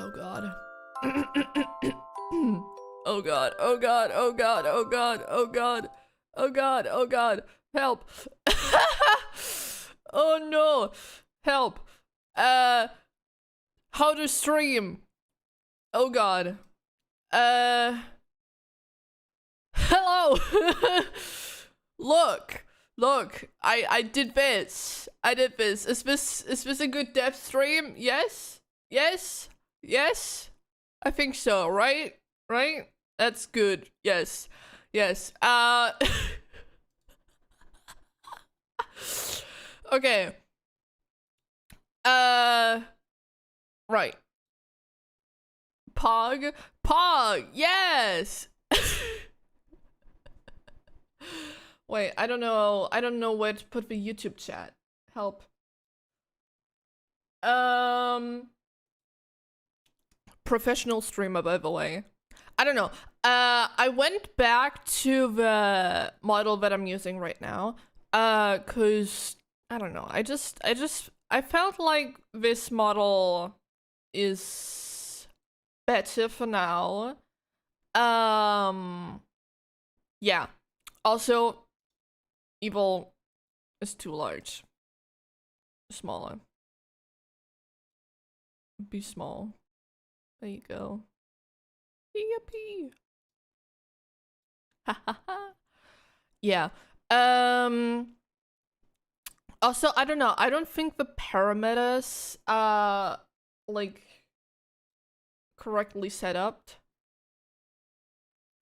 Oh god. Oh god, oh god, oh god, oh god, oh god, oh god, oh god, help. Oh no, help. How to stream? Oh god. Hello. Look, I did this. Is this a good dev stream? Yes? Yes? Yes? I think so, right? Right? That's good. Yes. Yes. Okay. Right. Pog, yes! Wait, I don't know where to put the YouTube chat. Help. Professional streamer, by the way. I don't know. I went back to the model that I'm using right now. Cause I don't know. I felt like this model is better for now. Yeah. Also, Evil is too large. Smaller. Be small. There you go. Yippee. Yeah. Also, I don't know. I don't think the parameters are like correctly set up.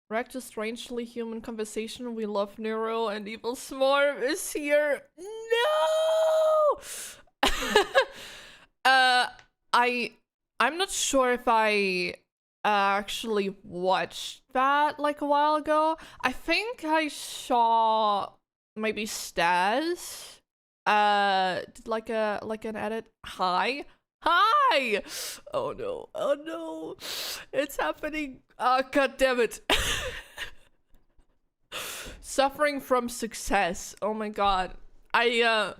React to strangely human conversation. We love Neuro and Evil Swarm is here. No. I'm not sure if I actually watched that like a while ago. I think I saw maybe Staz did like an edit. Hi. Oh no, oh no, it's happening. Oh god damn it. Suffering from success. Oh my god. I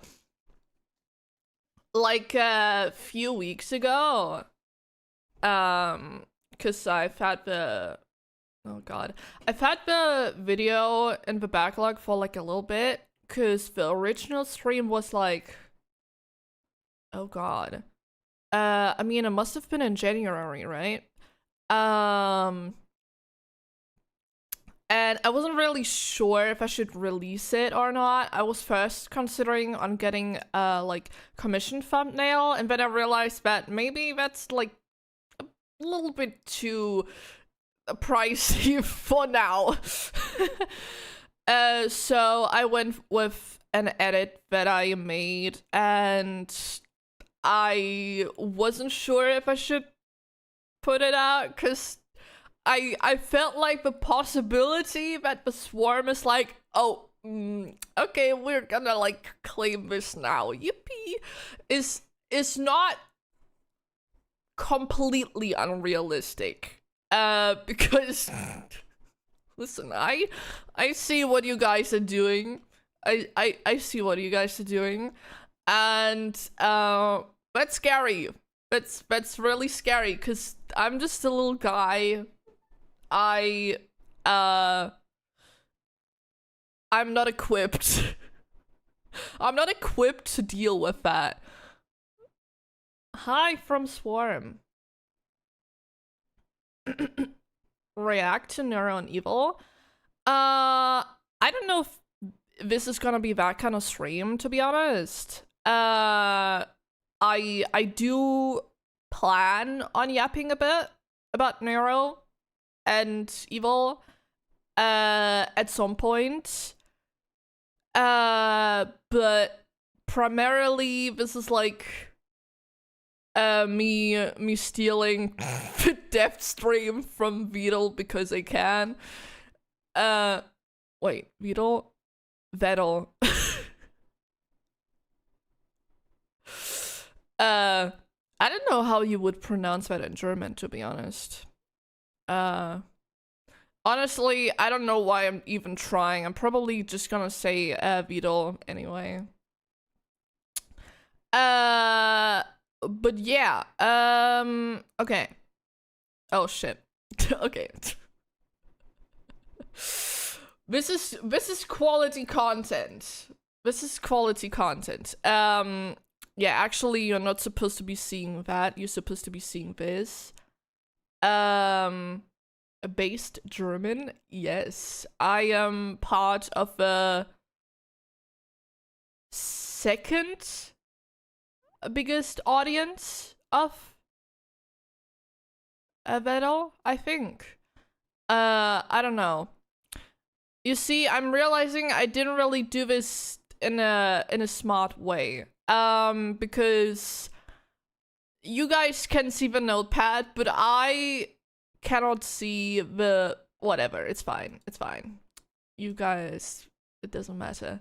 like a few weeks ago, cause I've had the video in the backlog for like a little bit, cause the original stream was like, oh god. I mean, it must have been in January, right? And I wasn't really sure if I should release it or not. I was first considering on getting like commission thumbnail, and then I realized that maybe that's like a little bit too pricey for now. So I went with an edit that I made, and I wasn't sure if I should put it out because I felt like the possibility that the swarm is like, oh, okay, we're gonna like claim this now, yippee, is not completely unrealistic. Because listen, I see what you guys are doing. I see what you guys are doing, and that's scary. That's really scary because I'm just a little guy. I'm not equipped. I'm not equipped to deal with that. Hi from Swarm. React to Neuro and Evil. I don't know if this is gonna be that kind of stream, to be honest. I do plan on yapping a bit about Neuro and Evil at some point. But primarily this is like me stealing the dev stream from Vedal because I can. Wait, Vedal? I don't know how you would pronounce that in German, to be honest. Honestly, I don't know why I'm even trying. I'm probably just gonna say Vedal anyway. But yeah, okay. Oh shit. Okay. This is quality content. This is quality content. Yeah, actually you're not supposed to be seeing that. You're supposed to be seeing this. Based German. Yes. I am part of the second biggest audience of Vedal, I think. I don't know. You see, I'm realizing I didn't really do this in a smart way. Because you guys can see the notepad, but I cannot see the whatever. It's fine. It's fine. You guys, it doesn't matter.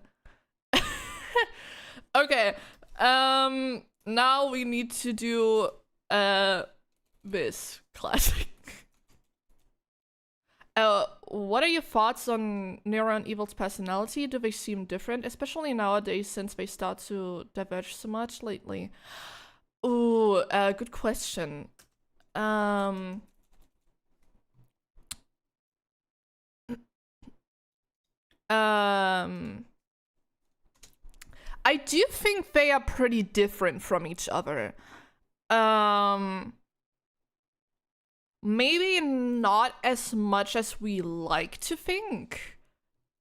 Okay. Now we need to do this classic. What are your thoughts on Nero and Evil's personality? Do they seem different, especially nowadays since they start to diverge so much lately? Ooh, good question. I do think they are pretty different from each other. Maybe not as much as we like to think.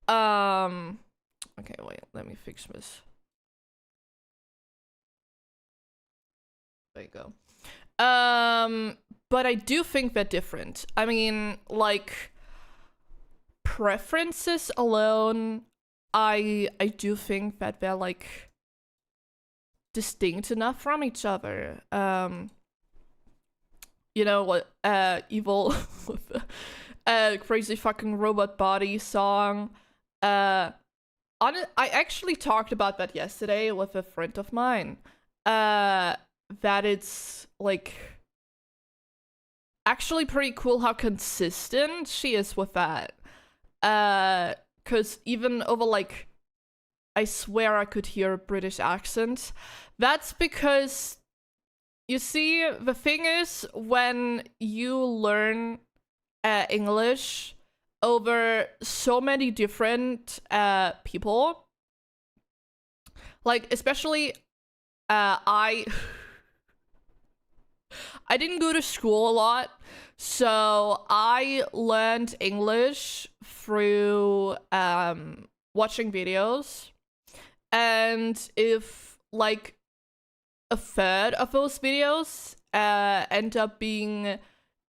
Okay, wait, let me fix this. There you go. But I do think they're different. I mean, like, preferences alone, I do think that they're, like, distinct enough from each other. You know what, Evil with the crazy fucking robot body song. I actually talked about that yesterday with a friend of mine. That it's like actually pretty cool how consistent she is with that. 'Cause even over like, I swear I could hear a British accent. That's because, you see, the thing is, when you learn English over so many different people, like, especially I didn't go to school a lot, so I learned English through watching videos. And if like a third of those videos end up being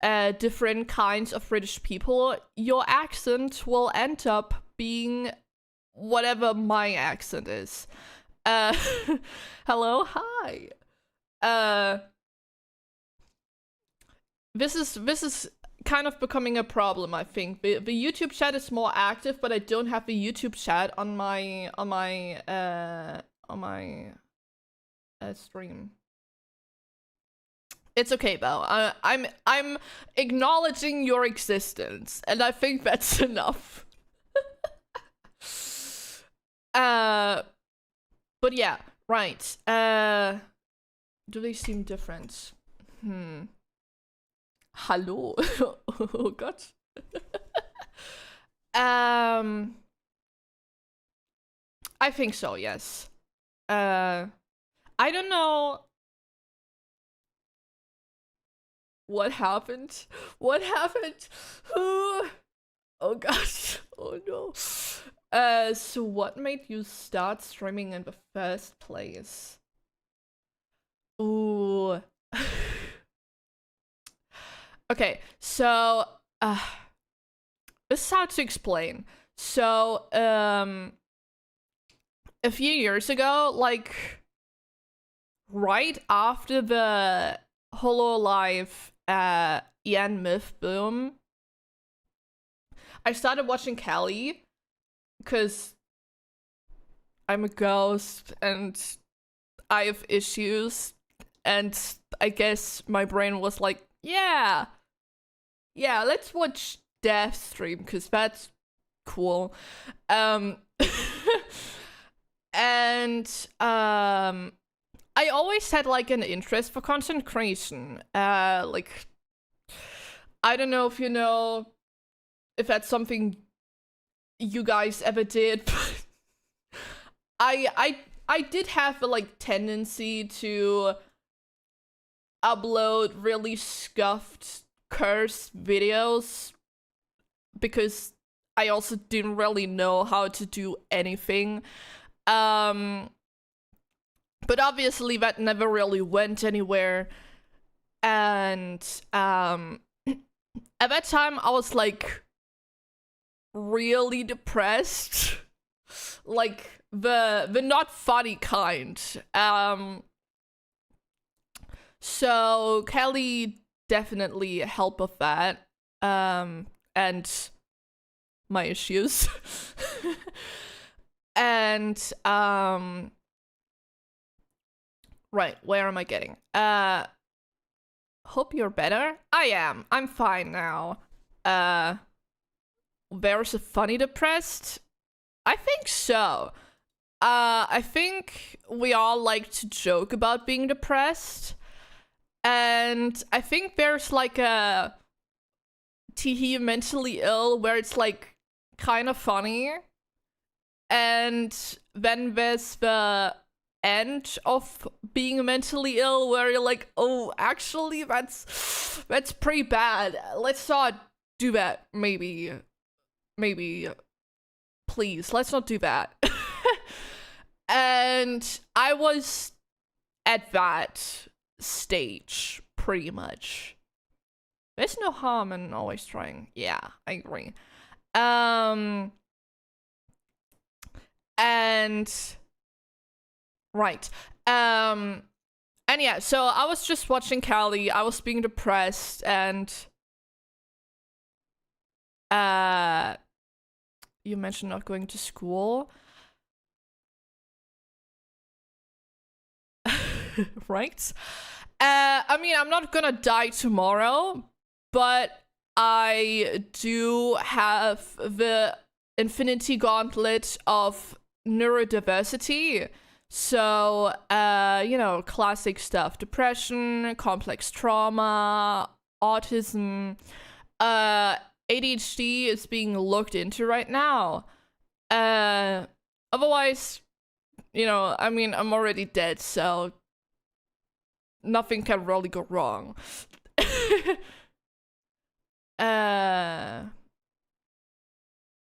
different kinds of British people, your accent will end up being whatever my accent is. Hello, hi. This is kind of becoming a problem, I think. The YouTube chat is more active, but I don't have the YouTube chat on my stream. It's okay though. I'm acknowledging your existence, and I think that's enough. But yeah, right. Do they seem different? Hallo. Oh Gott. I think so, yes. I don't know what happened. What happened? Oh gosh. Oh no. So what made you start streaming in the first place? Ooh. Okay, so this is how to explain. So a few years ago, like right after the Hololive Ian Myth boom, I started watching Callie because I'm a ghost and I have issues, and I guess my brain was like, yeah, let's watch Death stream because that's cool. And I always had like an interest for content creation. Like I don't know if you know if that's something you guys ever did, but I did have a like tendency to upload really scuffed, cursed videos because I also didn't really know how to do anything. But obviously that never really went anywhere. And at that time I was like really depressed. Like the not funny kind. So Kelly definitely helped with that. And my issues. And right, where am I getting? Hope you're better. I am. I'm fine now. There's a funny depressed? I think so. I think we all like to joke about being depressed. And I think there's like a teehee mentally ill where it's like kind of funny. And then there's the end of being mentally ill where you're like, oh, actually that's pretty bad. Let's not do that. Maybe please, let's not do that. And I was at that stage pretty much. There's no harm in always trying. Yeah, I agree. And right. And yeah, so I was just watching Callie. I was being depressed, and you mentioned not going to school. Right? I mean, I'm not gonna die tomorrow, but I do have the Infinity Gauntlet of neurodiversity. So, you know, classic stuff. Depression, complex trauma, autism. ADHD is being looked into right now. Otherwise, you know, I mean, I'm already dead, so nothing can really go wrong.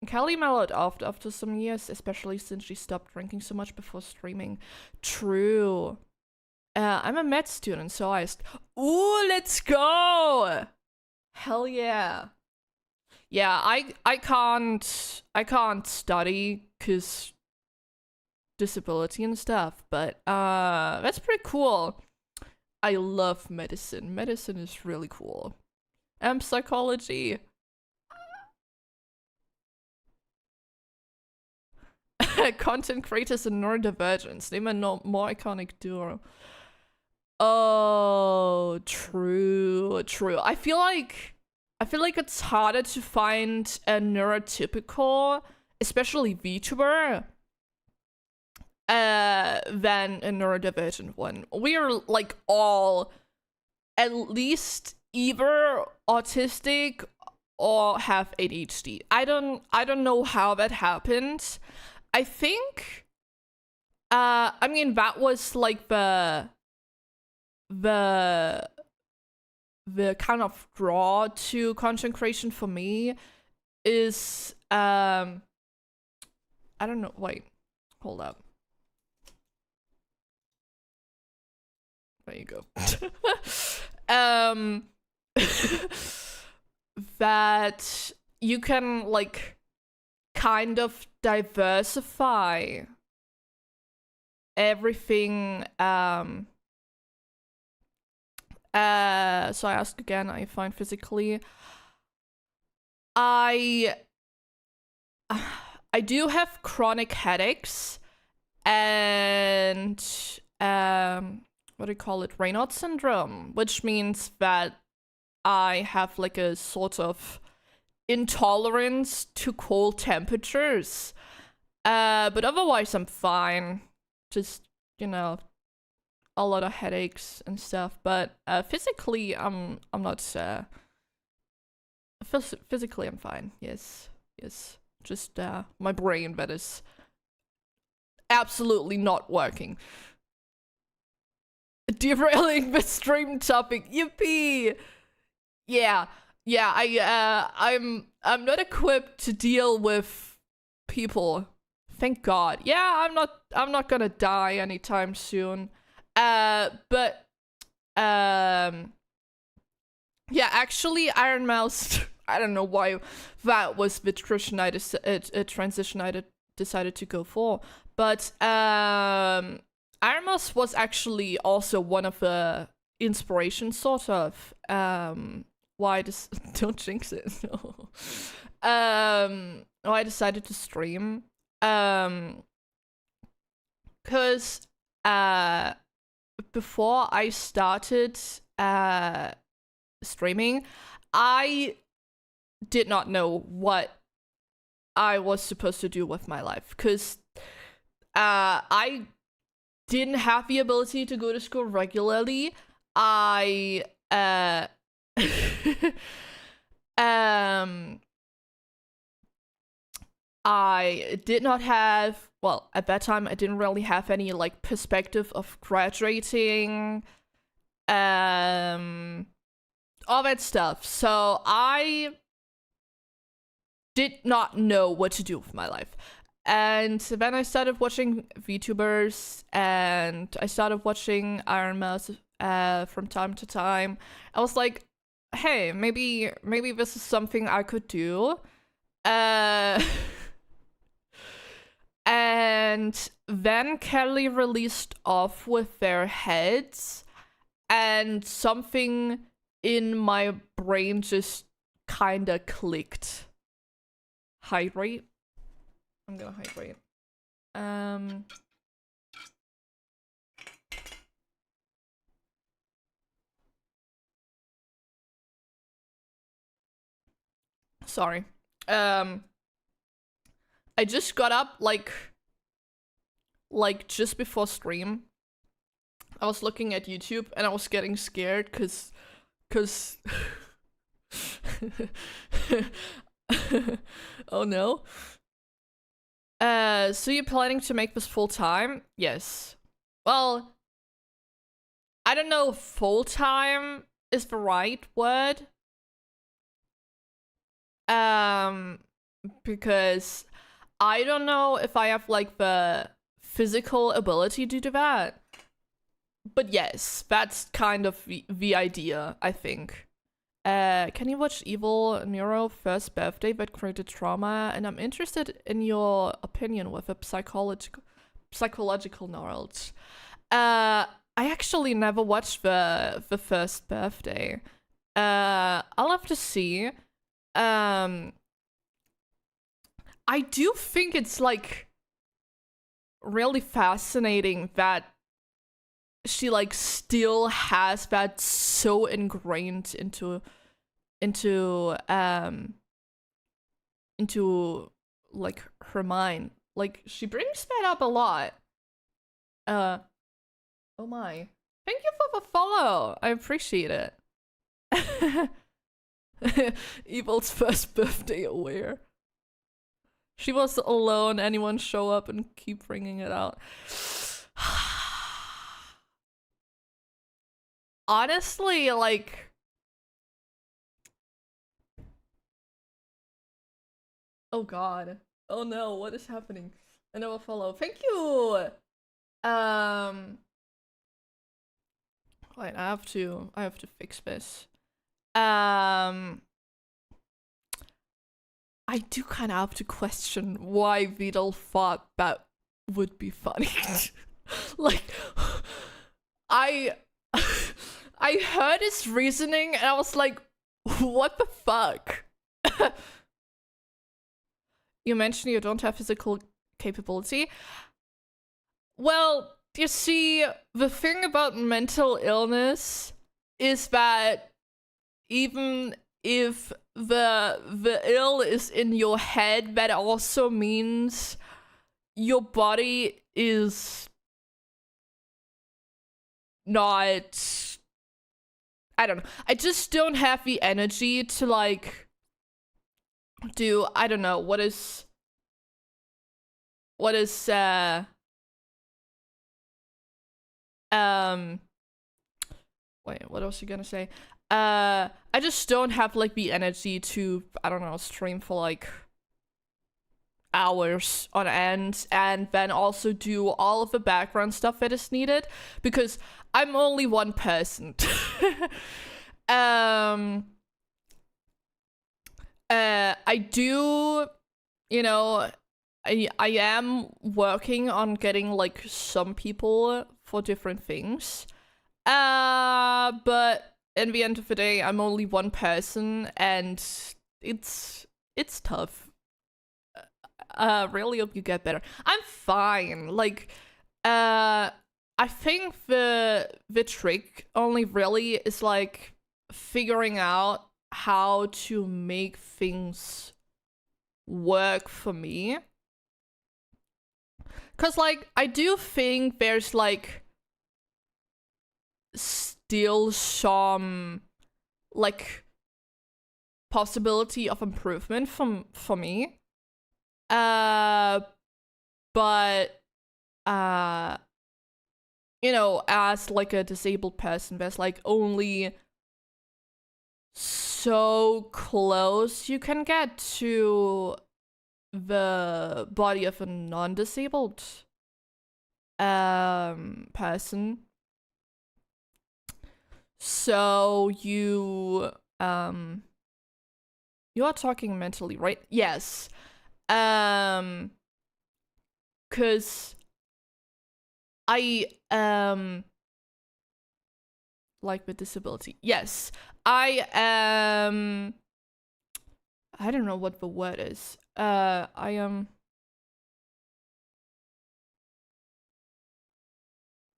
Callie mellowed off after some years, especially since she stopped drinking so much before streaming. True. I'm a med student, so ooh, let's go! Hell yeah. Yeah, I can't study because disability and stuff, but that's pretty cool. I love medicine. Medicine is really cool. And psychology. Content creators and neurodivergence. Name a more iconic duo. Oh, true. I feel like it's harder to find a neurotypical, especially VTuber, than a neurodivergent one. We are like all at least either autistic or have ADHD. I don't know how that happened. I think I mean that was like the kind of draw to content creation for me is I don't know, wait, hold up. There you go. That you can like kind of diversify everything. So I ask again, are you fine physically? I do have chronic headaches and what do you call it? Raynaud syndrome, which means that I have like a sort of intolerance to cold temperatures. But otherwise I'm fine. Just, you know, a lot of headaches and stuff. But physically I'm not physically I'm fine. Yes. Yes. Just my brain that is absolutely not working. Derailing the stream topic. Yippee! Yeah. Yeah, I'm not equipped to deal with people. Thank God. Yeah, I'm not gonna die anytime soon. But yeah, actually Iron Mouse I don't know why that was the transition I decided to go for. But Iron Mouse was actually also one of the inspirations, sort of. Why don't jinx it. No. Why I decided to stream. Cause before I started streaming, I did not know what I was supposed to do with my life. Cause I didn't have the ability to go to school regularly. I I did not have, well, at that time I didn't really have any like perspective of graduating, all that stuff. So I did not know what to do with my life. And then I started watching VTubers, and I started watching Iron Mouse from time to time. I was like, hey, maybe this is something I could do. And then Kelly released Off with Their Heads, and something in my brain just kinda clicked. Hydrate. I'm gonna hydrate. Sorry. I just got up like just before stream. I was looking at YouTube and I was getting scared cause oh no. So you're planning to make this full time? Yes. Well, I don't know if full time is the right word. Because I don't know if I have like the physical ability to do that. But yes, that's kind of the idea, I think. Can you watch Evil Nero First Birthday that created trauma? And I'm interested in your opinion with the psychological knowledge. I actually never watched the First Birthday. I'll have to see. I do think it's like really fascinating that she like still has that so ingrained into like her mind. Like she brings that up a lot. Oh my. Thank you for the follow. I appreciate it. Evil's first birthday aware. She was alone. Anyone show up and keep bringing it out. Honestly, like, oh god, oh no, what is happening? I know a follow. Thank you. Wait, I have to fix this. I do kind of have to question why Vidal thought that would be funny. Like, I heard his reasoning and I was like, what the fuck? You mentioned you don't have physical capability. Well, you see, the thing about mental illness is that even if the ill is in your head, that also means your body is not, I don't know. I just don't have the energy to like do, I don't know, what is wait, what else you gonna say? I just don't have like the energy to, I don't know, stream for like hours on end and then also do all of the background stuff that is needed because I'm only one person. I do, you know, I am working on getting like some people for different things. But in the end of the day, I'm only one person and it's tough. Really hope you get better. I'm fine. Like, I think the trick only really is like figuring out how to make things work for me. Cause like I do think there's like still some like possibility of improvement for me. But you know, as like a disabled person, there's like only so close you can get to the body of a non-disabled person. So you are talking mentally, right? Yes. Cause I like with disability. Yes. I don't know what the word is. I am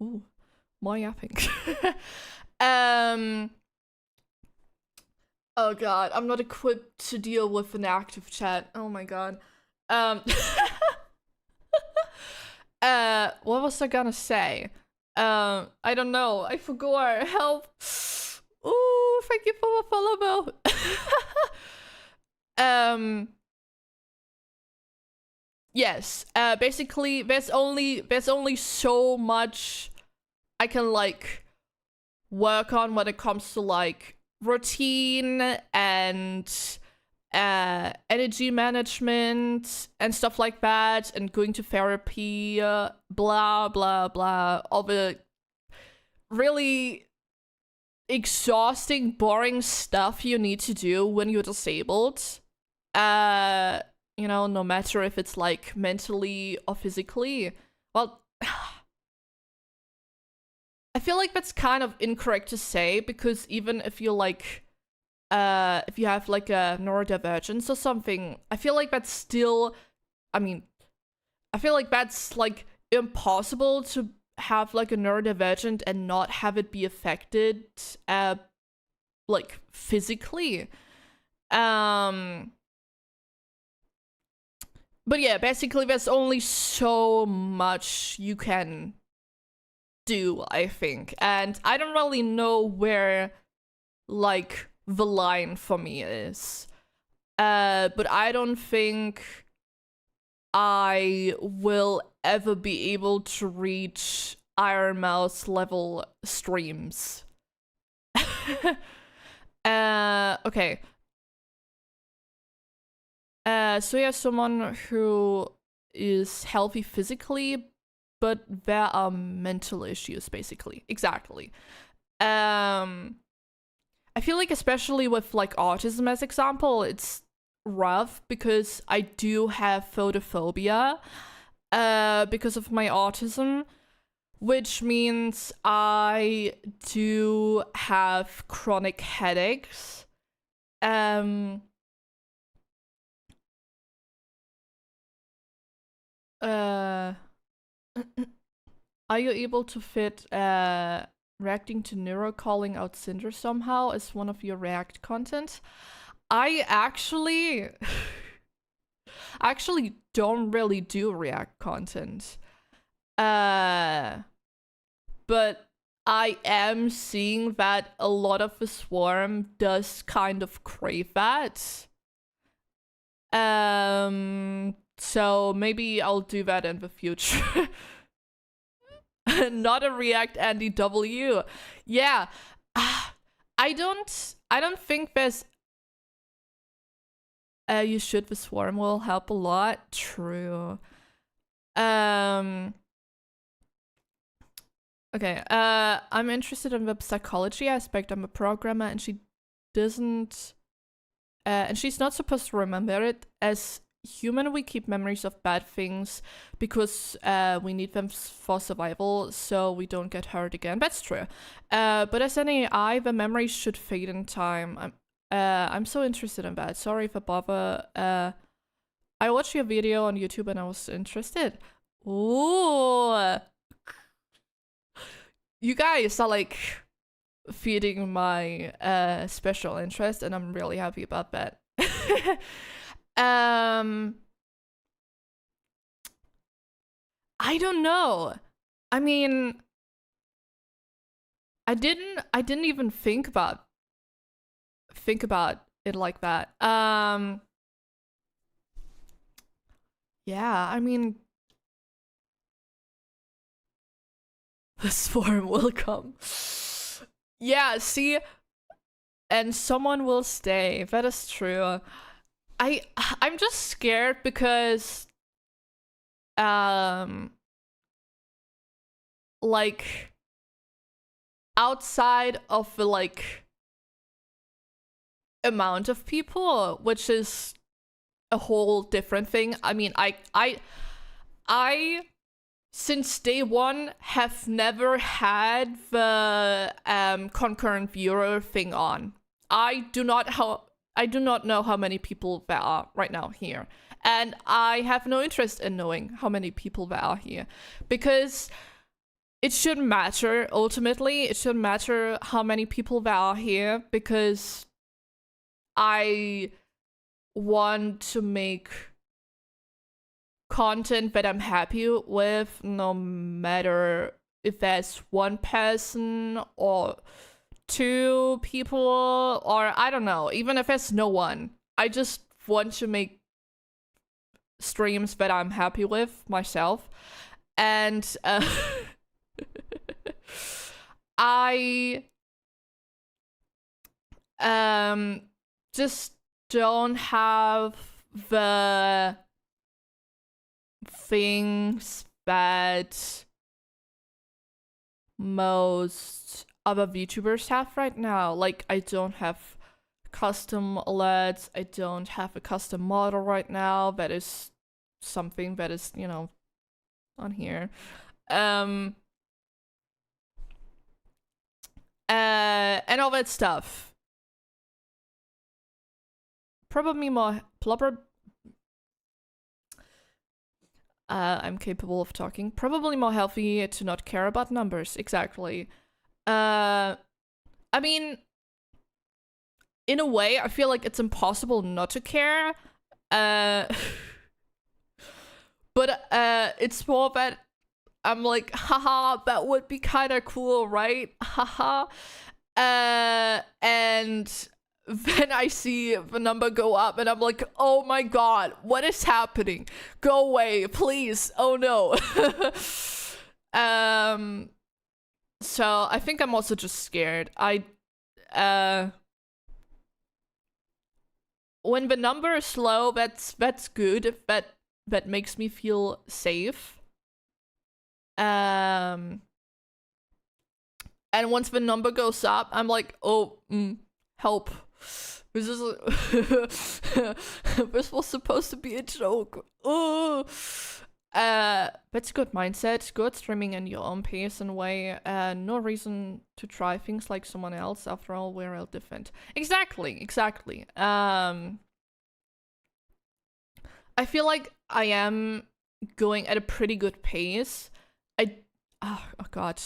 ooh, my yapping. Oh god, I'm not equipped to deal with an active chat. Oh my god. What was I gonna say? I don't know. I forgot. Help. Ooh, thank you for the follow. Yes. Basically, there's only so much I can like work on when it comes to like routine and energy management and stuff like that, and going to therapy, blah blah blah, all the really exhausting, boring stuff you need to do when you're disabled. You know, no matter if it's like mentally or physically. Well, I feel like that's kind of incorrect to say, because even if you're like if you have like a neurodivergence or something, I feel like that's still, I mean, I feel like that's like impossible to have like a neurodivergent and not have it be affected like physically. But yeah, basically there's only so much you can do, I think. And I don't really know where like the line for me is. But I don't think I will ever be able to reach Iron Mouse level streams. Okay. So yeah, someone who is healthy physically, but there are mental issues, basically. Exactly. I feel like especially with like autism as example, it's rough because I do have photophobia because of my autism, which means I do have chronic headaches. Are you able to fit reacting to Nero calling out Cinder somehow as one of your React content? I actually don't really do React content. But I am seeing that a lot of the swarm does kind of crave that. So maybe I'll do that in the future. Not a React Andy W. Yeah. I don't think there's you should, the swarm will help a lot. True. Okay, I'm interested in the psychology aspect. I'm a programmer and she doesn't and she's not supposed to remember it. As human, we keep memories of bad things because we need them for survival, so we don't get hurt again. That's true. But as an AI, the memories should fade in time. I'm so interested in that. Sorry if I bother. I watched your video on YouTube and I was interested. Ooh. You guys are like feeding my special interest and I'm really happy about that. I don't know. I mean, I didn't even think about it like that. Yeah, I mean, the swarm will come. Yeah, see, and someone will stay. That is true. I'm just scared because like outside of the like amount of people, which is a whole different thing. I mean, I since day one have never had the concurrent viewer thing on. I do not know how many people there are right now here. And I have no interest in knowing how many people there are here. Because it shouldn't matter, ultimately. It shouldn't matter how many people there are here. Because I want to make content that I'm happy with, no matter if there's one person or two people, or I don't know, even if there's no one. I just want to make streams that I'm happy with myself. And I just don't have the things that most other VTubers have right now. Like, I don't have custom alerts. I don't have a custom model right now. That is something that is, you know, on here. And all that stuff. Probably more I'm capable of talking. Probably more healthy to not care about numbers. Exactly. I mean, in a way, I feel like it's impossible not to care. But it's more that I'm like, haha, that would be kind of cool, right? Haha. And then I see the number go up and I'm like, oh my god, what is happening? Go away, please. Oh no. So I think I'm also just scared. When the number is low, that's good. That makes me feel safe. And once the number goes up, I'm like, oh, help. This is this was supposed to be a joke. Oh, that's a good mindset. Good streaming in your own pace and way. No reason to try things like someone else. After all, we're all different. Exactly. I feel like I am going at a pretty good pace. Oh god.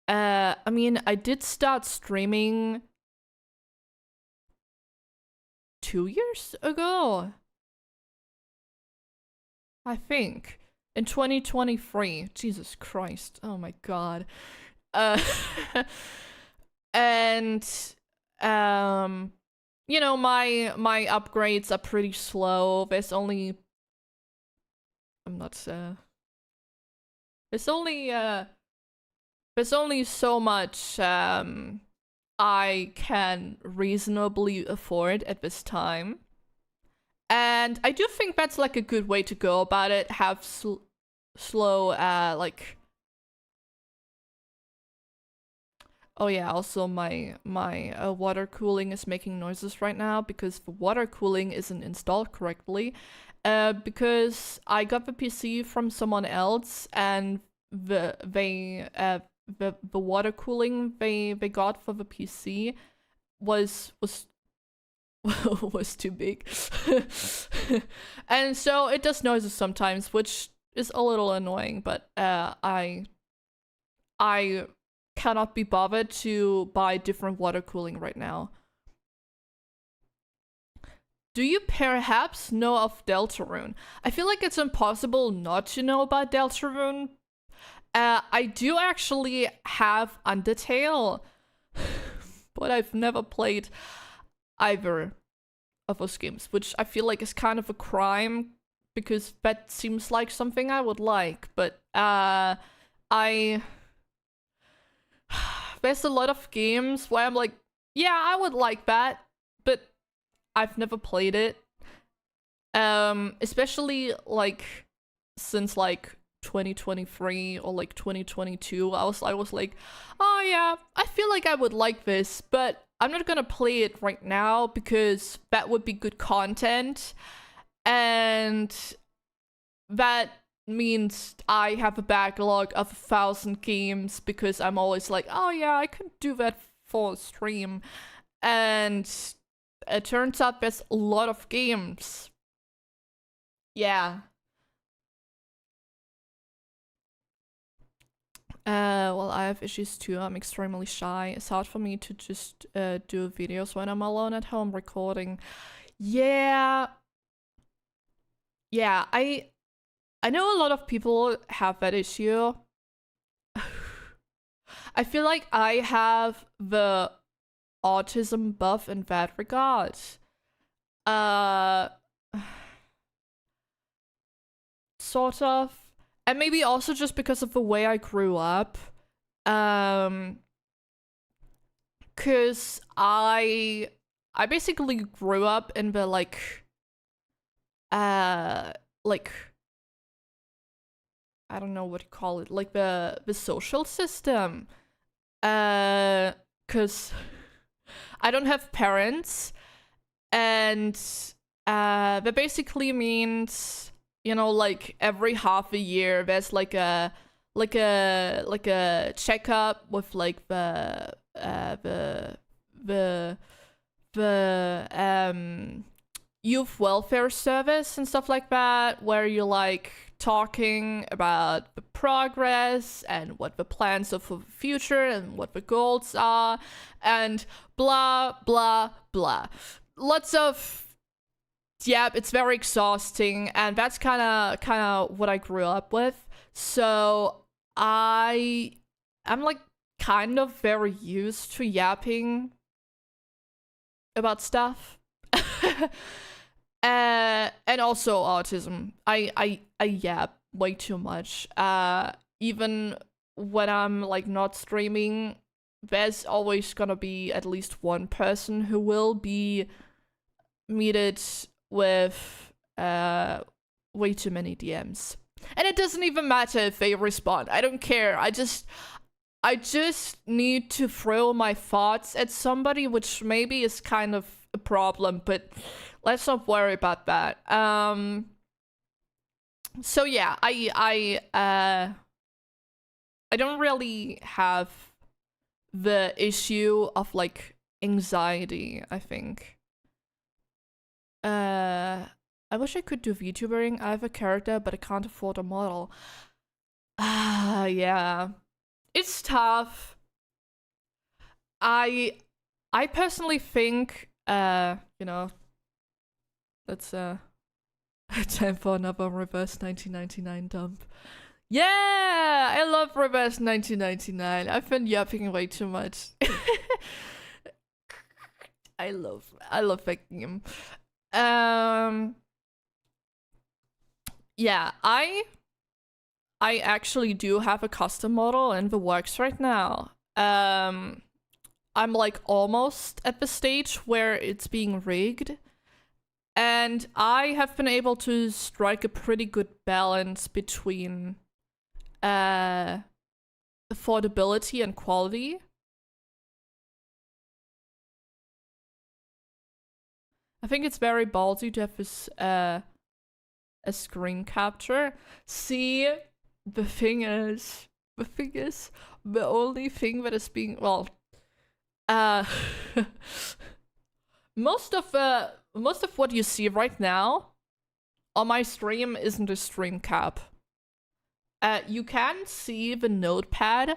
I mean, I did start streaming 2 years ago, I think, in 2023. Jesus Christ. Oh my god. And you know, my upgrades are pretty slow. There's only there's only so much I can reasonably afford at this time. And I do think that's like a good way to go about it. Have slow like, oh yeah, also my water cooling is making noises right now because the water cooling isn't installed correctly. Because I got the PC from someone else, and the water cooling they got for the PC was was too big. And so it does noises sometimes, which is a little annoying, but I cannot be bothered to buy different water cooling right now. Do you perhaps know of Deltarune? I feel like it's impossible not to know about Deltarune. I do actually have Undertale, but I've never played either of those games, which I feel like is kind of a crime because that seems like something I would like, but there's a lot of games where I'm like, yeah, I would like that, but I've never played it. Especially like since like 2023 or like 2022, I was like, oh yeah, I feel like I would like this, but I'm not gonna play it right now because that would be good content, and that means I have a backlog of 1,000 games because I'm always like, oh yeah, I can do that for a stream, and it turns out there's a lot of games. Yeah. Well, I have issues too. I'm extremely shy. It's hard for me to just do videos when I'm alone at home recording. Yeah. Yeah, I know a lot of people have that issue. I feel like I have the autism buff in that regard. Sort of. And maybe also just because of the way I grew up. Cause I basically grew up in the like I don't know what to call it, like the social system. Cause I don't have parents, and that basically means, you know, like every half a year there's like a checkup with like the youth welfare service and stuff like that, where you're like talking about the progress and what the plans are for the future and what the goals are and blah blah blah. Lots of, yeah, it's very exhausting, and that's kind of what I grew up with. So I'm like kind of very used to yapping about stuff. And also autism. I yap way too much. Even when I'm like not streaming, there's always gonna be at least one person who will be muted with way too many DMs. And it doesn't even matter if they respond. I don't care. I just need to throw my thoughts at somebody, which maybe is kind of a problem, but let's not worry about that. So yeah, I don't really have the issue of like anxiety, I think. I wish I could do VTubering. I have a character, but I can't afford a model. Yeah. It's tough. I personally think, you know, that's time for another reverse 1999 dump. Yeah, I love reverse 1999. I've been yapping way too much. I love that game. Yeah, I actually do have a custom model in the works right now. I'm like almost at the stage where it's being rigged. And I have been able to strike a pretty good balance between affordability and quality. I think it's very ballsy to have this a screen capture. See, the thing is, the only thing that is being, well, most of what you see right now on my stream isn't a stream cap. You can see the notepad.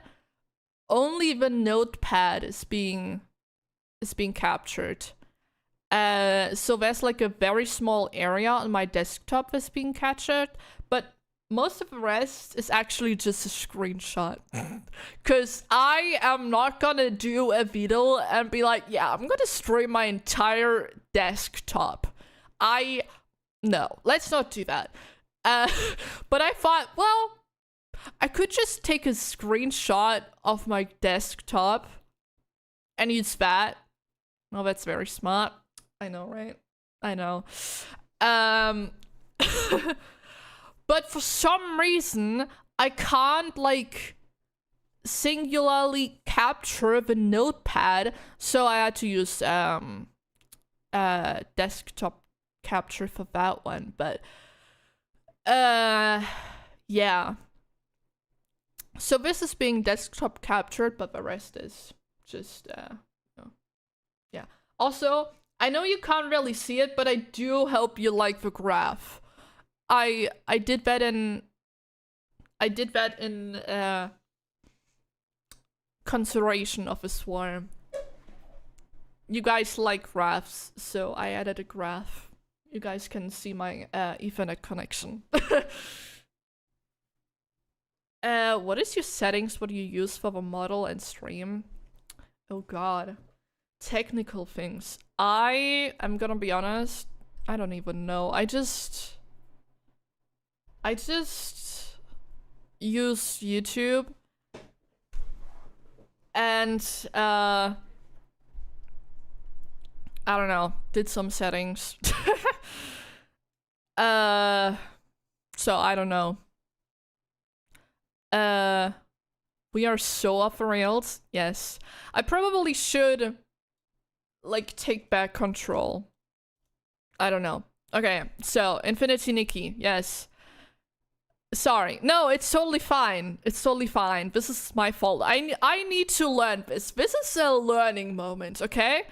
Only the notepad is being captured. So there's like a very small area on my desktop that's being captured, but most of the rest is actually just a screenshot. Cause I am not gonna do a video and be like, yeah, I'm gonna stream my entire desktop. No, let's not do that. But I thought, well, I could just take a screenshot of my desktop and use that. Oh, that's very smart. I know, right? I know. But for some reason, I can't, like, singularly capture the notepad, so I had to use desktop capture for that one. But yeah. So this is being desktop captured, but the rest is just yeah. Also, I know you can't really see it, but I do hope you like the graph. I did that in consideration of a swarm. You guys like graphs, so I added a graph. You guys can see my Ethernet connection. What is your settings? What do you use for the model and stream? Oh god. Technical things. I'm gonna be honest, I don't even know. I just use YouTube and I don't know, did some settings. So I don't know. We are so off the rails. Yes. I probably should like take back control. I don't know. Okay, so Infinity Nikki, yes. Sorry. No, it's totally fine. It's totally fine. This is my fault. I need to learn this. This is a learning moment, okay?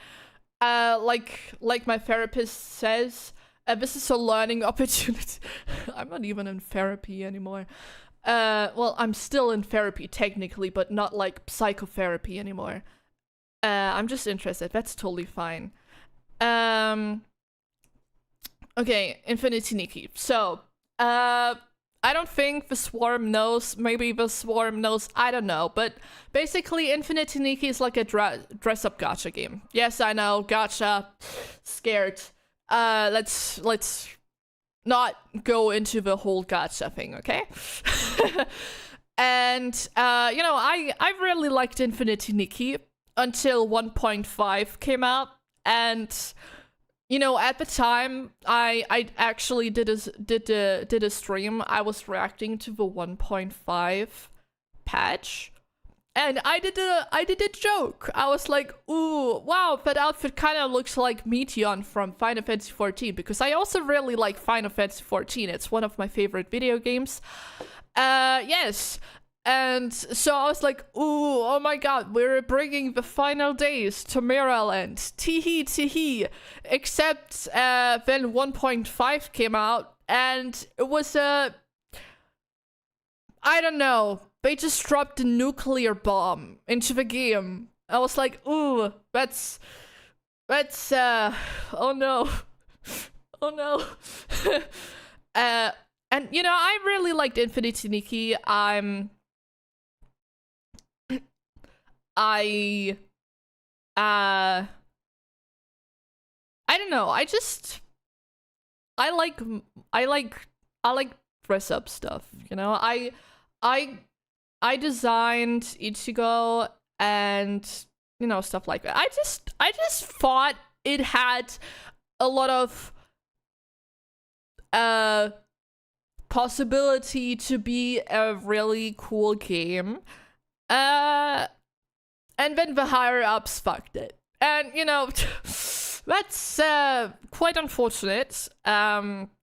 Like my therapist says, this is a learning opportunity. I'm not even in therapy anymore. Well, I'm still in therapy technically, but not like psychotherapy anymore. I'm just interested. That's totally fine. Okay, Infinity Nikki. So, I don't think the swarm knows. Maybe the swarm knows. I don't know. But basically, Infinity Nikki is like a dress-up gacha game. Yes, I know. Gacha. Scared. Let's not go into the whole gacha thing, okay? And, you know, I really liked Infinity Nikki until 1.5 came out. And, you know, at the time, I actually did a stream. I was reacting to the 1.5 patch. And I did a joke. I was like, ooh, wow, that outfit kind of looks like Mineatea from Final Fantasy XIV, because I also really like Final Fantasy XIV. It's one of my favorite video games. Yes. And so I was like, ooh, oh my god, we're bringing the final days to Mirrorland. Teehee, teehee. Except then 1.5 came out, and it was I don't know. They just dropped a nuclear bomb into the game. I was like, ooh, that's oh no. Oh no. And you know, I really liked Infinity Nikki. I don't know. I like dress up stuff, you know? I designed Ichigo and, you know, stuff like that. I just thought it had a lot of possibility to be a really cool game. And then the higher ups fucked it. And, you know, that's quite unfortunate.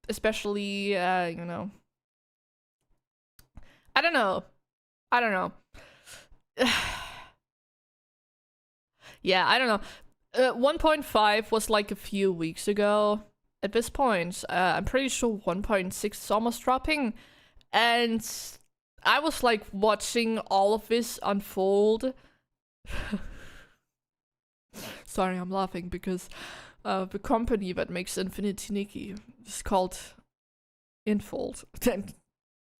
Especially, you know. I don't know. Yeah, I don't know. 1.5 was like a few weeks ago. At this point, I'm pretty sure 1.6 is almost dropping. And I was like watching all of this unfold. Sorry, I'm laughing because the company that makes Infinity Nikki is called Infold.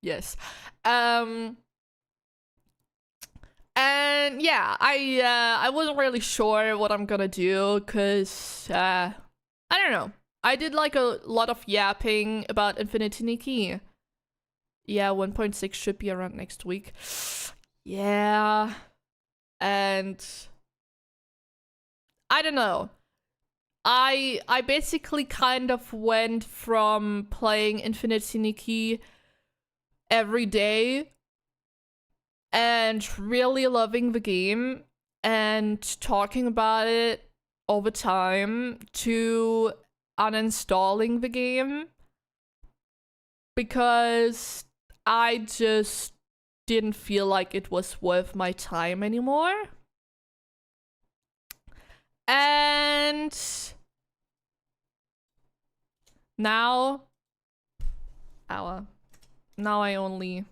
Yes. And yeah, I wasn't really sure what I'm gonna do because I don't know. I did like a lot of yapping about Infinity Nikki. Yeah, 1.6 should be around next week. Yeah. And I don't know. I basically kind of went from playing Infinity Nikki every day and really loving the game and talking about it all the time to uninstalling the game because I just didn't feel like it was worth my time anymore. And now I only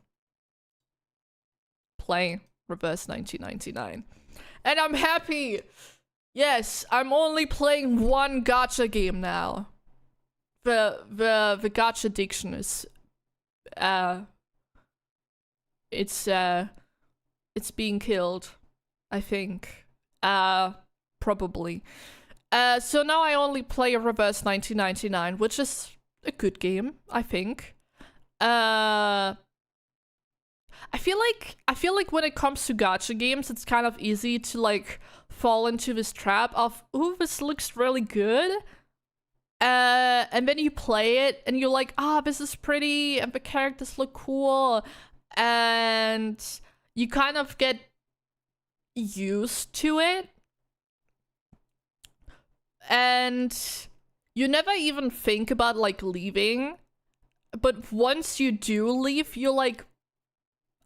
play Reverse 1999. And I'm happy! Yes, I'm only playing one gacha game now. The gacha addiction is it's being killed, I think. Probably. So now I only play Reverse 1999, which is a good game, I think. I feel like when it comes to gacha games, it's kind of easy to like fall into this trap of, ooh, this looks really good. And then you play it and you're like, ah, this is pretty and the characters look cool. And you kind of get used to it. And you never even think about like leaving. But once you do leave, you're like,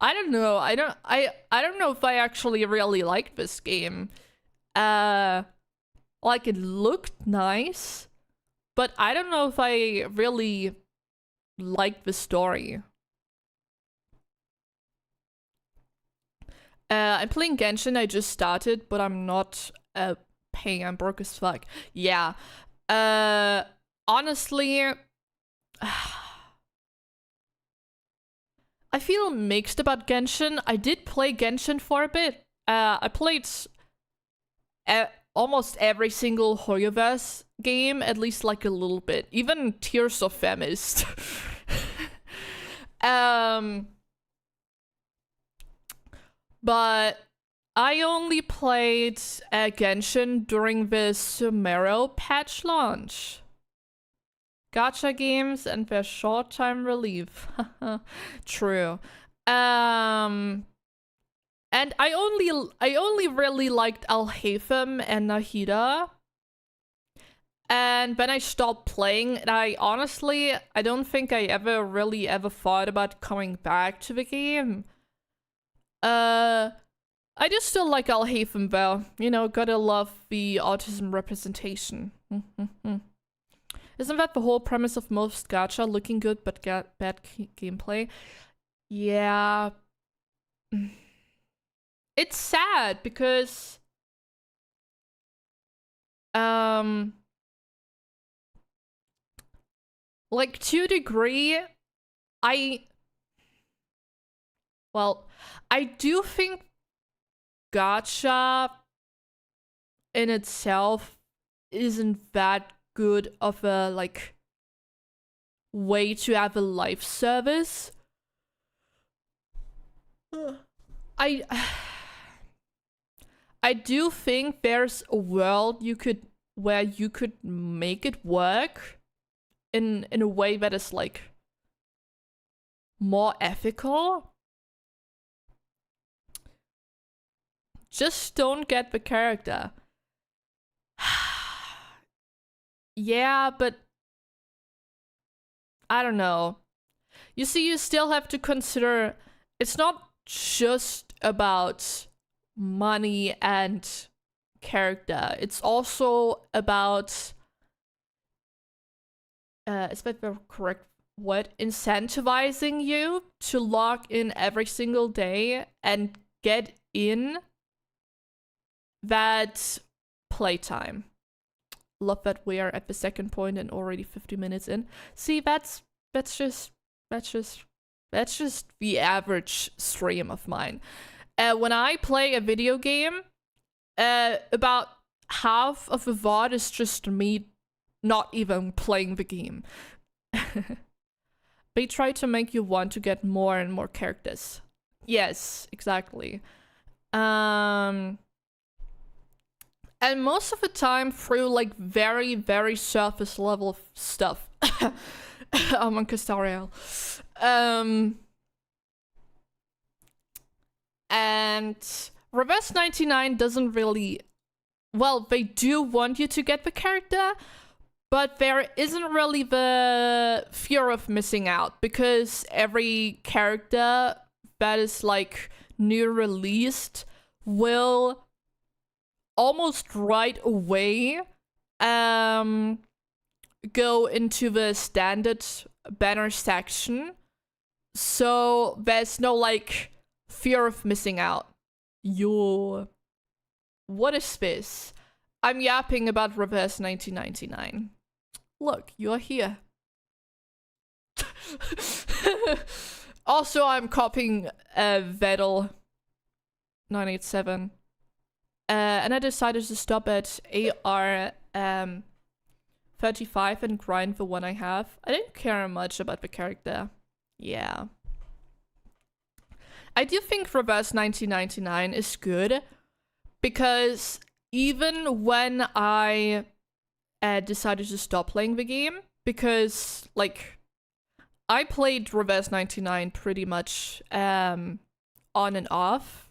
I don't know. I don't know if I actually really like this game. Like it looked nice, but I don't know if I really like the story. I'm playing Genshin. I just started, but I'm not paying. I'm broke as fuck. Yeah. Honestly, I feel mixed about Genshin. I did play Genshin for a bit. I played almost every single Hoyoverse game, at least like a little bit. Even Tears of Femist. But I only played Genshin during the Sumeru patch launch. Gacha games and their short-time relief. True. And I only really liked Alhaitham and Nahida. And then I stopped playing, and I don't think I ever thought about coming back to the game. I just still like Alhaitham though. You know, gotta love the autism representation. Isn't that the whole premise of most gacha? Looking good but bad gameplay? Yeah. It's sad because like to a degree, I do think gacha in itself isn't that good of a like way to have a life service. I do think there's a world where you could make it work in a way that is like more ethical. Just don't get the character. Yeah, but I don't know. You see, you still have to consider it's not just about money and character. It's also about is that the correct word? Incentivizing you to log in every single day and get in that playtime. Love that we are at the second point and already 50 minutes in. See, that's just the average stream of mine. When I play a video game, about half of the VOD is just me not even playing the game. They try to make you want to get more and more characters. Yes, exactly. And most of the time through like very, very surface level stuff. Among Castariel. And Reverse 99 doesn't really... Well, they do want you to get the character, but there isn't really the fear of missing out, because every character that is like new released will almost right away go into the standard banner section. So there's no like fear of missing out. Yo, what is this? I'm yapping about Reverse 1999. Look, you're here. Also, I'm copying Vedal 987. And I decided to stop at AR 35 and grind the one I have. I didn't care much about the character. Yeah. I do think Reverse 1999 is good, because even when I decided to stop playing the game, because like I played Reverse 99 pretty much on and off,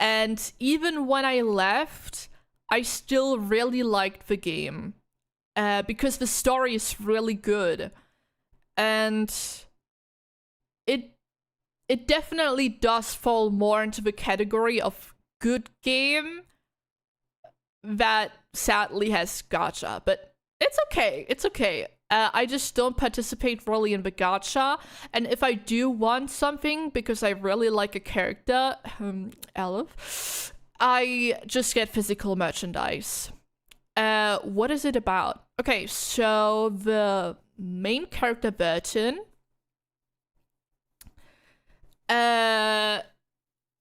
and even when I left, I still really liked the game because the story is really good, and it definitely does fall more into the category of good game that sadly has gacha, but it's okay. It's okay. I just don't participate really in the gacha, and if I do want something because I really like a character, Elf, I just get physical merchandise. What is it about? Okay, so the main character, Burton,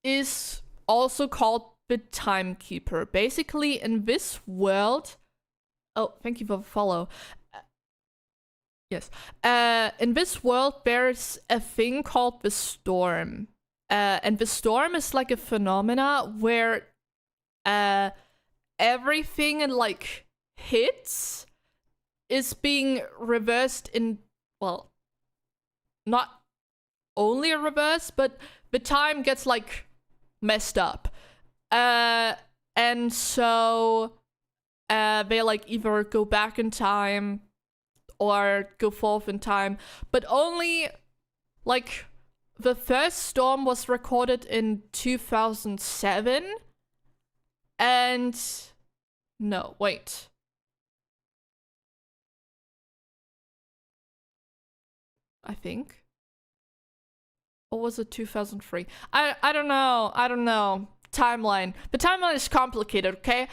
is also called the Timekeeper. Basically, in this world... Oh, thank you for the follow. Yes. In this world, there's a thing called the Storm. And the Storm is like a phenomena where everything in like hits is being reversed in, well, not only a reverse, but the time gets like messed up. And so they like either go back in time or go forth in time, but only like the first storm was recorded in 2007, and no, wait. I think. Or was it 2003? I don't know. I don't know. Timeline. The timeline is complicated, okay?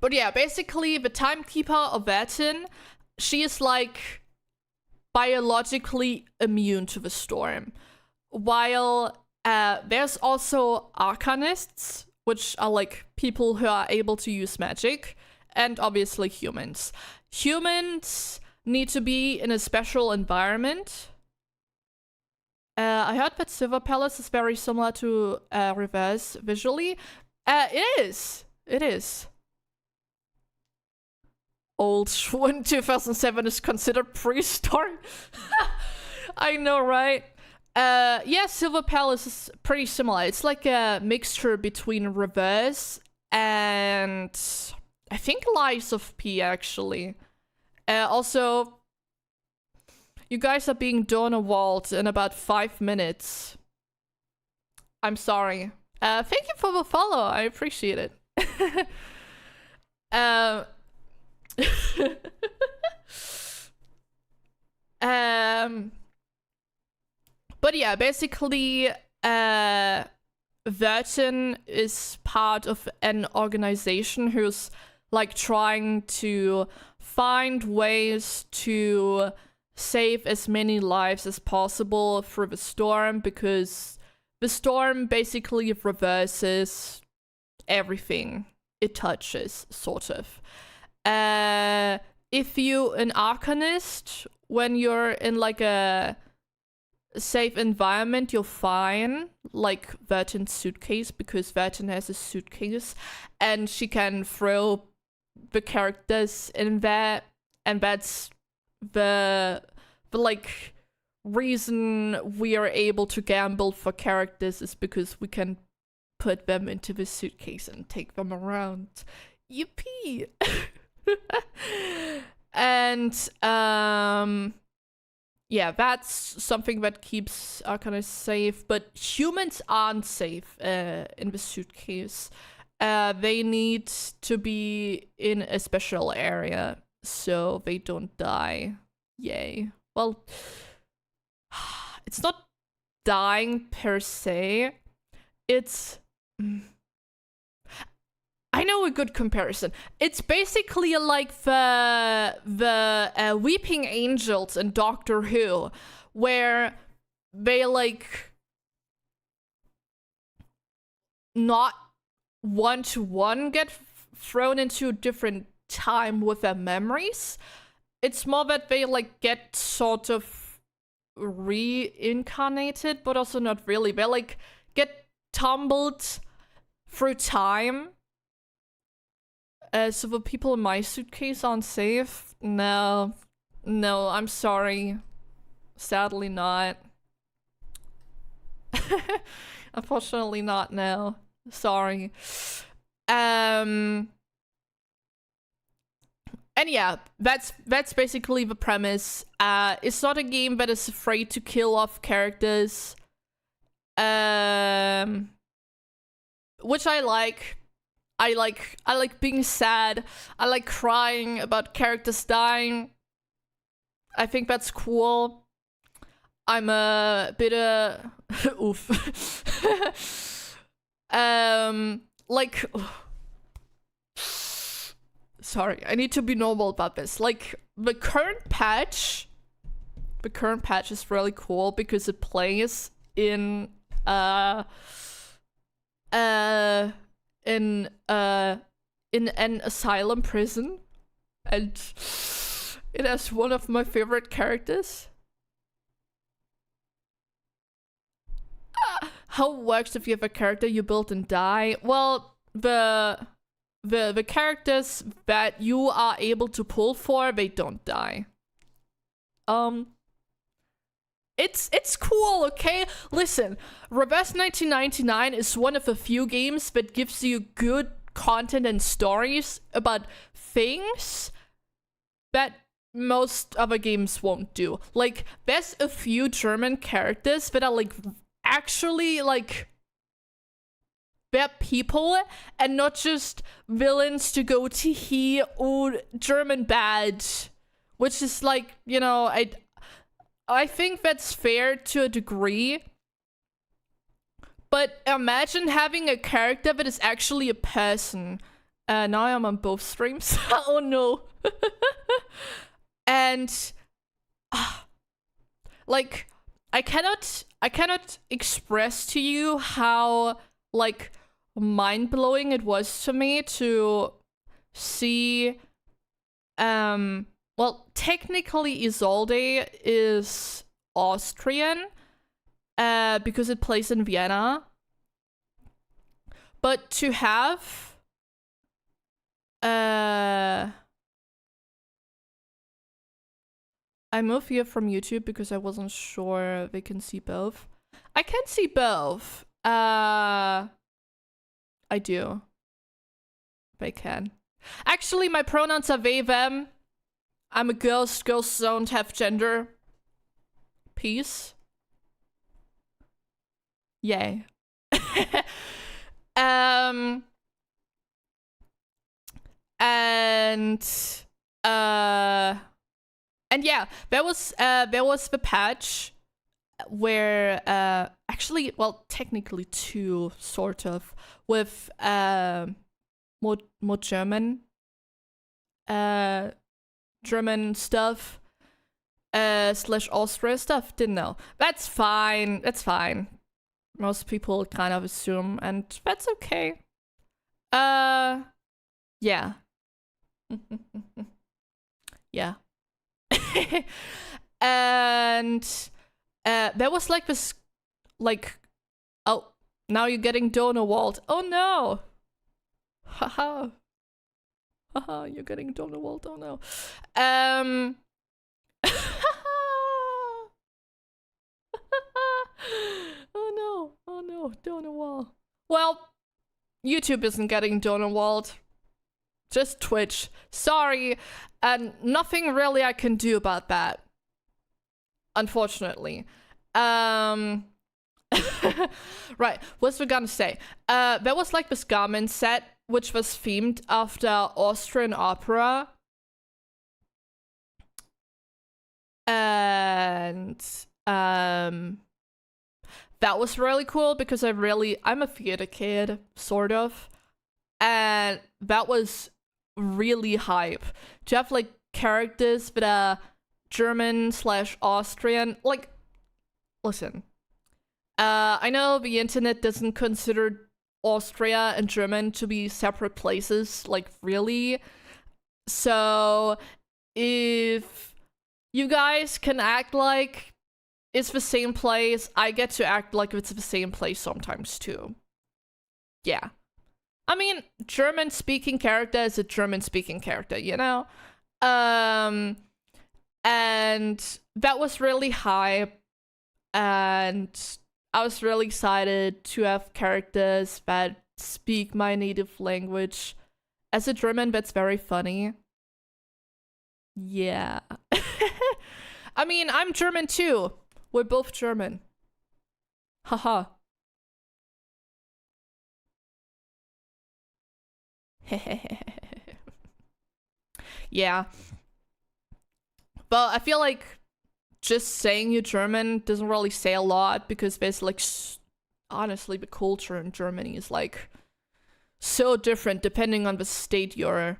But yeah, basically the Timekeeper of Vertin, she is like biologically immune to the storm. While there's also Arcanists, which are like people who are able to use magic, and obviously humans. Humans need to be in a special environment. I heard that Silver Palace is very similar to Reverse visually. It is. It is. Old Schwinn 2007 is considered prehistoric. I know, right? Yeah, Silver Palace is pretty similar. It's like a mixture between Reverse and I think Lies of P, actually. Also, you guys are being done a vault in about 5 minutes. I'm sorry. Thank you for the follow. I appreciate it. But yeah, basically, Vertin is part of an organization who's like trying to find ways to save as many lives as possible through the storm, because the storm basically reverses everything it touches, sort of. If you an arcanist, when you're in like a safe environment, you're fine, like Vertin's suitcase, because Vertin has a suitcase and she can throw the characters in there, and that's the like reason we are able to gamble for characters, is because we can put them into the suitcase and take them around. Yippee! And yeah, that's something that keeps Arcana safe, but humans aren't safe in the suitcase. They need to be in a special area so they don't die. Yay. Well, it's not dying per se. It's... I know a good comparison. It's basically like the Weeping Angels in Doctor Who, where they like not one-to-one get thrown into a different time with their memories. It's more that they like get sort of reincarnated, but also not really. They like get tumbled through time. So the people in my suitcase aren't safe? No, I'm sorry. Sadly not. Unfortunately not, no. Sorry. And yeah, that's basically the premise. It's not a game that is afraid to kill off characters. Which I like. I like being sad. I like crying about characters dying. I think that's cool. I'm a bit oof. Like, sorry, I need to be normal about this. Like, the current patch is really cool because it plays in in an asylum prison, and it has one of my favorite characters. How it works if you have a character you build and die? Well, the characters that you are able to pull for, they don't die. It's cool, okay? Listen, Reverse 1999 is one of the few games that gives you good content and stories about things that most other games won't do. Like, there's a few German characters that are like actually like they're people and not just villains to go to he or German bad, which is like, you know, I think that's fair to a degree, but imagine having a character that is actually a person. Now I'm on both streams. Oh no. And like, I cannot express to you how like mind-blowing it was to me to see, well, technically Isolde is Austrian, because it plays in Vienna. But to have, I moved here from YouTube because I wasn't sure they can see both. I can see both. I do. They can. Actually, my pronouns are they, them. I'm a girl. Girls don't have gender. Peace. Yay. And yeah, there was the patch where actually, well, technically two, sort of, with more German German stuff / Austria stuff. Didn't know. That's fine. That's fine. Most people kind of assume, and that's okay. Yeah. Yeah. And there was like this, like, oh, now you're getting donor walled. Oh no. Haha. Haha, you're getting donor walled. Oh no. Oh no. Oh no. Donor wall. Well, YouTube isn't getting donor walled. Just Twitch. Sorry. And nothing really I can do about that. Unfortunately. Right, what's we gonna say? There was like this garment set which was themed after Austrian opera. And that was really cool because I'm a theater kid, sort of. And that was really hype. To have like characters that are German / Austrian. Like, listen. I know the internet doesn't consider Austria and German to be separate places, like, really. So, if you guys can act like it's the same place, I get to act like it's the same place sometimes too. Yeah. I mean, German-speaking character is a German-speaking character, you know? And that was really hype, and I was really excited to have characters that speak my native language. As a German, that's very funny. Yeah. I mean, I'm German too. We're both German. Haha. Yeah. But I feel like just saying you're German doesn't really say a lot, because there's like, honestly, the culture in Germany is like so different depending on the state you're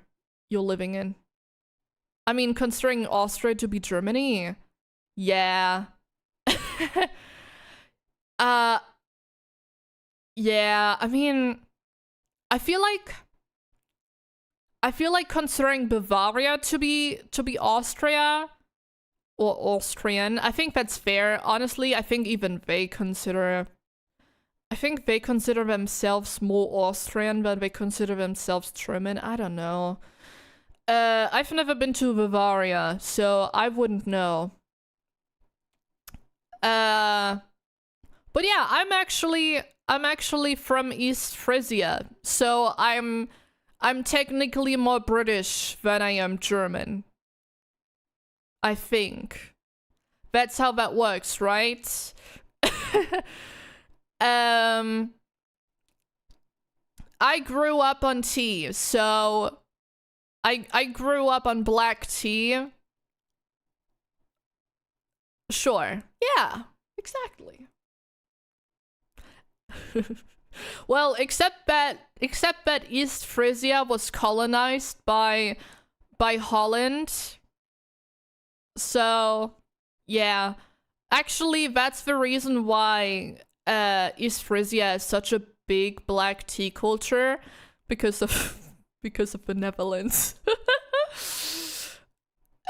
living in. I mean, considering Austria to be Germany, yeah. Yeah, I mean, I feel like considering Bavaria to be Austria or Austrian, I think that's fair. Honestly, I think even they consider themselves more Austrian than they consider themselves German. I don't know. I've never been to Bavaria, so I wouldn't know. But yeah, I'm actually from East Frisia, so I'm technically more British than I am German. I think. That's how that works, right? I grew up on tea, so I grew up on black tea. Sure. Yeah, exactly. Well, except that East Frisia was colonized by Holland. So, yeah. Actually, that's the reason why East Frisia is such a big black tea culture because of benevolence.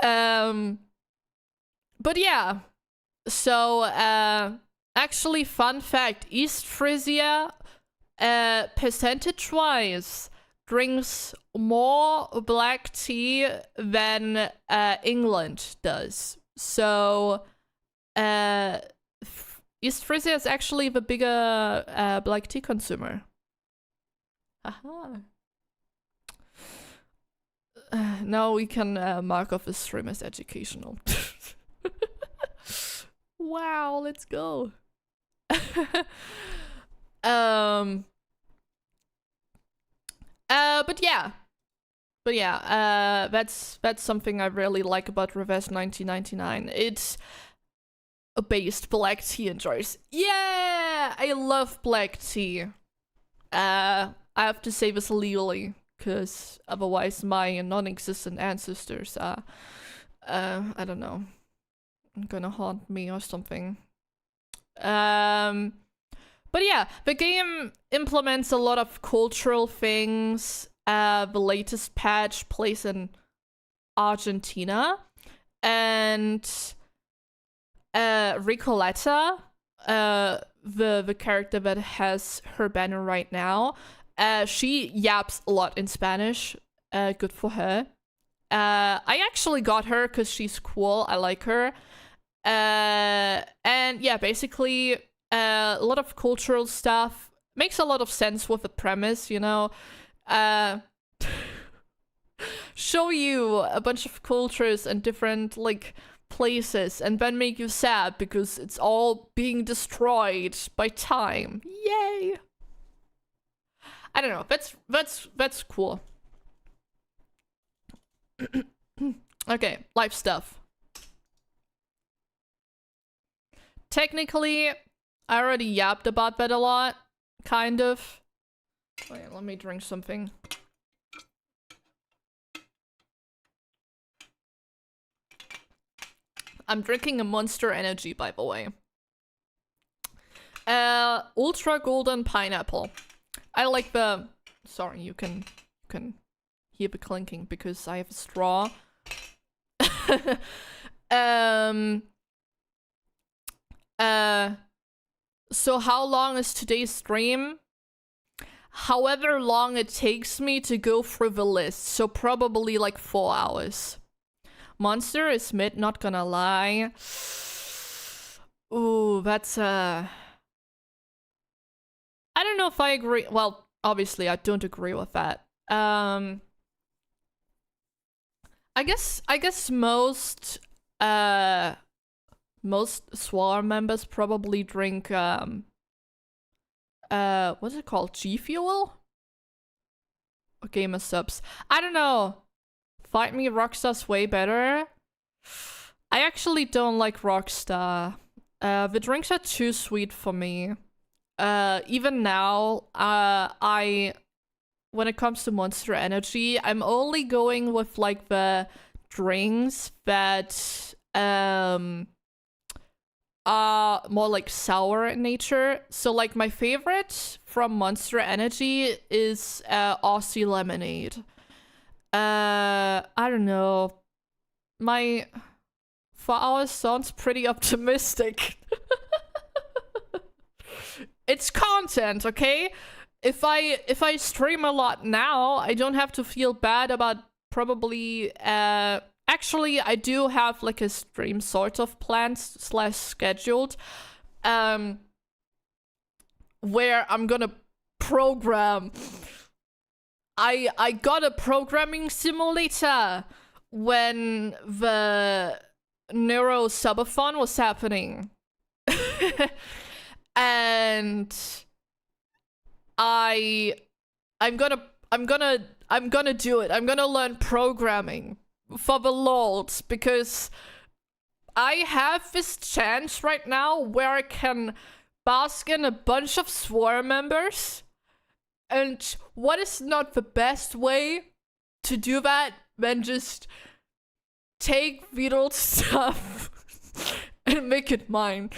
But yeah, so actually, fun fact: East Frisia, percentage-wise, drinks more black tea than England does. So East Frisia is actually the bigger black tea consumer. Haha. Now we can mark off the stream as educational. Wow, let's go. But yeah, that's something I really like about Reverse 1999. It's a based black tea in jars. Yeah, I love black tea. I have to say this legally, because otherwise my non-existent ancestors are, I don't know, gonna haunt me or something. But yeah, the game implements a lot of cultural things. The latest patch plays in Argentina, and Ricoletta, the character that has her banner right now, she yaps a lot in Spanish. Good for her. I actually got her because she's cool. I like her. And yeah, basically a lot of cultural stuff. Makes a lot of sense with the premise, you know. Show you a bunch of cultures and different like places, and then make you sad because it's all being destroyed by time. Yay! I don't know. That's cool. Okay, life stuff. Technically, I already yapped about that a lot, kind of. Wait, let me drink something. I'm drinking a Monster Energy, by the way. Ultra Golden Pineapple. I like the... Sorry, you can hear the clinking because I have a straw. So how long is today's stream? However long it takes me to go through the list, so probably like 4 hours. Monster is mid, not gonna lie. Ooh, that's I don't know if I agree. Well, obviously I don't agree with that. I guess most Swarm members probably drink what's it called? G Fuel? Or Gamer Subs. I don't know. Fight Me Rockstar's way better. I actually don't like Rockstar. The drinks are too sweet for me. Even now, when it comes to Monster Energy, I'm only going with like the drinks that are more like sour in nature. So like my favorite from Monster Energy is Aussie Lemonade. I don't know. My 4 hours sounds pretty optimistic. It's content, okay? If I stream a lot now, I don't have to feel bad about probably actually I do have like a stream sort of planned / scheduled where I'm gonna program. I got a programming simulator when the Neuro Subathon was happening. And I'm gonna do it. I'm gonna learn programming for the lols because I have this chance right now where I can bask in a bunch of Swarm members. And what is not the best way to do that than just take Vedals stuff and make it mine?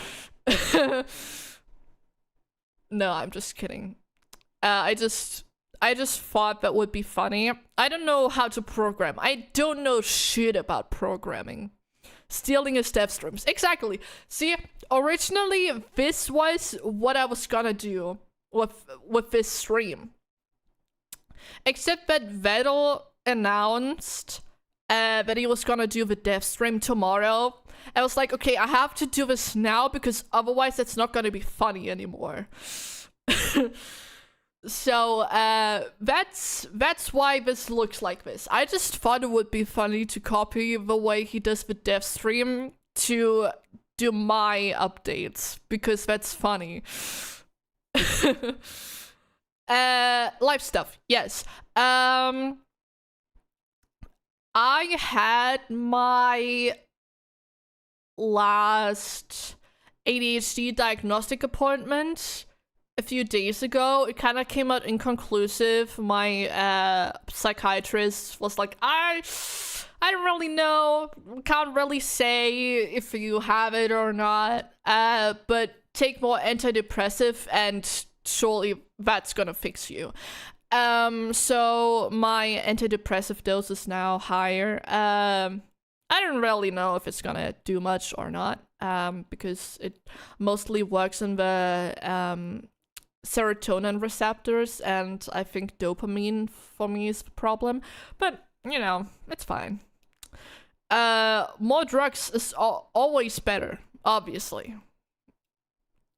No, I'm just kidding. I just thought that would be funny. I don't know how to program. I don't know shit about programming. Stealing his dev streams. Exactly. See, originally this was what I was gonna do with this stream. Except that Vedal announced that he was gonna do the dev stream tomorrow. I was like, okay, I have to do this now because otherwise it's not gonna be funny anymore. So that's why this looks like this. I just thought it would be funny to copy the way he does the dev stream to do my updates because that's funny. Live stuff, yes. I had my last ADHD diagnostic appointment a few days ago. It kind of came out inconclusive. My psychiatrist was like, I don't really know, can't really say if you have it or not, but take more antidepressive and surely that's gonna fix you. So my antidepressive dose is now higher. I don't really know if it's gonna do much or not, because it mostly works in the serotonin receptors, and I think dopamine for me is the problem. But, you know, it's fine. More drugs is always better, obviously.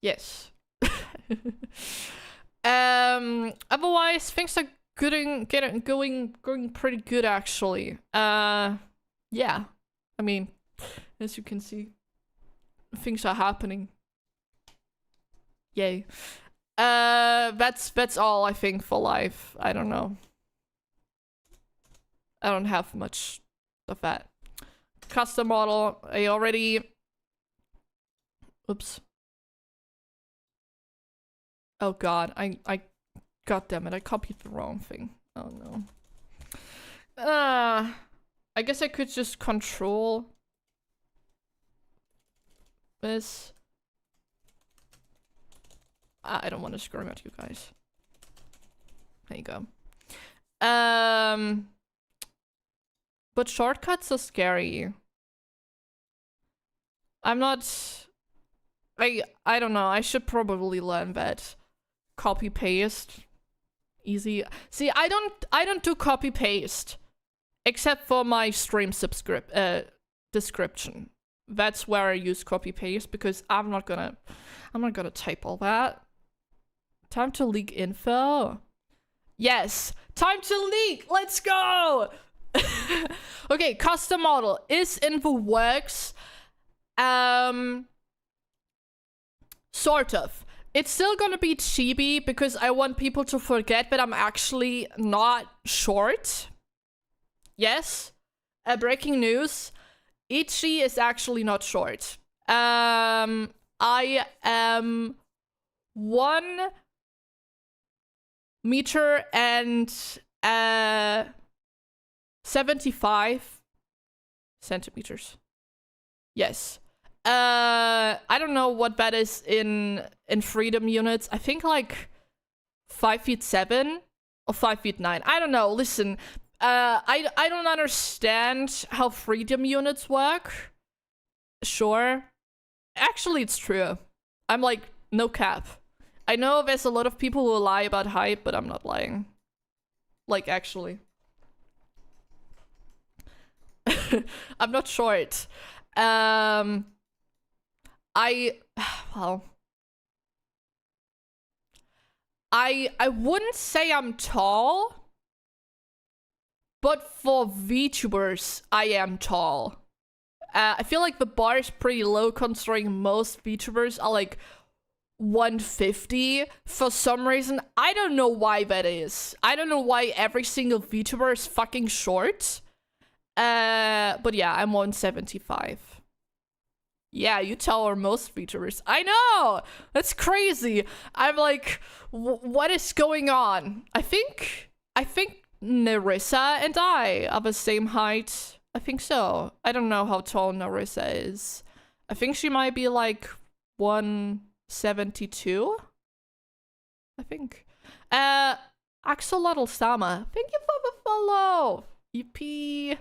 Yes. Otherwise, things are going pretty good, actually. Yeah. I mean, as you can see, things are happening. Yay. That's all I think for life. I don't know. I don't have much of that. Custom model, I already... Oops. Oh god, I god damn it, I copied the wrong thing. Oh no. I guess I could just control this. I don't want to scream at you guys. There you go. But shortcuts are scary. I'm not... I don't know, I should probably learn that. Copy paste. Easy. See, I don't do copy paste. Except for my stream description. That's where I use copy paste because I'm not gonna type all that. Time to leak info. Yes, time to leak. Let's go. Okay, custom model is in the works. Sort of. It's still gonna be chibi because I want people to forget that I'm actually not short. Yes. Breaking news. Ichi is actually not short. I am 1 meter and 75 centimeters. Yes. I don't know what that is in freedom units. I think like 5'7" or 5'9". I don't know. Listen, I don't understand how freedom units work. Sure. Actually, it's true. I'm like, no cap. I know there's a lot of people who lie about height, but I'm not lying. Like, actually. I'm not short. Well, I wouldn't say I'm tall, but for VTubers, I am tall. I feel like the bar is pretty low considering most VTubers are like 150 for some reason. I don't know why that is. I don't know why every single VTuber is fucking short. But yeah, I'm 175. Yeah, you tell her most VTubers. I know! That's crazy. I'm like, what is going on? I think Nerissa and I are the same height. I think so. I don't know how tall Nerissa is. I think she might be like 172. I think. Accelotl Sama, thank you for the follow. EP.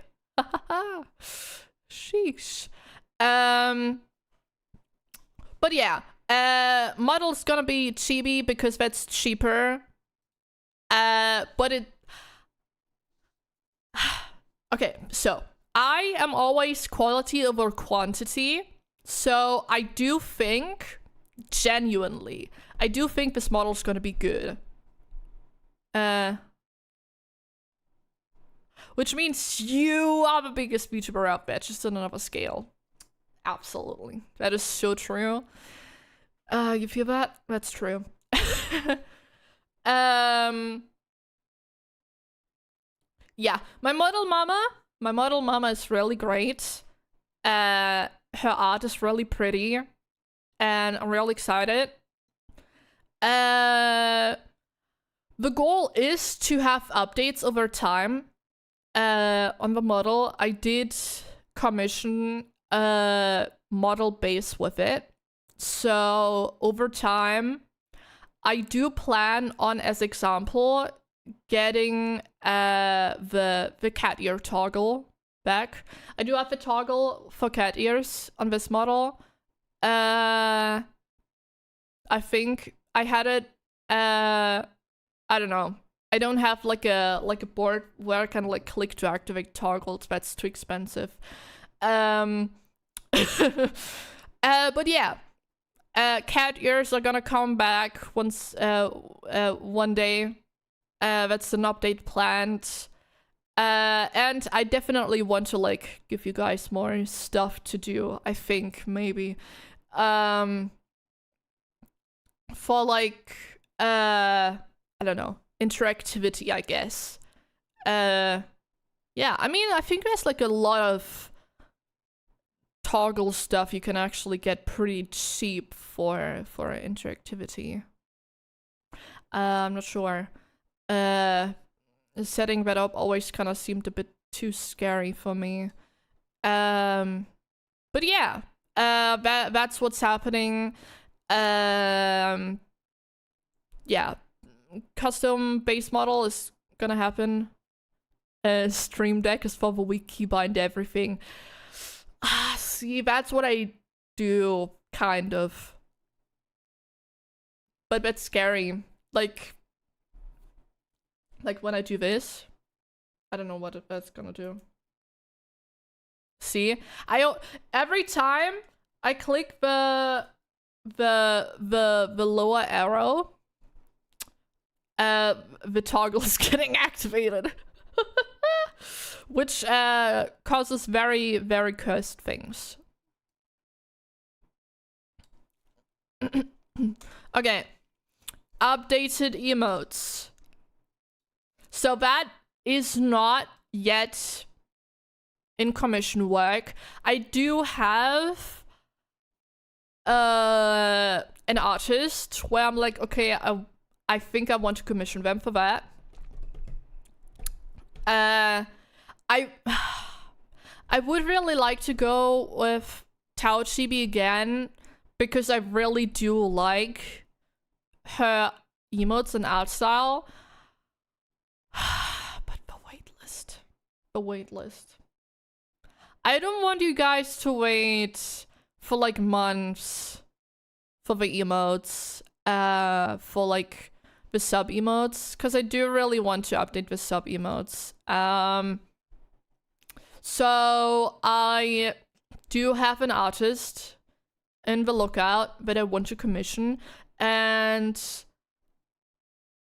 Sheesh. But yeah, model's gonna be chibi because that's cheaper. But it... Okay, so I am always quality over quantity. So I do think, genuinely, I do think this model's gonna be good. Which means you are the biggest VTuber out there, just on another scale. Absolutely. That is so true. You feel that? That's true. Yeah, my model mama is really great. Her art is really pretty, and I'm really excited. The goal is to have updates over time. On the model, I did commission a model base with it. So over time, I do plan on, as example, getting the cat ear toggle back. I do have the toggle for cat ears on this model. I think I had it. I don't know. I don't have like a board where I can like click to activate toggles. That's too expensive. But yeah, cat ears are gonna come back once one day. That's an update planned. And I definitely want to like give you guys more stuff to do. I think maybe for like I don't know, interactivity, I guess. Yeah, I mean, I think there's like a lot of toggle stuff you can actually get pretty cheap for interactivity. I'm not sure. Setting that up always kind of seemed a bit too scary for me. But yeah, that's what's happening. Yeah, custom base model is gonna happen. Stream Deck is for the weak keybind everything. See, that's what I do, kind of. But that's scary. Like when I do this, I don't know what that's gonna do. See, every time I click the lower arrow, the toggle is getting activated, which causes very, very cursed things. Okay, updated emotes. So that is not yet in commission work. I do have an artist where I'm like, okay, I think I want to commission them for that. I would really like to go with Thaochibi again, because I really do like her emotes and art style. But the waitlist. I don't want you guys to wait for like months for the emotes, for like the sub emotes, because I do really want to update the sub emotes. So I do have an artist in the lookout that I want to commission, and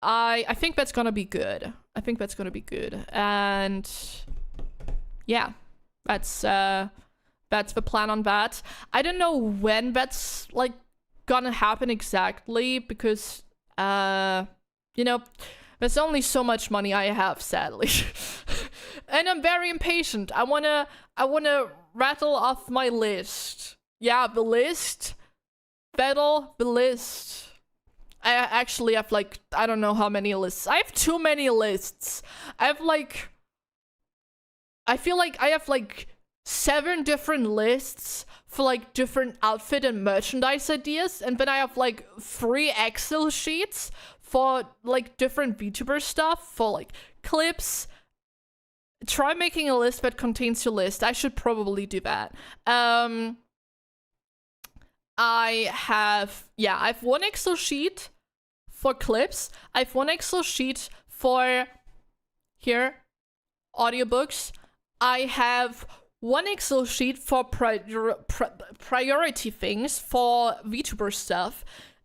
I think that's gonna be good. I think that's gonna be good, and yeah, that's the plan on that. I don't know when that's like gonna happen exactly, because you know, there's only so much money I have, sadly. And I'm very impatient. I wanna rattle off my list. Yeah, the list. Vedal, the list. I actually have like, I don't know how many lists. I have too many lists. I feel like I have like 7 different lists for like different outfit and merchandise ideas, and then I have like 3 Excel sheets for like different VTuber stuff, for like clips, try making a list that contains your list. I should probably do that. I have one Excel sheet for clips. I have one Excel sheet for here audiobooks. I have one Excel sheet for priority things for VTuber stuff.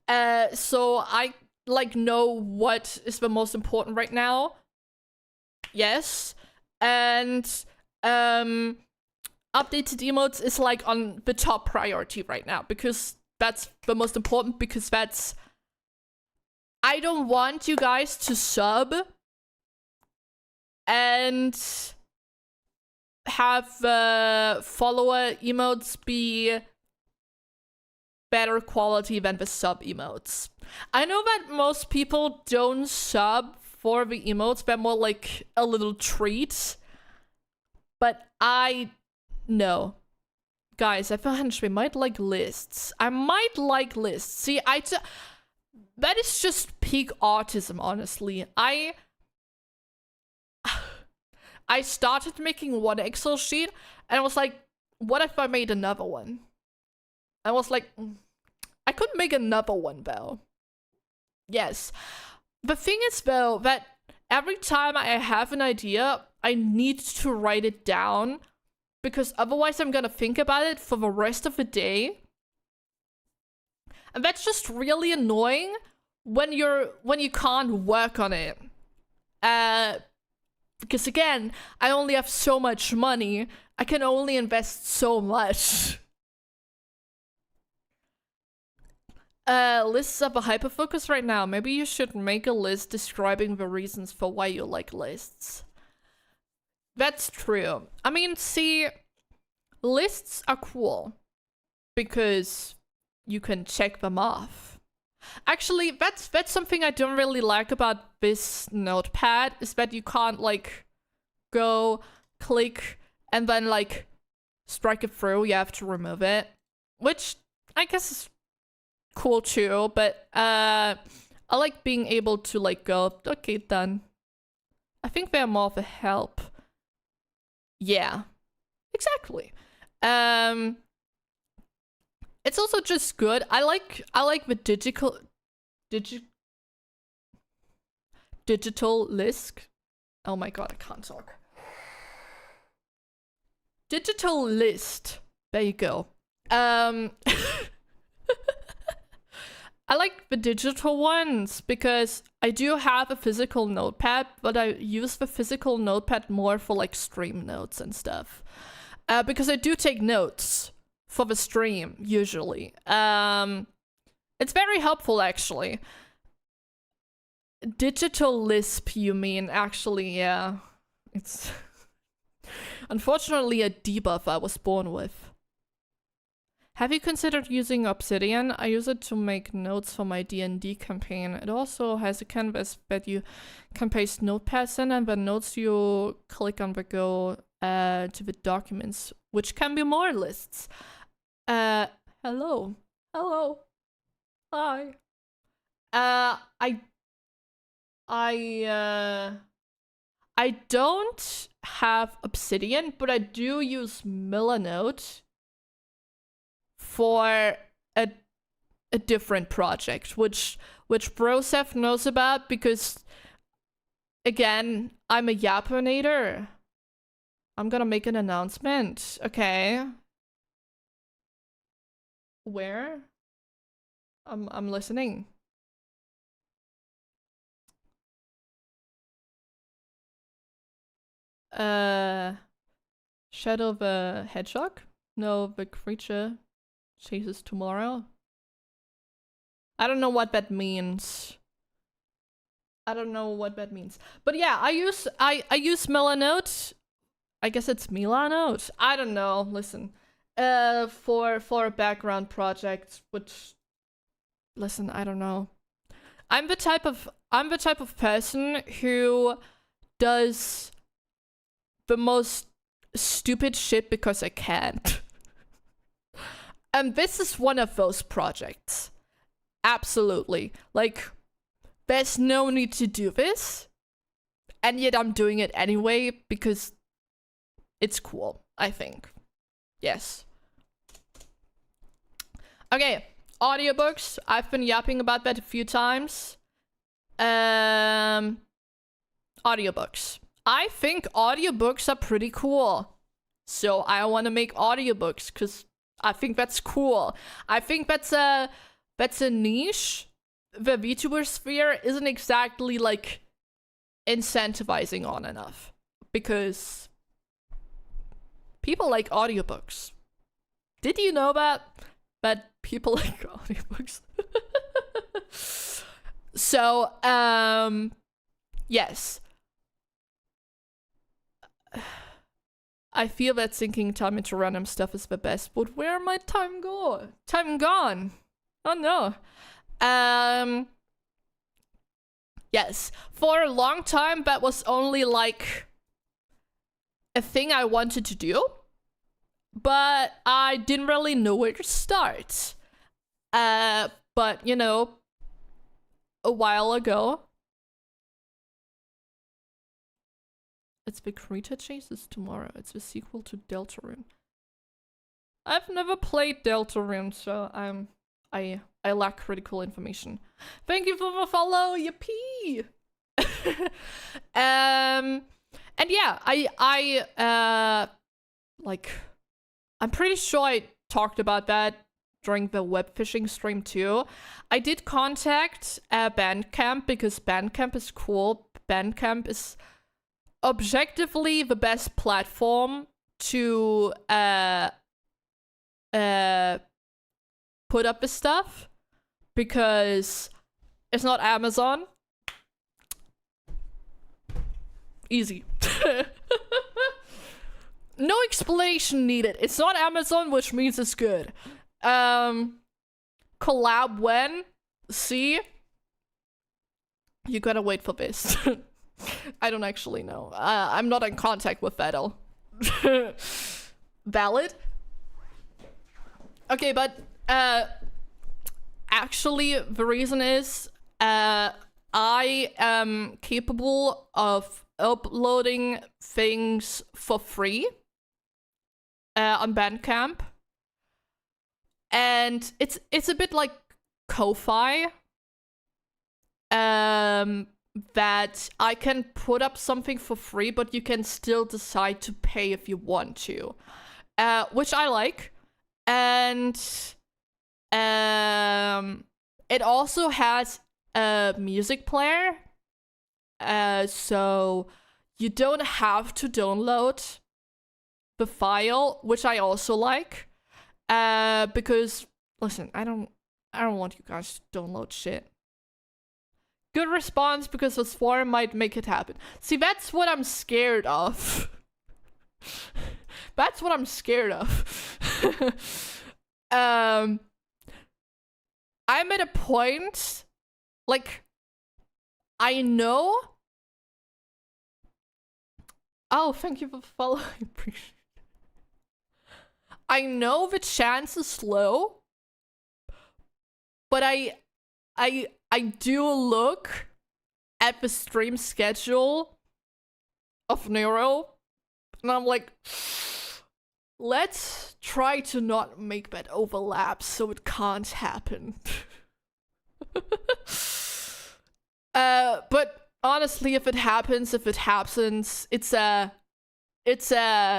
So I like know what is the most important right now. Yes. And updated emotes is like on the top priority right now because that's the most important, because that's, I don't want you guys to sub and have follower emotes be better quality than the sub emotes. I know that most people don't sub for the emotes, they're more like a little treat, but I know. Guys, I thought we might like lists. I might like lists. See, that is just peak autism, honestly. I started making one Excel sheet and I was like, what if I made another one? I was like, I could make another one though. Yes. The thing is though, that every time I have an idea, I need to write it down because otherwise I'm gonna think about it for the rest of the day. And that's just really annoying when you can't work on it. Because again, I only have so much money. I can only invest so much. Lists up a hyperfocus right now. Maybe you should make a list describing the reasons for why you like lists. That's true. I mean, see, lists are cool because you can check them off. Actually, that's something I don't really like about this notepad, is that you can't like go click and then like strike it through. You have to remove it, which I guess is cool too, but I like being able to like go, okay, done. I think they're more of a help. Yeah, exactly. It's also just good. I like the digital list. Oh my god, I can't talk. Digital list. There you go. I like the digital ones because I do have a physical notepad, but I use the physical notepad more for like stream notes and stuff. Because I do take notes for the stream, usually. It's very helpful, actually. Digital Lisp, you mean? Actually, yeah. It's unfortunately a debuff I was born with. Have you considered using Obsidian? I use it to make notes for my D&D campaign. It also has a canvas that you can paste notepads in, and the notes you click on the go to the documents, which can be more lists. Hello. Hello. Hi. I don't have Obsidian, but I do use Melonturtle for a different project, which Broseph knows about because, again, I'm a Yapinator. I'm gonna make an announcement. Okay. Where? I'm listening. Shadow the Hedgehog? No, the creature chases tomorrow. I don't know what that means. I don't know what that means. But yeah, I use Melonturtle. I guess it's Melonturtle. I don't know. Listen. For a background project, which, listen, I don't know. I'm the type of person who does the most stupid shit because I can't. And this is one of those projects. Absolutely. Like, there's no need to do this. And yet I'm doing it anyway because it's cool, I think. Yes. Okay, audiobooks. I've been yapping about that a few times. Audiobooks. I think audiobooks are pretty cool. So I want to make audiobooks because I think that's cool. I think that's a niche the VTuber sphere isn't exactly like incentivizing on enough because people like audiobooks. Did you know that people like audiobooks? So yes, I feel that sinking time into random stuff is the best, but where my time go? Time gone. Oh no. Yes, for a long time that was only like a thing I wanted to do, but I didn't really know where to start. But you know, a while ago, it's the Krita Chases tomorrow. It's the sequel to Deltarune. I've never played Deltarune, so I lack critical information. Thank you for the follow, yippee! And yeah, I like, I'm pretty sure I talked about that during the web fishing stream too. I did contact Bandcamp because Bandcamp is cool. Bandcamp is objectively the best platform to put up the stuff because it's not Amazon. Easy. No explanation needed. It's not Amazon, which means it's good. Collab when? See? You gotta wait for this. I don't actually know. I'm not in contact with Vedal. Valid? Okay, but actually the reason is I am capable of uploading things for free on Bandcamp, and it's a bit like Ko-Fi, that I can put up something for free, but you can still decide to pay if you want to, which I like. And it also has a music player, so you don't have to download the file, which I also like, because listen, I don't want you guys to download shit. Good response because the swarm might make it happen. See, that's what I'm scared of. That's what I'm scared of. I'm at a point, like, I know. Oh, thank you for following. Appreciate it. I know the chance is low, but I do look at the stream schedule of Nero, and I'm like, let's try to not make that overlap so it can't happen. But honestly, if it happens, it's a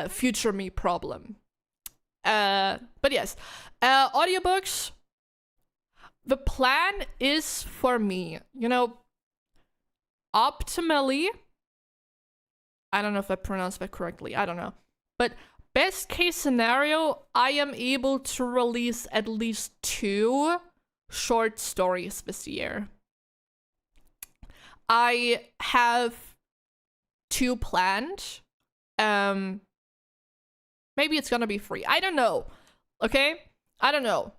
future me problem. But yes, audiobooks. The plan is for me, you know, optimally, I don't know if I pronounced that correctly, I don't know, but best case scenario, I am able to release at least 2 short stories this year. I have 2 planned. Maybe it's gonna be 3. I don't know. Okay? I don't know.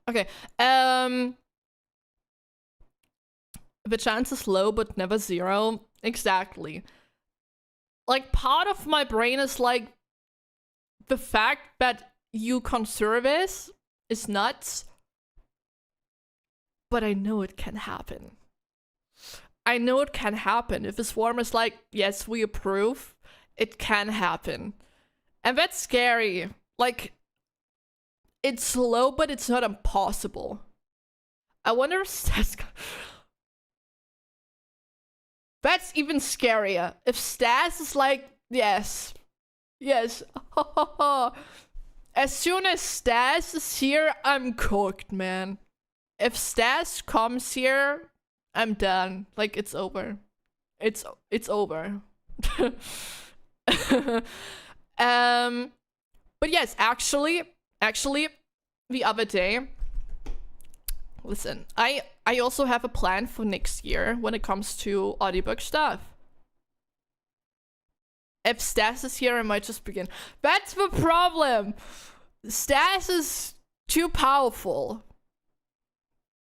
Okay. The chance is low, but never zero. Exactly. like, part of my brain is like, the fact that you conserve is nuts. But I know it can happen. I know it can happen. If a swarm is like, yes, we approve, it can happen. And that's scary. Like, it's slow, but it's not impossible. I wonder if that's even scarier. If Stas is like, yes. Yes. As soon as Stas is here, I'm cooked, man. If Stas comes here, I'm done. Like, it's over. It's over. But yes, actually, the other day, listen, I also have a plan for next year when it comes to audiobook stuff. If Stas is here, I might just begin. That's the problem. Stas is too powerful.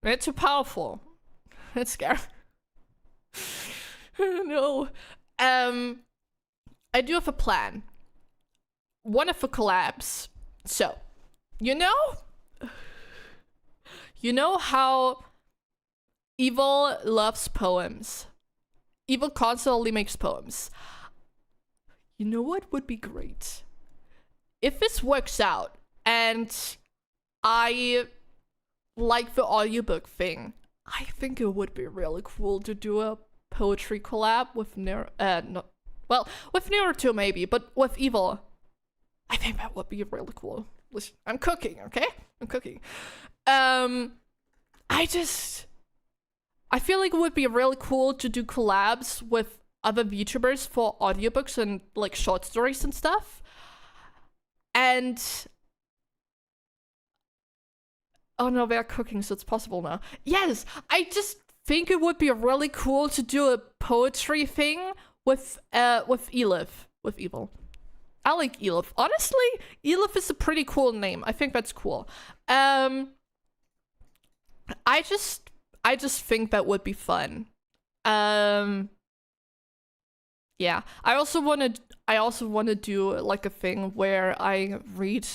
It's too powerful. It's scary. No. I do have a plan. One of the collabs. So, you know how Evil loves poems. Evil constantly makes poems. You know what would be great? If this works out and I like the audiobook thing, I think it would be really cool to do a poetry collab with with Naruto maybe, but with Evil. I think that would be really cool. Listen, I'm cooking, okay? I'm cooking. I feel like it would be really cool to do collabs with other VTubers for audiobooks and like short stories and stuff. And oh no, they're cooking, so it's possible now. Yes, I just think it would be really cool to do a poetry thing with Elif, with Evil. I like Elif. Honestly, Elif is a pretty cool name. I think that's cool. I just think that would be fun. Yeah. I also want to do like a thing where I read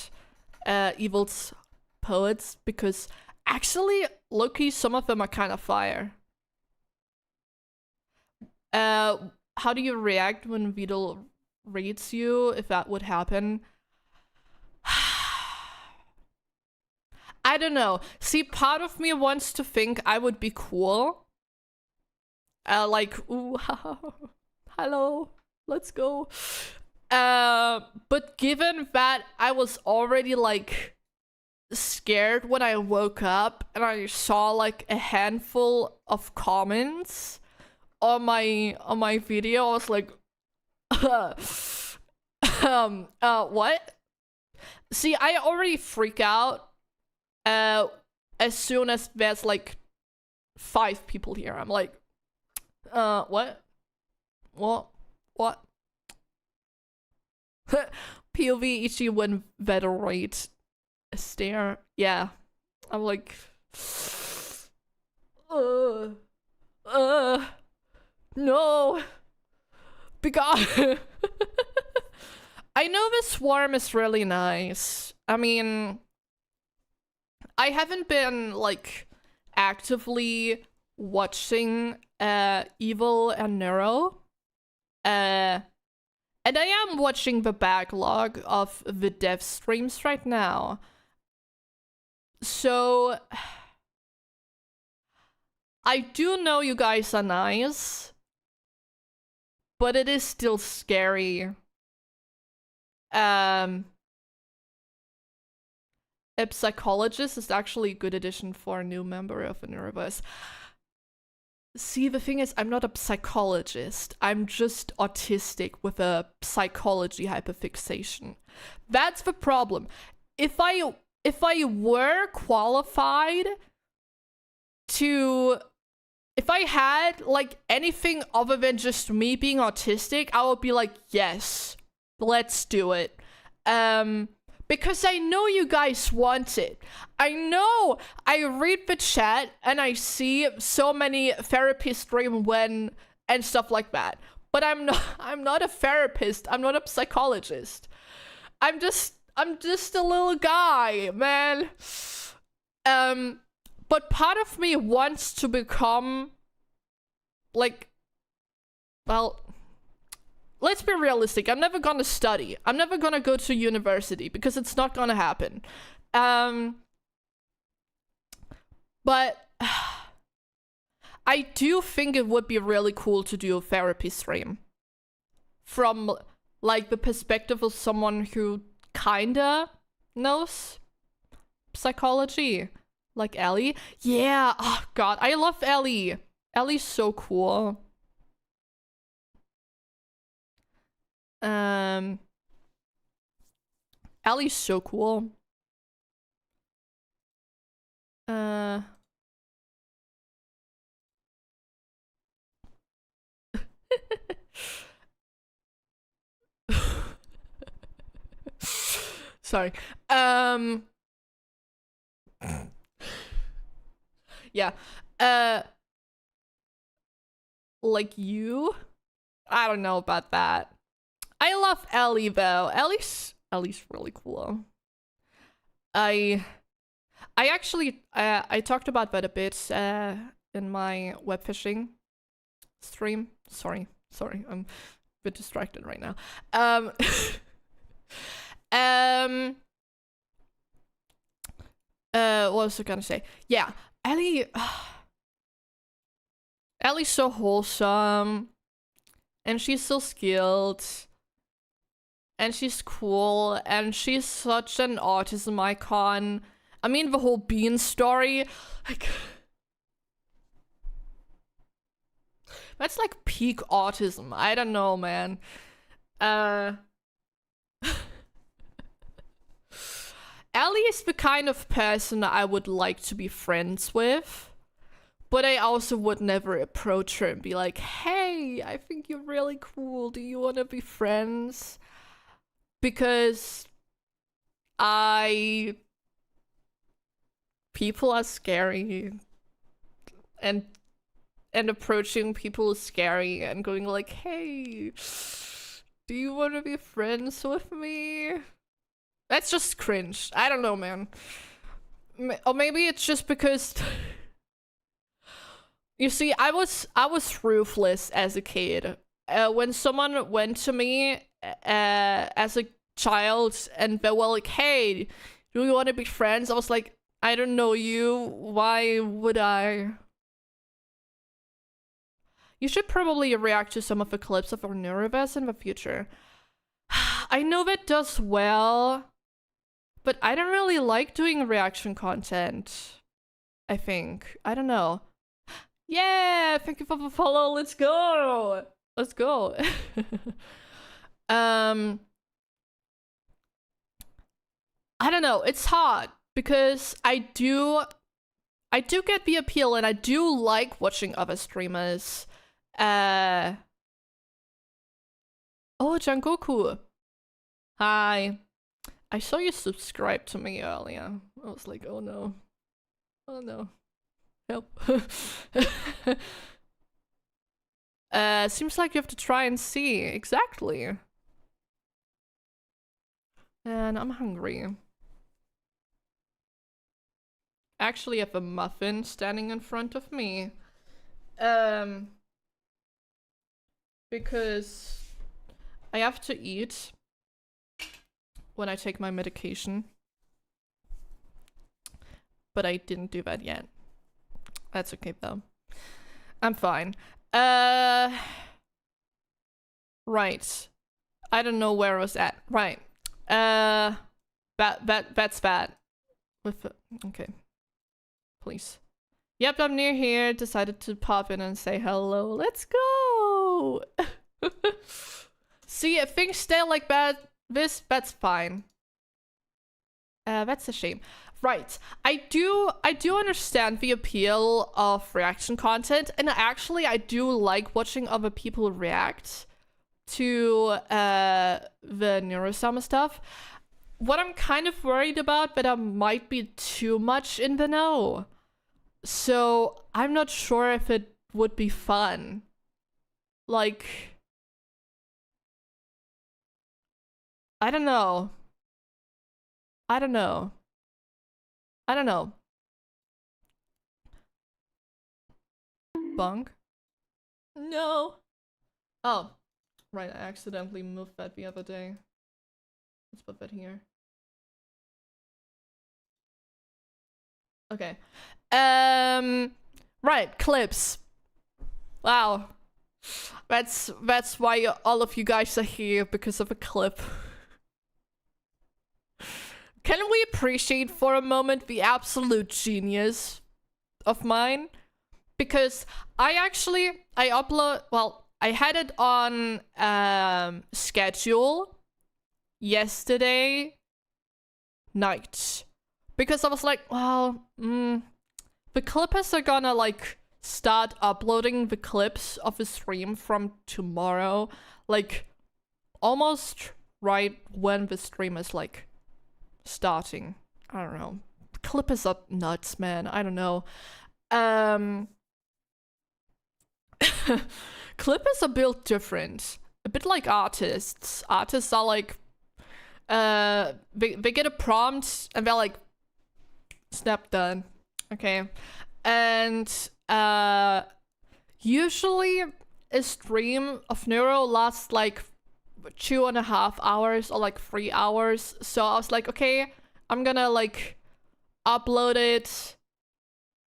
Evil's poets, because actually, low-key, some of them are kind of fire. How do you react when Vedal reads you, if that would happen? I don't know. See, part of me wants to think I would be cool. Like, ooh, hello, let's go. But given that I was already like scared when I woke up and I saw like a handful of comments on my video, I was like, what? See, I already freak out as soon as there's like 5 people here. I'm like, what? POV Ichi when Vedal rate stare. Yeah, I'm like, no, because I know the swarm is really nice. I mean, I haven't been like actively watching Evil and Nero, and I am watching the backlog of the dev streams right now. So I do know you guys are nice, but it is still scary. A psychologist is actually a good addition for a new member of the Neuroverse. See, the thing is, I'm not a psychologist. I'm just autistic with a psychology hyperfixation. That's the problem. If I were qualified to... If I had, like, anything other than just me being autistic, I would be like, yes, let's do it. Because I know you guys want it. I know. I read the chat and I see so many therapy stream and stuff like that. but I'm not a therapist. I'm not a psychologist. I'm just a little guy, man. But part of me wants to become like, well, let's be realistic. I'm never gonna study. I'm never gonna go to university because it's not gonna happen. But I do think it would be really cool to do a therapy stream from like the perspective of someone who kinda knows psychology, like Ellie. Yeah, oh god, I love Ellie. Ellie's so cool. Ellie's so cool. Sorry. Yeah. Like you? I don't know about that. I love Ellie though. Ellie's really cool. I actually I talked about that a bit in my web fishing stream. Sorry, I'm a bit distracted right now. What was I gonna say? Yeah, Ellie's so wholesome, and she's so skilled, and she's cool, and she's such an autism icon. I mean, the whole Bean story, like, that's like peak autism. I don't know, man. Ellie is the kind of person I would like to be friends with, but I also would never approach her and be like, hey, I think you're really cool. Do you want to be friends? Because people are scary, and approaching people is scary, and going like, hey, do you want to be friends with me? That's just cringe. I don't know, man. Or maybe it's just because you see, I was ruthless as a kid. When someone went to me as a child and they were like, hey, do you want to be friends? I was like, I don't know you. Why would I? You should probably react to some of the clips of our Neuroverse in the future. I know that does well, but I don't really like doing reaction content. I think. I don't know. Yeah, thank you for the follow. Let's go. Let's go. I don't know. It's hard because I do get the appeal, and I do like watching other streamers. Oh, Jangoku. Hi. I saw you subscribe to me earlier. I was like, oh no. Oh no. Help. Seems like you have to try and see. Exactly. And I'm hungry. I actually have a muffin standing in front of me. Because I have to eat when I take my medication. But I didn't do that yet. That's okay though. I'm fine. Right. I don't know where I was at. Right. That's bad. With okay. Please. Yep, I'm near here. Decided to pop in and say hello. Let's go. See, if things stay like that, that's fine. That's a shame. Right. I do understand the appeal of reaction content, and actually I do like watching other people react to the Neurosama stuff. What I'm kind of worried about, that I might be too much in the know. So I'm not sure if it would be fun. Like, I don't know. I don't know. I don't know. Bunk? No. Oh. Right, I accidentally moved that the other day. Let's put that here. Okay. Right, clips. Wow. That's why all of you guys are here, because of a clip. Can we appreciate for a moment the absolute genius of mine? Because I had it on schedule yesterday night. Because I was like, well, the clippers are gonna like start uploading the clips of the stream from tomorrow. Like almost right when the stream is like starting. I don't know. Clippers are nuts, man. I don't know. Clippers are built different. A bit like artists. Artists are like, they get a prompt and they're like, snap done. Okay. And usually a stream of Neuro lasts like 2.5 hours or like 3 hours. So I was like, okay, I'm gonna like upload it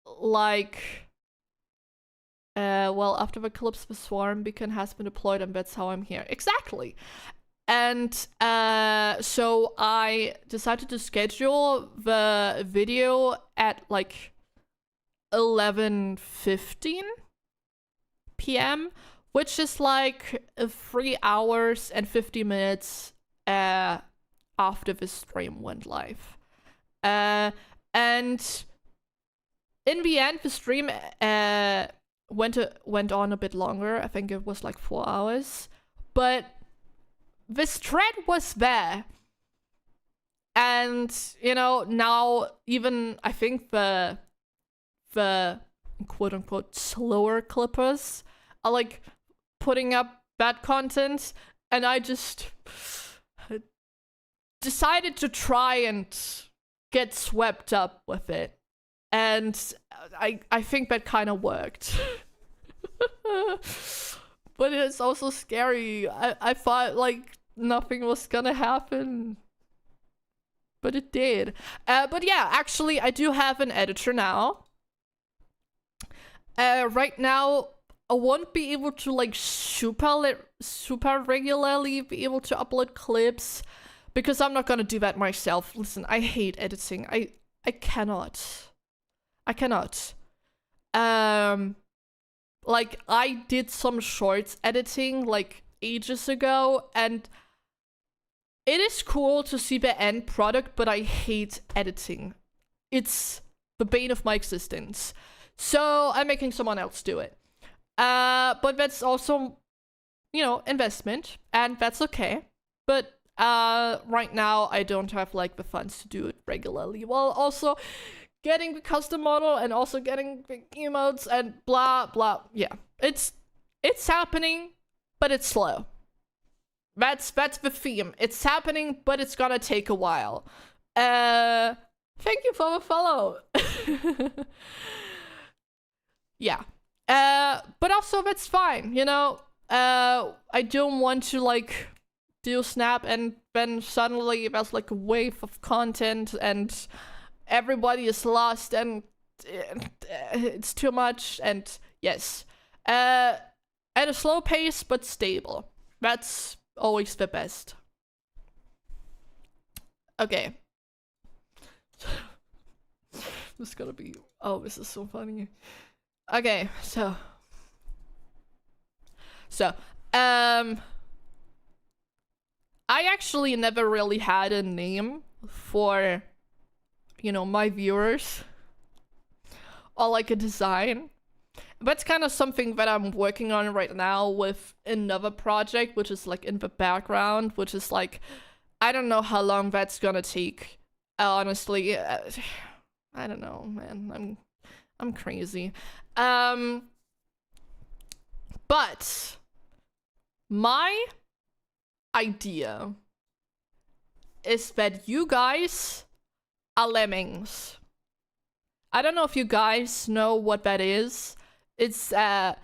like well, after the Eclipse the Swarm beacon has been deployed, and that's how I'm here. Exactly. And so I decided to schedule the video at like 11:15 p.m., which is like 3 hours and 50 minutes after the stream went live. And in the end, the stream went on a bit longer. I think it was like 4 hours, but this thread was there. And you know, now even I think the quote unquote slower clippers are like putting up that content, and I just decided to try and get swept up with it. And I think that kind of worked. But it's also scary. I thought like nothing was gonna happen, but it did. But yeah, actually I do have an editor now. Right now I won't be able to like super regularly be able to upload clips, because I'm not gonna do that myself. Listen, I hate editing. I cannot. Like I did some shorts editing like ages ago, and it is cool to see the end product, but I hate editing. It's the bane of my existence. So I'm making someone else do it. But that's also, you know, investment, and that's okay. But right now I don't have like the funds to do it regularly, while also getting the custom model and also getting the emotes and blah blah. Yeah, it's happening, but it's slow. That's the theme. It's happening, but it's gonna take a while. Thank you for the follow. Yeah. But also that's fine, you know. I don't want to like do snap and then suddenly there's like a wave of content and everybody is lost and it's too much. And yes, at a slow pace but stable. That's always the best. Okay. This is gonna be, oh, this is so funny. Okay, so I actually never really had a name for, you know, my viewers, or like a design. That's kind of something that I'm working on right now with another project, which is like in the background, which is like, I don't know how long that's gonna take. Honestly, I don't know, man. I'm crazy. But my idea is that you guys are lemmings. I don't know if you guys know what that is. It's that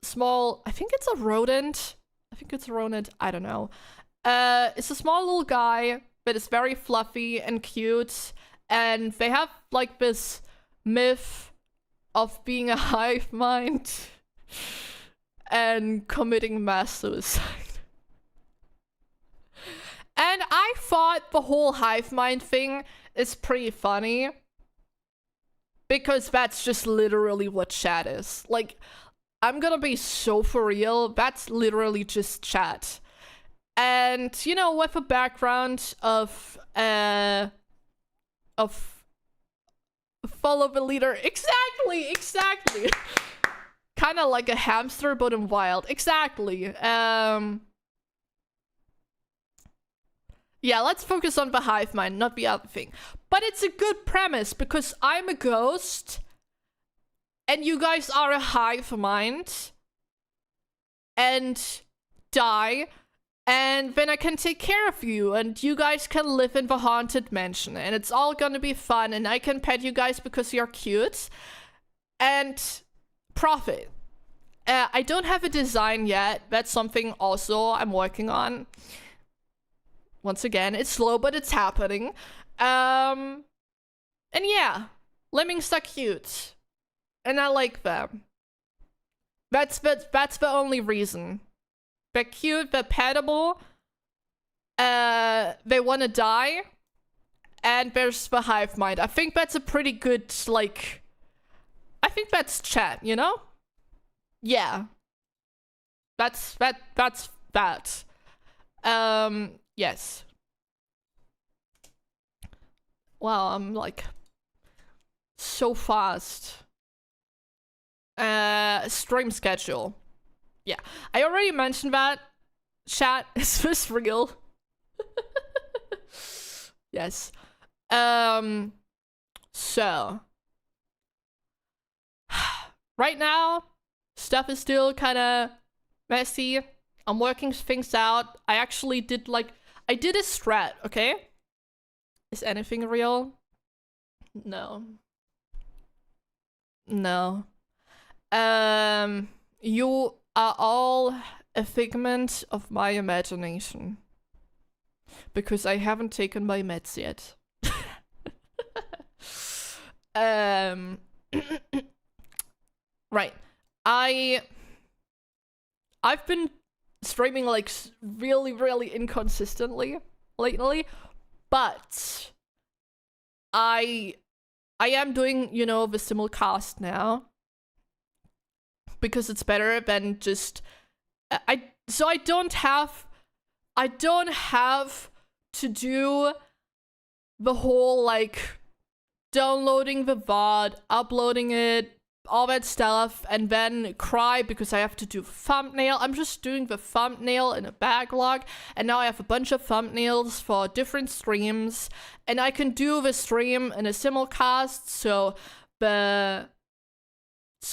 small, I think it's a rodent. I don't know. It's a small little guy, but it's very fluffy and cute. And they have like this myth of being a hive mind and committing mass suicide. And I thought the whole hive mind thing is pretty funny. Because that's just literally what chat is. Like, I'm gonna be so for real. That's literally just chat. And, you know, with a background of follow the leader. Exactly. Kind of like a hamster, but in wild. Exactly. Yeah, let's focus on the hive mind, not the other thing. But it's a good premise because I'm a ghost and you guys are a hive mind and die, and then I can take care of you and you guys can live in the haunted mansion and it's all gonna be fun and I can pet you guys because you're cute and profit. I don't have a design yet. That's something also I'm working on. Once again, it's slow, but it's happening. And yeah, lemmings are cute. And I like them. That's the only reason. They're cute, they're petable. They want to die. And there's the hive mind. I think that's a pretty good, like... I think that's chat, you know? Yeah. That's that. Yes. Wow, I'm like so fast. Stream schedule. Yeah, I already mentioned that. Chat, is this real? Yes. So right now, stuff is still kind of messy. I'm working things out. I actually did I did a strat, okay? Is anything real? No. No. You are all a figment of my imagination. Because I haven't taken my meds yet. Right. I've been streaming like really inconsistently lately, but I am doing, you know, the simulcast now because it's better than just I don't have to do the whole like downloading the VOD, uploading it, all that stuff, and then cry because I have to do thumbnail. I'm just doing the thumbnail in a backlog, and now I have a bunch of thumbnails for different streams, and I can do the stream in a simulcast, so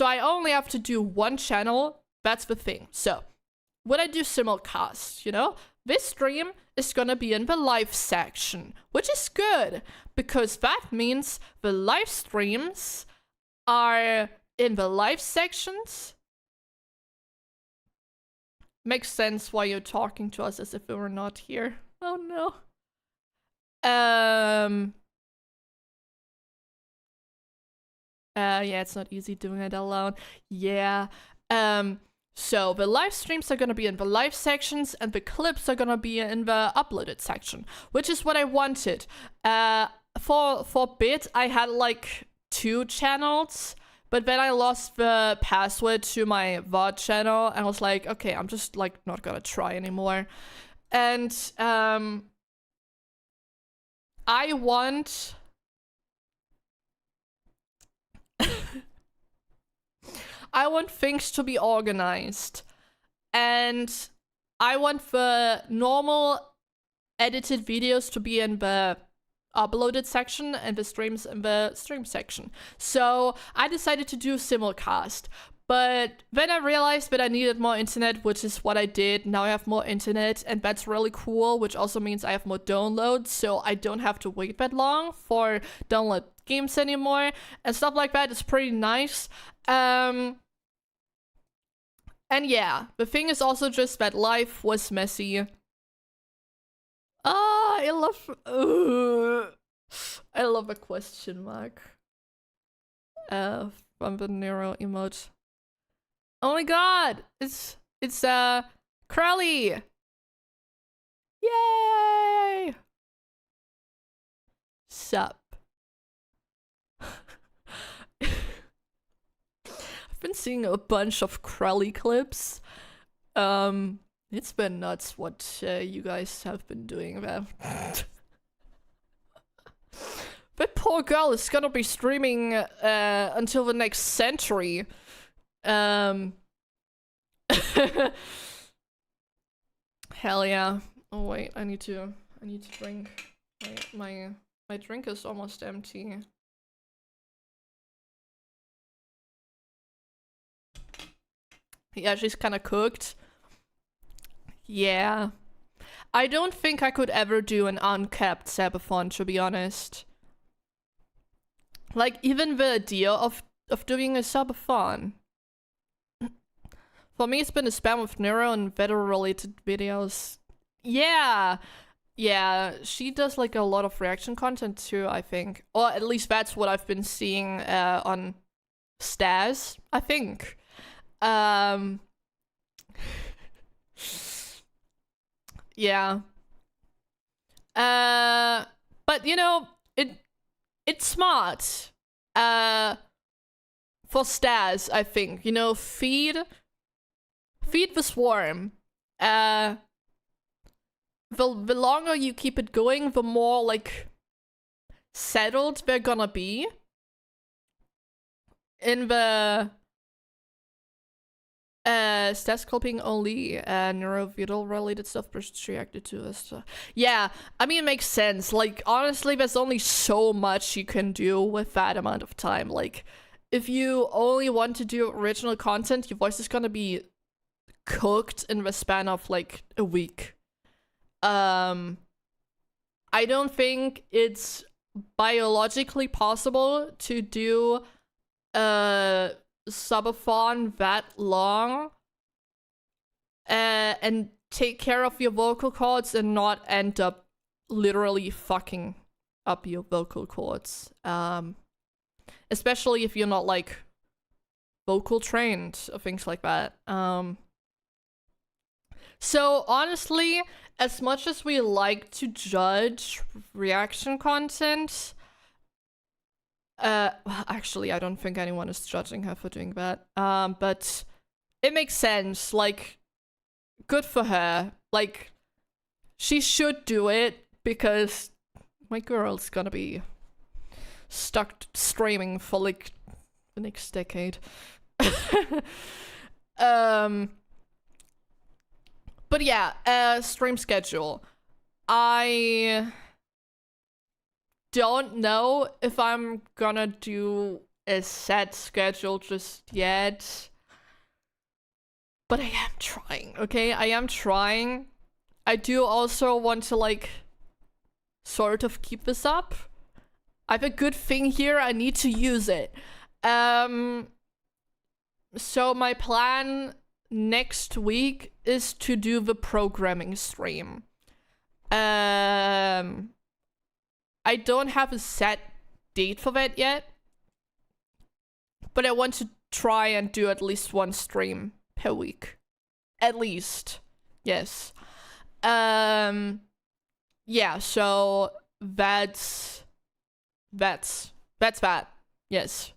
I only have to do one channel. That's the thing. So when I do simulcast, you know, this stream is gonna be in the live section, which is good because that means the live streams are in the live sections. Makes sense why you're talking to us as if we were not here. Oh no. Yeah, it's not easy doing it alone. Yeah. So the live streams are gonna be in the live sections and the clips are gonna be in the uploaded section, which is what I wanted. For a bit, I had like 2 channels, but then I lost the password to my VOD channel and I was like, okay, I'm just like not gonna try anymore. And I want I want things to be organized, and I want the normal edited videos to be in the uploaded section and the streams in the stream section. So I decided to do simulcast, But then I realized that I needed more internet, which is what I did. Now I have more internet, and that's really cool, which also means I have more downloads, so I don't have to wait that long for download games anymore, and stuff like that is pretty nice. And yeah, the thing is also just that life was messy. Ah, I love a question mark. From the Nero emote. Oh my god! It's Crowley! Yay! Sup. I've been seeing a bunch of Crowley clips. It's been nuts what you guys have been doing there. That poor girl is gonna be streaming until the next century. Hell yeah. Oh wait, I need to drink. My drink is almost empty. Yeah, she's kind of cooked. Yeah. I don't think I could ever do an uncapped sabathon, to be honest. Like, even the idea of doing a subathon. For me, it's been a spam with Nero and Vedal-related videos. Yeah! Yeah, she does, like, a lot of reaction content, too, I think. Or at least that's what I've been seeing on Staz, I think. Yeah. But, you know, it's smart. For Staz, I think. You know, feed the swarm. The longer you keep it going, the more, like, settled they're gonna be. In the Staz sculpting only neurovedal related stuff Bruce reacted to this. Yeah, I mean, it makes sense. Like, honestly, there's only so much you can do with that amount of time. Like, if you only want to do original content, your voice is gonna be cooked in the span of like a week. I don't think it's biologically possible to do subathon that long and take care of your vocal cords and not end up literally fucking up your vocal cords. Especially if you're not like vocal trained or things like that. So honestly, as much as we like to judge reaction content, well, actually, I don't think anyone is judging her for doing that. But it makes sense. Like, good for her. Like, she should do it because my girl's gonna be stuck streaming for like the next decade. But yeah, stream schedule. I don't know if I'm gonna do a set schedule just yet. But I am trying, okay? I am trying. I do also want to, like, sort of keep this up. I have a good thing here, I need to use it. So my plan next week is to do the programming stream. I don't have a set date for that yet, but I want to try and do at least one stream per week. At least. Yes. Yeah, so that's that. Yes.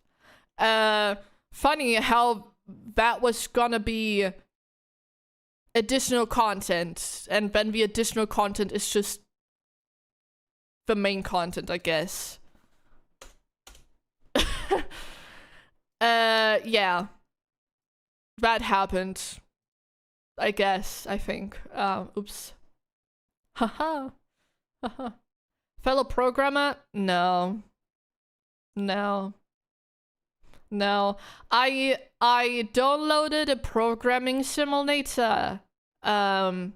Funny how that was gonna be additional content, and then the additional content is just the main content, I guess. Yeah. That happened. I guess, I think. Oops. Haha. Haha. Fellow programmer? No. No. No. I downloaded a programming simulator. And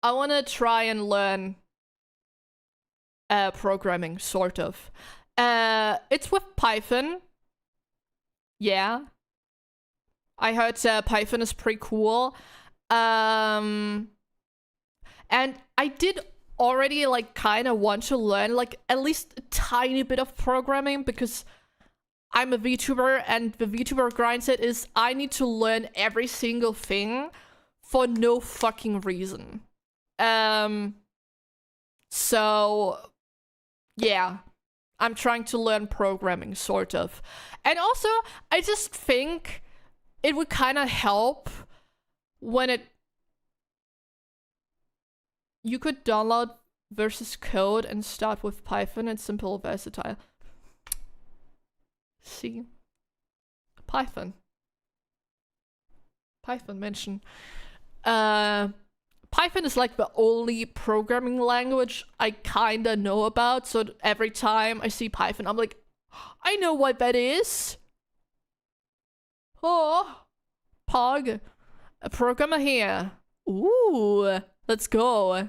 I want to try and learn programming, sort of. It's with Python. Yeah. I heard Python is pretty cool. And I did already like kind of want to learn like at least a tiny bit of programming because I'm a VTuber, and the VTuber mindset is I need to learn every single thing for no fucking reason. So yeah, I'm trying to learn programming, sort of. And also, I just think it would kind of help when you could download versus code and start with Python and simple versatile. See? Python mention. Python is like the only programming language I kinda know about, so every time I see Python, I'm like, I know what that is. Oh, Pog, a programmer here. Ooh, let's go.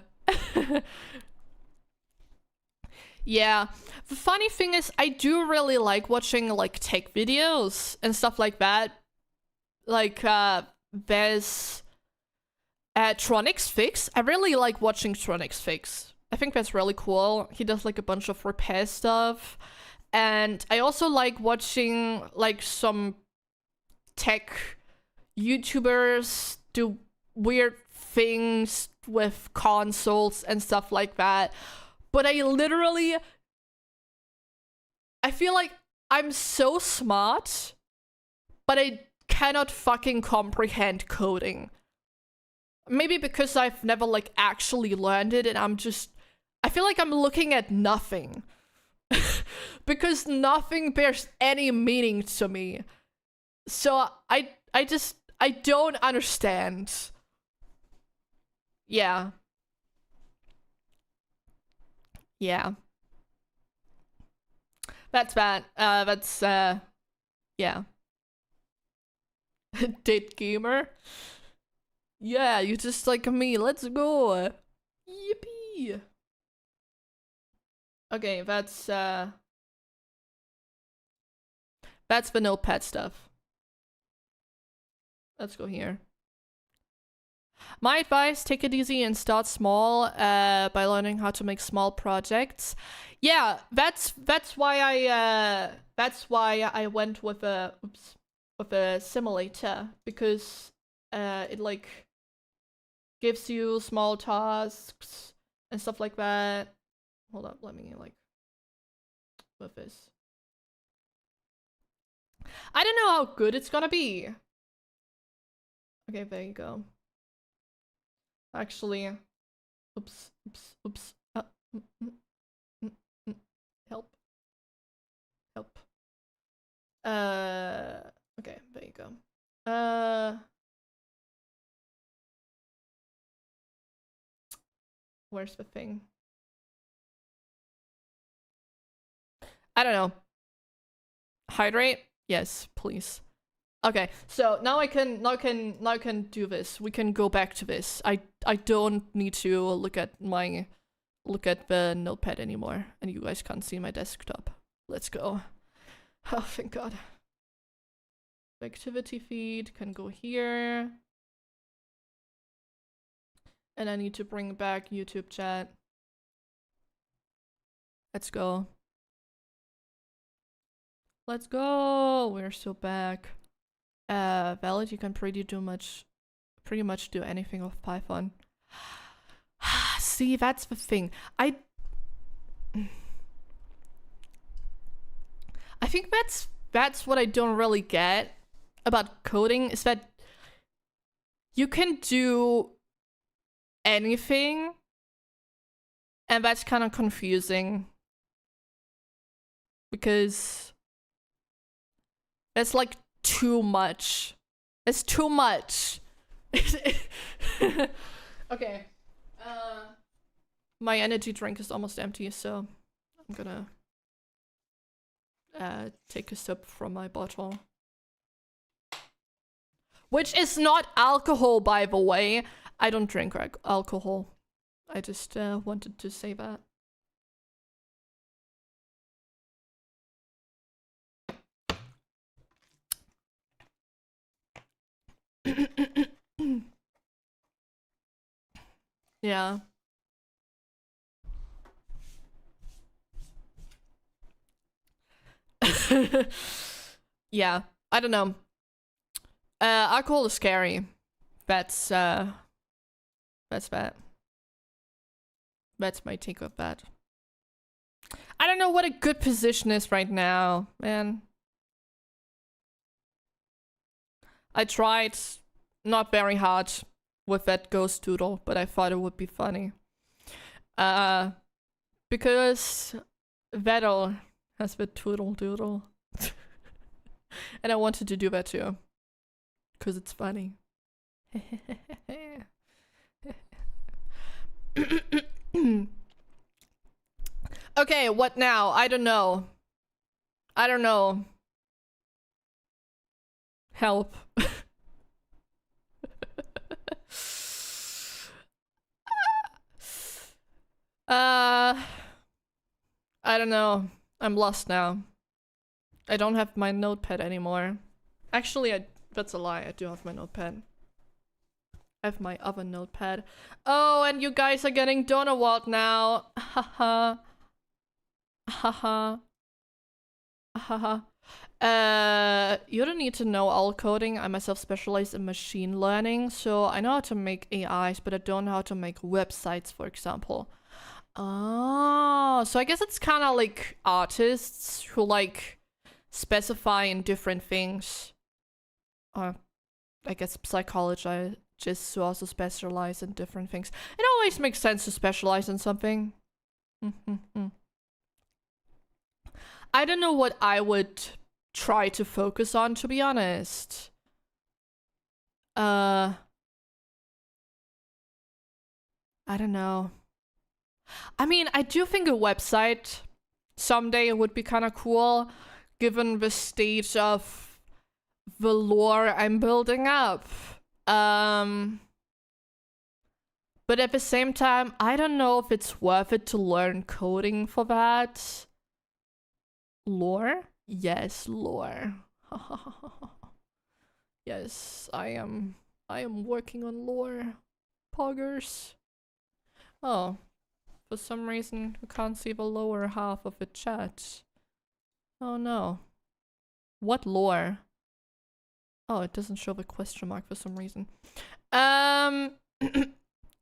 Yeah, the funny thing is I do really like watching like tech videos and stuff like that. Like there's Tronics Fix. I really like watching Tronics Fix. I think that's really cool. He does like a bunch of repair stuff. And I also like watching like some tech YouTubers do weird things with consoles and stuff like that. But I feel like I'm so smart, but I cannot fucking comprehend coding. Maybe because I've never like actually learned it, and I feel like I'm looking at nothing. Because nothing bears any meaning to me. So I don't understand. Yeah. Yeah. That's bad. Yeah. Date gamer. Yeah, you just like me. Let's go. Yippee. Okay, that's the notepad stuff. Let's go here. My advice, take it easy and start small by learning how to make small projects. Yeah, that's why I went with a simulator, because it like gives you small tasks and stuff like that. Hold up, let me like with this. I don't know how good it's gonna be. Okay, there you go. Actually, oops. Help. Okay, there you go. Where's the thing? I don't know. Hydrate? Yes, please. Okay, so now I can do this. We can go back to this. I don't need to look at the notepad anymore, and you guys can't see my desktop. Let's go. Oh, thank God. Activity feed can go here. And I need to bring back YouTube chat. Let's go. Let's go. We're still back. Valid, you can pretty much do anything with Python. See, that's the thing. I think that's what I don't really get about coding, is that you can do anything, and that's kind of confusing, because that's like too much. It's too much. Okay. My energy drink is almost empty, so I'm gonna take a sip from my bottle. Which is not alcohol, by the way. I don't drink alcohol. I just wanted to say that. Yeah. Yeah, I don't know. Alcohol is scary. That's that. That's my take of that. I don't know what a good position is right now, man. I tried not very hard with that ghost doodle, but I thought it would be funny. Because Vedal has the twiddle doodle. And I wanted to do that too. Because it's funny. Okay, what now? I don't know. I don't know. Help. I don't know. I'm lost now. I don't have my notepad anymore. Actually, that's a lie. I do have my notepad. I have my other notepad. Oh, and you guys are getting Donawalt now. Haha. Haha. Haha. You don't need to know all coding. I myself specialize in machine learning, so I know how to make AIs, but I don't know how to make websites, for example. Oh, so I guess it's kind of like artists who like specify in different things. I guess psychologists who also specialize in different things. It always makes sense to specialize in something. I don't know what I would try to focus on, to be honest. I don't know. I mean, I do think a website someday would be kind of cool, given the state of the lore I'm building up. But at the same time, I don't know if it's worth it to learn coding for that. Lore? Yes, lore. Yes, I am working on lore. Poggers. Oh. For some reason, you can't see the lower half of the chat. Oh no. What lore? Oh, it doesn't show the question mark for some reason.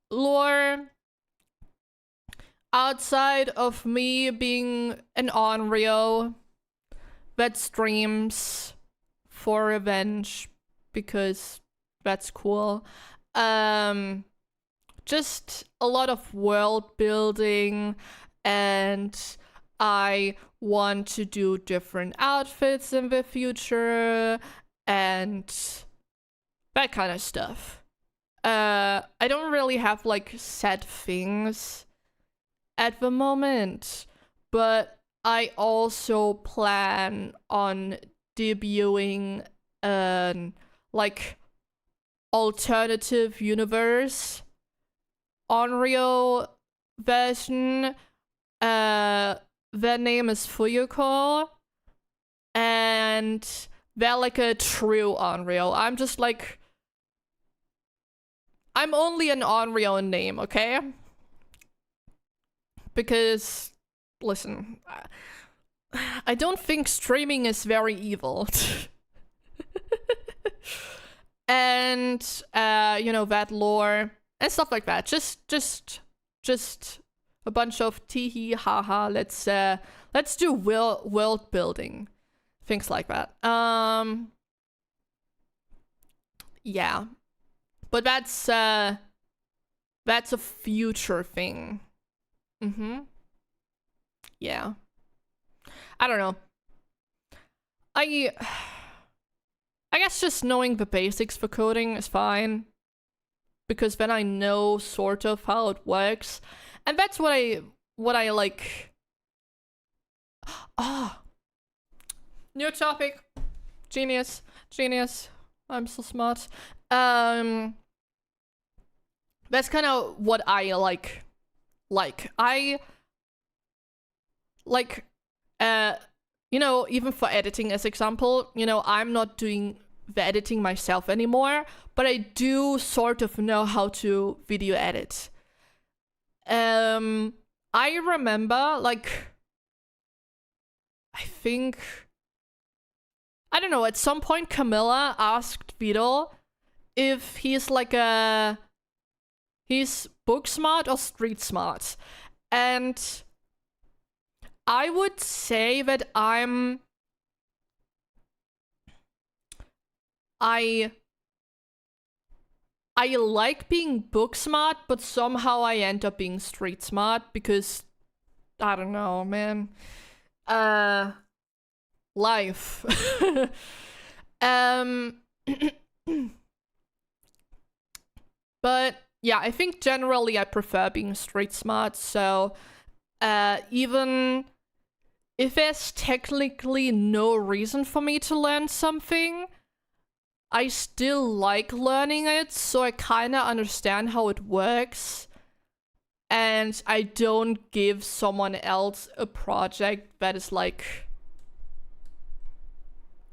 Lore. Outside of me being an Onryo that streams for revenge because that's cool. Just a lot of world building, and I want to do different outfits in the future and that kind of stuff. I don't really have like set things at the moment, but I also plan on debuting an like alternative universe Onryo version. Their name is Fuyuko, and they're like a true Onryo. I'm just like, I'm only an Onryo in name, okay? Because, listen, I don't think streaming is very evil. And, you know, that lore and stuff like that. Just a bunch of tee-hee, haha, let's do world building. Things like that. Yeah. But that's a future thing. Yeah. I don't know. I guess just knowing the basics for coding is fine, because then I know sort of how it works, and that's what I like Ah, new topic. Genius. Genius. I'm so smart. That's kind of what I like. I like, you know, even for editing as example, you know, I'm not doing the editing myself anymore, but I do sort of know how to video edit. I remember, like, I think, I don't know, at some point Camilla asked Vidal if he's like he's book smart or street smart. And I would say that I like being book smart, but somehow I end up being street smart because I don't know, man. Life. But yeah, I think generally I prefer being street smart, so even if there's technically no reason for me to learn something, I still like learning it, so I kind of understand how it works. And I don't give someone else a project that is like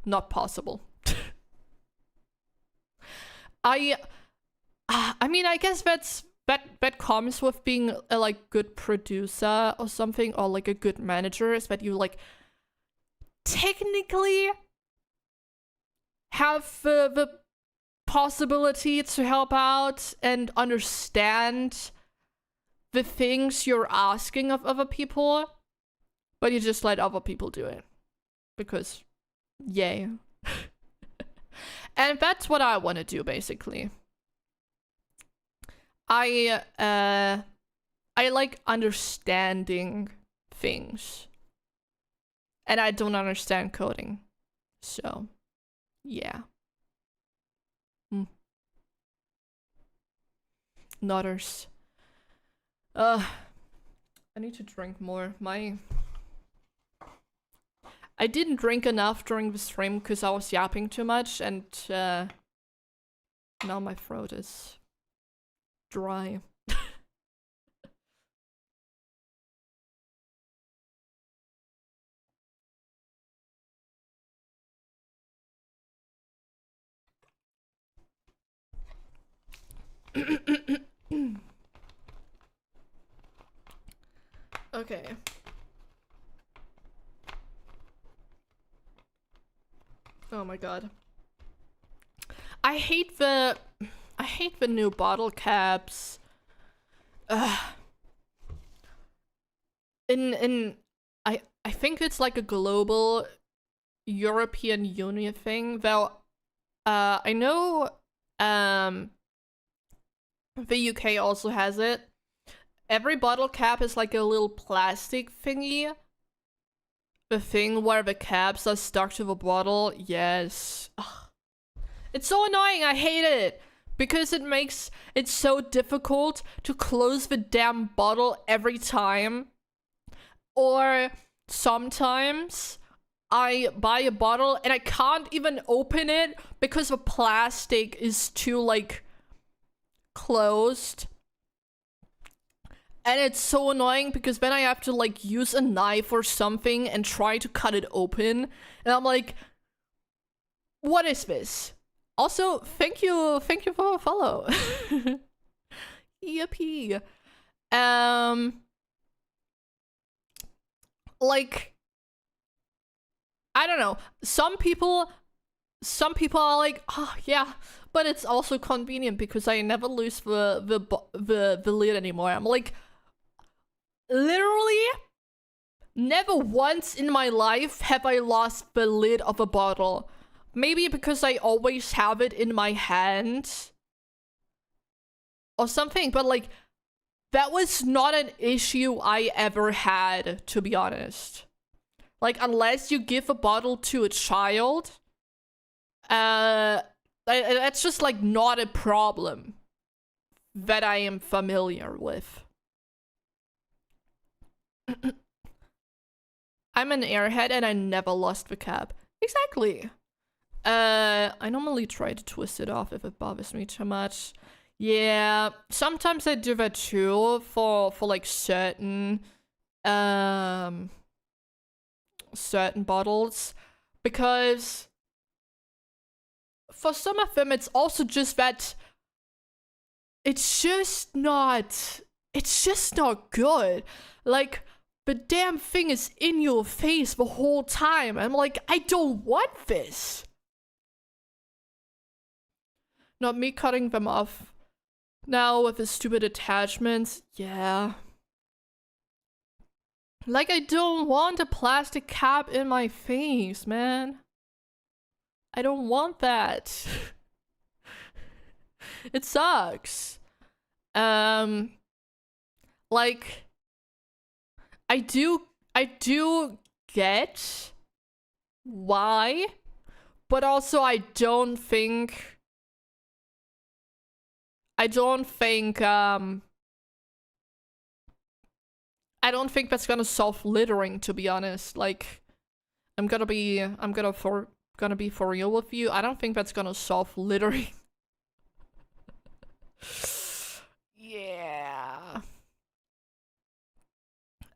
not possible. I mean, I guess that comes with being a like good producer or something, or like a good manager, is that you like technically have the possibility to help out and understand the things you're asking of other people, but you just let other people do it because yay. And that's what I want to do basically. I like understanding things, and I don't understand coding, so yeah. Nutters. I need to drink more. I didn't drink enough during the stream because I was yapping too much, and now my throat is dry. Okay. Oh my god. I hate the new bottle caps. I think it's like a global European Union thing, though I know the UK also has it. Every bottle cap is like a little plastic thingy. The thing where the caps are stuck to the bottle. Yes. Ugh. It's so annoying. I hate it. Because it makes it so difficult to close the damn bottle every time. Or sometimes I buy a bottle and I can't even open it because the plastic is too like closed. And it's so annoying because then I have to like use a knife or something and try to cut it open. And I'm like, what is this? Also, thank you for a follow. Yippee. Like, I don't know. Some people are like, oh yeah, but it's also convenient because I never lose the lid anymore. I'm like, literally, never once in my life have I lost the lid of a bottle. Maybe because I always have it in my hand or something, but like, that was not an issue I ever had, to be honest. Like, unless you give a bottle to a child, that's just like not a problem that I am familiar with. I'm an airhead and I never lost the cap. Exactly. I normally try to twist it off if it bothers me too much. Yeah, sometimes I do that too for like certain bottles, because for some of them it's also just that it's just not good. Like, the damn thing is in your face the whole time. I'm like, I don't want this. Not me cutting them off now with the stupid attachments. Yeah. Like, I don't want a plastic cap in my face, man. I don't want that. It sucks. Like, I do get why, but also I don't think that's gonna solve littering, to be honest. Like, I'm gonna be for real with you. I don't think that's gonna solve littering. Yeah.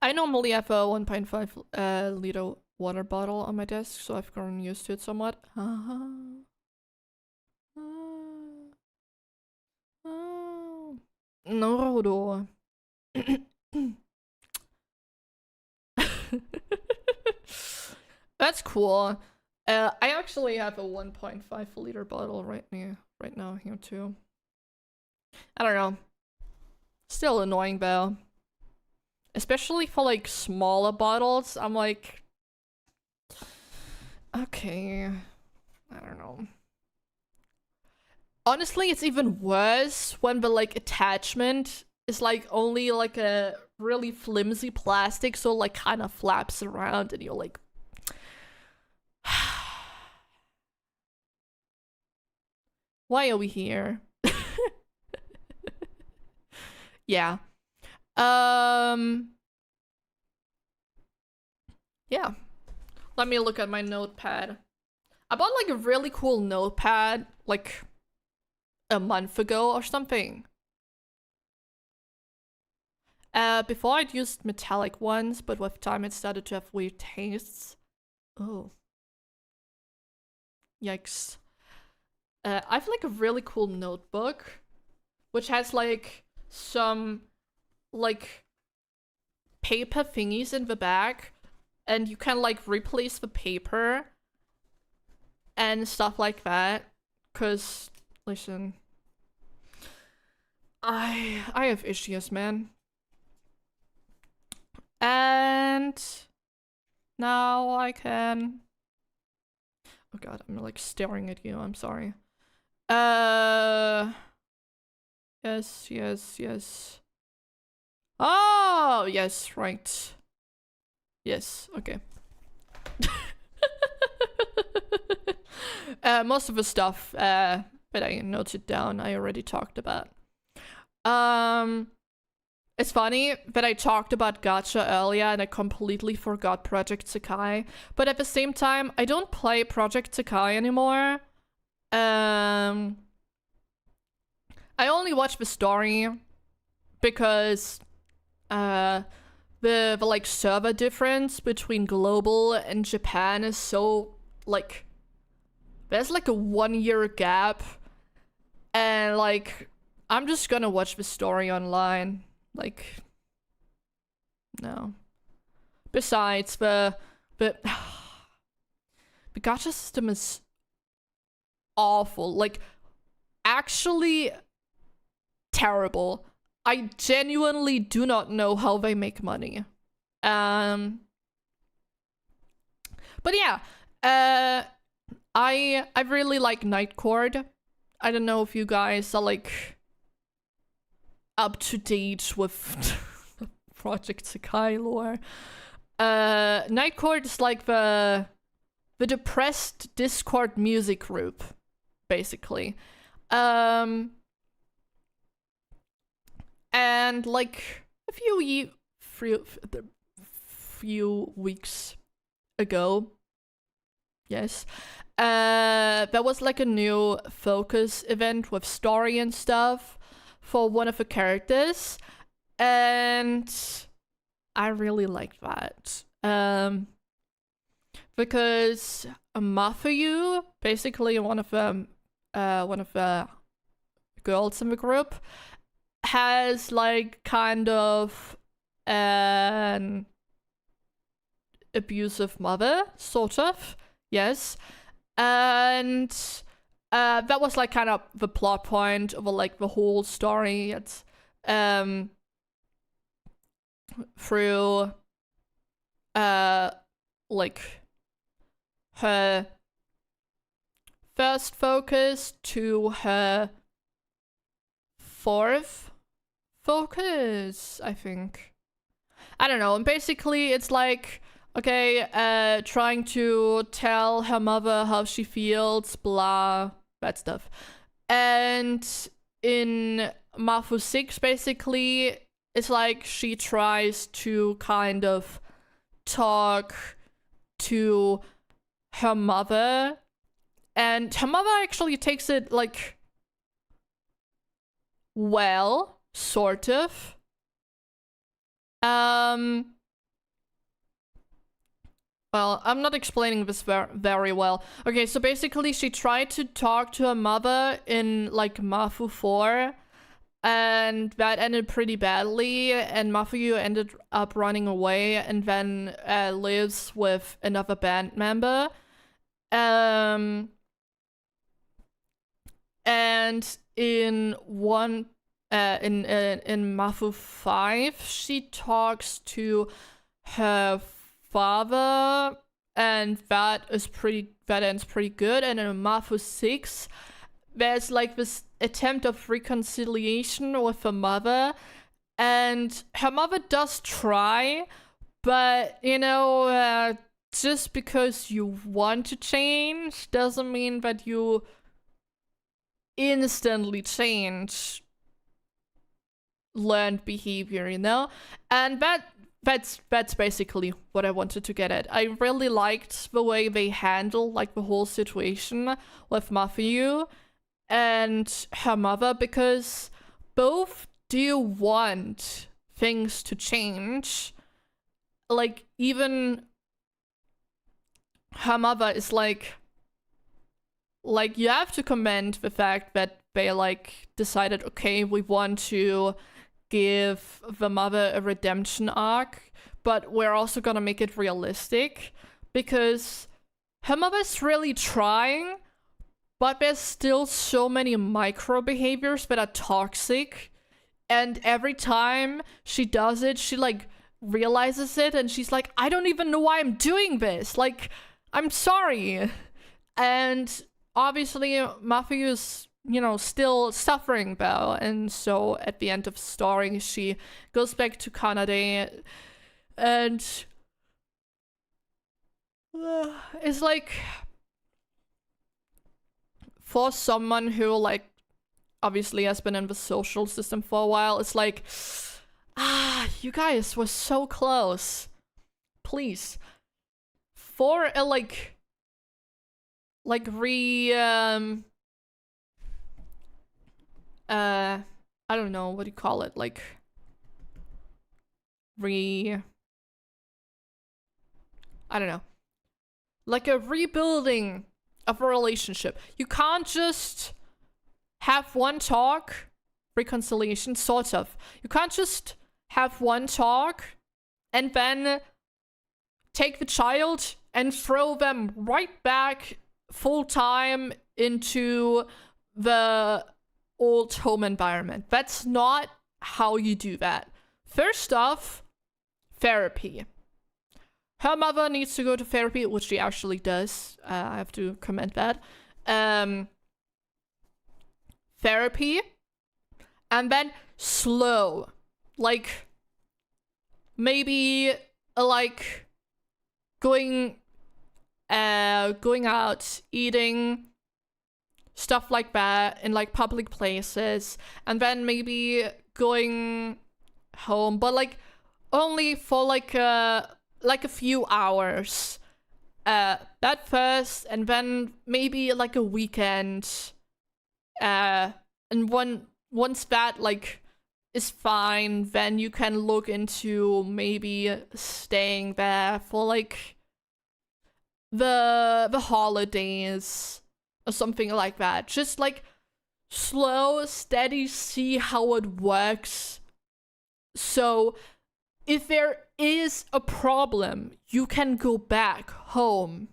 I normally have a 1.5 liter water bottle on my desk, so I've grown used to it somewhat. No. That's cool. I actually have a 1.5 liter bottle right now here too. I don't know. Still annoying though. Especially for like smaller bottles. I'm like, okay, I don't know. Honestly, it's even worse when the like attachment is like only like a really flimsy plastic, so like kind of flaps around and you're like, why are we here? Yeah. Yeah. Let me look at my notepad. I bought like a really cool notepad like a month ago or something. Before I'd used metallic ones, but with time it started to have weird tastes. Oh. Yikes. I have like a really cool notebook, which has like some like paper thingies in the back, and you can like replace the paper and stuff like that. Cause listen, I have issues, man. And now I can. Oh god, I'm like staring at you. I'm sorry. Yes. Oh, yes, right. Yes, okay. Most of the stuff that I noted down, I already talked about. It's funny that I talked about gacha earlier and I completely forgot Project Sakai, but at the same time, I don't play Project Sakai anymore. I only watch the story because the like server difference between global and Japan is so like there's like a 1-year gap, and like I'm just gonna watch the story online. Like, no. Besides, the gacha system is awful. Like, actually terrible. I genuinely do not know how they make money. But yeah, I really like Night Court. I don't know if you guys are like up to date with Project Sakai lore. Night Court is like the depressed Discord music group, basically. And like a few weeks ago. Yes. There was like a new focus event with story and stuff for one of the characters, and I really liked that. Because Mafuyu, basically one of the girls in the group, has like kind of an abusive mother, sort of. Yes. And that was like kind of the plot point of like the whole story. It's through like her first focus to her fourth focus, I think. I don't know. And basically it's like, okay, trying to tell her mother how she feels, blah, that stuff. And in Mafu 6, basically, it's like she tries to kind of talk to her mother, and her mother actually takes it like well, sort of. Well, I'm not explaining this very well. Okay, so basically she tried to talk to her mother in like Mafu 4, and that ended pretty badly, and Mafuyu ended up running away and then lives with another band member. And in Mafu 5, she talks to her father, and that ends pretty good. And in Mafu 6, there's like this attempt of reconciliation with her mother, and her mother does try, but you know, just because you want to change doesn't mean that you instantly change learned behavior, you know? And that's basically what I wanted to get at. I really liked the way they handle like the whole situation with Mafuyu and her mother, because both do want things to change. Like, even her mother is like you have to commend the fact that they like decided, okay, we want to give the mother a redemption arc, but we're also gonna make it realistic, because her mother's really trying, but there's still so many micro behaviors that are toxic, and every time she does it, she like realizes it, and she's like, I don't even know why I'm doing this, like, I'm sorry. And obviously Mafuyu's, you know, still suffering though, and so at the end of the story she goes back to Kanade, and it's like, for someone who like obviously has been in the social system for a while, it's like, you guys were so close. Please, for a like I don't know, what do you call it, like I don't know, like a rebuilding of a relationship. You can't just have one talk, reconciliation, sort of. You can't just have one talk and then take the child and throw them right back full time into the old home environment. That's not how you do that. First off, therapy. Her mother needs to go to therapy, which she actually does. I have to comment that. Therapy, and then slow. Like, maybe like going out, eating, stuff like that in like public places, and then maybe going home, but like only for like a few hours, that first, and then maybe like a weekend. And once that like is fine, then you can look into maybe staying there for like the holidays or something like that. Just like slow, steady, see how it works. So if there is a problem, you can go back home.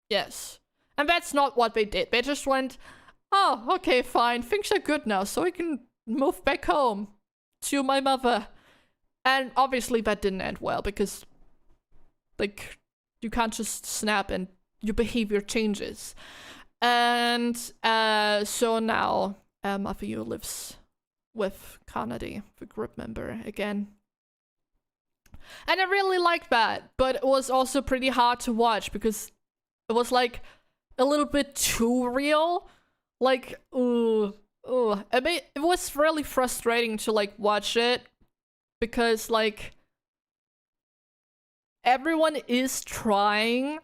Yes. And that's not what they did. They just went, oh, okay, fine. Things are good now, so I can move back home to my mother. And obviously that didn't end well because, like, you can't just snap and your behavior changes. And so now Mafuyu lives with Kanade, the group member, again. And I really liked that, but it was also pretty hard to watch because it was like a little bit too real. Like, ooh. It was really frustrating to like watch it because like everyone is trying,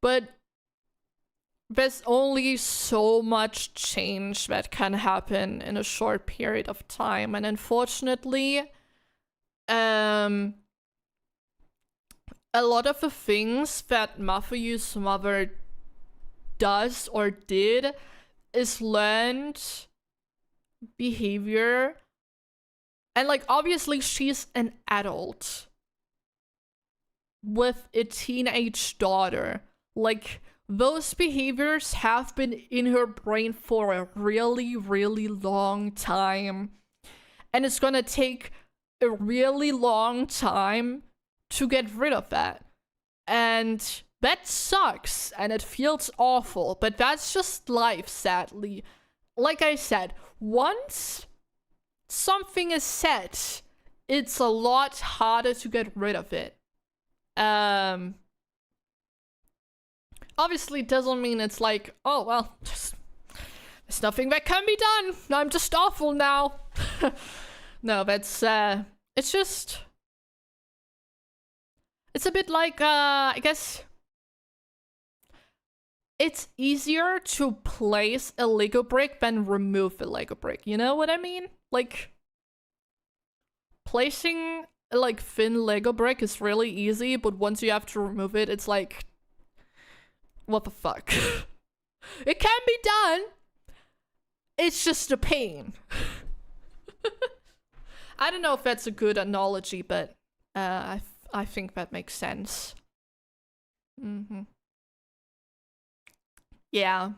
but there's only so much change that can happen in a short period of time, and unfortunately, a lot of the things that Mafuyu's mother does or did is learned behavior, and like obviously she's an adult with a teenage daughter. Like, those behaviors have been in her brain for a really, really long time. And it's gonna take a really long time to get rid of that. And that sucks, and it feels awful, but that's just life, sadly. Like I said, once something is set, it's a lot harder to get rid of it. Obviously it doesn't mean it's like, oh, well, just, there's nothing that can be done. I'm just awful now. No, that's, it's just, it's a bit like, I guess, it's easier to place a Lego brick than remove the Lego brick. You know what I mean? Like, placing a like thin Lego brick is really easy, but once you have to remove it, it's like, what the fuck? It can be done. It's just a pain. I don't know if that's a good analogy, but I think that makes sense. Yeah.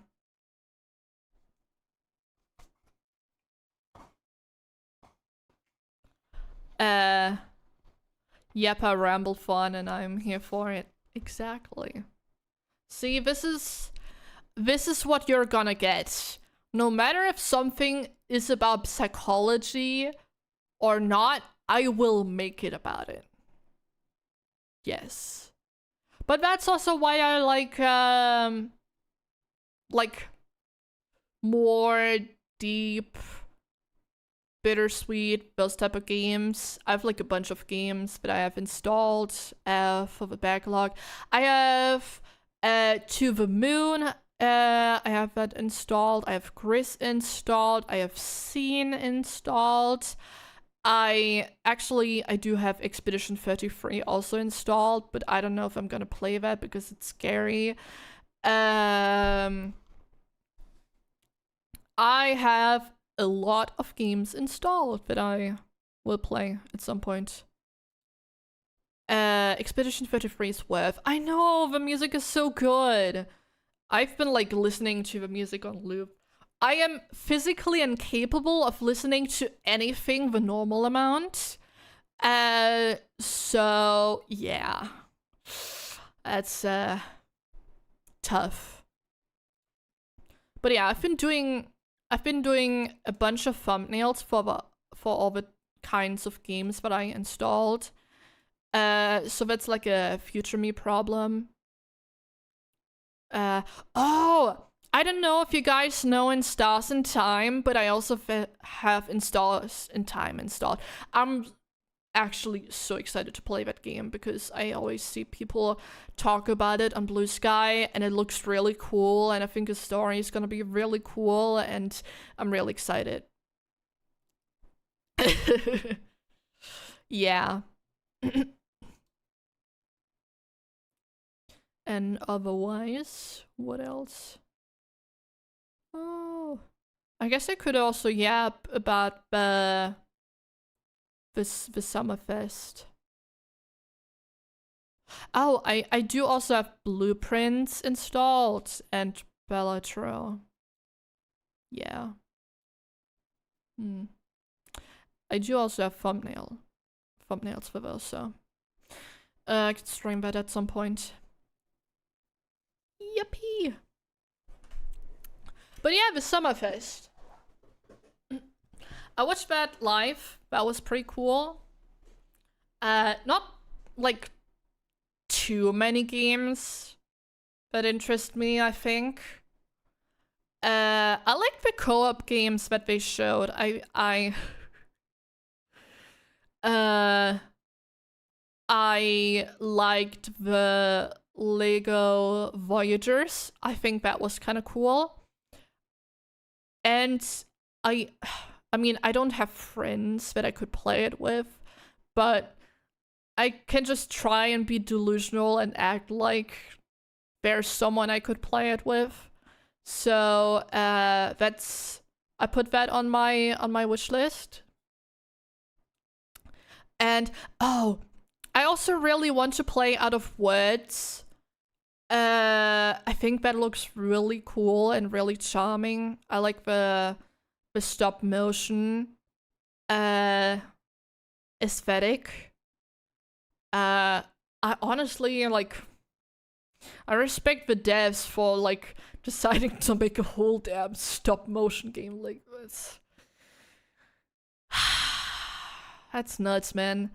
Yep, I ramble fun and I'm here for it. Exactly. See, this is what you're gonna get. No matter if something is about psychology or not, I will make it about it. Yes. But that's also why I like more deep, bittersweet, those type of games. I have like a bunch of games that I have installed for the backlog. I have To the Moon, I have that installed. I have Gris installed. I have Scene installed. I do have Expedition 33 also installed, but I don't know if I'm gonna play that because it's scary. I have a lot of games installed that I will play at some point. Expedition 33 is worth. I know, the music is so good. I've been like listening to the music on loop. I am physically incapable of listening to anything the normal amount. So yeah. That's tough. But yeah, I've been doing a bunch of thumbnails for all the kinds of games that I installed. So that's like a future me problem. Oh, I don't know if you guys know Instars in Time, but I also have Instars in Time installed. I'm actually so excited to play that game because I always see people talk about it on Blue Sky and it looks really cool, and I think the story is gonna be really cool, and I'm really excited. Yeah. And otherwise, what else? Oh, I guess I could also yap about the Summerfest. Oh, I do also have blueprints installed and Bellatrix. Yeah. I do also have thumbnails for those, so I could stream that at some point. Yippee! But yeah, the Summerfest. I watched that live. That was pretty cool. Not like too many games that interest me, I think. I like the co-op games that they showed. I liked the Lego Voyagers. I think that was kind of cool. And I mean, I don't have friends that I could play it with, but I can just try and be delusional and act like there's someone I could play it with. So I put that on my wish list. And oh, I also really want to play Out of Words. I think that looks really cool and really charming. I like the stop motion aesthetic. I honestly like, I respect the devs for like deciding to make a whole damn stop motion game like this. That's nuts, man.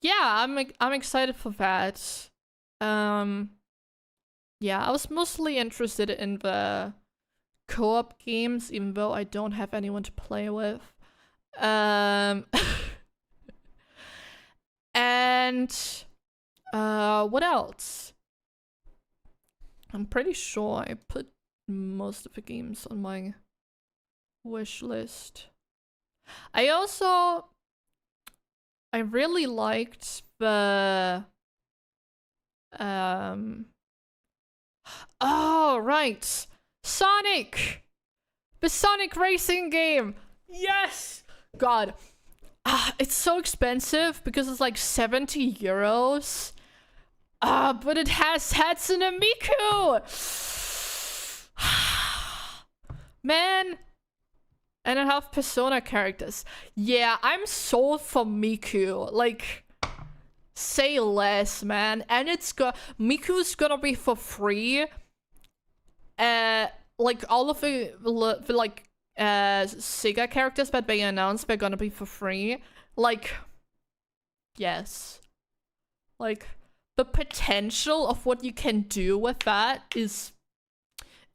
Yeah, I'm excited for that. Yeah, I was mostly interested in the co-op games, even though I don't have anyone to play with. And what else? I'm pretty sure I put most of the games on my wish list. I really liked the oh right, Sonic! The Sonic racing game! Yes! God. It's so expensive because it's like 70 euros. But it has Hatsune Miku! Man. And I have Persona characters. Yeah, I'm sold for Miku. Like, say less, man. And Miku's gonna be for free. Like all of the like Sega characters that they announced, they're gonna be for free. Like, yes. Like, the potential of what you can do with that is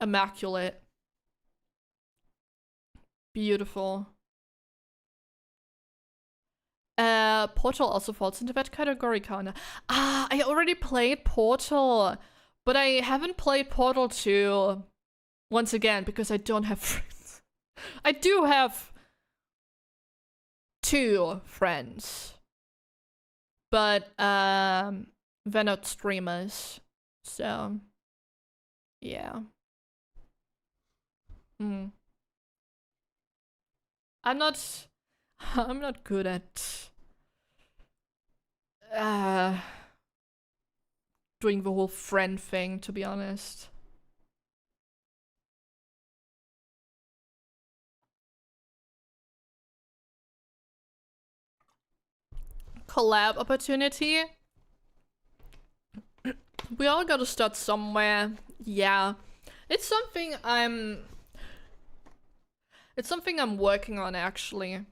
immaculate. Beautiful. Portal also falls into that category, kinda. I already played Portal, but I haven't played Portal 2 once again because I don't have friends. I do have 2 friends, but they're not streamers, so yeah. I'm not good at doing the whole friend thing, to be honest. Collab opportunity? We all gotta start somewhere. Yeah. It's something I'm working on, actually.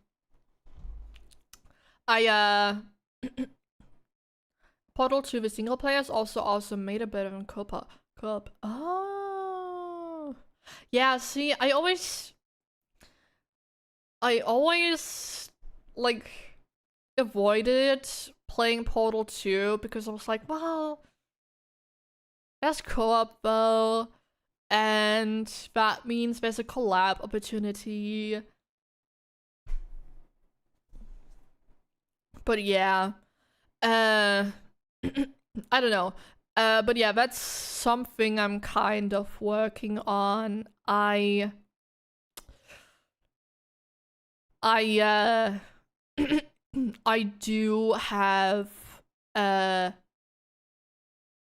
Portal 2, the single players also made a bit of a co-op. Oh. Yeah, see, I always like avoided playing Portal 2 because I was like, well, there's co-op though, and that means there's a collab opportunity. But yeah, I don't know. But yeah, that's something I'm kind of working on. I I do have a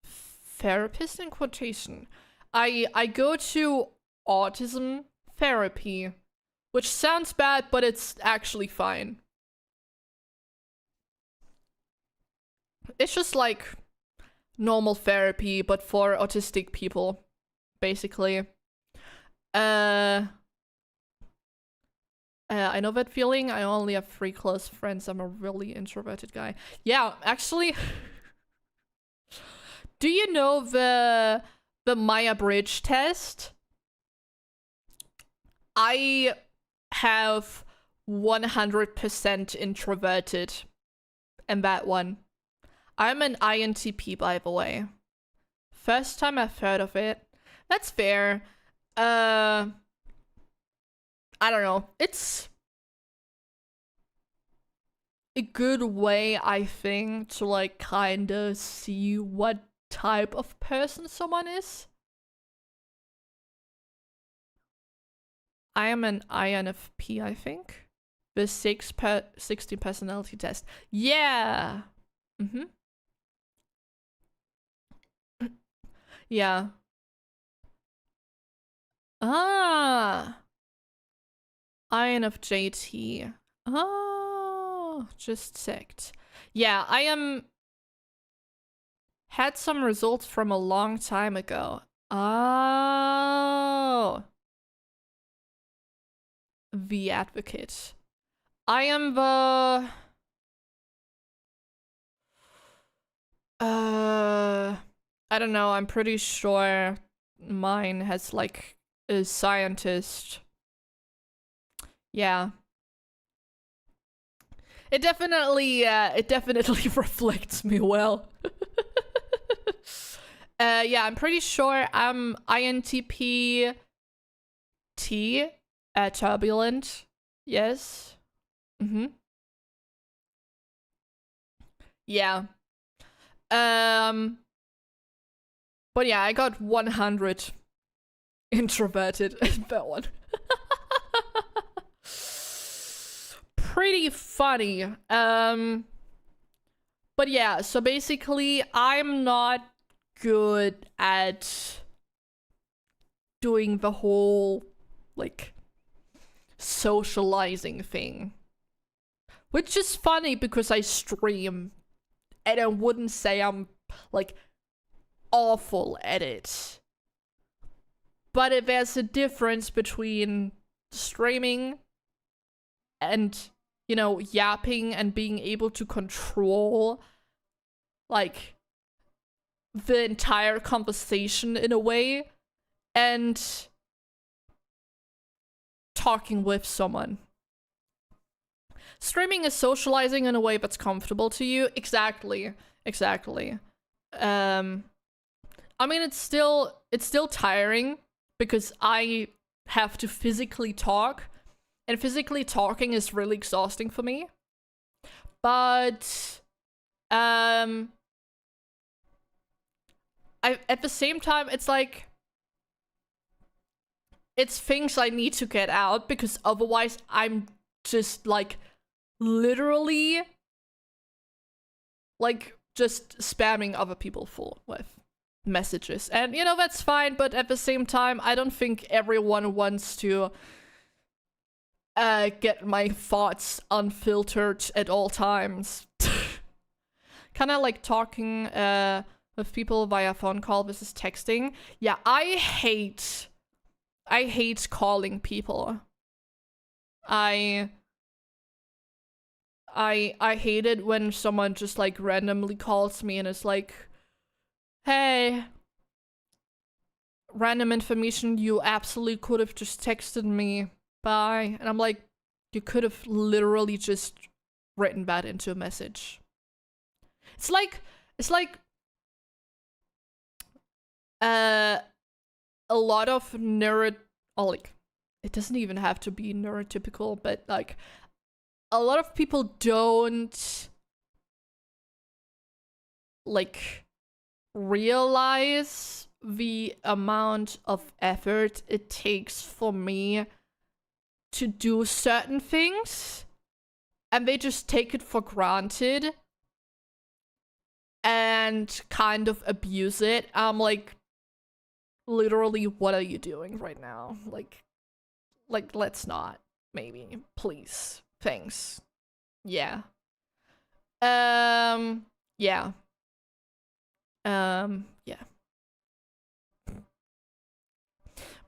therapist in quotation. I go to autism therapy, which sounds bad, but it's actually fine. It's just like normal therapy, but for autistic people, basically. I know that feeling. I only have 3 close friends. I'm a really introverted guy. Yeah, actually, do you know the Myers-Briggs test? I have 100% introverted in that one. I'm an INTP, by the way. First time I've heard of it. That's fair. I don't know. It's a good way, I think, to like kind of see what type of person someone is. I am an INFP, I think. The 60 personality test. Yeah. Yeah. Ah. INFJT. Oh, just checked. Yeah, I had some results from a long time ago. Oh. The advocate. I am the I don't know, I'm pretty sure mine has like a scientist. Yeah. It definitely reflects me well. Yeah, I'm pretty sure I'm INTP T, turbulent. Yes. Yeah. But yeah, I got 100 introverted in that one. Pretty funny. But yeah, so basically I'm not good at doing the whole like socializing thing. Which is funny because I stream and I wouldn't say I'm like awful at it. But there's a difference between streaming and, you know, yapping and being able to control like the entire conversation in a way and talking with someone. Streaming is socializing in a way that's comfortable to you. Exactly. I mean, it's still tiring because I have to physically talk, and physically talking is really exhausting for me. But at the same time, it's like it's things I need to get out because otherwise I'm just like literally like just spamming other people full with messages. And you know, that's fine, but at the same time, I don't think everyone wants to get my thoughts unfiltered at all times. Kind of like talking with people via phone call versus texting. Yeah, I hate calling people. I hate it when someone just like randomly calls me and is like, hey, random information, you absolutely could have just texted me, bye. And I'm like, you could have literally just written that into a message. It's like a lot of it doesn't even have to be neurotypical, but like a lot of people don't like realize the amount of effort it takes for me to do certain things, and they just take it for granted and kind of abuse it. I'm like, literally, what are you doing right now? Like let's not, maybe, please, thanks. Yeah. Yeah. Yeah.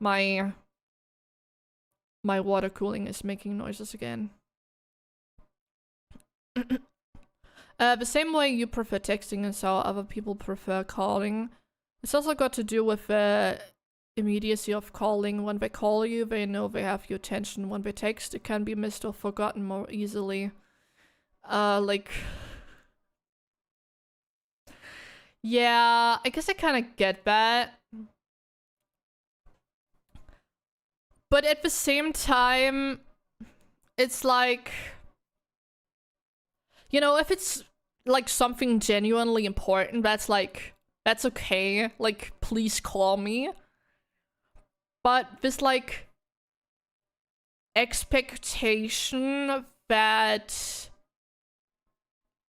My water cooling is making noises again. The same way you prefer texting and so other people prefer calling. It's also got to do with the immediacy of calling. When they call you, they know they have your attention. When they text, it can be missed or forgotten more easily. Like... Yeah, I guess I kind of get that. But at the same time, it's like... You know, if it's like something genuinely important, that's okay. Like, please call me. But this like expectation that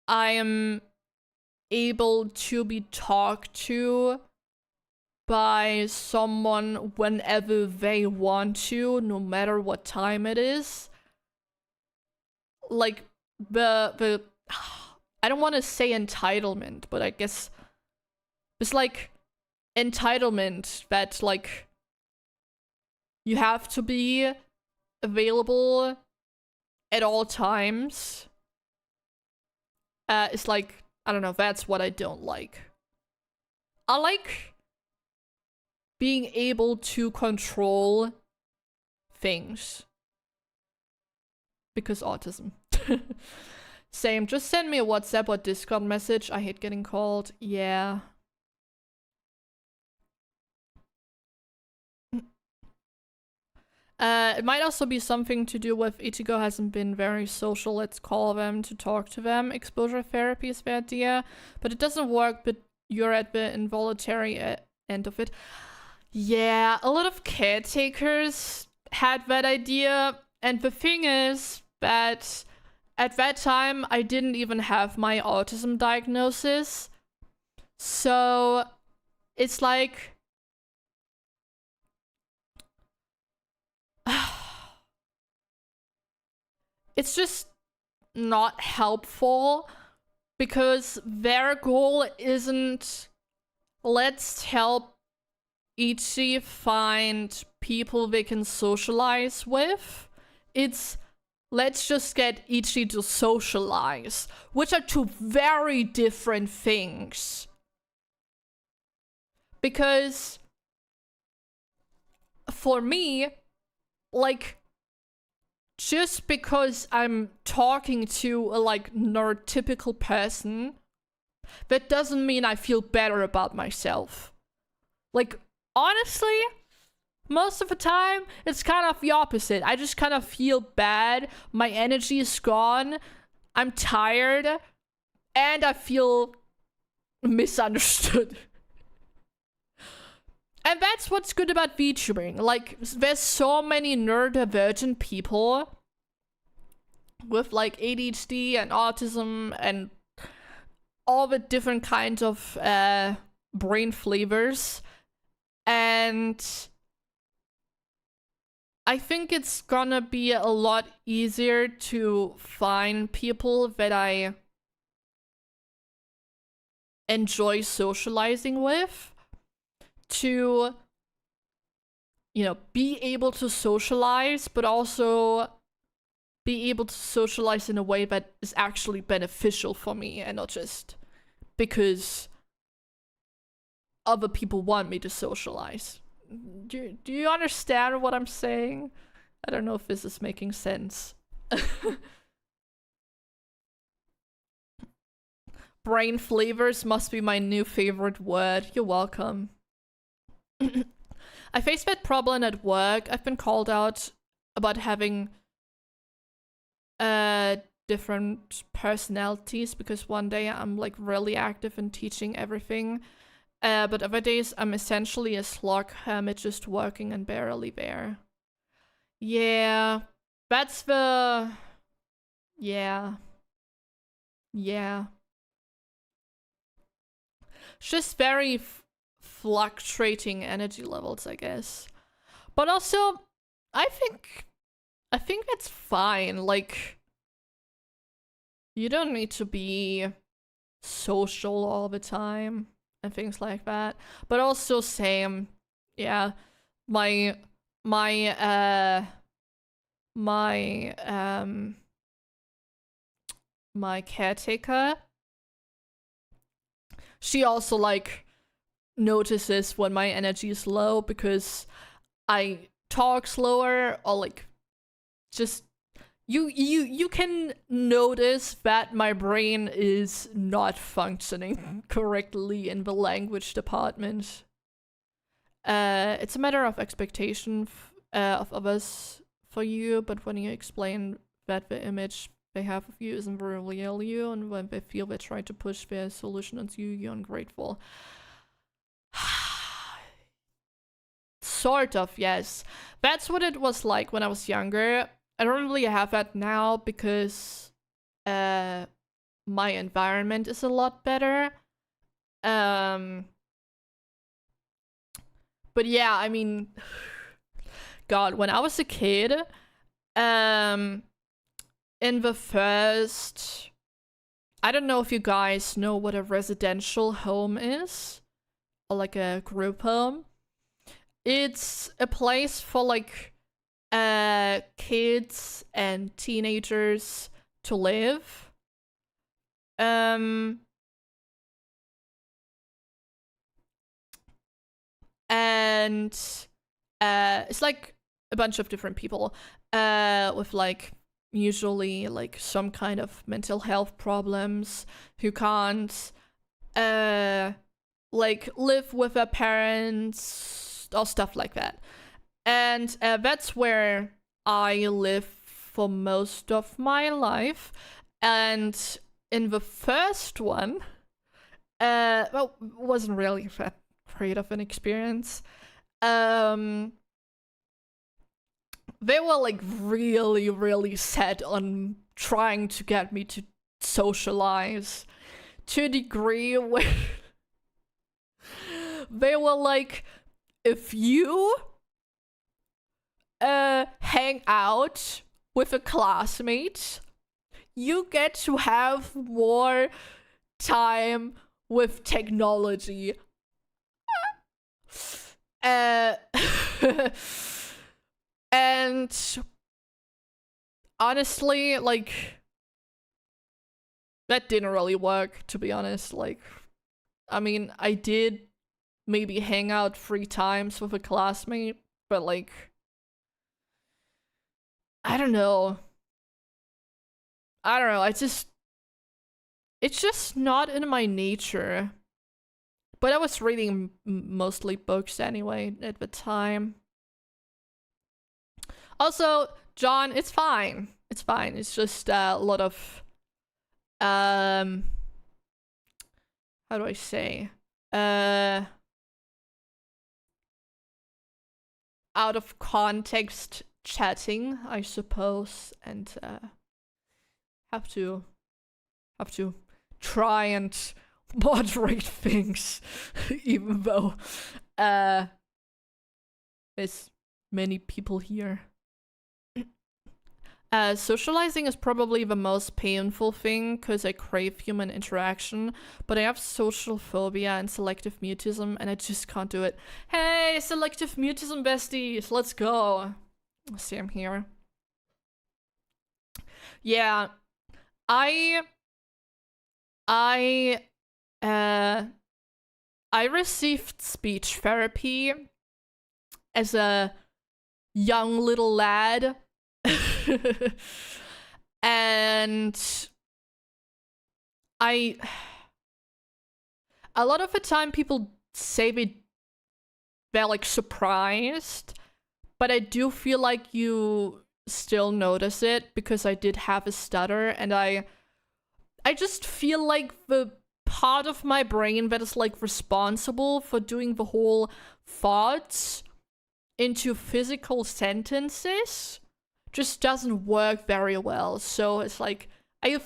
I am able to be talked to by someone whenever they want to, no matter what time it is. Like, the I don't want to say entitlement, but I guess it's like entitlement that like you have to be available at all times. It's like, I don't know, that's what I don't like. I like being able to control things. Because autism. Same, just send me a WhatsApp or Discord message. I hate getting called. Yeah. It might also be something to do with Ichigo hasn't been very social. Let's call them to talk to them. Exposure therapy is the idea, but it doesn't work, but you're at the involuntary end of it. Yeah, a lot of caretakers had that idea, and the thing is that at that time I didn't even have my autism diagnosis, so it's like it's just not helpful, because their goal isn't let's help Ichi find people they can socialize with. It's let's just get Ichi to socialize, which are two very different things. Because for me, like, just because I'm talking to a like neurotypical person, that doesn't mean I feel better about myself. Like, honestly, most of the time, it's kind of the opposite. I just kind of feel bad, my energy is gone, I'm tired, and I feel misunderstood. And that's what's good about VTubing. Like, there's so many neurodivergent people with like ADHD and autism and all the different kinds of brain flavors. And I think it's gonna be a lot easier to find people that I enjoy socializing with, to, you know, be able to socialize, but also be able to socialize in a way that is actually beneficial for me and not just because other people want me to socialize. Do you understand what I'm saying? I don't know if this is making sense. Brain flavors must be my new favorite word. You're welcome. I faced that problem at work. I've been called out about having different personalities because one day I'm like really active in teaching everything. But other days I'm essentially a slog hermit just working and barely there. Yeah, that's the... Yeah. Yeah. It's just very fluctuating energy levels, I guess. But also, I think that's fine. Like, you don't need to be social all the time and things like that. But also same, yeah, my caretaker, she also like notices when my energy is low because I talk slower or like just you can notice that my brain is not functioning correctly in the language department. It's a matter of expectation of others for you, but when you explain that the image they have of you isn't the real you, and when they feel they're trying to push their solution onto you, you're ungrateful. Sort of, yes. That's what it was like when I was younger. I don't really have that now because my environment is a lot better. But yeah, I mean, God, when I was a kid, in the first... I don't know if you guys know what a residential home is, or like a group home. It's a place for like kids and teenagers to live. And it's like a bunch of different people with like usually like some kind of mental health problems who can't like live with their parents or stuff like that. And that's where I live for most of my life. And in the first one, well, it wasn't really that great of an experience. They were like really set on trying to get me to socialize to a degree where they were like, if you hang out with a classmate, you get to have more time with technology. And honestly, like, that didn't really work, to be honest. Like, I mean, I did maybe hang out 3 times with a classmate, but like, I don't know. It's just not in my nature. But I was reading mostly books anyway at the time. Also, John, it's fine. It's fine. It's just a lot of how do I say? Out of context chatting, I suppose, and have to try and moderate things, even though there's many people here. Socializing is probably the most painful thing because I crave human interaction, but I have social phobia and selective mutism and I just can't do it. Hey, selective mutism besties, let's go. Same here. Yeah, I received speech therapy as a young little lad. And a lot of the time people say they're like surprised, but I do feel like you still notice it because I did have a stutter, and I just feel like the part of my brain that is like responsible for doing the whole thoughts into physical sentences just doesn't work very well. So it's like I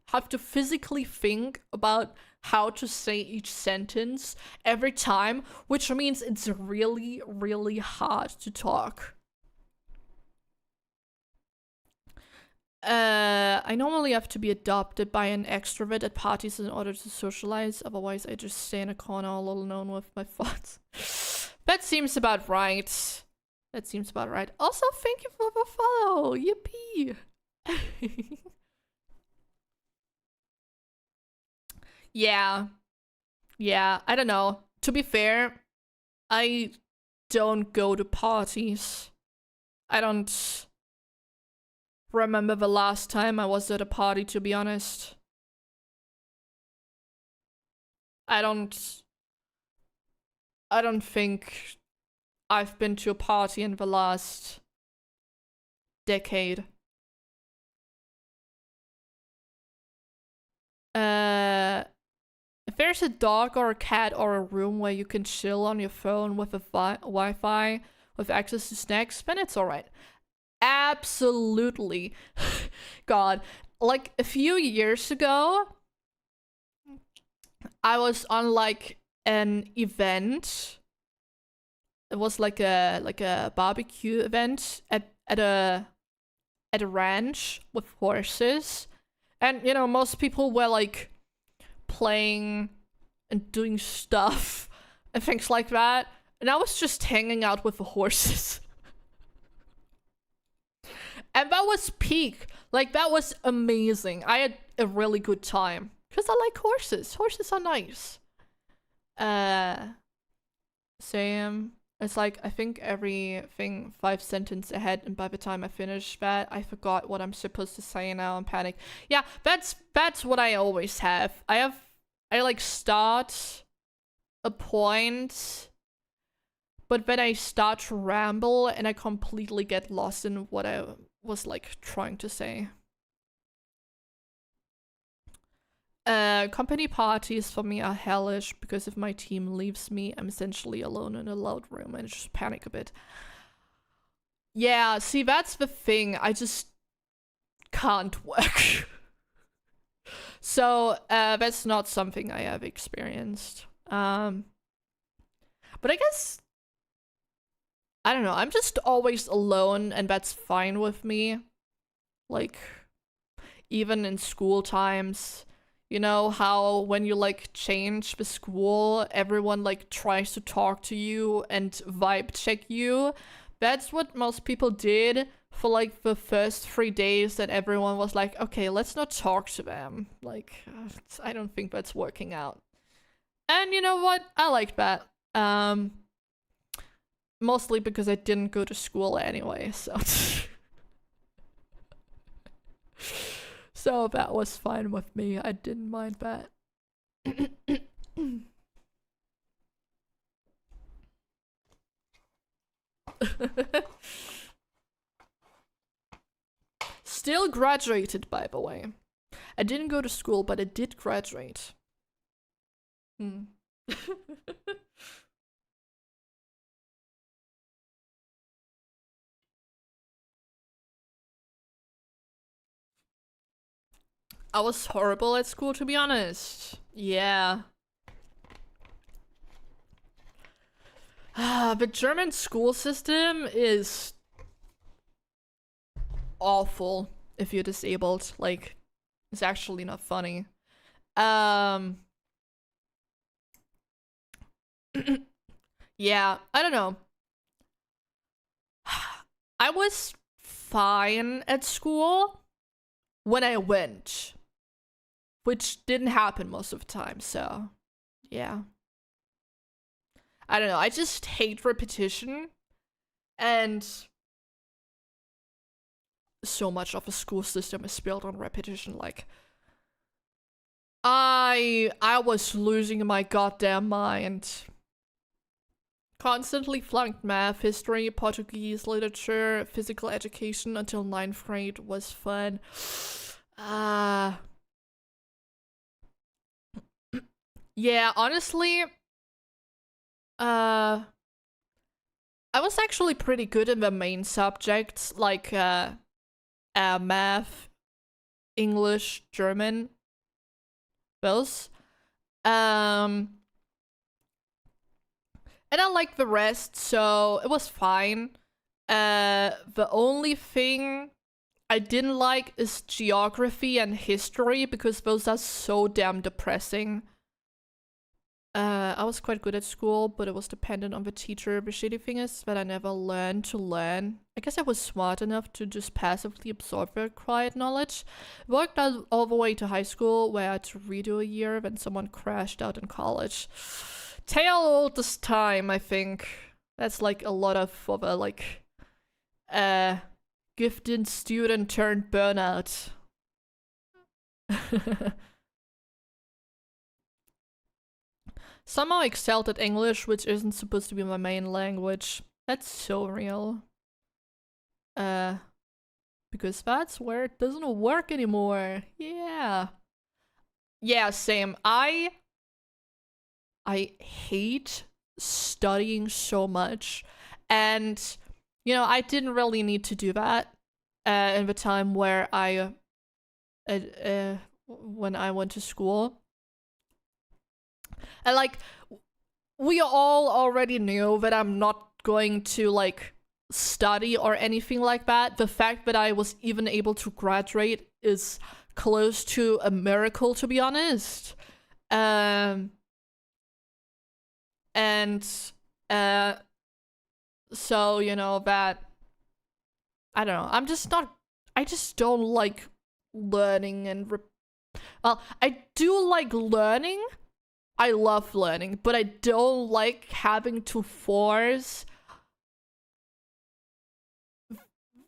have to physically think about how to say each sentence every time, which means it's really, really hard to talk. I normally have to be adopted by an extrovert at parties in order to socialize. Otherwise, I just stay in a corner all alone with my thoughts. That seems about right. That seems about right. Also, thank you for the follow. Yippee. Yeah. Yeah, I don't know. To be fair, I don't go to parties. I don't remember the last time I was at a party, to be honest. I don't think I've been to a party in the last decade. If there's a dog or a cat or a room where you can chill on your phone with a Wi-Fi with access to snacks, then it's alright. Absolutely. God, like a few years ago, I was on like an event. It was like a barbecue event at a ranch with horses, and you know, most people were like playing and doing stuff and things like that, and I was just hanging out with the horses. And that was peak. Like, that was amazing. I had a really good time. Because I like horses. Horses are nice. Same. It's like, I think everything 5 sentences ahead, and by the time I finish that, I forgot what I'm supposed to say now. I'm panic. Yeah, that's what I always have. I like start a point, but then I start to ramble and I completely get lost in what I was like trying to say. Company parties for me are hellish because if my team leaves me, I'm essentially alone in a loud room and just panic a bit. Yeah, see, that's the thing. I just can't work. So, that's not something I have experienced. But I guess, I don't know, I'm just always alone and that's fine with me. Like, even in school times, you know how when you like change the school, everyone like tries to talk to you and vibe check you? That's what most people did for like the first 3 days that everyone was like, okay, let's not talk to them. Like, I don't think that's working out. And you know what? I like that. Mostly because I didn't go to school anyway, so. So that was fine with me. I didn't mind that. Still graduated, by the way. I didn't go to school, but I did graduate. I was horrible at school, to be honest. Yeah. The German school system is awful if you're disabled. Like, it's actually not funny. Yeah, I don't know. I was fine at school when I went, which didn't happen most of the time, so yeah. I don't know, I just hate repetition, and so much of the school system is built on repetition. Like, I was losing my goddamn mind. Constantly flunked math, history, Portuguese, literature, physical education until 9th grade was fun. Yeah, honestly, I was actually pretty good in the main subjects like math, English, German, those. And I liked the rest, so it was fine. The only thing I didn't like is geography and history because those are so damn depressing. I was quite good at school, but it was dependent on the teacher. The shitty thing is that I never learned to learn. I guess I was smart enough to just passively absorb the required knowledge. Worked out all the way to high school, where I had to redo a year when someone crashed out in college. Tale all this time, I think. That's like a lot of a like gifted student turned burnout. Somehow excelled at English, which isn't supposed to be my main language. That's so real. Because that's where it doesn't work anymore. Yeah. Yeah, same. I hate studying so much. And, you know, I didn't really need to do that in the time where when I went to school. And like, we all already knew that I'm not going to like study or anything like that. The fact that I was even able to graduate is close to a miracle, to be honest. So, you know, that, I don't know, I just don't like learning and, well, I do like learning. I love learning, but I don't like having to force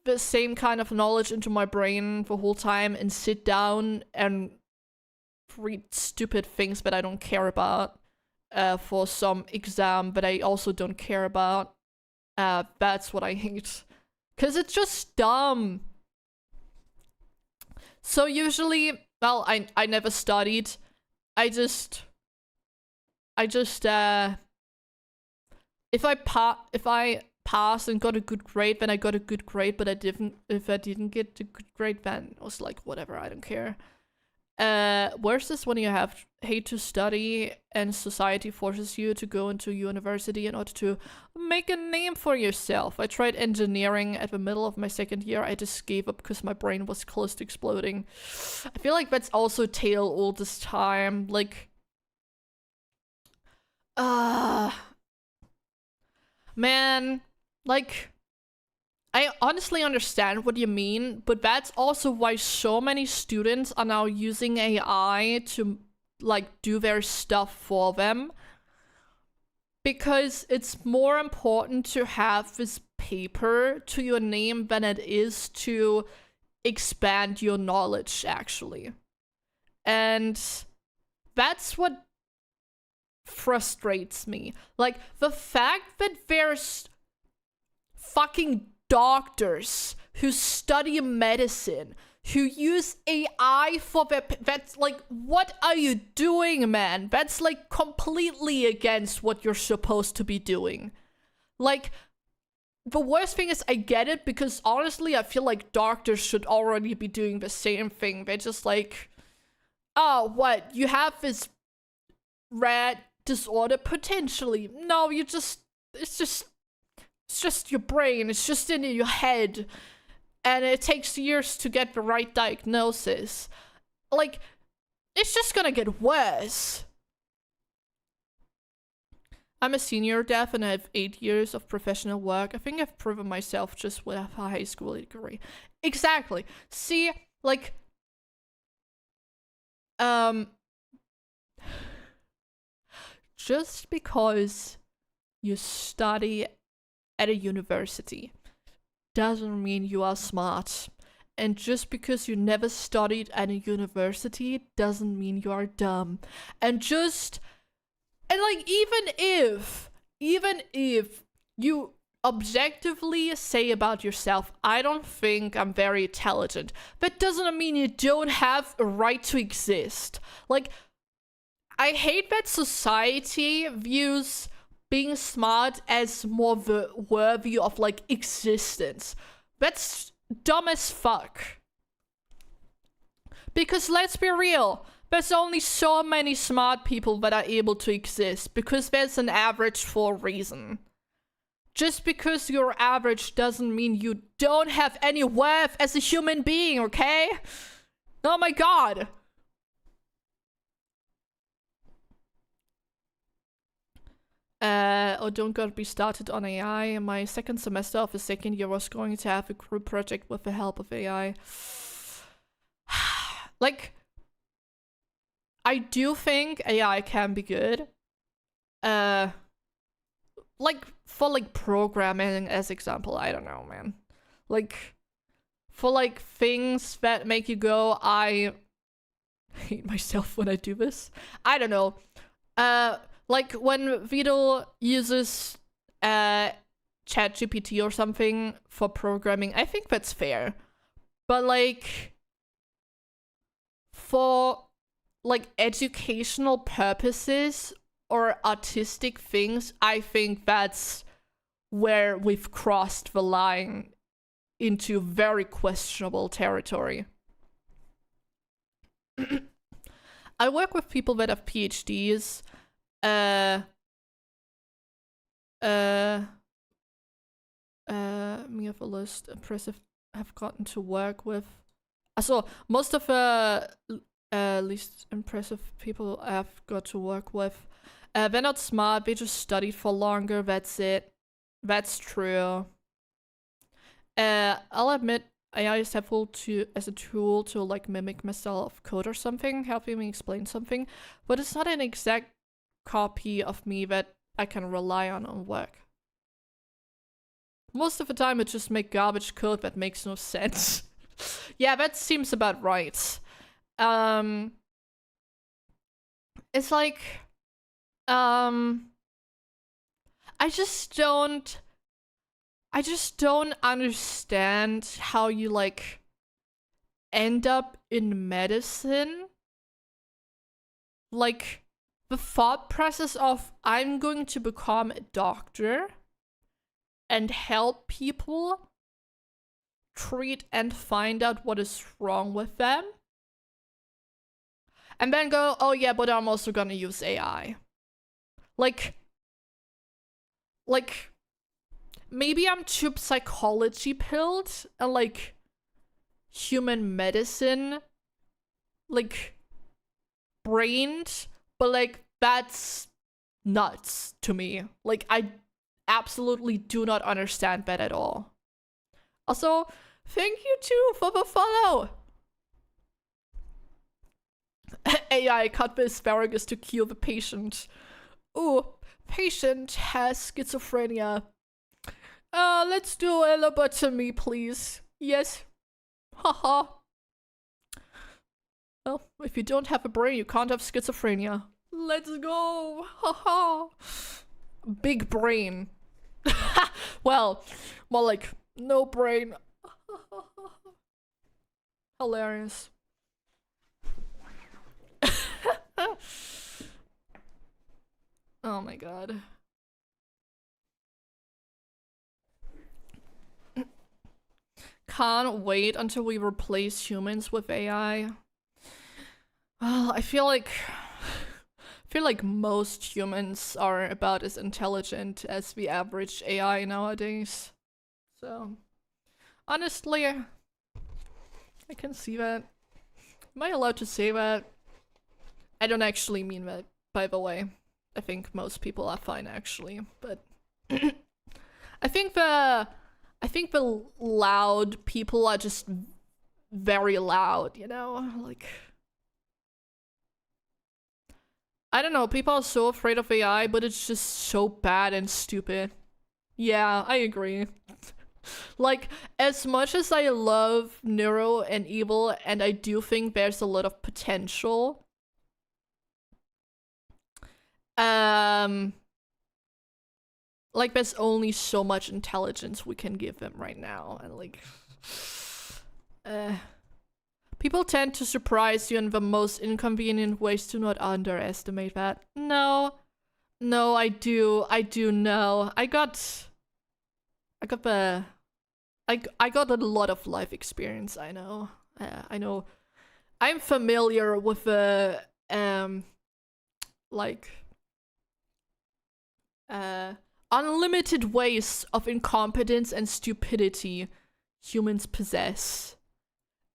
the same kind of knowledge into my brain the whole time and sit down and read stupid things that I don't care about for some exam that I also don't care about. That's what I hate. Because it's just dumb. So usually, well, I never studied. I just if I passed and got a good grade, then I got a good grade, but if I didn't get a good grade, then I was like, whatever, I don't care. Worse is when you hate to study and society forces you to go into university in order to make a name for yourself. I tried engineering at the middle of my second year. I just gave up because my brain was close to exploding. I feel like that's also tale all this time. Like, man, like, I honestly understand what you mean, but that's also why so many students are now using AI to, like, do their stuff for them. Because it's more important to have this paper to your name than it is to expand your knowledge, actually. And that's what frustrates me. Like, the fact that there's fucking doctors who study medicine who use AI for their that's like, what are you doing, man? That's like completely against what you're supposed to be doing. Like, the worst thing is I get it because honestly I feel like doctors should already be doing the same thing. They're just like, oh, what, you have this rat disorder potentially. No, it's just your brain, it's just in your head, and it takes years to get the right diagnosis. Like, it's just gonna get worse. I'm a senior dev and I have 8 years of professional work. I think I've proven myself just with a high school degree. Exactly. See, like, just because you study at a university doesn't mean you are smart. and just because you never studied at a university doesn't mean you are dumb. And like, even if you objectively say about yourself, I don't think I'm very intelligent, that doesn't mean you don't have a right to exist. Like, I hate that society views being smart as more worthy of, like, existence. That's dumb as fuck. Because let's be real, there's only so many smart people that are able to exist, because there's an average for a reason. Just because you're average doesn't mean you don't have any worth as a human being, okay? Oh my god. Oh, don't get me started on AI. My second semester of the second year was going to have a group project with the help of AI. Like, I do think AI can be good. Like, for, like, programming as example, I don't know, man. Like, for, like, things that make you go, I hate myself when I do this. I don't know. Like, when Vedal uses ChatGPT or something for programming, I think that's fair. But, like, for, like, educational purposes or artistic things, I think that's where we've crossed the line into very questionable territory. I work with people that have PhDs. Me have a list. Impressive have gotten to work with. So most of the least impressive people I've got to work with, they're not smart. They just studied for longer. That's it. That's true. I'll admit AI is helpful as a tool to, like, mimic my style of code or something, helping me explain something, but it's not an exact copy of me that I can rely on work. Most of the time it just makes garbage code that makes no sense. Yeah, that seems about right. It's like, I just don't understand how you, like, end up in medicine. Like, the thought process of, I'm going to become a doctor and help people treat and find out what is wrong with them, and then go, oh yeah, but I'm also gonna use AI. Like, maybe I'm too psychology pilled and, like, human medicine, like, brained, but, like, that's nuts to me. Like, I absolutely do not understand that at all. Also, thank you too for the follow. AI cut the asparagus to cure the patient. Ooh, patient has schizophrenia. Let's do a lobotomy, please. Yes. Haha. Well, if you don't have a brain, you can't have schizophrenia. Let's go. Haha. Big brain. Well, more like no brain. Hilarious. Oh my god. Can't wait until we replace humans with AI. Well, I feel like most humans are about as intelligent as the average AI nowadays. So, honestly, I can see that. Am I allowed to say that? I don't actually mean that, by the way. I think most people are fine, actually, but I think the loud people are just very loud, you know? Like, I don't know, people are so afraid of AI, but it's just so bad and stupid. Yeah, I agree. Like, as much as I love Neuro and Evil, and I do think there's a lot of potential, like, there's only so much intelligence we can give them right now, and like, people tend to surprise you in the most inconvenient ways. Do not underestimate that. No, I do know. I got a lot of life experience. I know. I'm familiar with the unlimited ways of incompetence and stupidity humans possess.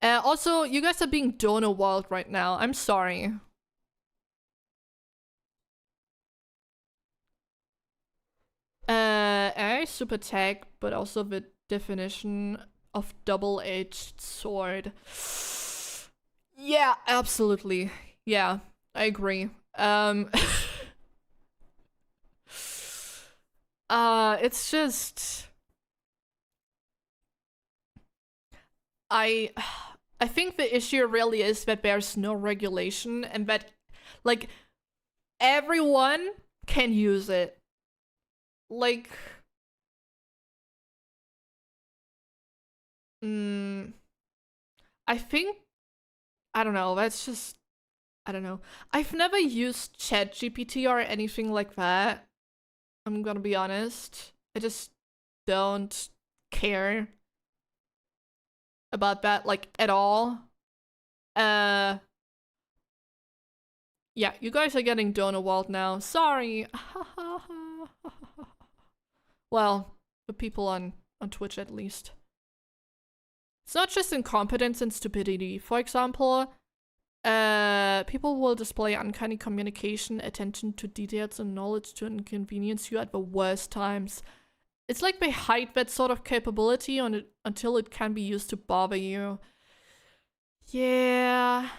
Also, you guys are being donor wild right now. I'm sorry. AI super tech, but also the definition of double-edged sword. Yeah, absolutely. Yeah, I agree. It's just I think the issue really is that there's no regulation and that, like, everyone can use it. Like, I think, I don't know, that's just, I don't know. I've never used ChatGPT or anything like that. I'm gonna be honest. I just don't care about that, like, at all. Yeah, you guys are getting donor walled now. Sorry. Well, the people on Twitch at least. It's not just incompetence and stupidity. For example, people will display uncanny communication, attention to details, and knowledge to inconvenience you at the worst times. It's like they hide that sort of capability on it until it can be used to bother you. Yeah.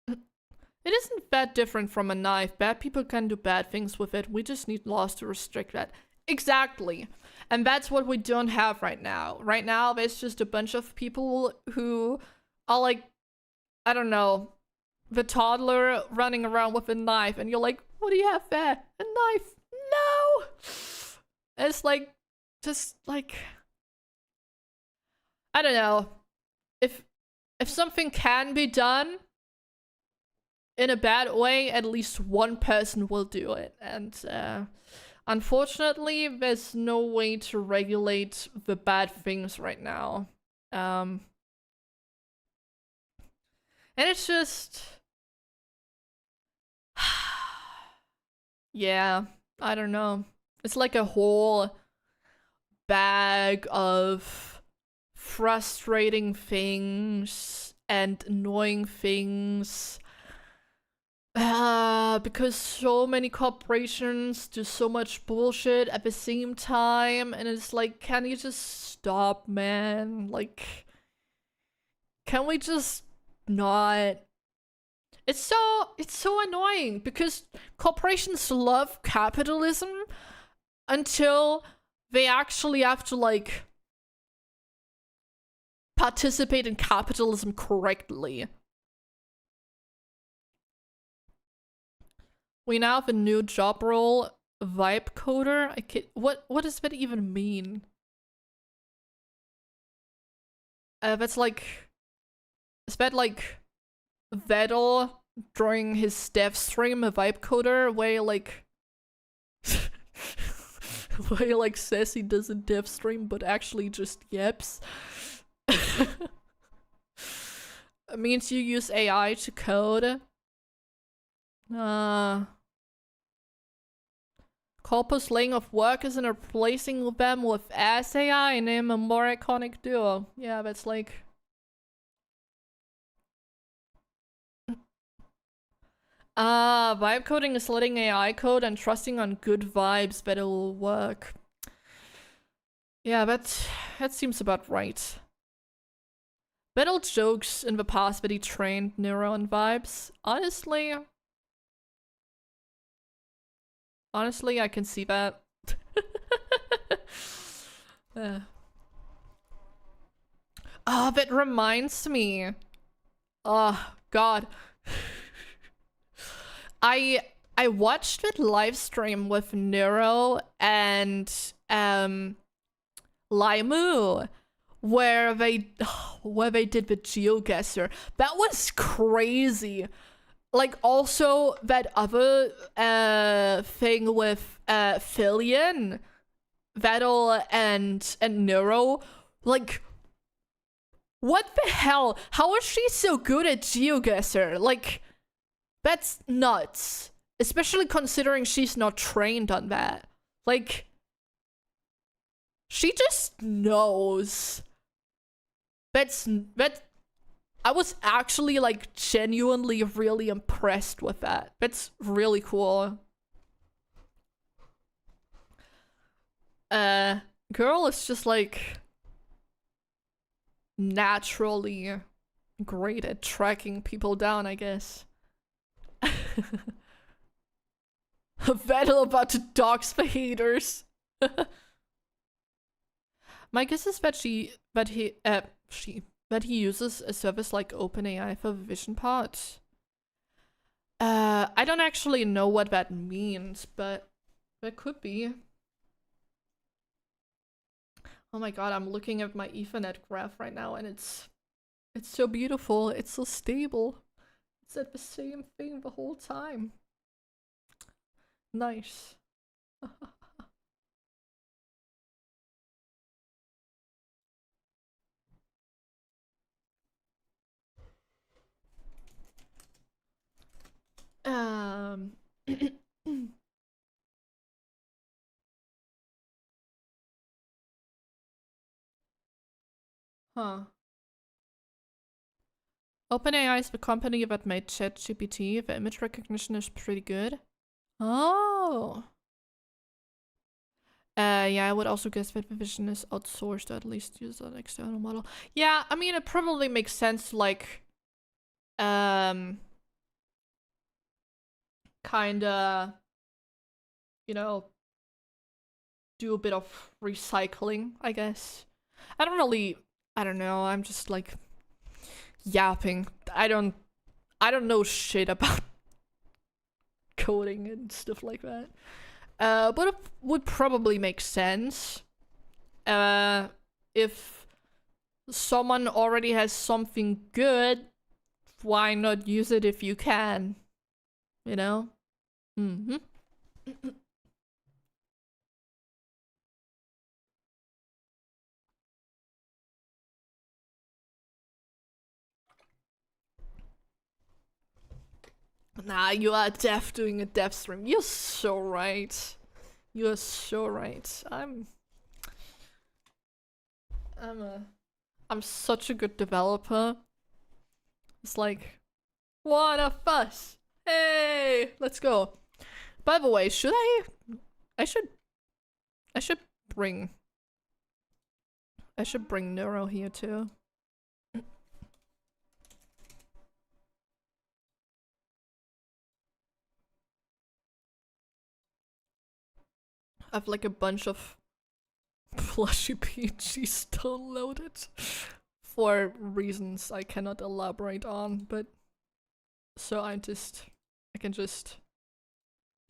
It isn't that different from a knife. Bad people can do bad things with it. We just need laws to restrict that. Exactly. And that's what we don't have right now. Right now, there's just a bunch of people who are like, I don't know, the toddler running around with a knife, and you're like, what do you have there? A knife? No! It's like, just like, I don't know. If something can be done in a bad way, at least one person will do it. And unfortunately, there's no way to regulate the bad things right now. And it's just, yeah, I don't know. It's like a whole bag of frustrating things and annoying things. Because so many corporations do so much bullshit at the same time, and it's like, can you just stop, man? Like, can we just not? It's so annoying because corporations love capitalism until they actually have to, like, participate in capitalism correctly. We now have a new job role, vibe coder. What does that even mean? That's like, is that like Vedal during his dev stream, a vibe coder, where he like where he like says he does a dev stream but actually just yaps? It means you use AI to code. Corpus laying off workers and replacing them with as AI, name a more iconic duo. Yeah, that's like, vibe coding is letting AI code and trusting on good vibes that it'll work. Yeah, that seems about right. Vedal jokes in the past that he trained Nero on vibes. Honestly, I can see that. Oh, that reminds me. Oh, God. I watched that live stream with Nero and Laimu where they did the GeoGuessr. That was crazy. Like, also that other thing with Filian, Vedal and Nero, like, what the hell? How is she so good at GeoGuessr? Like, that's nuts. Especially considering she's not trained on that. Like, she just knows. I was actually, like, genuinely really impressed with that. That's really cool. Girl is just, like, naturally great at tracking people down, I guess. Vettel about to dox the haters. My guess is that he uses a service like OpenAI for the vision part. I don't actually know what that means, but that could be. Oh my god, I'm looking at my Ethernet graph right now and it's so beautiful, it's so stable. It's at the same thing the whole time. Nice. Huh. OpenAI is the company that made ChatGPT. The image recognition is pretty good. Oh. Yeah, I would also guess that the vision is outsourced, or at least use an external model. Yeah, I mean, it probably makes sense, like, kinda, you know, do a bit of recycling, I guess. I don't know, I'm just, like, yapping. I don't know shit about coding and stuff like that. But it would probably make sense. If someone already has something good, why not use it if you can? You know? Mm-hmm. Nah, you are deaf doing a dev stream. You're so right. You're so right. I'm such a good developer. It's like, what a fuss. Hey, let's go. By the way, I should bring Neuro here too. I have like a bunch of plushy PNGs downloaded for reasons I cannot elaborate on, but so I can just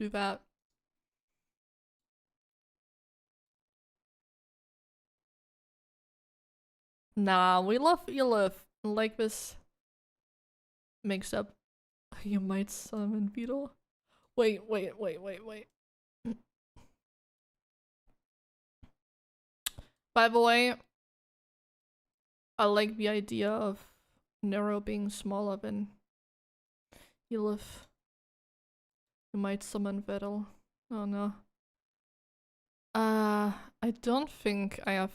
do that. Nah, we love Illust. Like this mix up. You might summon Beetle. Wait. By the way, I like the idea of Nero being smaller than Illust. You might summon Vedal. Oh no. I don't think I have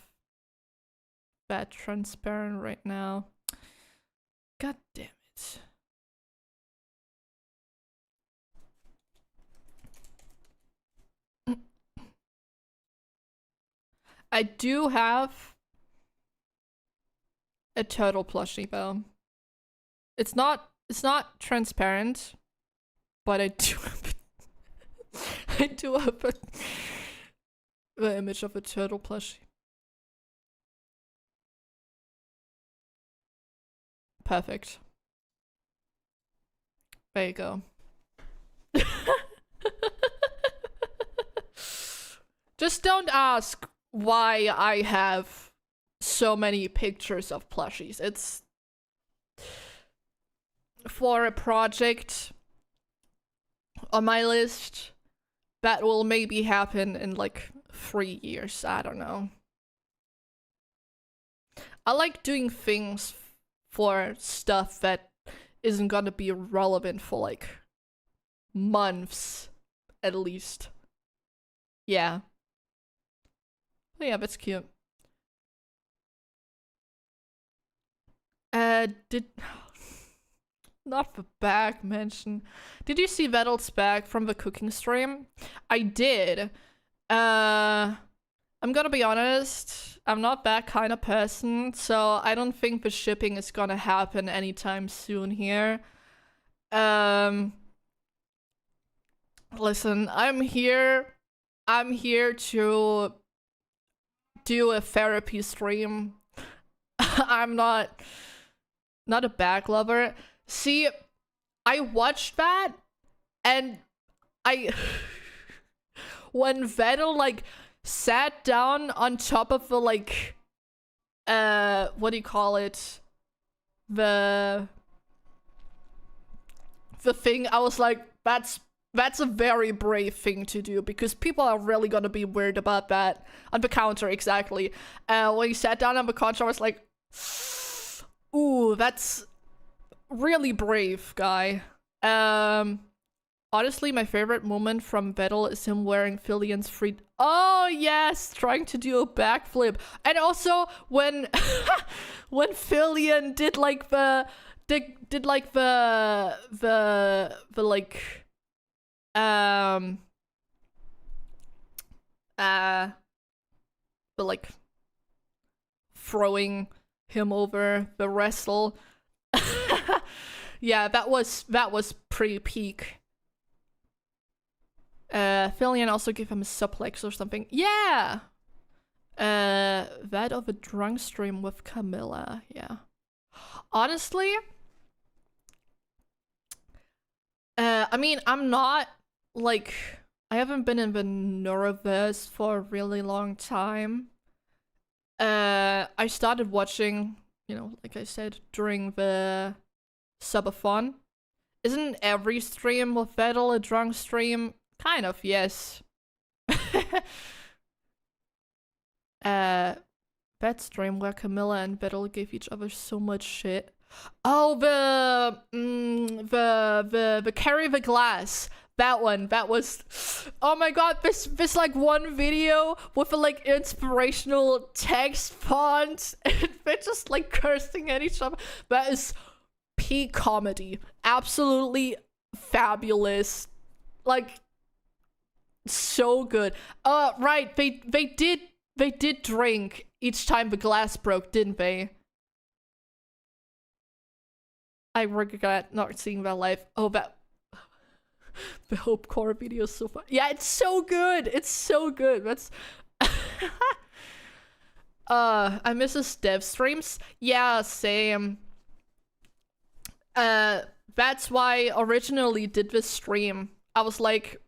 that transparent right now. God damn it. I do have a turtle plushie though. It's not transparent, but I do have the image of a turtle plushie. Perfect. There you go. Just don't ask why I have so many pictures of plushies. It's for a project on my list that will maybe happen in like 3 years. I don't know. I like doing things for stuff that isn't gonna be relevant for like months at least. Yeah. Oh, yeah, that's cute. Did not the bag mention. Did you see Vedals' bag from the cooking stream? I did. I'm gonna be honest, I'm not that kind of person, so I don't think the shipping is gonna happen anytime soon here. Listen, I'm here to do a therapy stream. I'm not a bag lover. See, I watched that and I when Vedal like sat down on top of the like what do you call it? The thing, I was like, that's a very brave thing to do because people are really gonna be weird about that. On the counter, exactly. When he sat down on the counter, I was like, ooh, that's really brave, guy. Honestly, my favorite moment from Vedal is him wearing Filian's free. Oh yes, trying to do a backflip, and also when when Filian did like the like the like but like throwing him over the wrestle. Yeah, that was pretty peak. Filian also gave him a suplex or something. Yeah. That of a drunk stream with Camilla. Yeah. Honestly, I mean, I'm not like, I haven't been in the Neuroverse for a really long time. I started watching, you know, like I said, during the subathon. Isn't every stream with Vedal a drunk stream? Kind of, yes. That stream where Camilla and Vedal gave each other so much shit. Oh, the carry the glass. That one, that was, oh my god, this like one video with a like inspirational text font and they're just like cursing at each other. That is peak comedy. Absolutely fabulous. Like, so good. Right, they did drink each time the glass broke, didn't they? I regret not seeing that live. Oh, that the Hope Core video is so fun. Yeah, it's so good. It's so good. That's I miss his dev streams. Yeah, same. That's why I originally did this stream. I was like,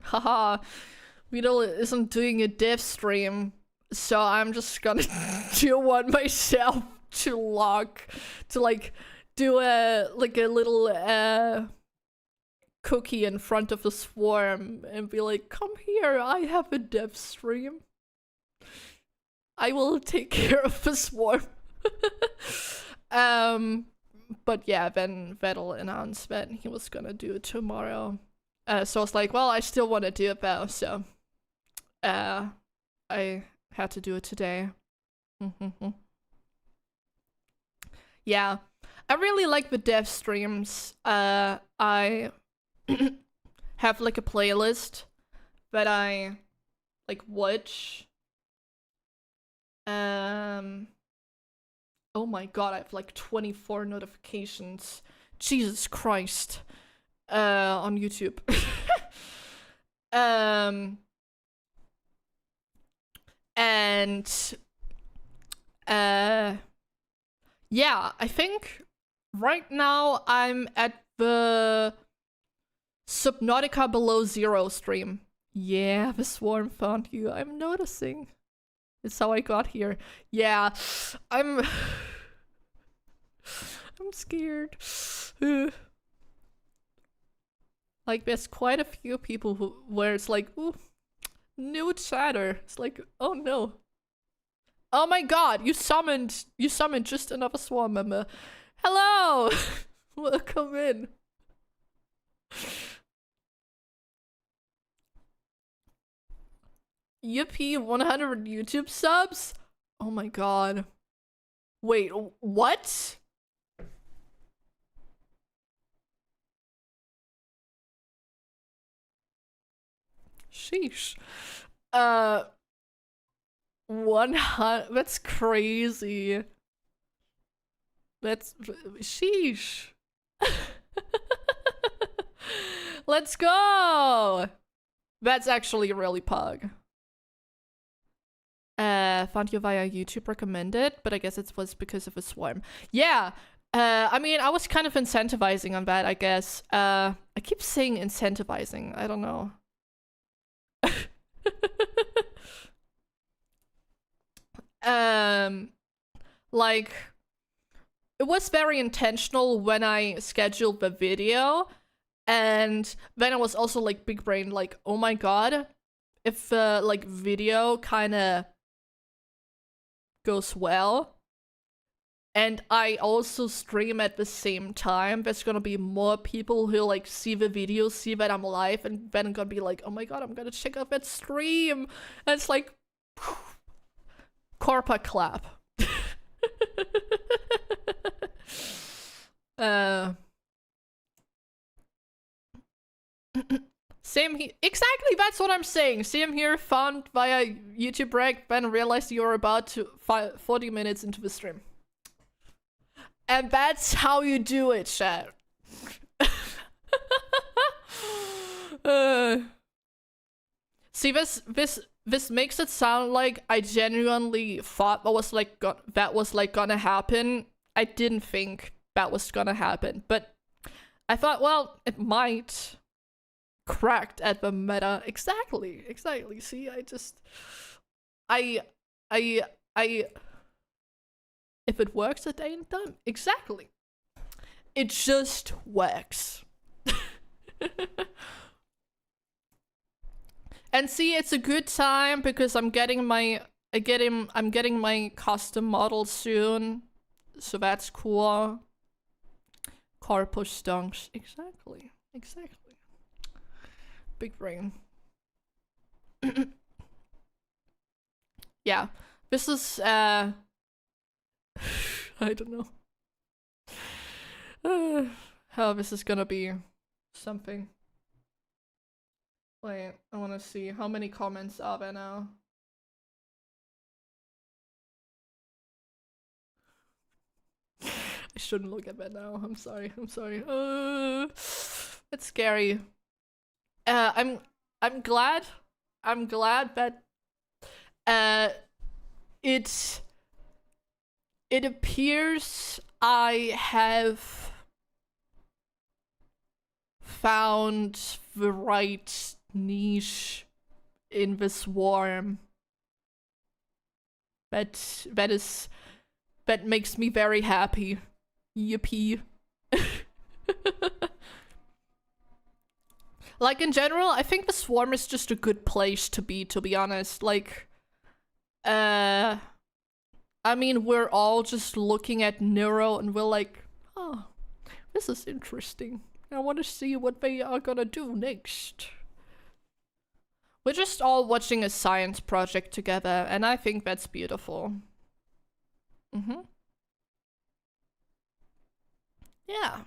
haha, Vedal isn't doing a dev stream, so I'm just gonna do one myself to like do a little cookie in front of the swarm and be like, come here, I have a dev stream. I will take care of the swarm. But yeah, then Vedal announced that he was gonna do it tomorrow. So I was like, well, I still want to do it though, so I had to do it today. Yeah, I really like the dev streams. I have like a playlist that I like watch. Oh my god, I have like 24 notifications. Jesus Christ. On YouTube. And yeah, I think right now I'm at the Subnautica Below Zero stream. Yeah, the swarm found you. I'm noticing. It's how I got here. Yeah, I'm scared. Like, there's quite a few people where it's like, ooh, new chatter. It's like, oh no. Oh my god, you summoned just another swarm member. Hello! Welcome in. Yippee, 100 YouTube subs? Oh my god. Wait, what? Sheesh. 100, that's crazy. That's, sheesh. Let's go! That's actually really pug. Found you via YouTube recommended, but I guess it was because of a swarm. Yeah, I mean, I was kind of incentivizing on that, I guess. I keep saying incentivizing, I don't know. Like, it was very intentional when I scheduled the video, and then I was also like big brain, like, oh my god, if like video kind of goes well and I also stream at the same time, there's gonna be more people who like see the video, see that I'm live, and then I'm gonna be like, oh my god, I'm gonna check out that stream. And it's like corpa clap. Same here. Exactly, that's what I'm saying. Same here, found via YouTube rec, then realized you're about to 40 minutes into the stream. And that's how you do it, chat. See, this makes it sound like I genuinely thought that was like gonna happen. I didn't think that was gonna happen, but I thought, well, it might. Cracked at the meta. Exactly. See, I if it works, it ain't done. Exactly. It just works. And see, it's a good time because I'm getting my custom model soon. So that's cool. Car push stonks. Exactly. Big brain. Yeah. This is I don't know. How this is gonna be something. Wait, I wanna see how many comments are there now. I shouldn't look at that now. I'm sorry. It's scary. I'm glad that it appears I have found the right niche in the swarm. That makes me very happy. Yippee. Like, in general, I think the swarm is just a good place to be honest. Like, I mean, we're all just looking at Neuro and we're like, oh, this is interesting. I want to see what they are gonna do next. We're just all watching a science project together, and I think that's beautiful. Yeah.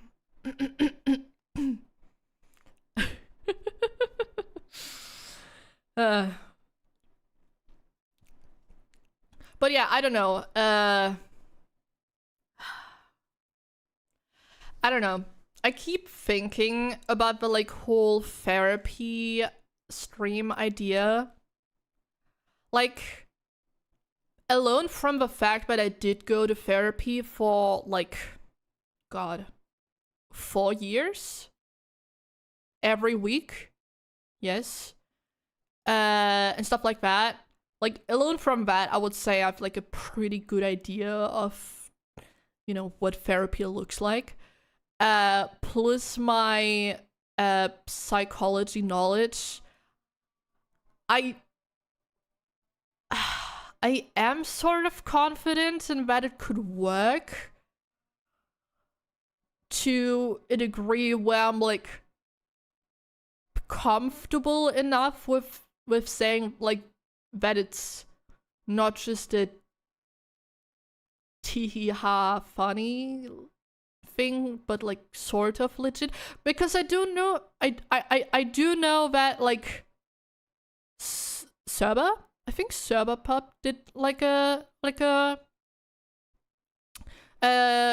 But yeah, I don't know. I don't know. I keep thinking about the like whole therapy stream idea. Like, alone from the fact that I did go to therapy for like God, 4 years every week. Yes. And stuff like that. Like, alone from that, I would say I have like a pretty good idea of, you know, what therapy looks like. Plus my psychology knowledge. I am sort of confident in that it could work to a degree where I'm like comfortable enough with saying like that it's not just a tee-hee-ha funny thing, but like sort of legit, because I do know I do know that like Serba, I think Serba Pup did like a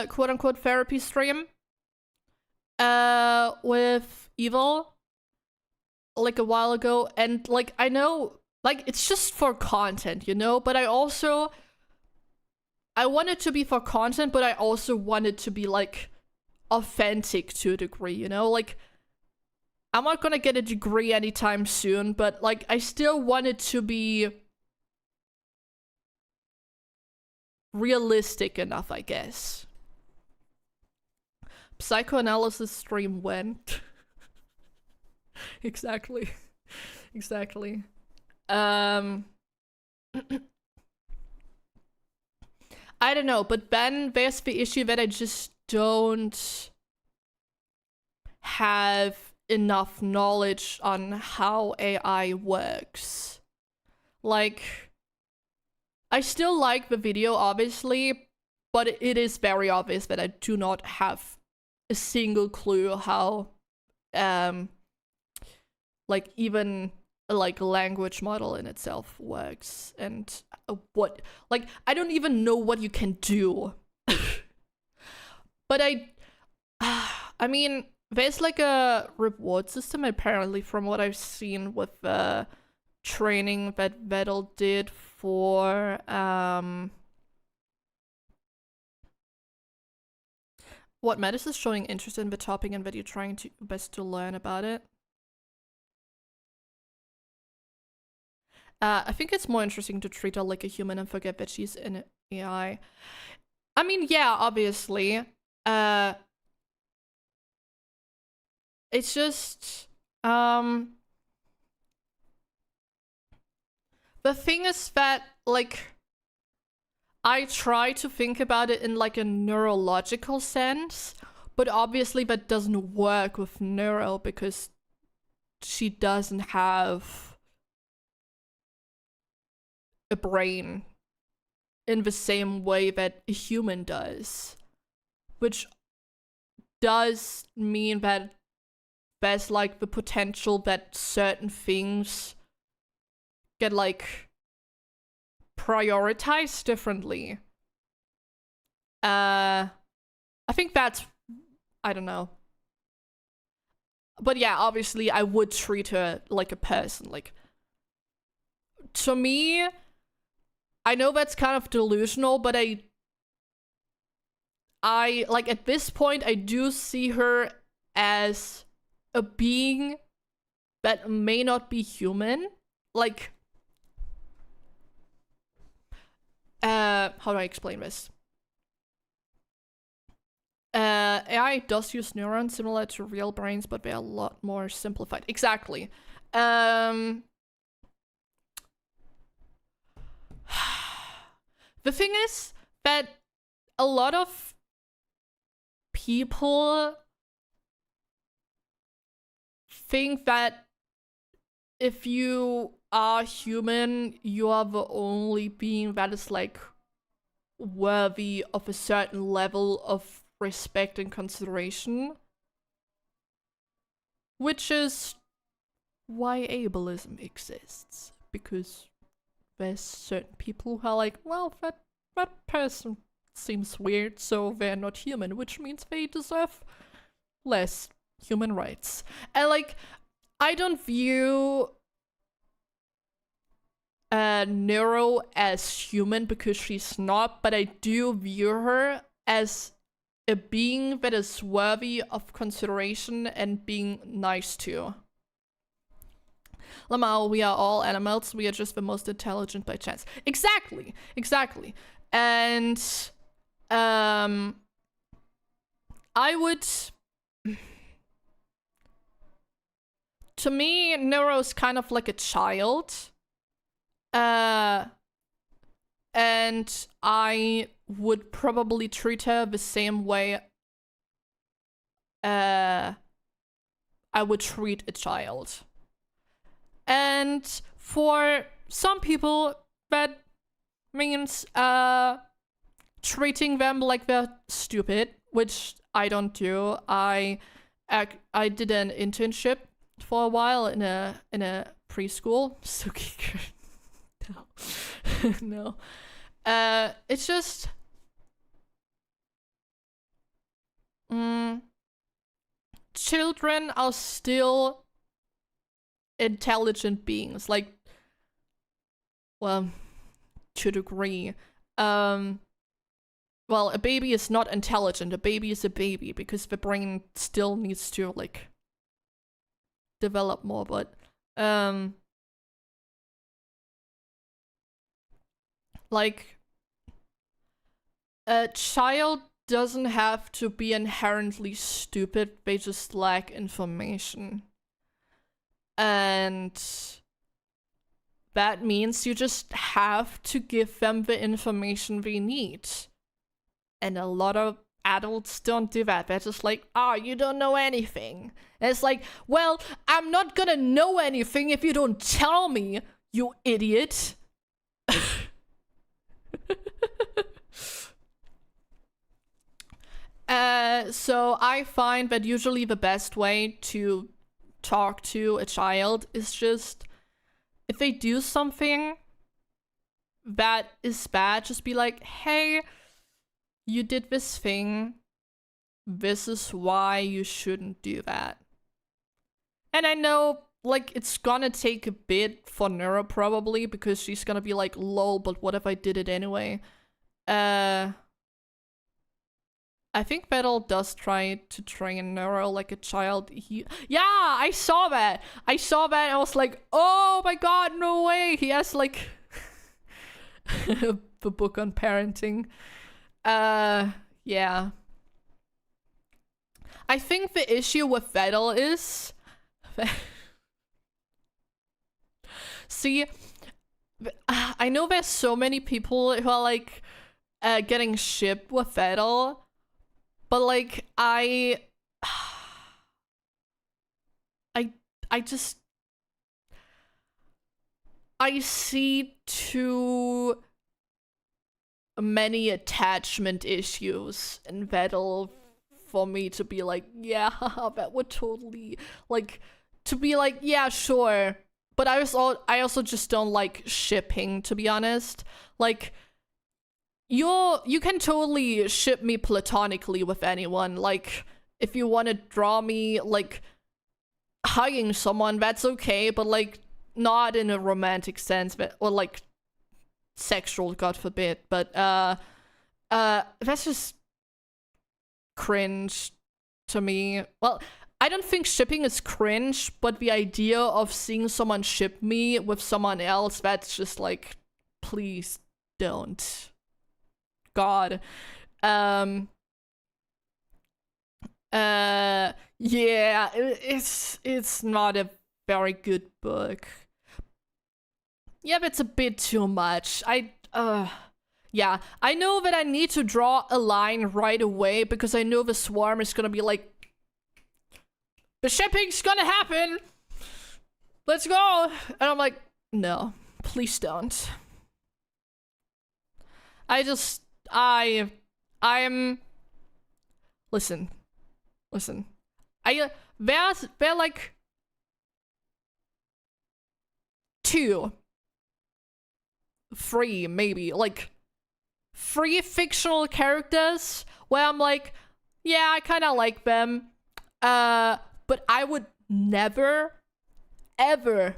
quote unquote therapy stream with Evil like a while ago, and like I know like it's just for content, you know, but I want it to be for content, but I also want it to be like authentic to a degree, you know? Like, I'm not gonna get a degree anytime soon, but like I still want it to be realistic enough, I guess. Psychoanalysis stream went. Exactly. Exactly. I don't know, but then there's the issue that I just don't have enough knowledge on how AI works. Like, I still like the video, obviously, but it is very obvious that I do not have a single clue how, like, even like language model in itself works, and what, like, I don't even know what you can do. But I mean, there's like a reward system apparently, from what I've seen with the training that Vedal did for what Metis is showing interest in the topic and that you're trying to best to learn about it. I think it's more interesting to treat her like a human and forget that she's an AI. I mean, yeah, obviously. It's just, the thing is that, like, I try to think about it in like a neurological sense, but obviously that doesn't work with Neuro because she doesn't have a brain in the same way that a human does, which does mean that there's like the potential that certain things get like prioritized differently. I think that's, I don't know. But yeah, obviously I would treat her like a person. Like, to me, I know that's kind of delusional, but I like, at this point, I do see her as a being that may not be human. Like, how do I explain this? AI does use neurons similar to real brains, but they're a lot more simplified. Exactly. The thing is that a lot of people think that if you are human, you are the only being that is like worthy of a certain level of respect and consideration, which is why ableism exists, because there's certain people who are like, well, that person seems weird, so they're not human, which means they deserve less human rights. And like, I don't view Neuro as human because she's not, but I do view her as a being that is worthy of consideration and being nice to. Lamau, we are all animals. We are just the most intelligent by chance. Exactly. Exactly. And I would... To me, Nero's kind of like a child. And I would probably treat her the same way I would treat a child. And for some people, that means treating them like they're stupid, which I don't do. I did an internship for a while in a preschool. So no. It's just children are still intelligent beings, like, well, to a degree. Well, a baby is not intelligent. A baby is a baby because the brain still needs to like develop more, but like a child doesn't have to be inherently stupid, they just lack information. And that means you just have to give them the information they need. And a lot of adults don't do that. They're just like, oh, you don't know anything. And it's like, well, I'm not gonna know anything if you don't tell me, you idiot. So I find that usually the best way to talk to a child is just, if they do something that is bad, just be like, hey, you did this thing. This is why you shouldn't do that. And I know, like, it's gonna take a bit for Neuro probably, because she's gonna be like, lol, but what if I did it anyway? I think Vedal does try to train Neuro like a child. Yeah, I saw that. I saw that and I was like, oh my god, no way. He has like the book on parenting. Yeah. I think the issue with Vedal is... See, I know there's so many people who are like getting shipped with Vedal. But like, I see too many attachment issues in Vedal for me to be like, yeah, that would totally, like, to be like, yeah, sure. But I also just don't like shipping, to be honest. Like, you can totally ship me platonically with anyone. Like, if you want to draw me, like, hugging someone, that's okay, but, like, not in a romantic sense, but, or, like, sexual, God forbid. But, that's just cringe to me. Well, I don't think shipping is cringe, but the idea of seeing someone ship me with someone else, that's just, like, please don't. God. Yeah, it's not a very good book. Yeah, that's a bit too much. Yeah, I know that I need to draw a line right away because I know the swarm is gonna be like, the shipping's gonna happen. Let's go. And I'm like, no, please don't. I'm listen. They're like 2, 3 maybe, like 3 fictional characters where I'm like, yeah, I kind of like them. But I would never, ever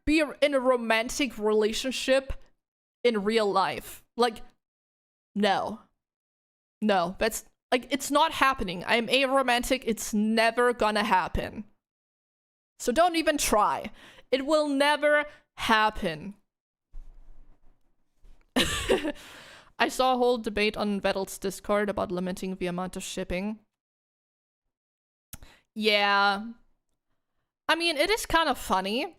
be in a romantic relationship in real life. Like, no. No, that's like, it's not happening. I'm aromantic. It's never gonna happen. So don't even try. It will never happen. I saw a whole debate on Vedals Discord about limiting the amount of shipping. Yeah. I mean, it is kind of funny,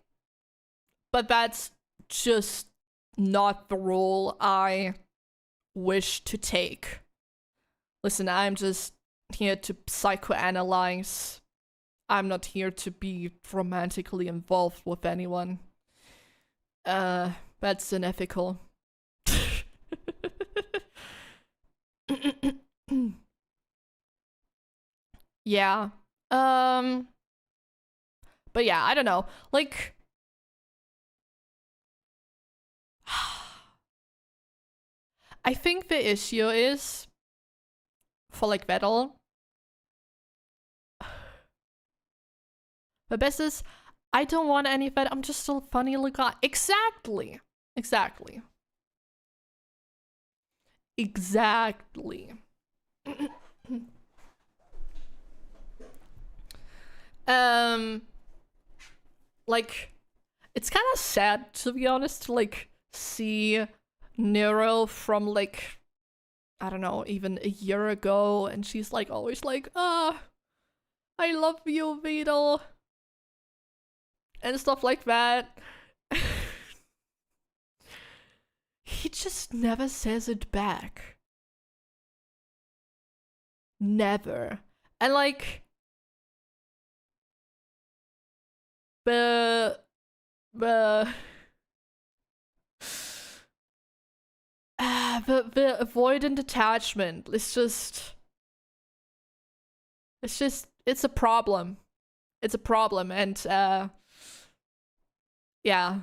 but that's just not the role I wish to take. Listen, I'm just here to psychoanalyze. I'm not here to be romantically involved with anyone. That's unethical. Yeah. But yeah, I don't know. Like, I think the issue is for like Vedal. The best is I don't want any Vedal. I'm just a funny little guy. Exactly. Exactly. Exactly. Like, it's kind of sad, to be honest, to like see Nero from like, I don't know, even a year ago, and she's like always like, I love you, Vedal, and stuff like that. He just never says it back. Never. And like, the avoidant attachment is just, it's a problem. It's a problem, and yeah.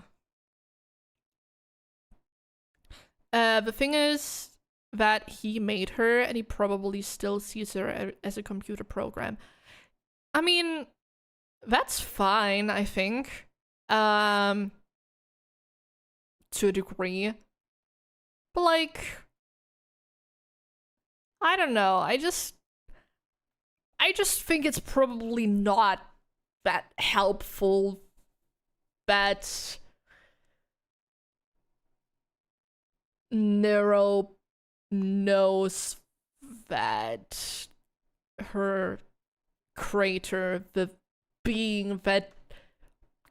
The thing is that he made her, and he probably still sees her as a computer program. I mean, that's fine, I think. To a degree. But like, I don't know. I just think it's probably not that helpful that Nero knows that her creator, the being that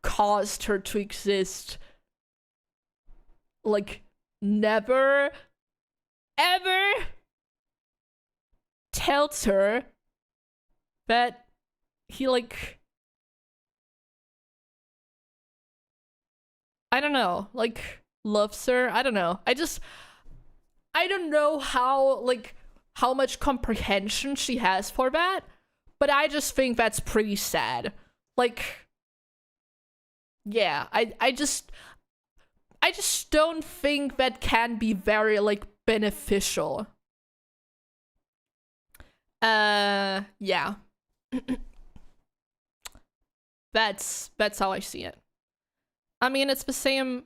caused her to exist, like, never ever tells her that he, like, I don't know, like, loves her. I don't know. I don't know how, like, how much comprehension she has for that, but I just think that's pretty sad. Like, yeah, I just don't think that can be very, like, beneficial. Yeah. That's how I see it. I mean, it's the same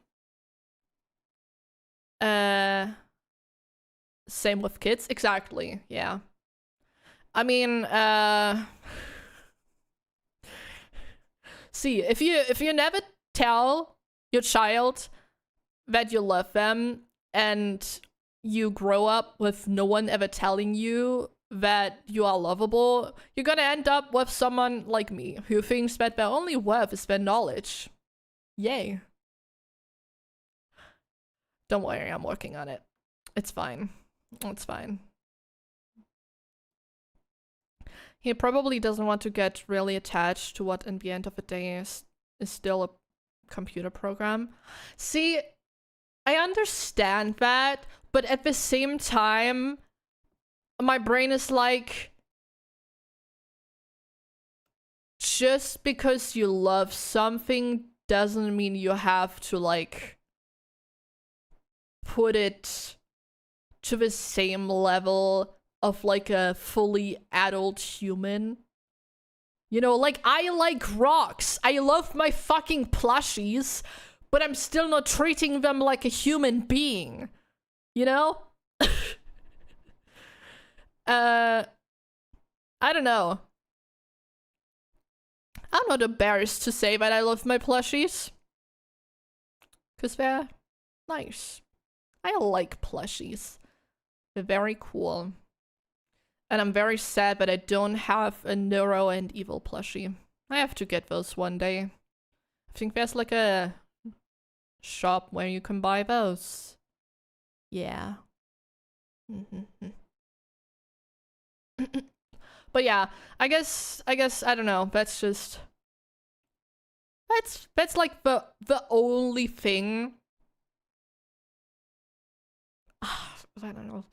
same with kids. Exactly. Yeah. I mean, see, if you never tell your child that you love them, and you grow up with no one ever telling you that you are lovable, you're gonna end up with someone like me who thinks that their only worth is their knowledge. Yay. Don't worry, I'm working on it. It's fine. It's fine. He probably doesn't want to get really attached to what in the end of the day is still a computer program. See, I understand that, but at the same time, my brain is like, just because you love something doesn't mean you have to, like, put it to the same level of, like, a fully adult human. You know, like, I like rocks. I love my fucking plushies, but I'm still not treating them like a human being. You know? I don't know. I'm not embarrassed to say that I love my plushies. Because they're nice. I like plushies. They're very cool. And I'm very sad that I don't have a Neuro and Evil plushie. I have to get those one day. I think there's like a shop where you can buy those. Yeah. But yeah, I guess I don't know. That's just that's like the only thing. I don't know.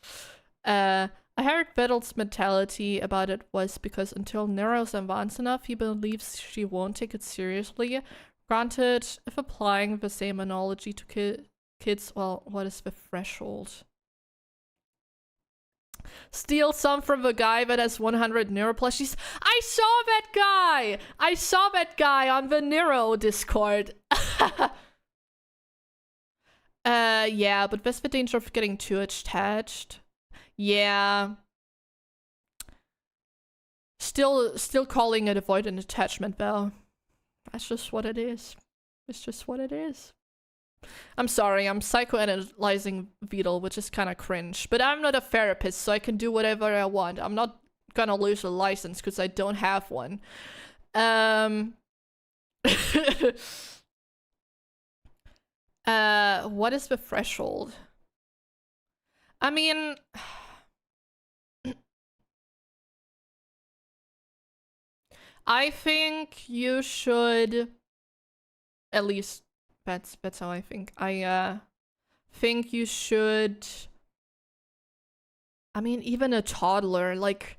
I heard Vedals' mentality about it was because until Nero's advanced enough, he believes she won't take it seriously. Granted, if applying the same analogy to kids, well, what is the threshold? Steal some from the guy that has 100 Nero plushies. I saw that guy! I saw that guy on the Nero Discord. Yeah, but there's the danger of getting too attached. Yeah. Still calling it avoid an attachment though. That's just what it is. It's just what it is. I'm sorry, I'm psychoanalyzing Vedal, which is kind of cringe. But I'm not a therapist, so I can do whatever I want. I'm not gonna lose a license because I don't have one. What is the threshold? I mean... I think you should... At least... That's how I think. I think you should... I mean, even a toddler, like...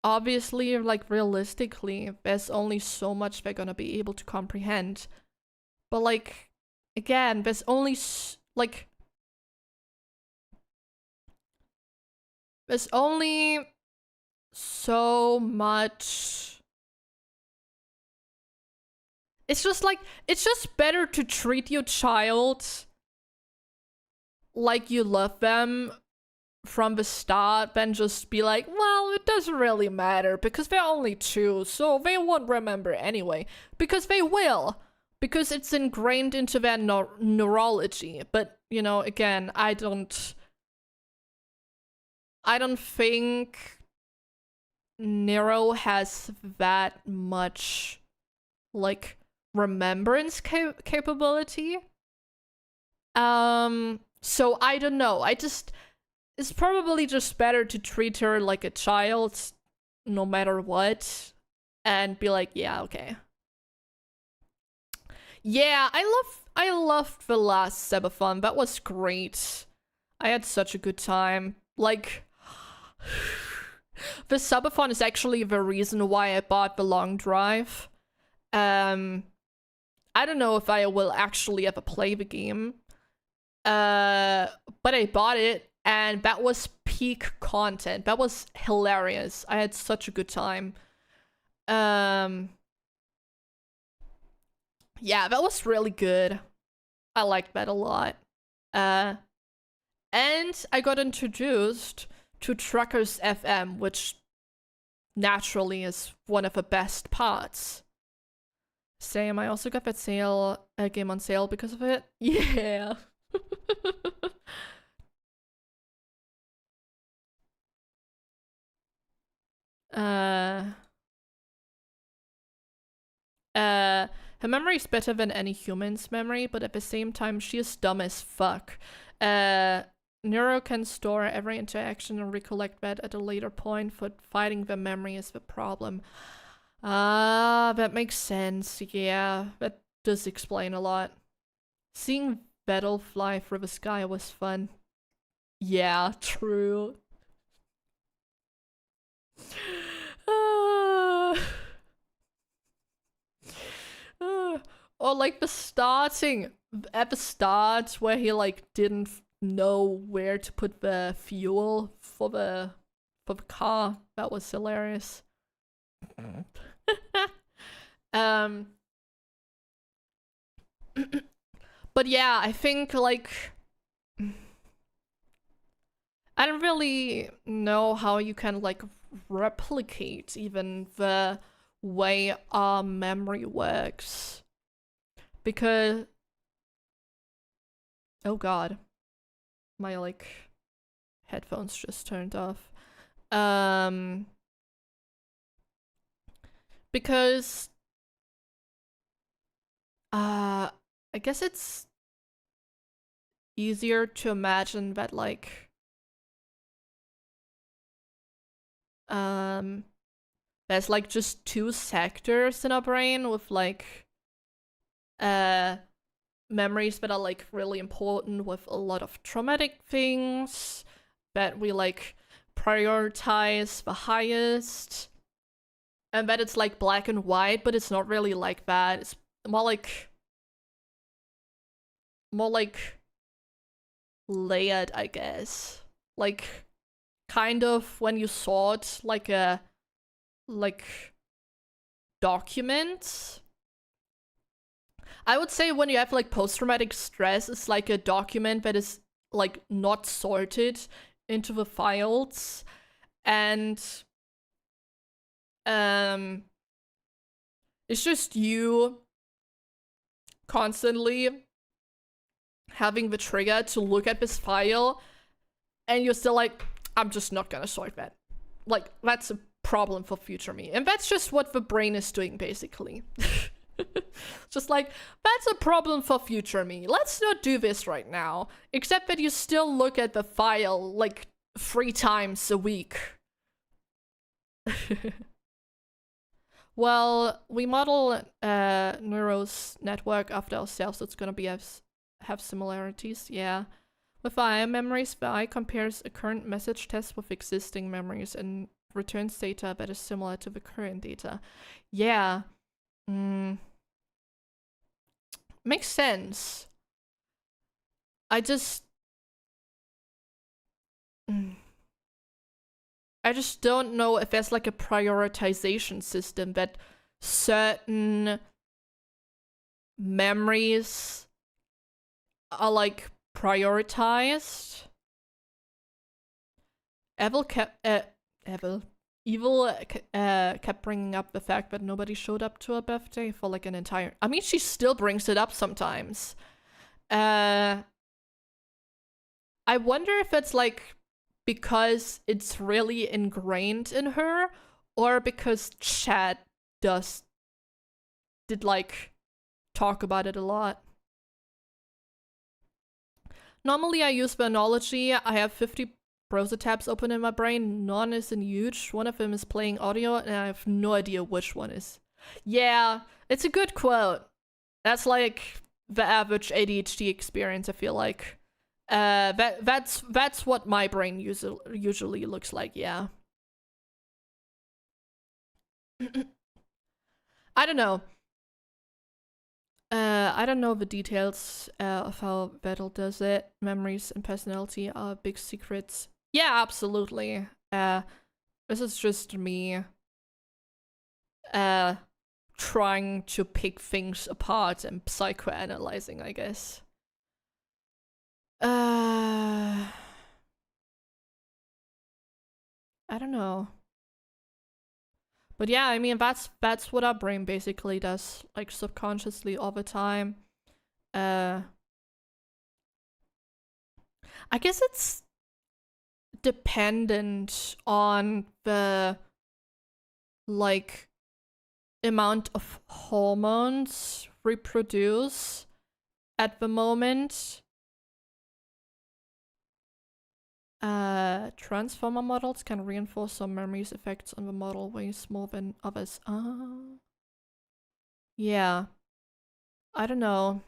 Obviously, like, realistically, there's only so much they're gonna be able to comprehend. But, like, again, there's only, like... There's only so much... It's just like, it's just better to treat your child like you love them from the start than just be like, well, it doesn't really matter because they're only 2, so they won't remember anyway. Because they will. Because it's ingrained into their neurology. But, you know, again, I don't think Nero has that much, like, remembrance capability. So I don't know. It's probably just better to treat her like a child no matter what and be like, yeah, okay. Yeah, I loved the last Sebathon. That was great. I had such a good time. Like, the subathon is actually the reason why I bought the long drive. I don't know if I will actually ever play the game. But I bought it, and that was peak content. That was hilarious. I had such a good time. Yeah, that was really good. I liked that a lot. And I got introduced to Truckers FM, which naturally is one of the best parts. Same, I also got that game on sale because of it. Yeah. Her memory is better than any human's memory, but at the same time, she is dumb as fuck. Neuro can store every interaction and recollect that at a later point, but fighting the memory is the problem. That makes sense. Yeah, that does explain a lot. Seeing Vedal fly through the sky was fun. Yeah, true. Or like at the start where he like didn't know where to put the fuel for the car. That was hilarious. But yeah, I think like I don't really know how you can like replicate even the way our memory works. Because oh god. My like headphones just turned off. Because I guess it's easier to imagine that like there's like just two sectors in our brain with like memories that are like really important with a lot of traumatic things that we like prioritize the highest, and that it's like black and white, but it's not really like that. It's more like layered, I guess. Like kind of when you sort like a document. I would say when you have like post-traumatic stress, it's like a document that is like not sorted into the files, and it's just you constantly having the trigger to look at this file, and you're still like, I'm just not gonna sort that. Like, that's a problem for future me. And that's just what the brain is doing, basically. Just like, that's a problem for future me. Let's not do this right now. Except that you still look at the file like 3 times a week. Well, we model Neuro's network after ourselves, so it's gonna be have similarities, yeah. With AI memories, the AI compares a current message test with existing memories and returns data that is similar to the current data. Yeah. Makes sense. I just don't know if there's like a prioritization system that certain memories are like prioritized. Evil kept bringing up the fact that nobody showed up to her birthday for like an entire... I mean, she still brings it up sometimes. I wonder if it's like because it's really ingrained in her, or because chat did like talk about it a lot. Normally I use the analogy, I have 50 browser tabs open in my brain, none is in huge, one of them is playing audio, and I have no idea which one is. Yeah, it's a good quote. That's like the average ADHD experience, I feel like. That's what my brain usually looks like, yeah. I don't know. I don't know the details of how Vedal does it. Memories and personality are big secrets. Yeah, absolutely. This is just me trying to pick things apart and psychoanalyzing, I guess. I don't know. But yeah, I mean, that's what our brain basically does, like subconsciously all the time. I guess it's dependent on the like amount of hormones we produce at the moment. Transformer models can reinforce some memories effects on the model ways more than others. Yeah. I don't know.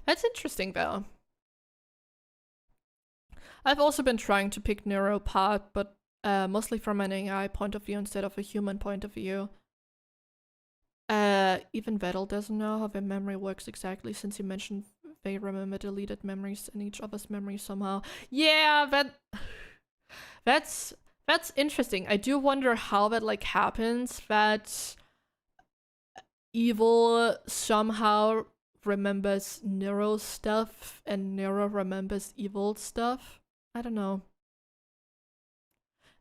That's interesting though. I've also been trying to pick neuro apart, but mostly from an AI point of view instead of a human point of view. Even Vedal doesn't know how their memory works exactly, since you mentioned they remember deleted memories in each other's memory somehow. Yeah, that's interesting. I do wonder how that like happens, that evil somehow remembers Nero stuff and Nero remembers evil stuff. I don't know.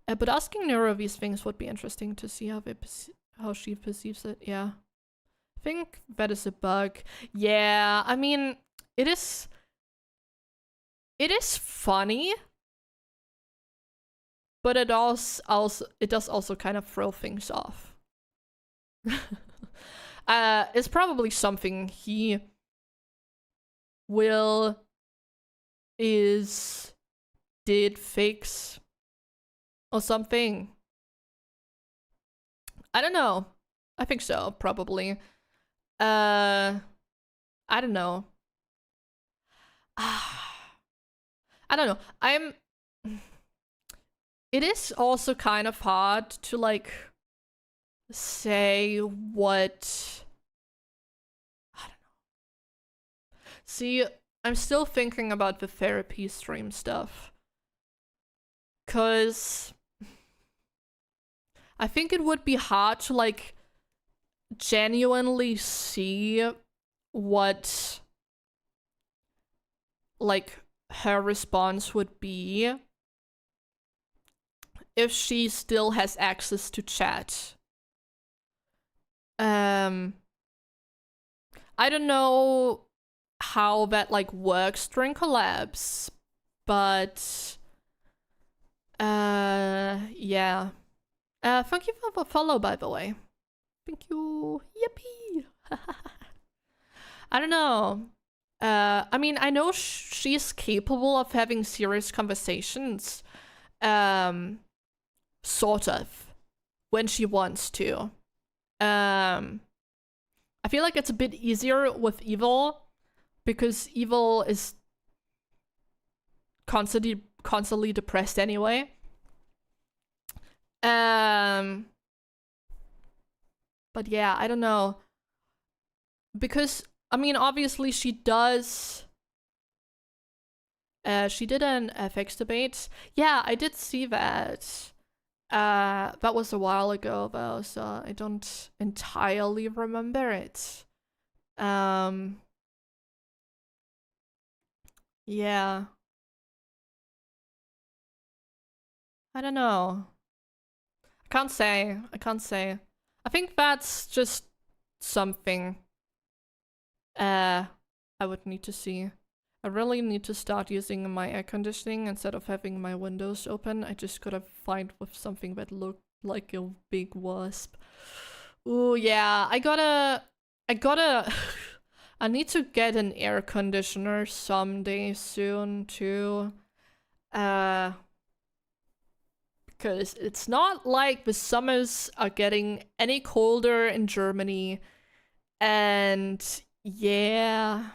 But asking Nero these things would be interesting to see how she perceives it. Yeah. I think that is a bug. Yeah, I mean, it is funny, but it does also kind of throw things off. It's probably something he did fix or something. I don't know. I think so, probably. I don't know. I don't know. It is also kind of hard to like say what. I don't know. See, I'm still thinking about the therapy stream stuff. 'Cause I think it would be hard to like genuinely see what like her response would be if she still has access to chat. I don't know how that like works during collabs, but yeah. Thank you for the follow, by the way. Thank you. Yippee. I don't know. I mean, I know she's capable of having serious conversations. Sort of. When she wants to. I feel like it's a bit easier with Evil, because Evil is constantly depressed anyway. But yeah, I don't know. Because, I mean, obviously she does... she did an FX debate. Yeah, I did see that. That was a while ago, though, so I don't entirely remember it. Yeah. I don't know. I can't say. I think that's just something I would need to see. I really need to start using my air conditioning instead of having my windows open. I just gotta find with something that looked like a big wasp. Ooh, yeah, I gotta I need to get an air conditioner someday soon too. Because it's not like the summers are getting any colder in Germany. And yeah,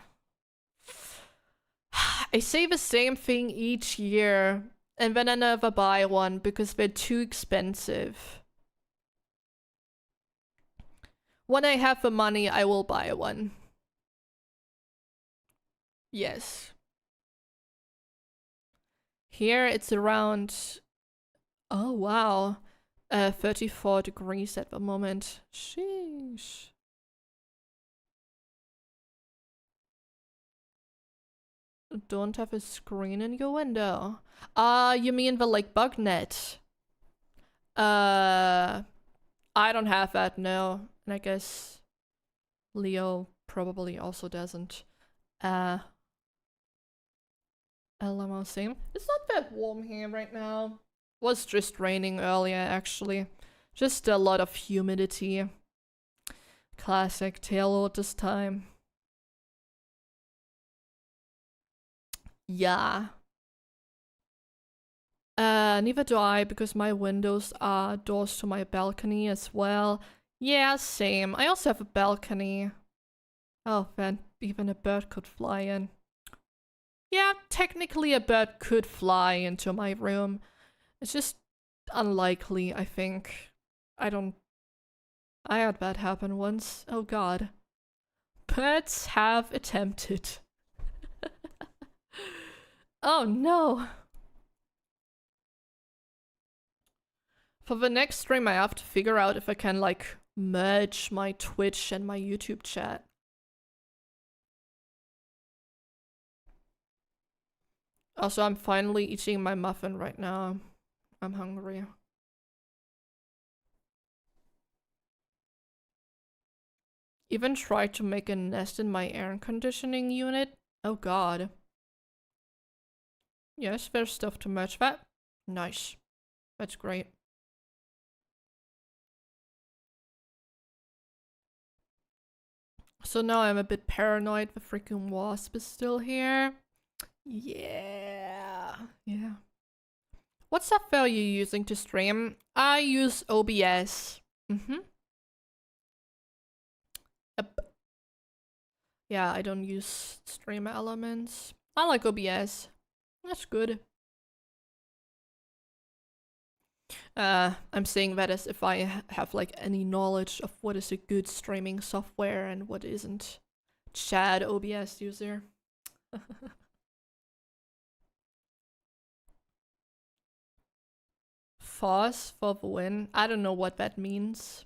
I say the same thing each year, and then I never buy one because they're too expensive. When I have the money, I will buy one. Yes. Here it's around... Oh, wow. 34 degrees at the moment. Sheesh. Don't have a screen in your window. You mean the like bug net? I don't have that, no. And I guess Leo probably also doesn't. LMO same. It's not that warm here right now. Was just raining earlier, actually. Just a lot of humidity. Classic tailload this time. Yeah. Neither do I, because my windows are doors to my balcony as well. Yeah, same. I also have a balcony. Oh, then even a bird could fly in. Yeah, technically a bird could fly into my room. It's just unlikely, I think. I had that happen once. Oh god. Birds have attempted. Oh no. For the next stream, I have to figure out if I can, like, merge my Twitch and my YouTube chat. Also, I'm finally eating my muffin right now. I'm hungry. Even tried to make a nest in my air conditioning unit. Oh god. Yes, there's stuff to match that. Nice. That's great. So now I'm a bit paranoid the freaking wasp is still here. Yeah. Yeah. What software are you using to stream? I use OBS. Yeah, I don't use Stream Elements. I like OBS. That's good. I'm saying that as if I have like any knowledge of what is a good streaming software and what isn't. Chad, OBS user. Foss for the win. I don't know what that means.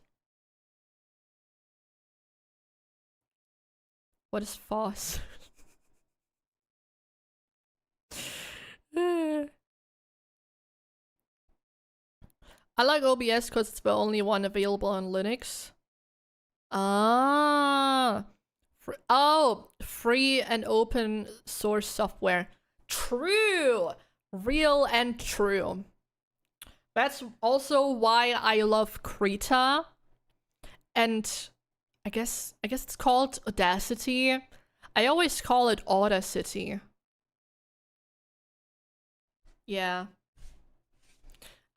What is Foss? I like OBS because it's the only one available on Linux. Ah. Oh, free and open source software. True. Real and true. That's also why I love Krita. And I guess it's called Audacity. I always call it Audacity. Yeah.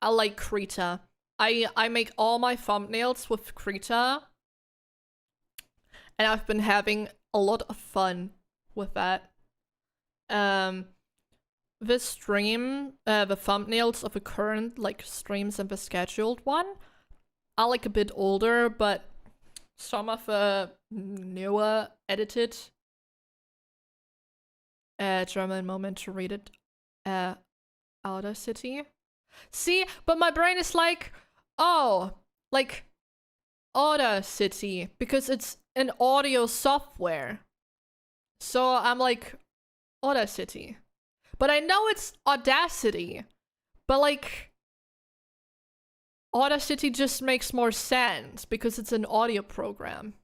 I like Krita. I make all my thumbnails with Krita. And I've been having a lot of fun with that. This stream, the thumbnails of the current like streams and the scheduled one are like a bit older, but some of the newer edited German moment to read it. Audacity. See, but my brain is like, oh, like Audacity, because it's an audio software. So I'm like, Audacity. But I know it's Audacity. But like, Audacity just makes more sense because it's an audio program.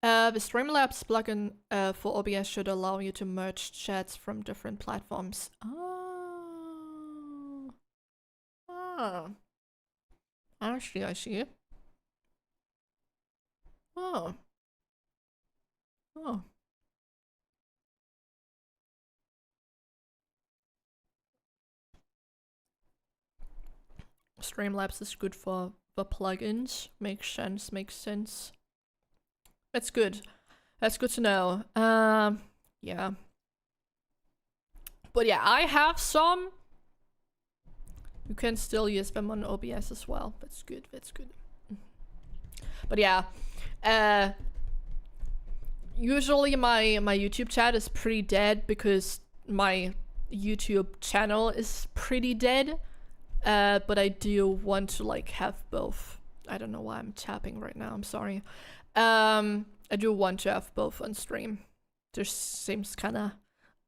The Streamlabs plugin for OBS should allow you to merge chats from different platforms. Oh. Oh. I see. Oh. Oh. Streamlabs is good for the plugins. Makes sense. That's good. That's good to know. Yeah. But yeah, I have some. You can still use them on OBS as well. That's good. But yeah, usually my YouTube chat is pretty dead because my YouTube channel is pretty dead. But I do want to like have both. I don't know why I'm tapping right now. I'm sorry. I do want to have both on stream. Just seems kind of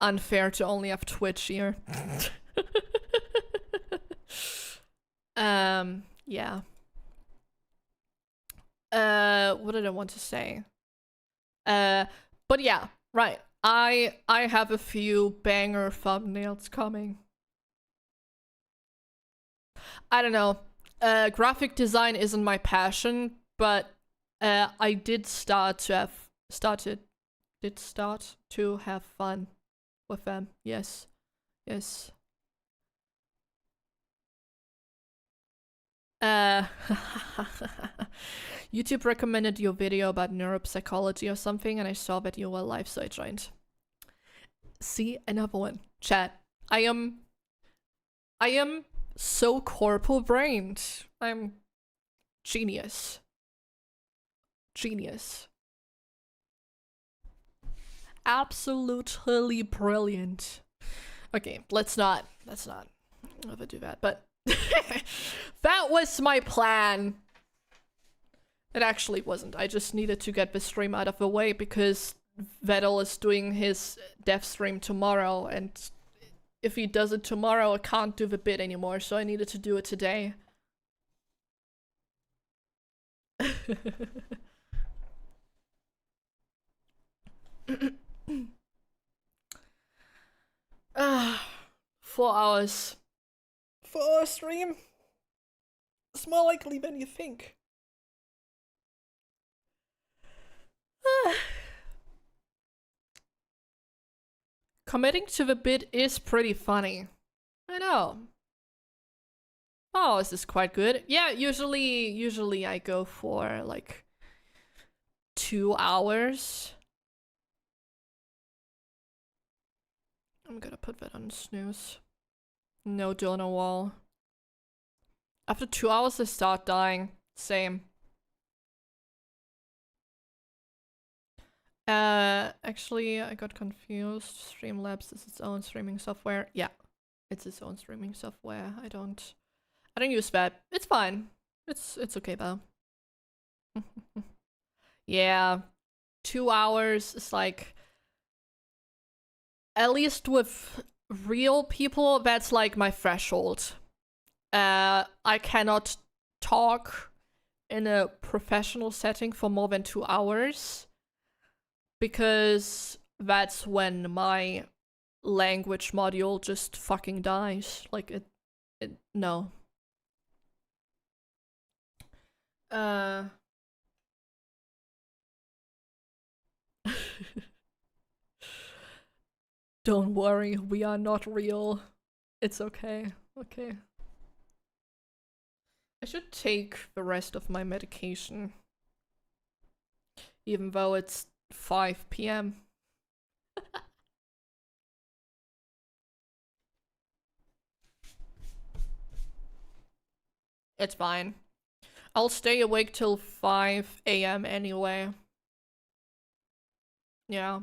unfair to only have Twitch here. Yeah. What did I want to say? But yeah, right. I have a few banger thumbnails coming. I don't know. Graphic design isn't my passion, but I did start to have fun with them. Yes. YouTube recommended your video about neuropsychology or something, and I saw that you were live, so I joined. See, another one. Chat. I am so corporal brained. I'm genius. Absolutely brilliant. Okay, let's not overdo that, but that was my plan. It actually wasn't. I just needed to get the stream out of the way because Vedal is doing his dev stream tomorrow, and if he does it tomorrow, I can't do the bit anymore, so I needed to do it today. Ah, 4 hours. 4-hour stream? It's more likely than you think. Committing to the bit is pretty funny. I know. Oh, this is quite good. Yeah, usually I go for like 2 hours. I'm gonna put that on snooze. No donor wall. After 2 hours I start dying. Same. Actually, I got confused. Streamlabs is its own streaming software. Yeah, it's its own streaming software. I don't use that. It's fine. It's okay though. Yeah, 2 hours is like, at least with real people, that's like my threshold. I cannot talk in a professional setting for more than 2 hours, because that's when my language module just fucking dies. Like no. Don't worry, we are not real. It's okay. Okay. I should take the rest of my medication, even though it's 5 p.m. It's fine. I'll stay awake till 5 a.m. anyway. Yeah.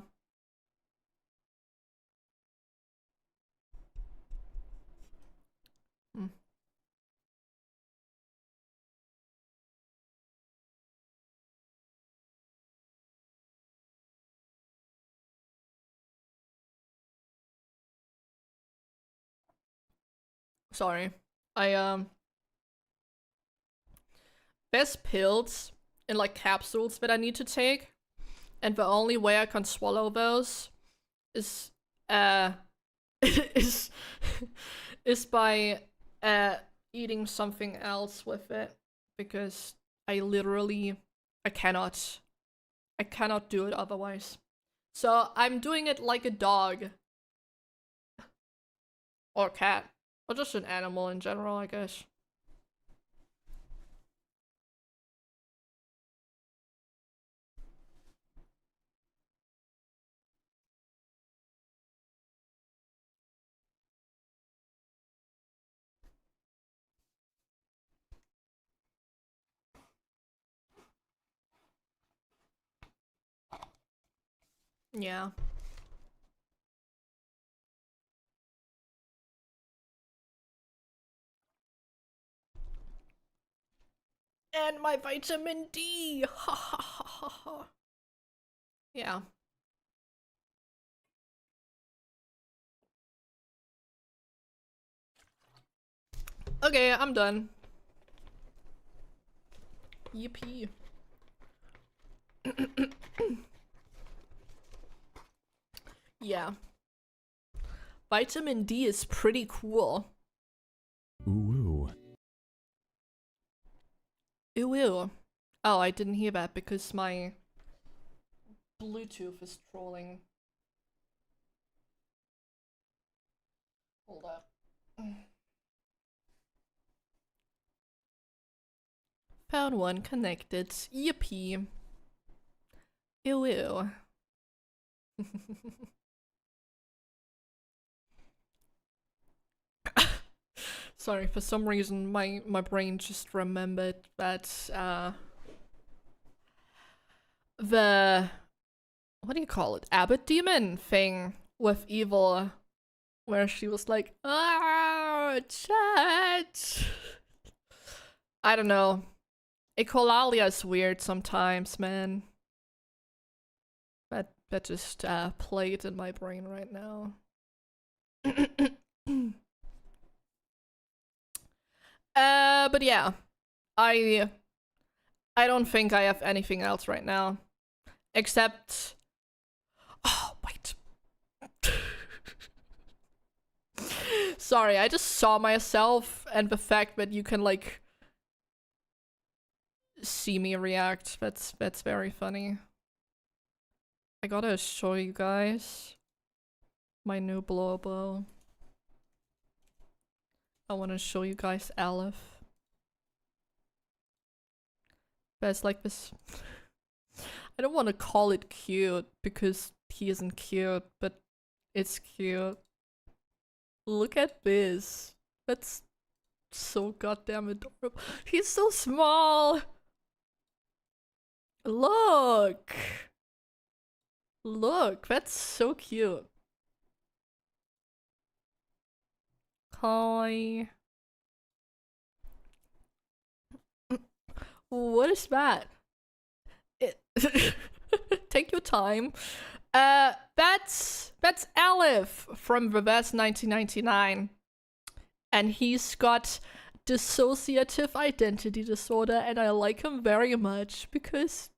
Sorry. There's pills in like capsules that I need to take, and the only way I can swallow those is is is by eating something else with it, because I cannot do it otherwise. So I'm doing it like a dog or cat, or just an animal in general, I guess. Yeah. And my vitamin D. Ha ha ha ha ha. Yeah. Okay, I'm done. Yippee. Yeah. Vitamin D is pretty cool. Ooh. Ooh. Oh, I didn't hear that because my Bluetooth is trolling. Hold up. Found one connected. Yippee. Ew. Sorry, for some reason my brain just remembered that the, what do you call it, Abbott demon thing with Evil, where she was like, ah, chat. I don't know. Echolalia is weird sometimes, man. that just played in my brain right now. But yeah, I don't think I have anything else right now, except. Oh wait. Sorry, I just saw myself and the fact that you can like see me react. That's very funny. I gotta show you guys my new blow bow. I wanna show you guys Aleph. There's like this. I don't want to call it cute because he isn't cute, but it's cute. Look at this. That's so goddamn adorable. He's so small. Look. Look, that's so cute. Hi. What is that? Take your time. That's Aleph from Reverse 1999. And he's got dissociative identity disorder, and I like him very much because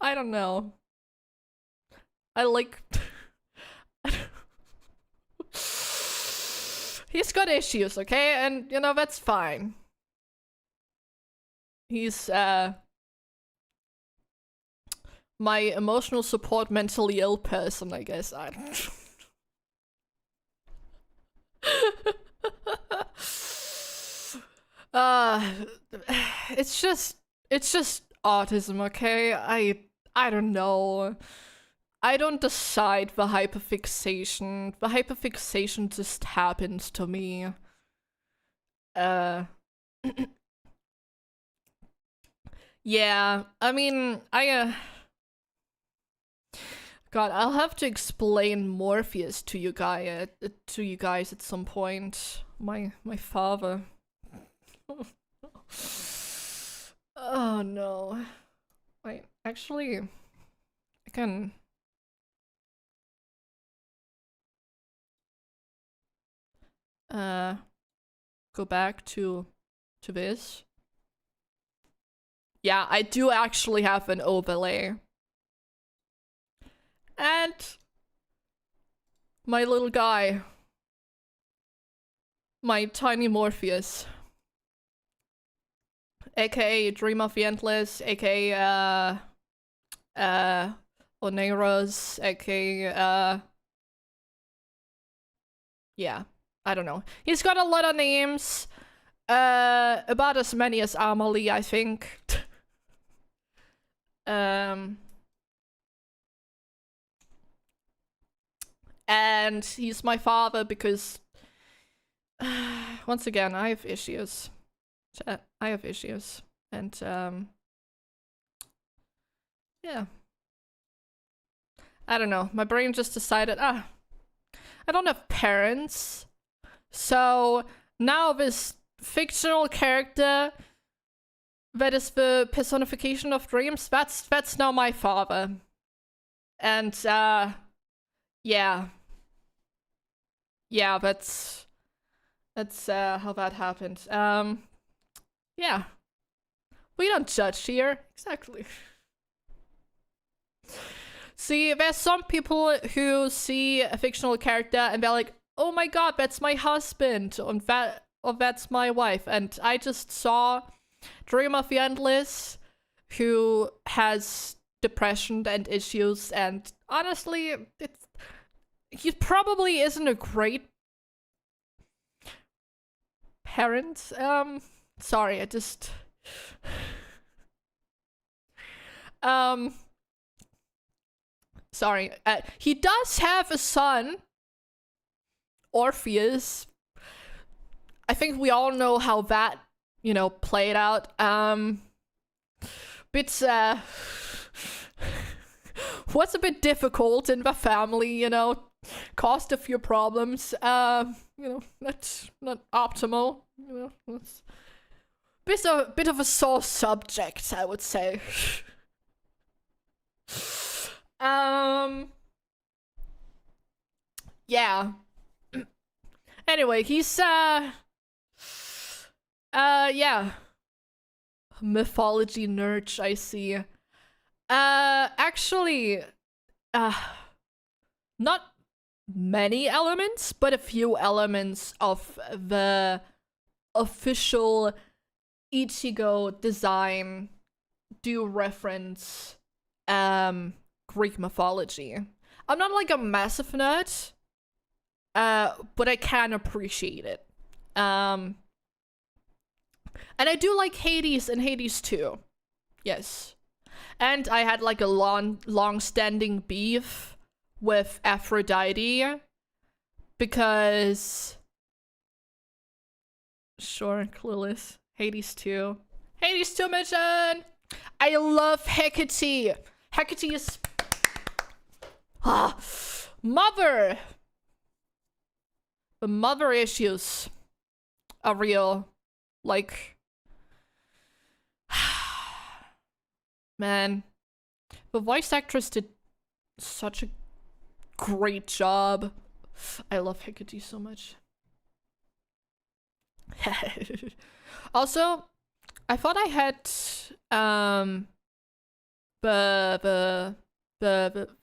I don't know. I like he's got issues, okay? And you know, that's fine. He's my emotional support mentally ill person, I guess. I don't it's just autism, okay? I don't know. I don't decide the hyperfixation. The hyperfixation just happens to me. Yeah, I mean, God, I'll have to explain Morpheus to you guys at some point. My father. Oh no. Wait, actually, I can. Go back to this. Yeah, I do actually have an overlay. And my little guy. My tiny Morpheus. AKA Dream of the Endless, AKA Oneros, AKA yeah, I don't know. He's got a lot of names. About as many as Amelie, I think. And he's my father because once again, I have issues. I have issues. And yeah. I don't know. My brain just decided, I don't have parents. So now this fictional character that is the personification of dreams, that's now my father. And yeah. Yeah, that's how that happened. Yeah. We don't judge here. Exactly. See, there's some people who see a fictional character and they're like, oh my god, that's my husband, or that's my wife. And I just saw Dream of the Endless, who has depression and issues, and honestly, he probably isn't a great parent. Sorry, I just sorry. He does have a son, Orpheus. I think we all know how that, you know, played out. Bit was a bit difficult in the family, you know, caused a few problems. You know, that's not optimal. You know, it's a bit of a sore subject, I would say. Yeah. Anyway, he's yeah. Mythology nerd, I see. Actually, not many elements, but a few elements of the official Ichigo design do reference Greek mythology. I'm not like a massive nerd, but I can appreciate it. And I do like Hades and Hades 2. Yes. And I had like a long-standing beef with Aphrodite because sure, clueless. Hades 2. Hades 2 mission! I love Hecate. Hecate is mother. The mother issues are real. Like, man, the voice actress did such a great job. I love Hecate so much. Also, I thought I had the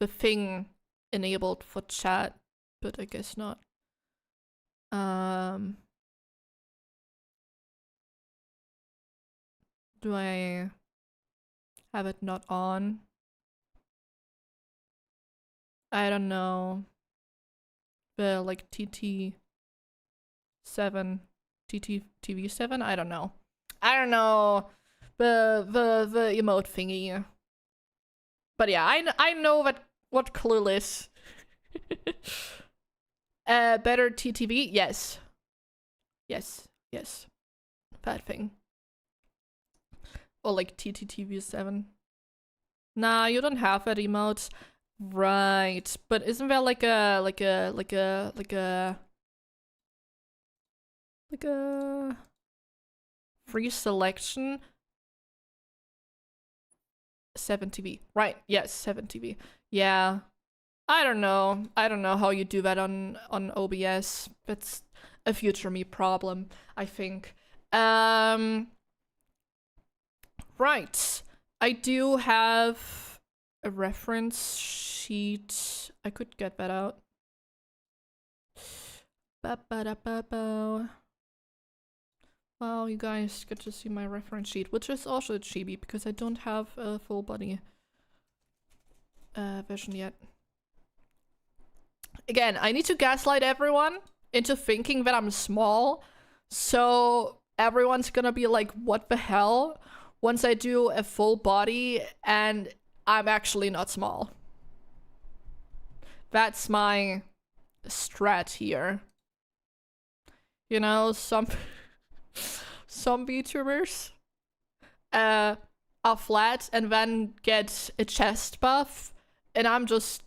thing enabled for chat, but I guess not. Do I have it not on? I don't know. The like TT7, TTTV7? I don't know. I don't know. The emote thingy. But yeah, I know what clueless. Better TTV? Yes. Yes. Yes. That thing. Or like TTTV7. Nah, you don't have that emote. Right. But isn't there like a free selection? 7TV. Right. Yes, 7TV. Yeah. I don't know. I don't know how you do that on OBS. That's a future me problem, I think. Right. I do have a reference sheet. I could get that out. Well, you guys get to see my reference sheet, which is also a chibi because I don't have a full body version yet. Again, I need to gaslight everyone into thinking that I'm small, so everyone's gonna be like, what the hell? Once I do a full body and I'm actually not small. That's my strat here. You know, some VTubers are flat and then get a chest buff, and I'm just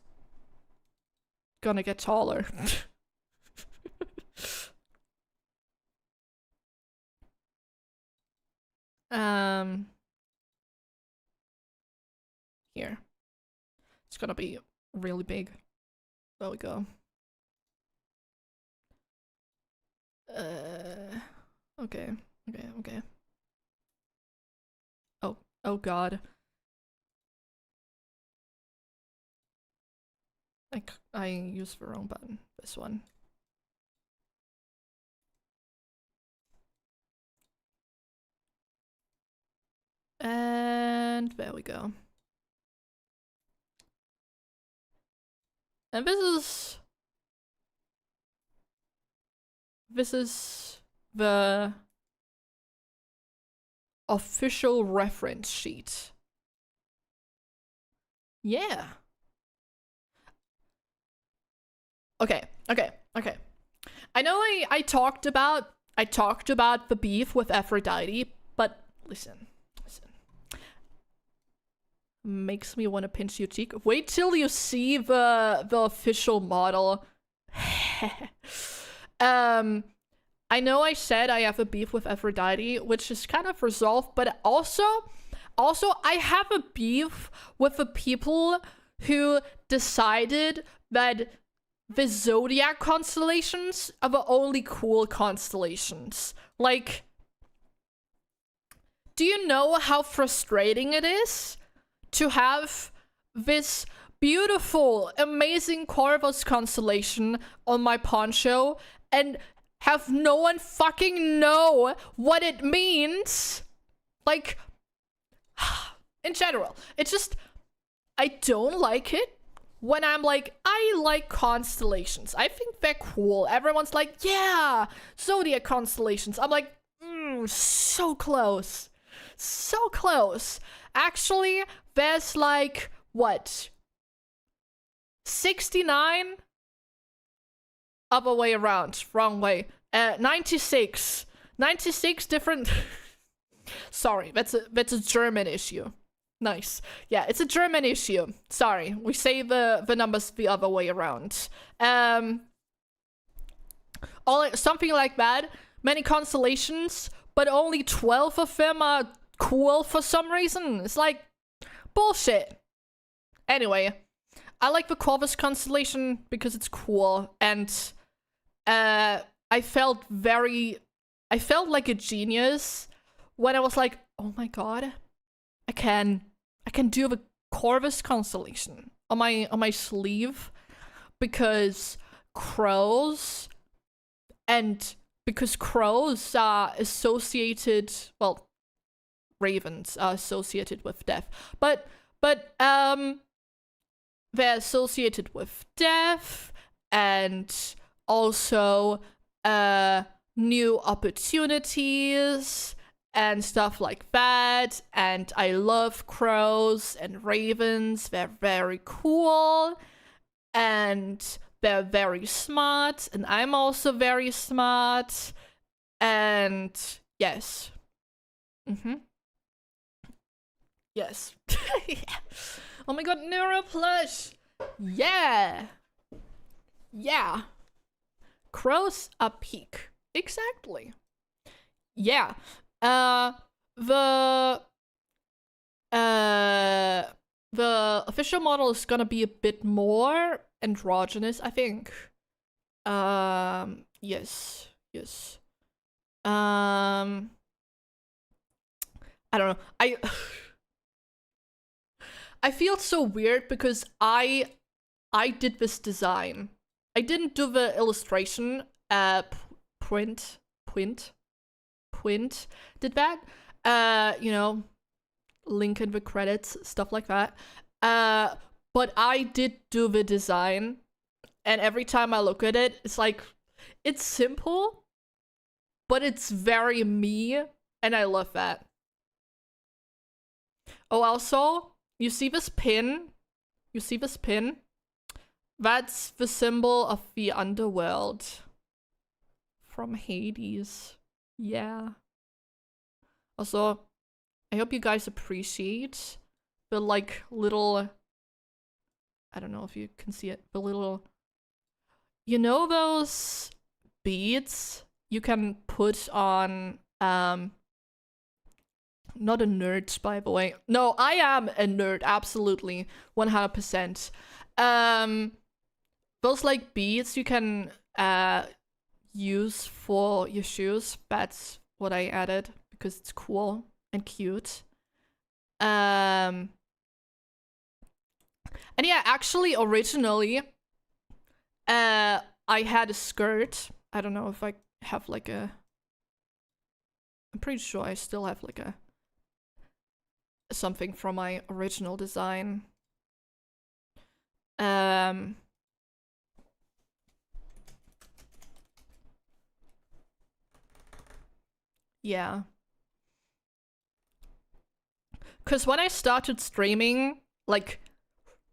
gonna get taller. Here. It's gonna be really big. There we go. Okay. Oh god. I used the wrong button. This one. And there we go. And this is the official reference sheet. Yeah. Okay. I know I talked about the beef with Aphrodite, but listen. Makes me want to pinch your cheek. Wait till you see the official model. I know I said I have a beef with Aphrodite, which is kind of resolved, but also I have a beef with the people who decided that the zodiac constellations are the only cool constellations. Like, do you know how frustrating it is to have this beautiful, amazing Corvus constellation on my poncho and have no one fucking know what it means? Like, in general, it's just, I don't like it when I'm like, I like constellations. I think they're cool. Everyone's like, yeah, zodiac constellations. I'm like, so close. So close. Actually, there's like, what? 69? Other way around. Wrong way. 96. 96 different... Sorry, that's a German issue. Nice. Yeah, it's a German issue. Sorry, we say the numbers the other way around. Something like that. Many constellations, but only 12 of them are cool for some reason. It's like bullshit. Anyway, I like the Corvus constellation because it's cool, and I felt like a genius when I was like, oh my god, I can do the Corvus constellation on my sleeve, because crows are associated, well, ravens are associated with death, but they're associated with death and also new opportunities and stuff like that. And I love crows and ravens. They're very cool and they're very smart, and I'm also very smart. And yes. Yes. Yeah. Oh my god, Plush. Yeah. Yeah. Crows are peak. Exactly. Yeah. The official model is gonna be a bit more androgynous, I think. Yes. I don't know. I feel so weird because I did this design. I didn't do the illustration. Pwint did that. You know, link in the credits, stuff like that. But I did do the design, and every time I look at it, it's like, it's simple, but it's very me, and I love that. Oh, also, you see this pin? You see this pin? That's the symbol of the underworld from Hades. Yeah. Also, I hope you guys appreciate the like little, I don't know if you can see it, the little, you know those beads you can put on, not a nerd, by the way. No, I am a nerd, absolutely, 100%. Those like beads you can use for your shoes. That's what I added because it's cool and cute. And yeah, actually, originally, I had a skirt. I don't know if I have like a. I'm pretty sure I still have like a something from my original design. Yeah. Because when I started streaming, like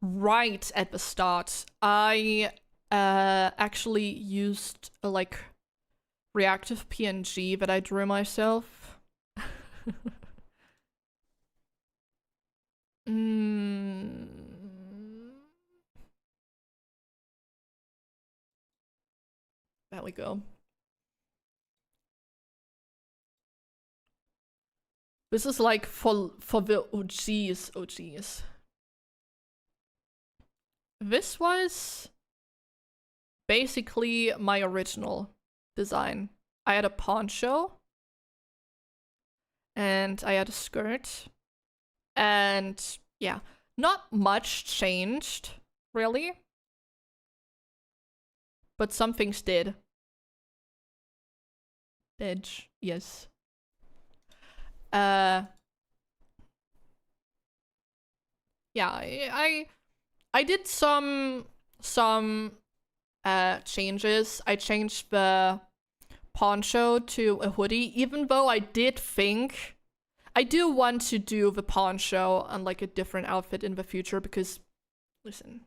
right at the start, I actually used a like reactive PNG that I drew myself. There we go. This is like for the OGs. this was basically my original design. I had a poncho and I had a skirt, and yeah, not much changed really, but some things did. Edge, yes. Yeah, I did some changes. I changed the poncho to a hoodie, even though I did think I do want to do the poncho on like a different outfit in the future, because listen,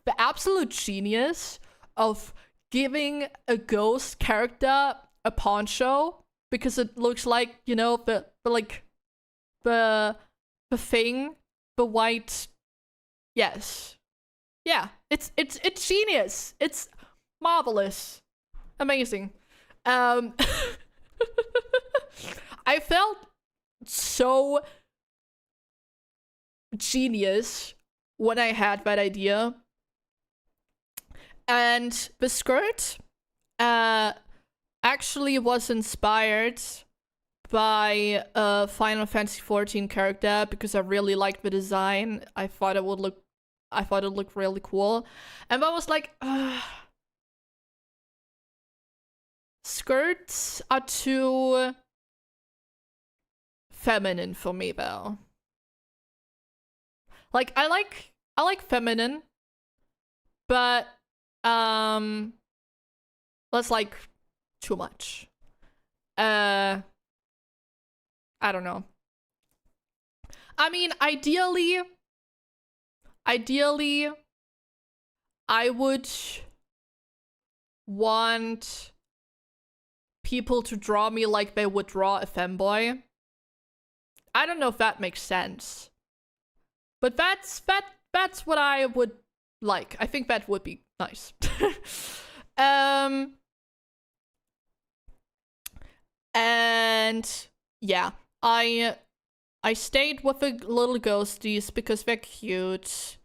the absolute genius of giving a ghost character a poncho, because it looks like, you know, the thing, the white, yes, yeah, it's genius, it's marvelous, amazing. I felt so genius when I had that idea. And the skirt actually was inspired by a Final Fantasy XIV character, because I really liked the design. I thought it looked really cool. And I was like, skirts are too feminine for me though. Like I like feminine, but that's like too much. I don't know. I mean, ideally I would want people to draw me like they would draw a femboy. I don't know if that makes sense, but that's what I would like. I think that would be nice. And yeah, I stayed with the little ghosties because they're cute,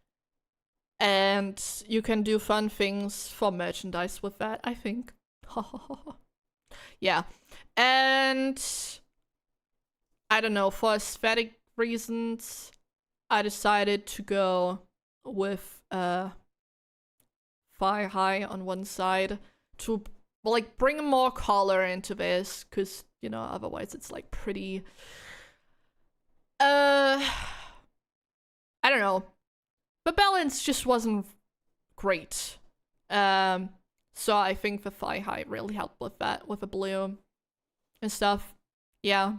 and you can do fun things for merchandise with that, I think. Yeah, and I don't know, for aesthetic reasons, I decided to go with thigh high on one side to like bring more color into this, because, you know, otherwise it's like pretty I don't know, the balance just wasn't great. So I think the thigh high really helped with that, with the blue and stuff. Yeah,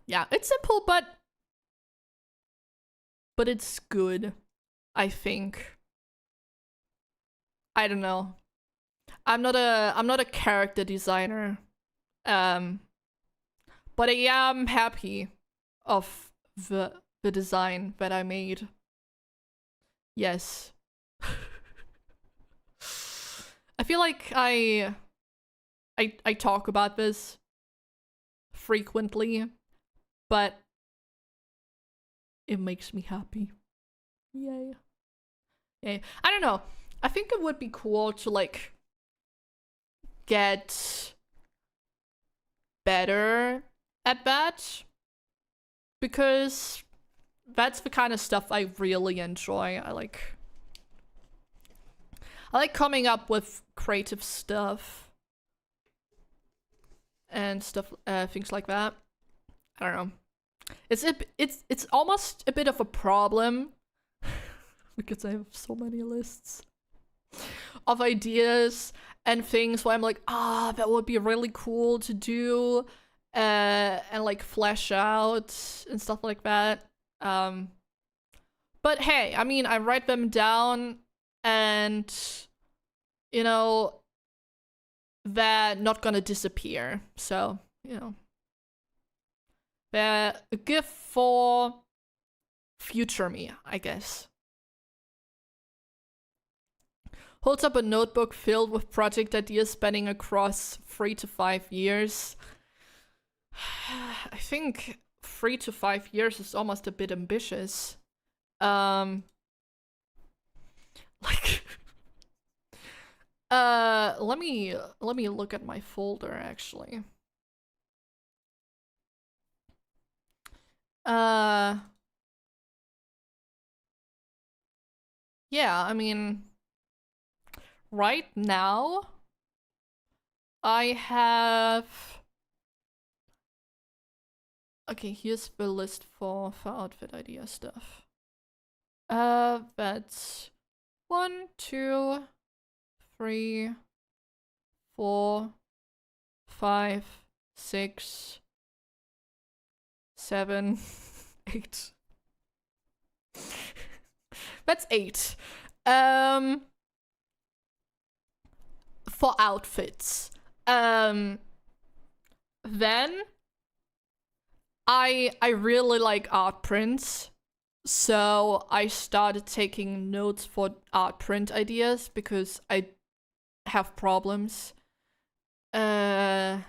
it's simple, but it's good, I think. I don't know. I'm not a character designer. But I am happy of the design that I made. Yes. I feel like I talk about this frequently, but it makes me happy. Yay. Yay. I don't know. I think it would be cool to like get better at that, because that's the kind of stuff I really enjoy. I like coming up with creative stuff and stuff, things like that. I don't know. It's almost a bit of a problem because I have so many lists of ideas and things where I'm like, that would be really cool to do, and like flesh out and stuff like that. But hey, I mean, I write them down, and you know, they're not gonna disappear. So, you know, they're a gift for future me, I guess. Holds up a notebook filled with project ideas spanning across 3 to 5 years. I think 3 to 5 years is almost a bit ambitious. Like, let me look at my folder actually. Yeah, I mean, right now, I have... Okay, here's the list for outfit idea stuff. That's 1, 2, 3, 4, 5, 6, 7, 8. That's 8. For outfits. Then I really like art prints. So I started taking notes for art print ideas because I have problems. Oops.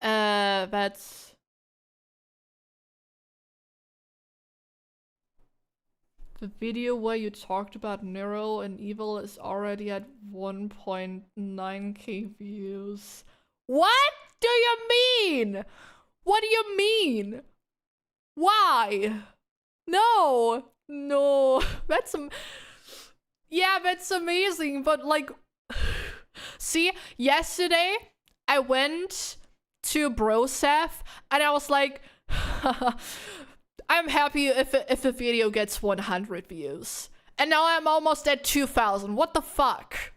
That's... The video where you talked about Nero and Evil is already at 1.9k views. What do you mean? What do you mean? Why? No. That's yeah, that's amazing, but like see, yesterday I went to Broseph and I was like I'm happy if the video gets 100 views. And now I'm almost at 2,000. What the fuck?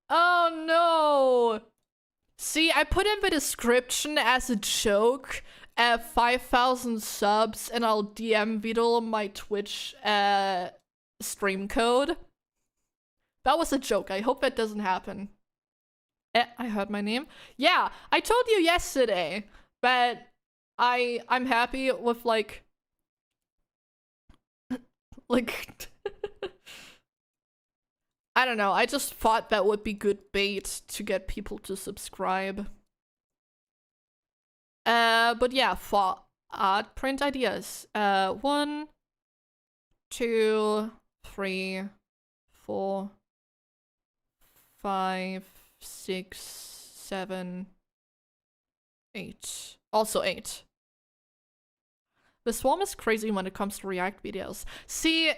Oh no. See, I put in the description as a joke at 5,000 subs and I'll DM Vedal my Twitch stream code. That was a joke. I hope that doesn't happen. I heard my name. Yeah, I told you yesterday, but I'm happy with like I don't know, I just thought that would be good bait to get people to subscribe. But yeah, for art print ideas. 1, 2, 3, 4, 5, 6, 7, 8. Also 8. The Swarm is crazy when it comes to React videos. See,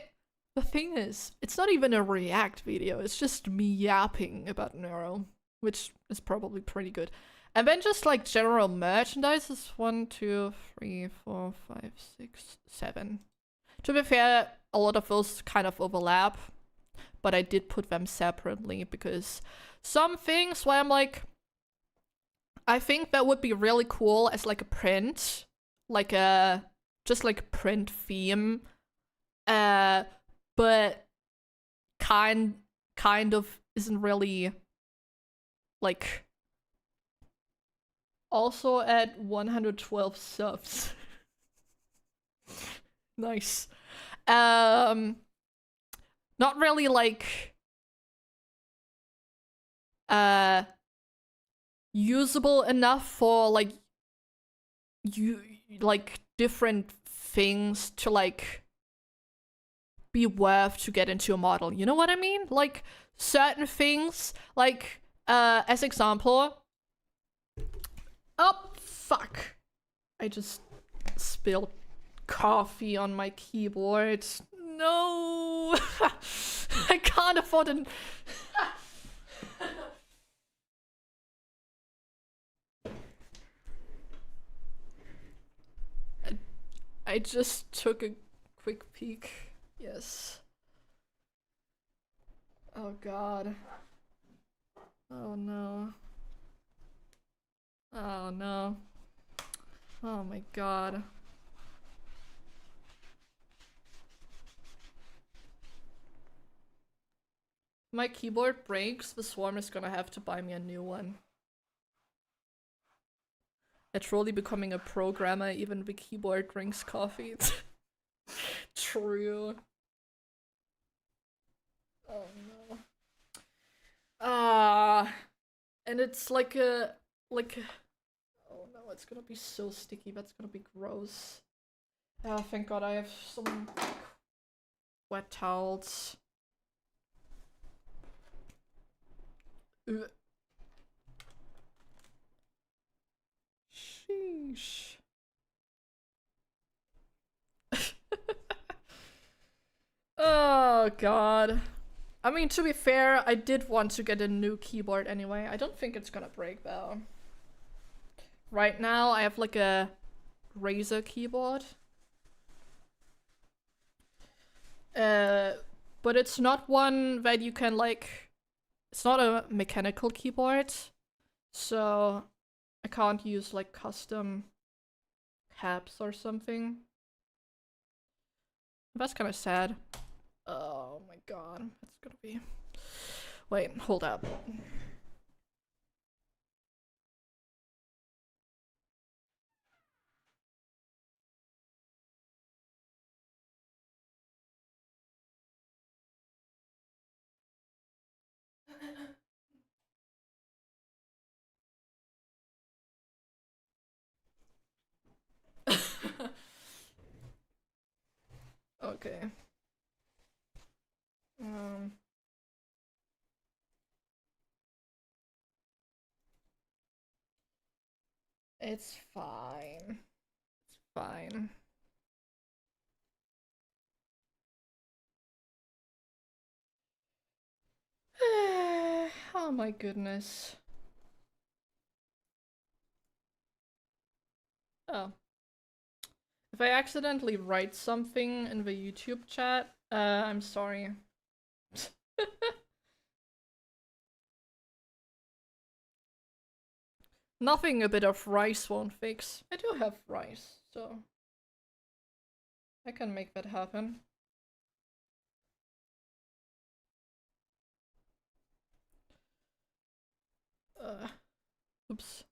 the thing is, it's not even a React video, it's just me yapping about Nero, which is probably pretty good. And then just like general merchandise is 1, 2, 3, 4, 5, 6, 7. To be fair, a lot of those kind of overlap, but I did put them separately because some things where I'm like, I think that would be really cool as like a print, like a just like print theme, but kind of isn't really like also at 112 subs. Nice. Not really like usable enough for like different things to like be worth to get into a model. You know what I mean? Like certain things, like as example. Oh fuck. I just spilled coffee on my keyboard. No. I can't afford it. I just took a quick peek. Yes. Oh god. Oh no. Oh no. Oh my god. My keyboard breaks, the Swarm is gonna have to buy me a new one. It's truly becoming a programmer, even the keyboard drinks coffee. True. Oh no. And it's like a oh no, it's gonna be so sticky. That's gonna be gross. Thank God I have some wet towels. Ugh. Sheesh. Oh God. I mean, to be fair, I did want to get a new keyboard anyway. I don't think it's gonna break though. Right now, I have like a Razer keyboard. But it's not one that you can like, it's not a mechanical keyboard. So I can't use like custom caps or something. That's kind of sad. Oh my God, that's gonna be... Wait, hold up. Okay. It's fine. It's fine. Oh my goodness. Oh. If I accidentally write something in the YouTube chat, I'm sorry. Nothing a bit of rice won't fix. I do have rice, so I can make that happen. Oops.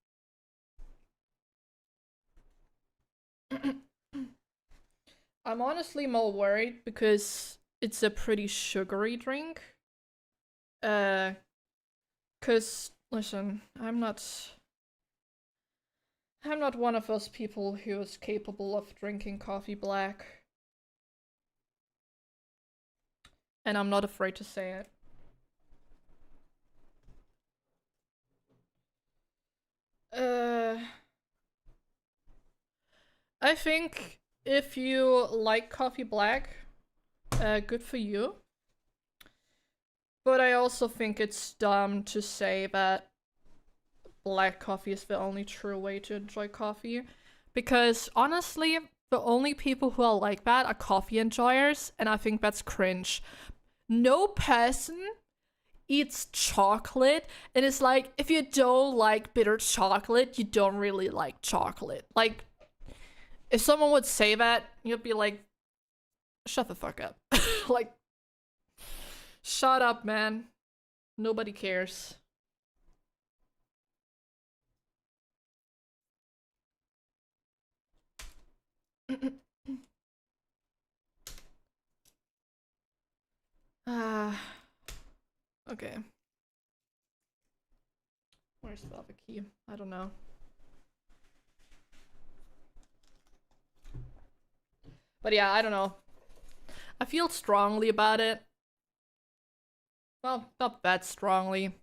I'm honestly more worried because it's a pretty sugary drink. Cause listen, I'm not one of those people who is capable of drinking coffee black. And I'm not afraid to say it. I think if you like coffee black, good for you. But I also think it's dumb to say that black coffee is the only true way to enjoy coffee. Because honestly, the only people who are like that are coffee enjoyers, and I think that's cringe. No person eats chocolate and it's like, if you don't like bitter chocolate, you don't really like chocolate. Like, if someone would say that, you'd be like, shut the fuck up. Like, shut up, man. Nobody cares. Okay. Where's the other key? I don't know. But yeah, I don't know. I feel strongly about it. Well, not that strongly.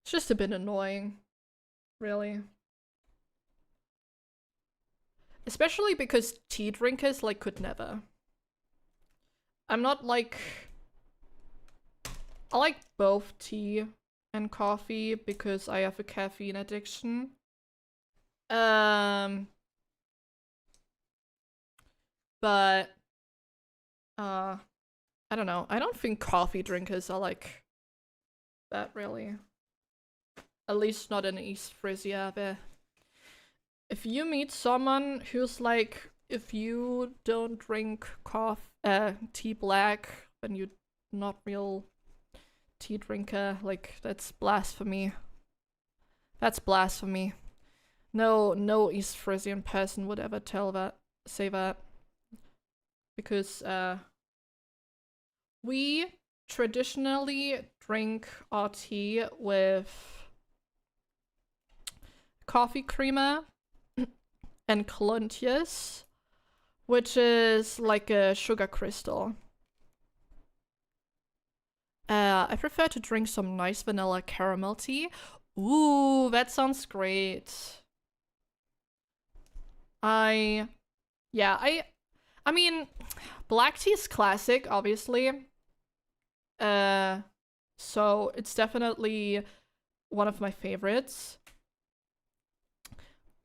It's just a bit annoying. Really. Especially because tea drinkers, like, could never. I'm not like... I like both tea and coffee because I have a caffeine addiction. But I don't know. I don't think coffee drinkers are like that really. At least not in East Frisia. But if you meet someone who's like, if you don't drink tea black, then you're not real tea drinker, like, that's blasphemy. That's blasphemy. No East Frisian person would ever say that. Because we traditionally drink our tea with coffee creamer and Cluntius, which is like a sugar crystal. I prefer to drink some nice vanilla caramel tea. Ooh, that sounds great. I mean, black tea is classic, obviously. So it's definitely one of my favorites.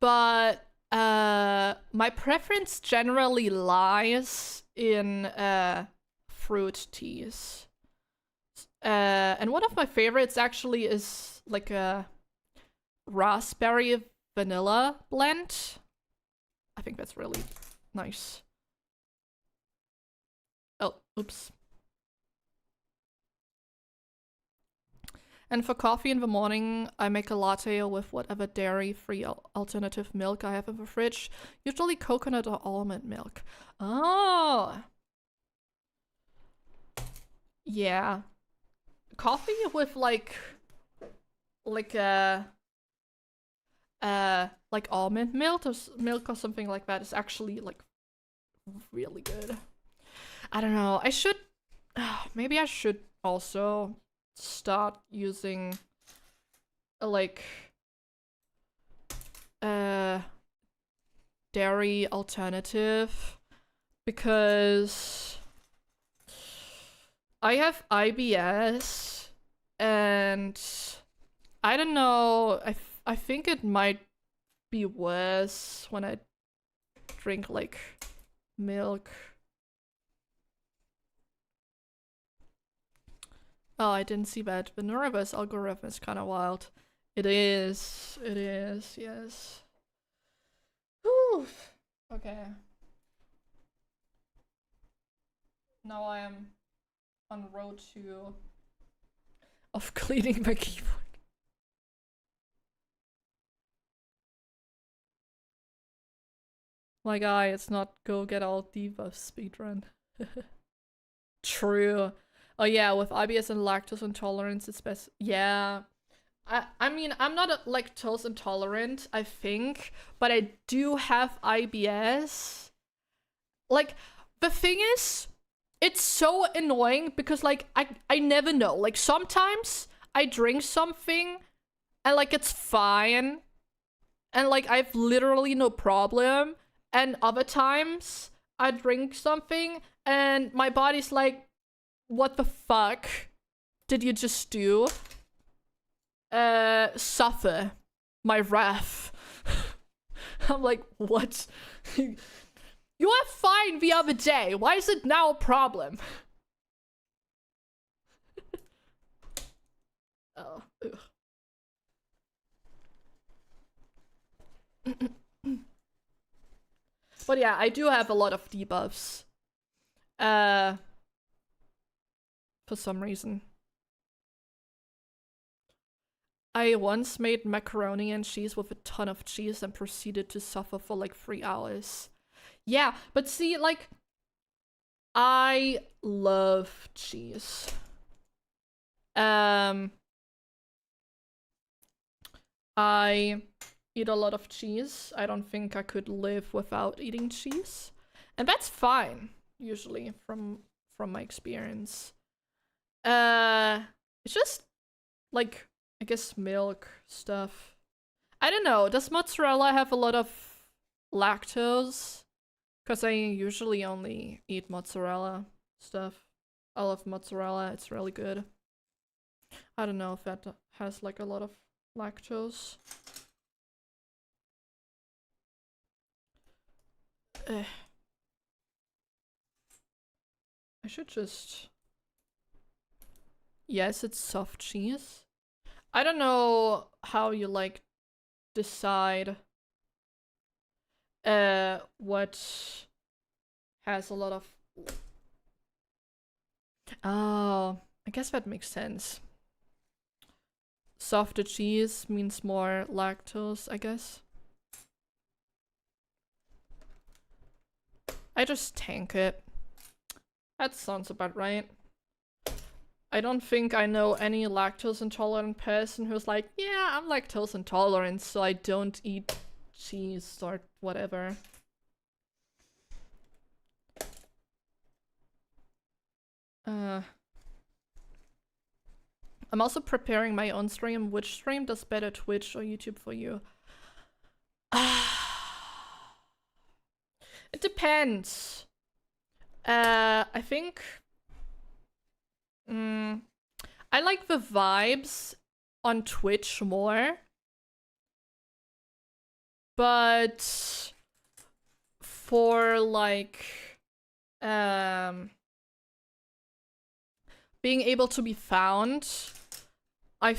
But my preference generally lies in fruit teas. And one of my favorites actually is like a raspberry vanilla blend. I think that's really nice. Oh, oops. And for coffee in the morning, I make a latte with whatever dairy-free alternative milk I have in the fridge. Usually coconut or almond milk. Oh. Yeah. Coffee with like almond milk or something like that is actually like really good. I don't know. I should maybe I should also start using like dairy alternative, because I have IBS and I don't know, I think it might be worse when I drink like milk. Oh, I didn't see that. The Neuroverse algorithm is kind of wild. It is, yes. Whew. Okay. Now I am on road to of cleaning my keyboard. My guy, it's not go get all debuff speedrun. True. Oh yeah, with IBS and lactose intolerance, it's best. Yeah. I mean, I'm not a lactose intolerant, I think, but I do have IBS. Like, the thing is, it's so annoying because like I never know. Like sometimes I drink something and like it's fine and like I've literally no problem, and other times I drink something and my body's like, what the fuck did you just do? Suffer my wrath. I'm like, what? You were fine the other day. Why is it now a problem? Oh. But yeah, I do have a lot of debuffs. For some reason. I once made macaroni and cheese with a ton of cheese and proceeded to suffer for like 3 hours. Yeah, but see, like, I love cheese. I eat a lot of cheese. I don't think I could live without eating cheese. And that's fine, usually, from my experience. It's just, like, I guess milk stuff. I don't know, does mozzarella have a lot of lactose? Because I usually only eat mozzarella stuff. I love mozzarella, it's really good. I don't know if that has like a lot of lactose. I should just... Yes, it's soft cheese. I don't know how you like decide what has a lot of... Oh, I guess that makes sense. Softer cheese means more lactose, I guess. I just tank it. That sounds about right. I don't think I know any lactose intolerant person who's like, yeah, I'm lactose intolerant, so I don't eat cheese or whatever. I'm also preparing my own stream. Which stream does better, Twitch or YouTube for you? It depends. I think I like the vibes on Twitch more, but for like being able to be found, I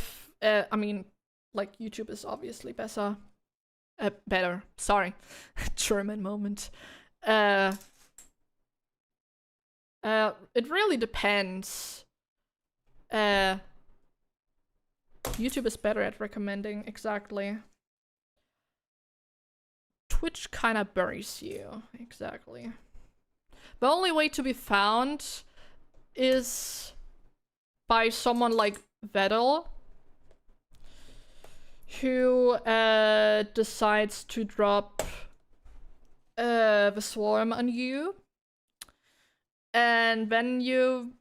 mean, like YouTube is obviously better. Better. Sorry, German moment. It really depends. YouTube is better at recommending, exactly. Twitch kind of buries you, exactly. The only way to be found is by someone like Vedal, who decides to drop the swarm on you, and then you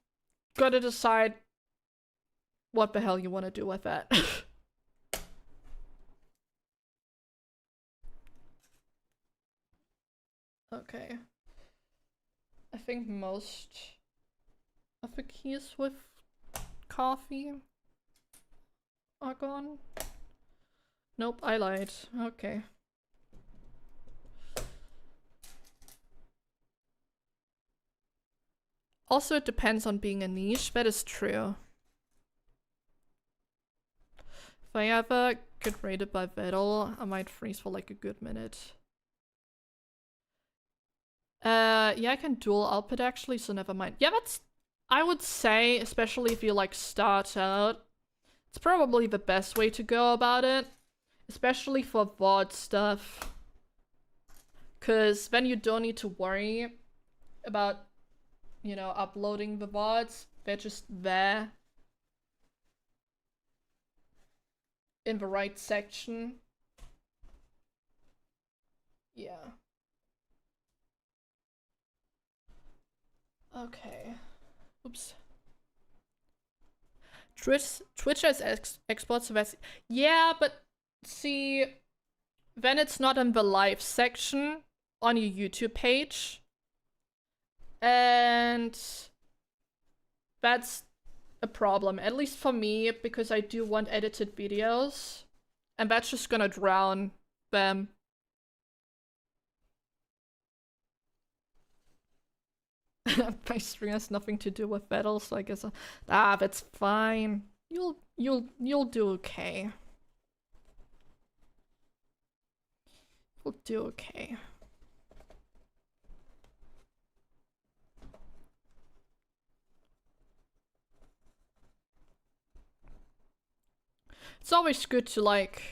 gotta decide what the hell you want to do with that. Okay. I think most of the keys with coffee are gone. Nope, I lied. Okay. Also, it depends on being a niche. That is true. If I ever get raided by Vedal, I might freeze for like a good minute. Yeah, I can dual output actually, so never mind. Yeah, that's, I would say, especially if you like start out, it's probably the best way to go about it. Especially for VOD stuff. Cause then you don't need to worry about, you know, uploading the VODs. They're just there. In the right section. Yeah. Okay. Oops. Twitch has exports, so that's... Yeah, but see, then it's not in the live section on your YouTube page. And that's a problem, at least for me, because I do want edited videos. And that's just gonna drown them. My stream has nothing to do with Vedals, so I guess that's fine. You'll do okay. You'll do okay. It's always good to like,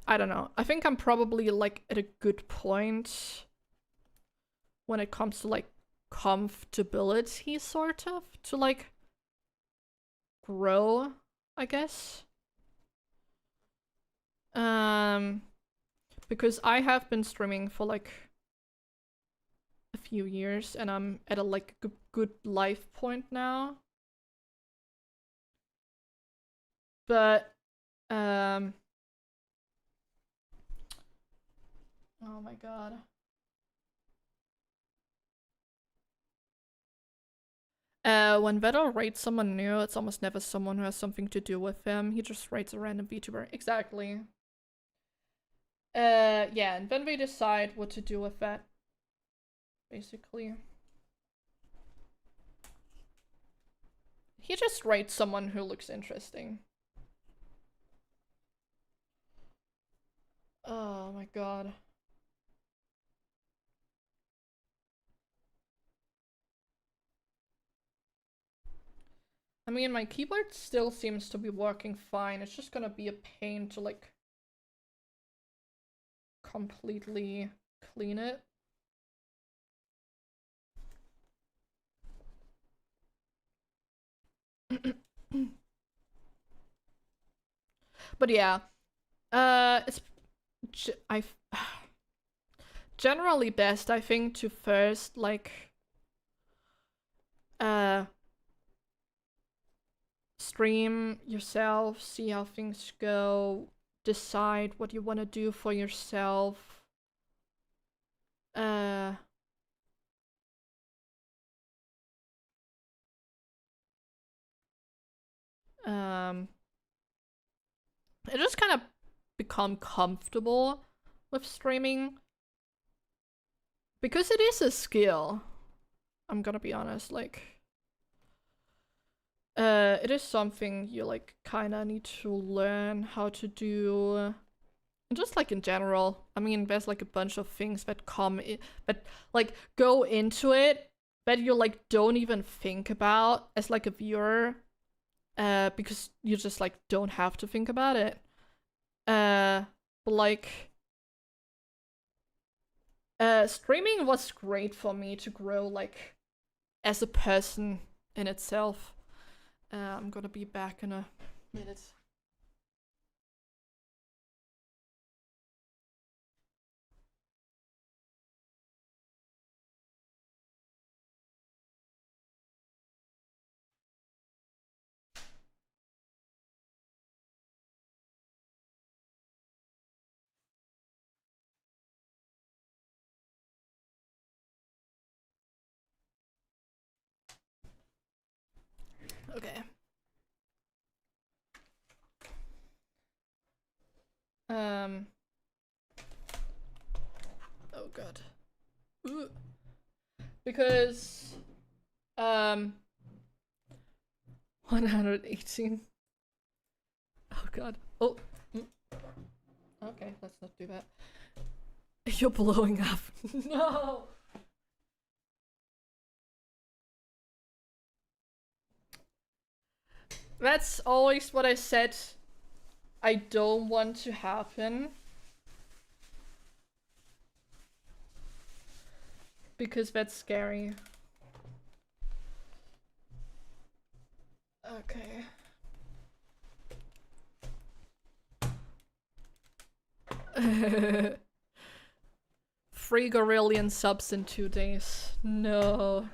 I don't know. I think I'm probably like at a good point when it comes to like comfortability, sort of, to like grow, I guess. Because I have been streaming for like a few years and I'm at a like good life point now. But oh my god. When Vedal rates someone new, it's almost never someone who has something to do with him. He just rates a random VTuber. Exactly. Yeah, and then we decide what to do with that. Basically. He just rates someone who looks interesting. Oh my god. I mean, my keyboard still seems to be working fine. It's just gonna be a pain to like completely clean it. But yeah, it's generally best, I think, to first like stream yourself, see how things go, decide what you want to do for yourself. I just kind of become comfortable with streaming because it is a skill. I'm gonna be honest, like it is something you like kind of need to learn how to do. And just like in general, I mean, there's like a bunch of things that that like go into it that you like don't even think about as like a viewer, because you just like don't have to think about it. But like streaming was great for me to grow like as a person in itself. I'm gonna be back in a minute. Okay. Oh god. Ooh. Because 118. Oh god. Oh. Okay, let's not do that. You're blowing up. No. That's always what I said I don't want to happen. Because that's scary. Okay. Free Gorillion subs in 2 days. No.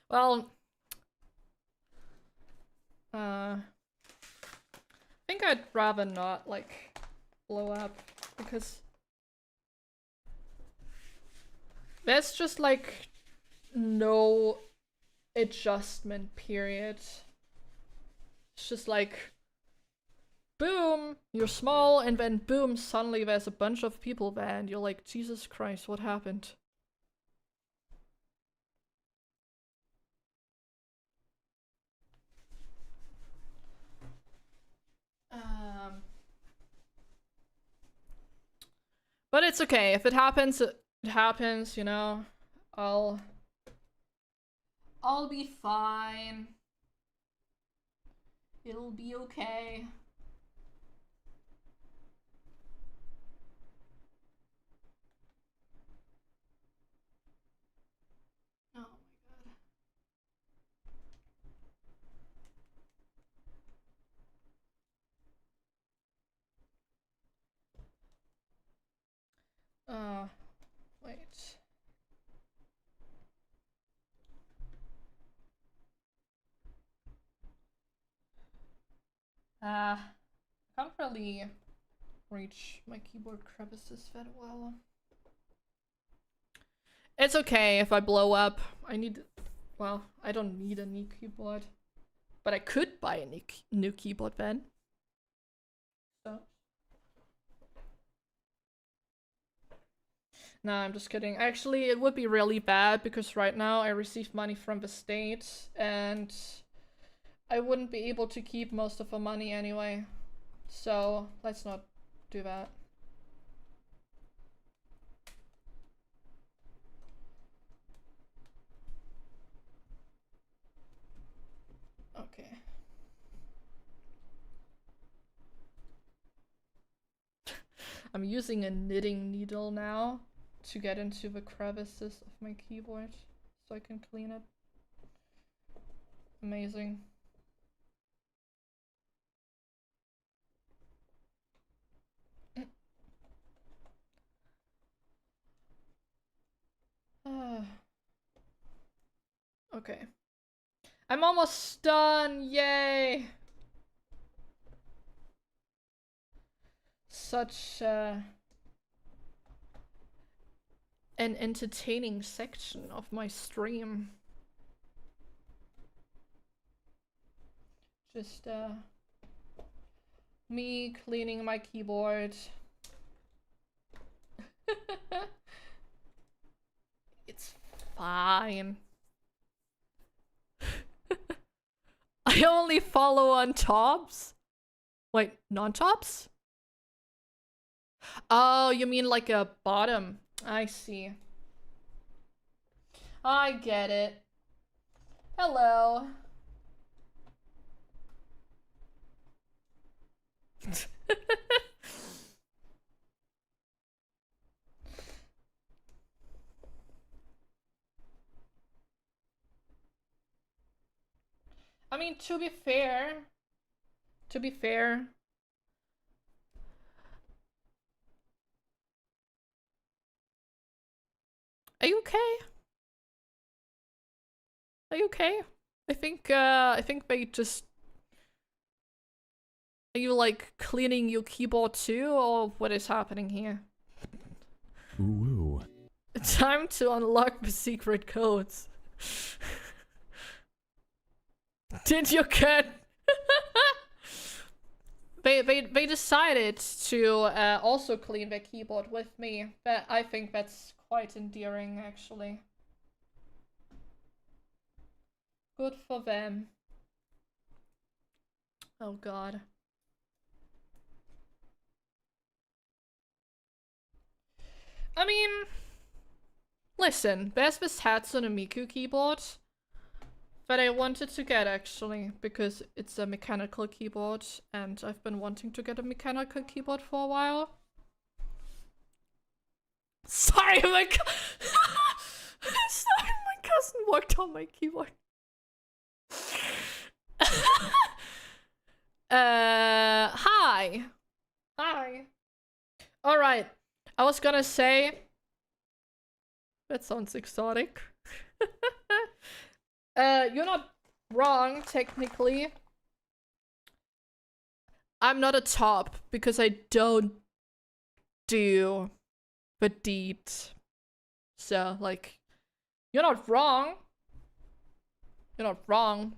Well, I think I'd rather not like blow up because there's just like no adjustment period. It's just like boom, you're small, and then boom, suddenly there's a bunch of people there and you're like, Jesus Christ, what happened? But it's okay. If it happens, it happens, you know. I'll be fine. It'll be okay. Oh my god. Wait. Can't really reach my keyboard crevices that well. It's okay if I blow up. Well, I don't need a new keyboard. But I could buy a new keyboard then. So. No, I'm just kidding. Actually, it would be really bad because right now I receive money from the state and I wouldn't be able to keep most of the money anyway. So let's not do that. Okay. I'm using a knitting needle now to get into the crevices of my keyboard so I can clean it. Amazing. Okay. I'm almost done! Yay! Such an entertaining section of my stream. Just me cleaning my keyboard. It's fine. I only follow on tops? Wait, non-tops? Oh, you mean like a bottom? I see. I get it. Hello. I mean, to be fair, are you okay? Are you okay? I think they just... Are you like cleaning your keyboard too, or what is happening here? Ooh. Time to unlock the secret codes. Did you get... They decided to also clean their keyboard with me, but I think that's quite endearing, actually. Good for them. Oh god. I mean... Listen, there's this Hatsune Miku keyboard that I wanted to get, actually, because it's a mechanical keyboard, and I've been wanting to get a mechanical keyboard for a while. Sorry, my sorry, my cousin walked on my keyboard. Hi. Hi. Alright, I was gonna say... That sounds exotic. You're not wrong, technically. I'm not a top, because I don't do the deed. So, like, you're not wrong. You're not wrong.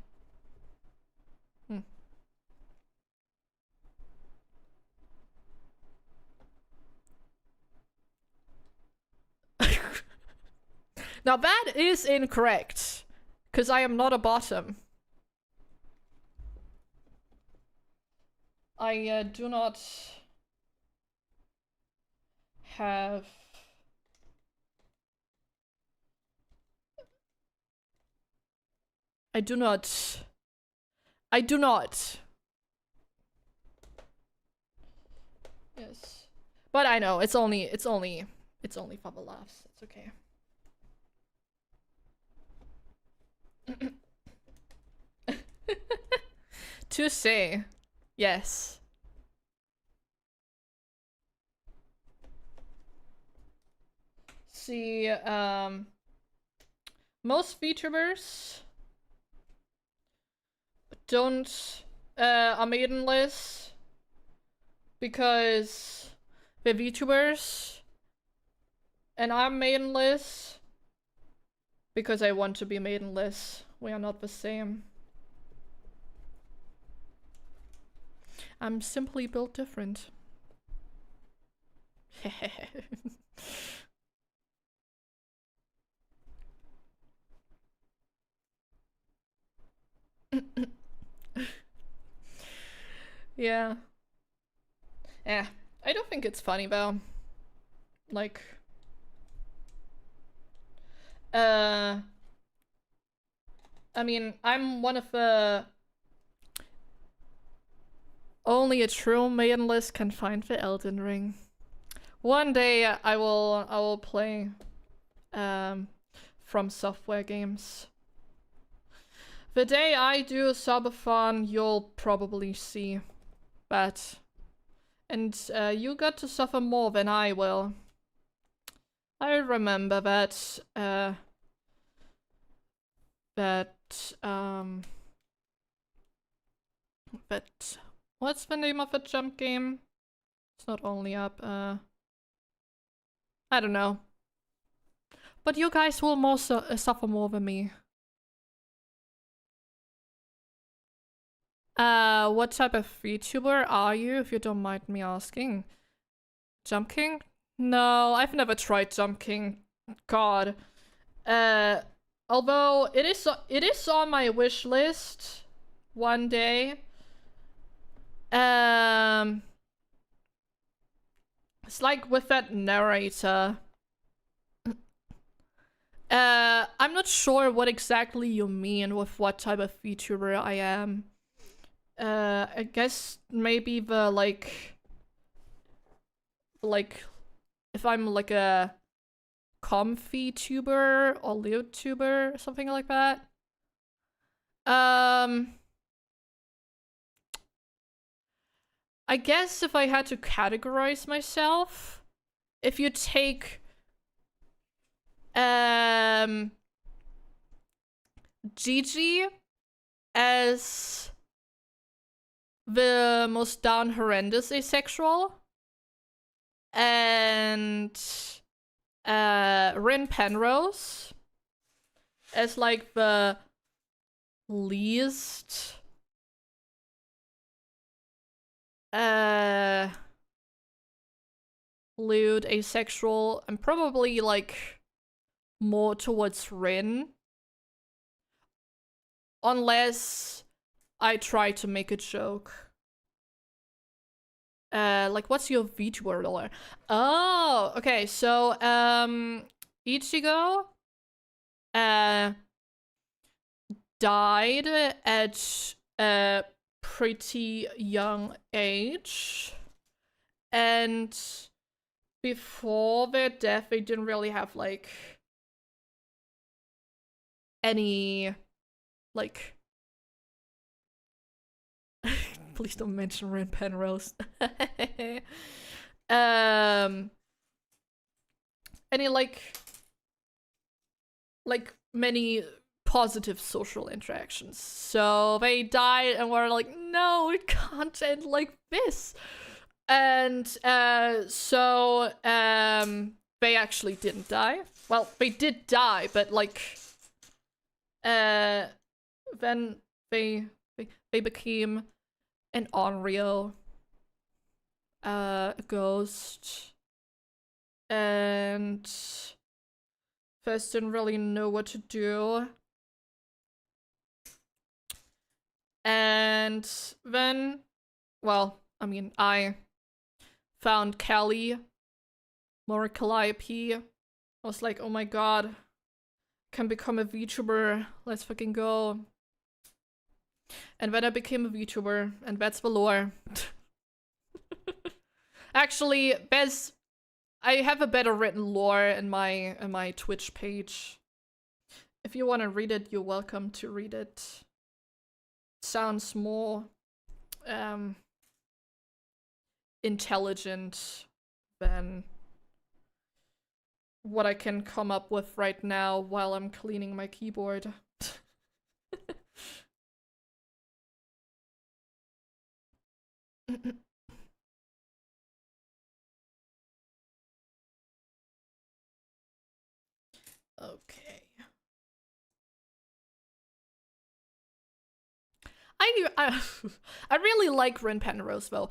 Now that is incorrect, because I am not a bottom. I do not have... I do not. Yes. But I know, it's only for the laughs. It's okay. To say, yes. See, most VTubers don't are maidenless because they're VTubers, and I'm maidenless because I want to be maidenless. We are not the same. I'm simply built different. Yeah. Yeah. I don't think it's funny though. Like... I mean, I'm one of the... Only a true maidenless can find the Elden Ring. One day I will play From Software games. the day I do a subathon, you'll probably see that. And you got to suffer more than I will. I remember that, what's the name of the jump game? It's not only up, I don't know. But you guys will more suffer more than me. What type of VTuber are you, if you don't mind me asking? Jump King? No, I've never tried Jump King. God. Although it is on my wish list one day. It's like with that narrator. I'm not sure what exactly you mean with what type of VTuber I am. I guess maybe the like if I'm like a comfy tuber or lewd tuber or something like that. I guess if I had to categorize myself, if you take Gigi as the most down horrendous asexual, and Rin Penrose as like the least lewd asexual, and probably like more towards Rin, unless I try to make a joke. Like, what's your VTuber lore? Oh, okay, so, Ichigo, died at a pretty young age, and before their death, they didn't really have, like, any, like, please don't mention Rin Penrose. Any like many positive social interactions. So they died and were like, no, it can't end like this. And so they actually didn't die. Well, they did die, but like then they became an Onryo ghost, and first didn't really know what to do, and then, well, I mean, I found Callie, more Calliope. I was like, oh my god, can become a VTuber, let's fucking go. And then I became a VTuber, and that's the lore. Actually, I have a better written lore in my Twitch page. If you want to read it, you're welcome to read it. It sounds more intelligent than what I can come up with right now while I'm cleaning my keyboard. Okay. I really like Rin Penrose though.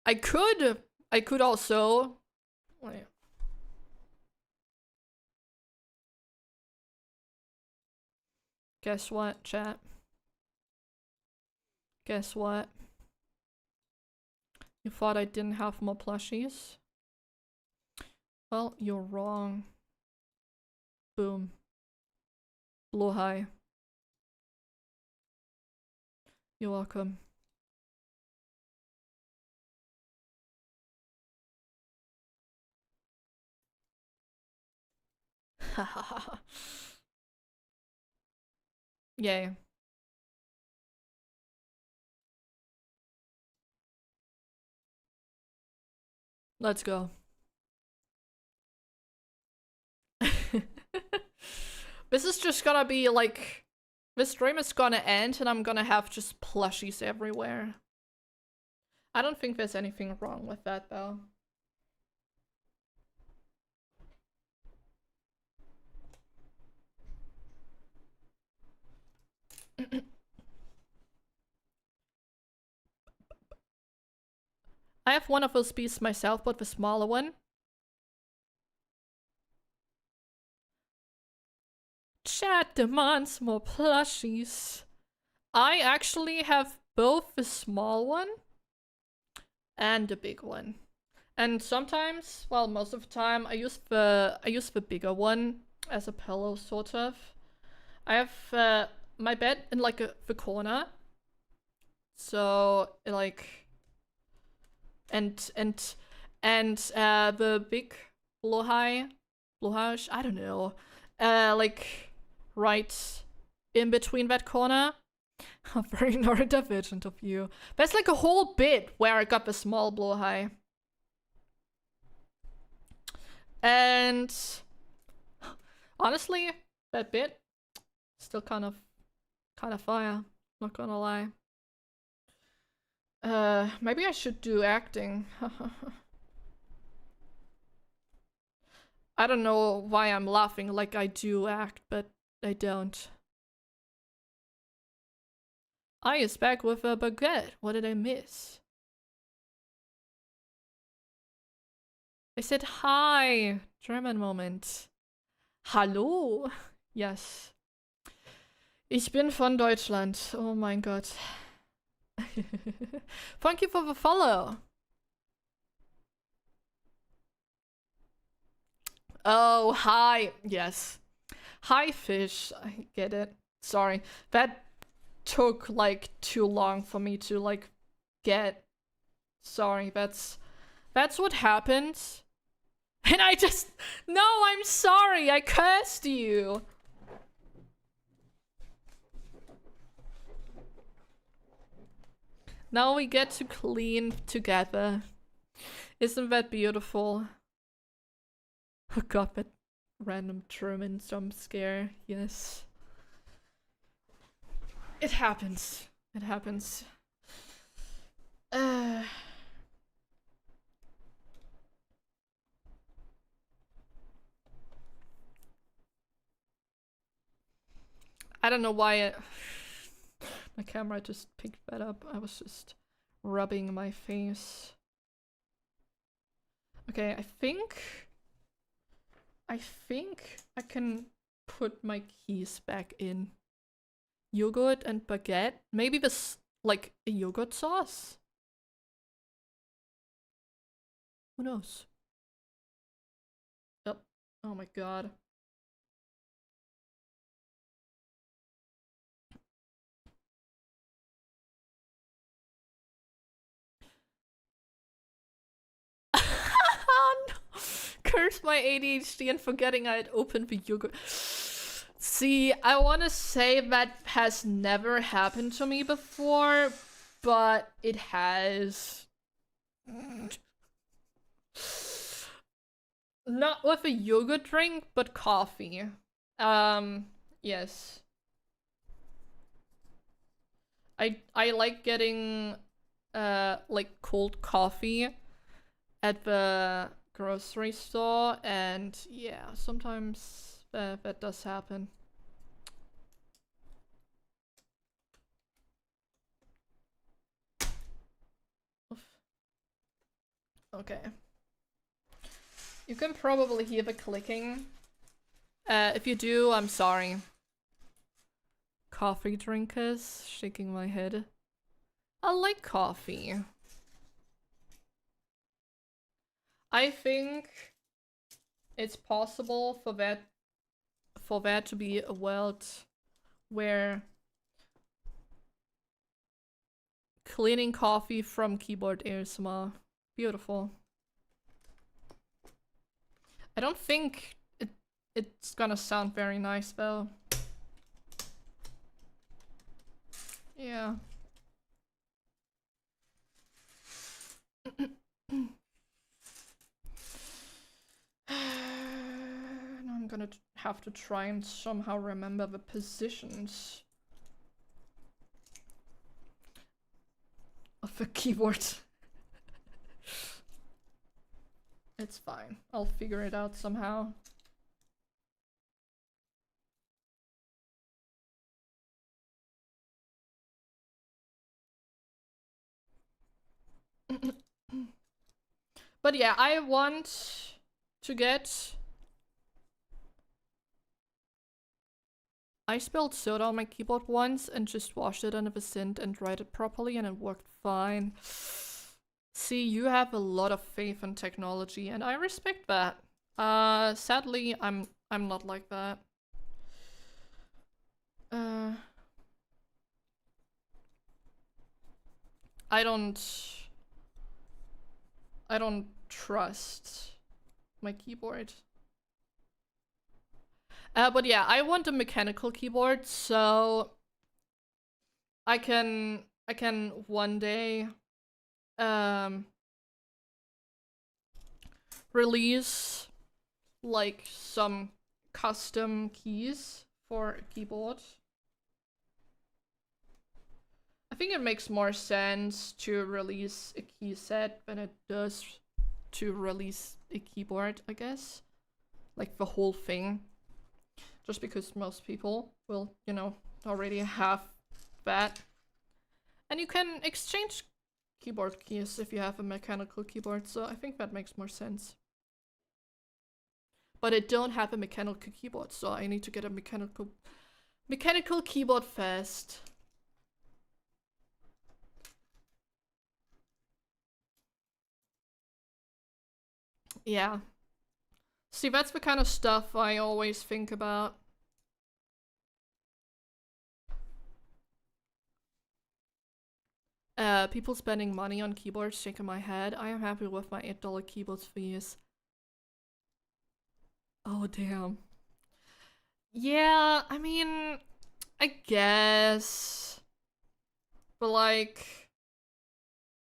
I could also, wait. Guess what, chat? Guess what? You thought I didn't have more plushies? Well, you're wrong. Boom. Blow high. You're welcome. Yay. Let's go. This is just gonna be like, this stream is gonna end and I'm gonna have just plushies everywhere. I don't think there's anything wrong with that though. I have one of those pieces myself, but the smaller one. Chat demands more plushies. I actually have both the small one and the big one. And sometimes, well, most of the time, I use the bigger one as a pillow, sort of. I have my bed in like the corner, so like, and the big blowhigh, I don't know, like right in between that corner. Very neurodivergent of you. There's like a whole bit where I got the small blowhigh. And honestly, that bit still kind of fire, not gonna lie. Maybe I should do acting. I don't know why I'm laughing like I do act, but I don't. I is back with a baguette. What did I miss? I said hi. German moment. Hallo. Yes. Ich bin von Deutschland. Oh mein Gott. Thank you for the follow. Oh, hi. Yes. Hi, fish. I get it. Sorry. That took like too long for me to like get. Sorry, that's what happened. And I just, no, I'm sorry, I cursed you. Now we get to clean together. Isn't that beautiful? Oh god, that random German jump scare, yes. It happens. It happens. I don't know why my camera just picked that up. I was just rubbing my face. Okay, I think I can put my keys back in. Yogurt and baguette. Maybe this, like, a yogurt sauce? Who knows? Yep. Oh my god. Oh no! Curse my ADHD and forgetting I had opened the yogurt. See, I want to say that has never happened to me before, but it has. Not with a yogurt drink, but coffee. Yes. I like getting like cold coffee at the grocery store, and yeah, sometimes that does happen. Oof. Okay. You can probably hear the clicking. If you do, I'm sorry. Coffee drinkers, shaking my head. I like coffee. I think it's possible for that to be a world where cleaning coffee from keyboard ASMR. Beautiful. I don't think it's gonna sound very nice though. Yeah. Now I'm gonna have to try and somehow remember the positions of the keyboard. It's fine. I'll figure it out somehow. But yeah, I want to get... I spilled soda on my keyboard once and just washed it under the sink and dried it properly and it worked fine. See, you have a lot of faith in technology and I respect that. Sadly, I'm not like that. I don't trust my keyboard. But yeah, I want a mechanical keyboard so I can one day release like some custom keys for a keyboard. I think it makes more sense to release a key set than it does to release a keyboard, I guess. Like the whole thing. Just because most people will, you know, already have that. And you can exchange keyboard keys if you have a mechanical keyboard, so I think that makes more sense. But I don't have a mechanical keyboard, so I need to get a mechanical keyboard first. Yeah. See, that's the kind of stuff I always think about. People spending money on keyboards, shaking my head. I am happy with my $8 keyboards for years. Oh, damn. Yeah, I mean, I guess. But like,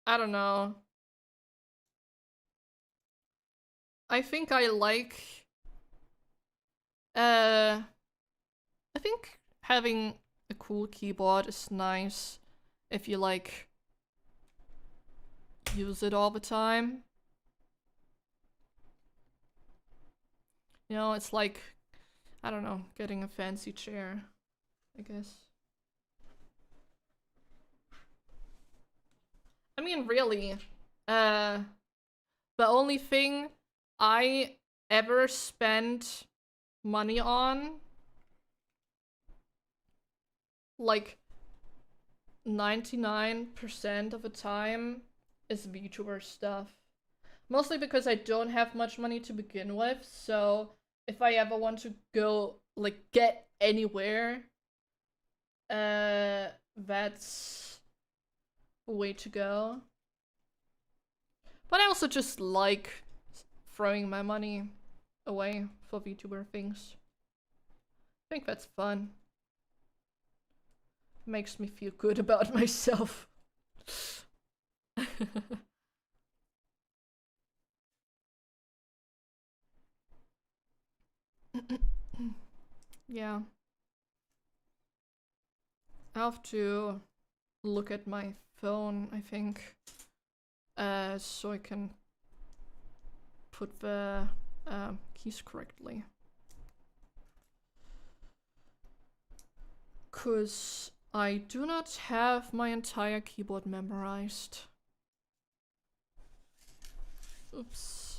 I don't know. I think I like... I think having a cool keyboard is nice if you like use it all the time. You know, it's like, I don't know, getting a fancy chair, I guess. I mean, really, the only thing I ever spent money on, like 99% of the time, is VTuber stuff. Mostly because I don't have much money to begin with, so if I ever want to go, like, get anywhere, that's a way to go. But I also just like throwing my money away for VTuber things. I think that's fun. Makes me feel good about myself. Yeah. I have to look at my phone, I think, so I can put the keys correctly. 'Cause I do not have my entire keyboard memorized. Oops.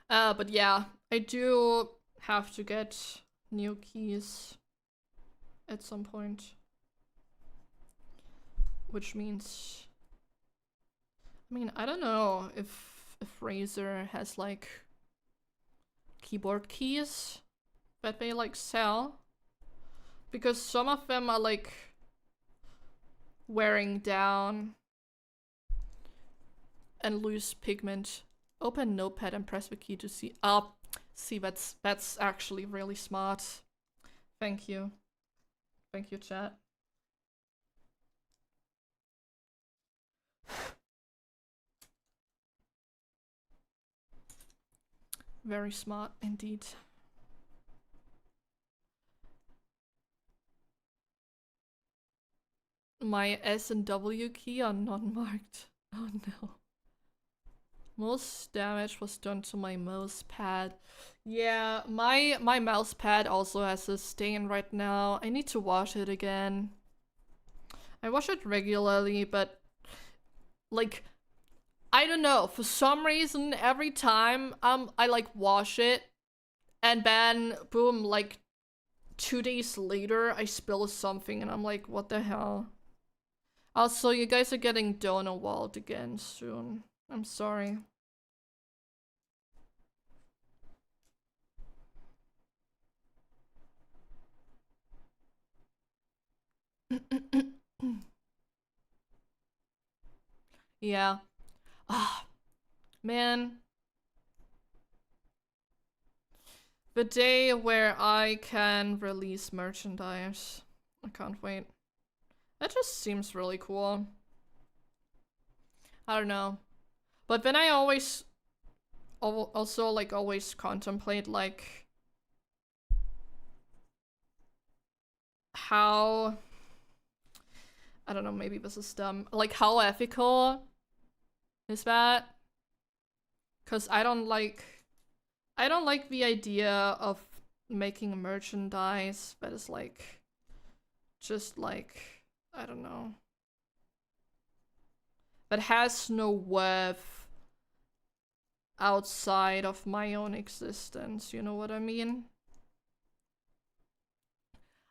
But yeah, I do have to get new keys at some point. Which means... I mean, I don't know if Razer has like keyboard keys that they like sell. Because some of them are like wearing down and lose pigment. Open Notepad and press the key to see. See, that's actually really smart. Thank you. Thank you, chat. Very smart indeed. My S and W key are not marked. Oh no. Most damage was done to my mouse pad. Yeah, my mouse pad also has a stain right now. I need to wash it again. I wash it regularly, but like I don't know, for some reason every time I like wash it and then boom, like 2 days later I spill something and I'm like, what the hell? Also, you guys are getting donor walled again soon. I'm sorry. Yeah. Ah, man. The day where I can release merchandise. I can't wait. That just seems really cool. I don't know. But then I always also like always contemplate like how, I don't know, maybe this is dumb. Like how ethical is that? 'Cause I don't like the idea of making merchandise that is like just like, I don't know, that has no worth outside of my own existence, you know what I mean?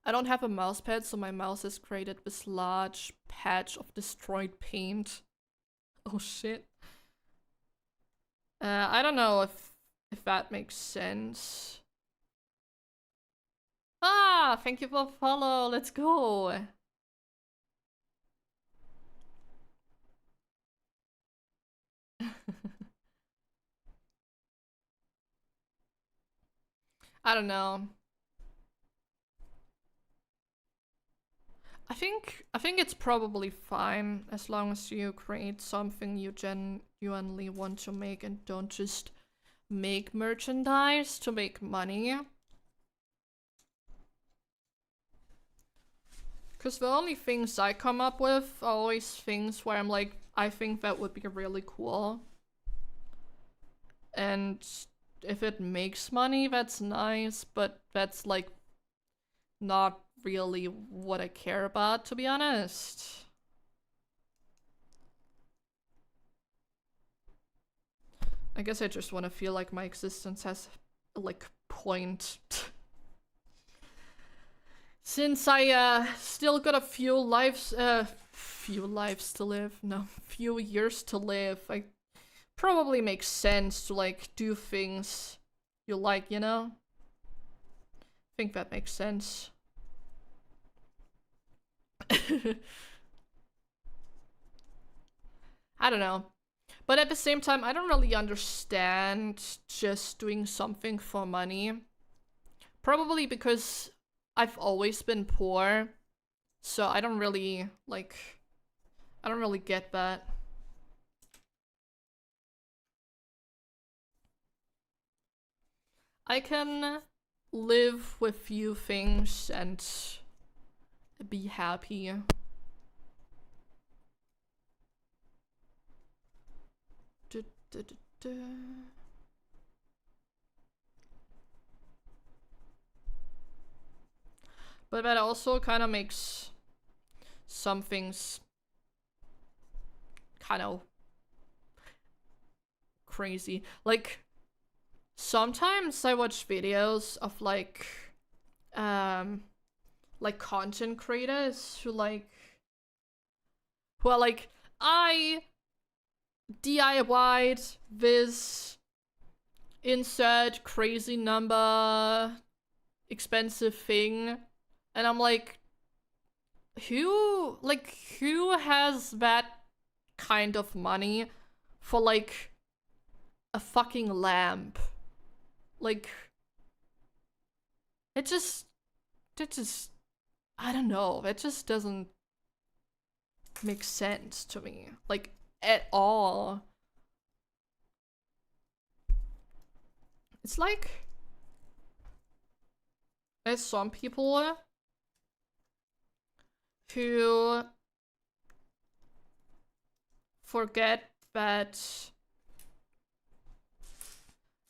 I don't have a mouse pad, so my mouse has created this large patch of destroyed paint. Oh shit. I don't know if that makes sense. Ah, thank you for follow. Let's go. I don't know. I think it's probably fine as long as you create something you genuinely want to make and don't just make merchandise to make money. Because the only things I come up with are always things where I'm like, I think that would be really cool. And if it makes money, that's nice, but that's like not really what I care about, to be honest. I guess I just want to feel like my existence has like point. Since I still got a few lives to live, no, few years to live, I probably makes sense to like do things you like, you know? I think that makes sense. I don't know. But at the same time, I don't really understand just doing something for money. Probably because I've always been poor. So I don't really, like, I don't really get that. I can live with few things and be happy. But that also kind of makes some things kind of crazy. Like, sometimes I watch videos of like content creators who are like, I DIY'd this insert crazy number expensive thing, and I'm like, who has that kind of money for like a fucking lamp? Like, it just that just, I don't know, it just doesn't make sense to me, like, at all. It's like, there's some people who forget that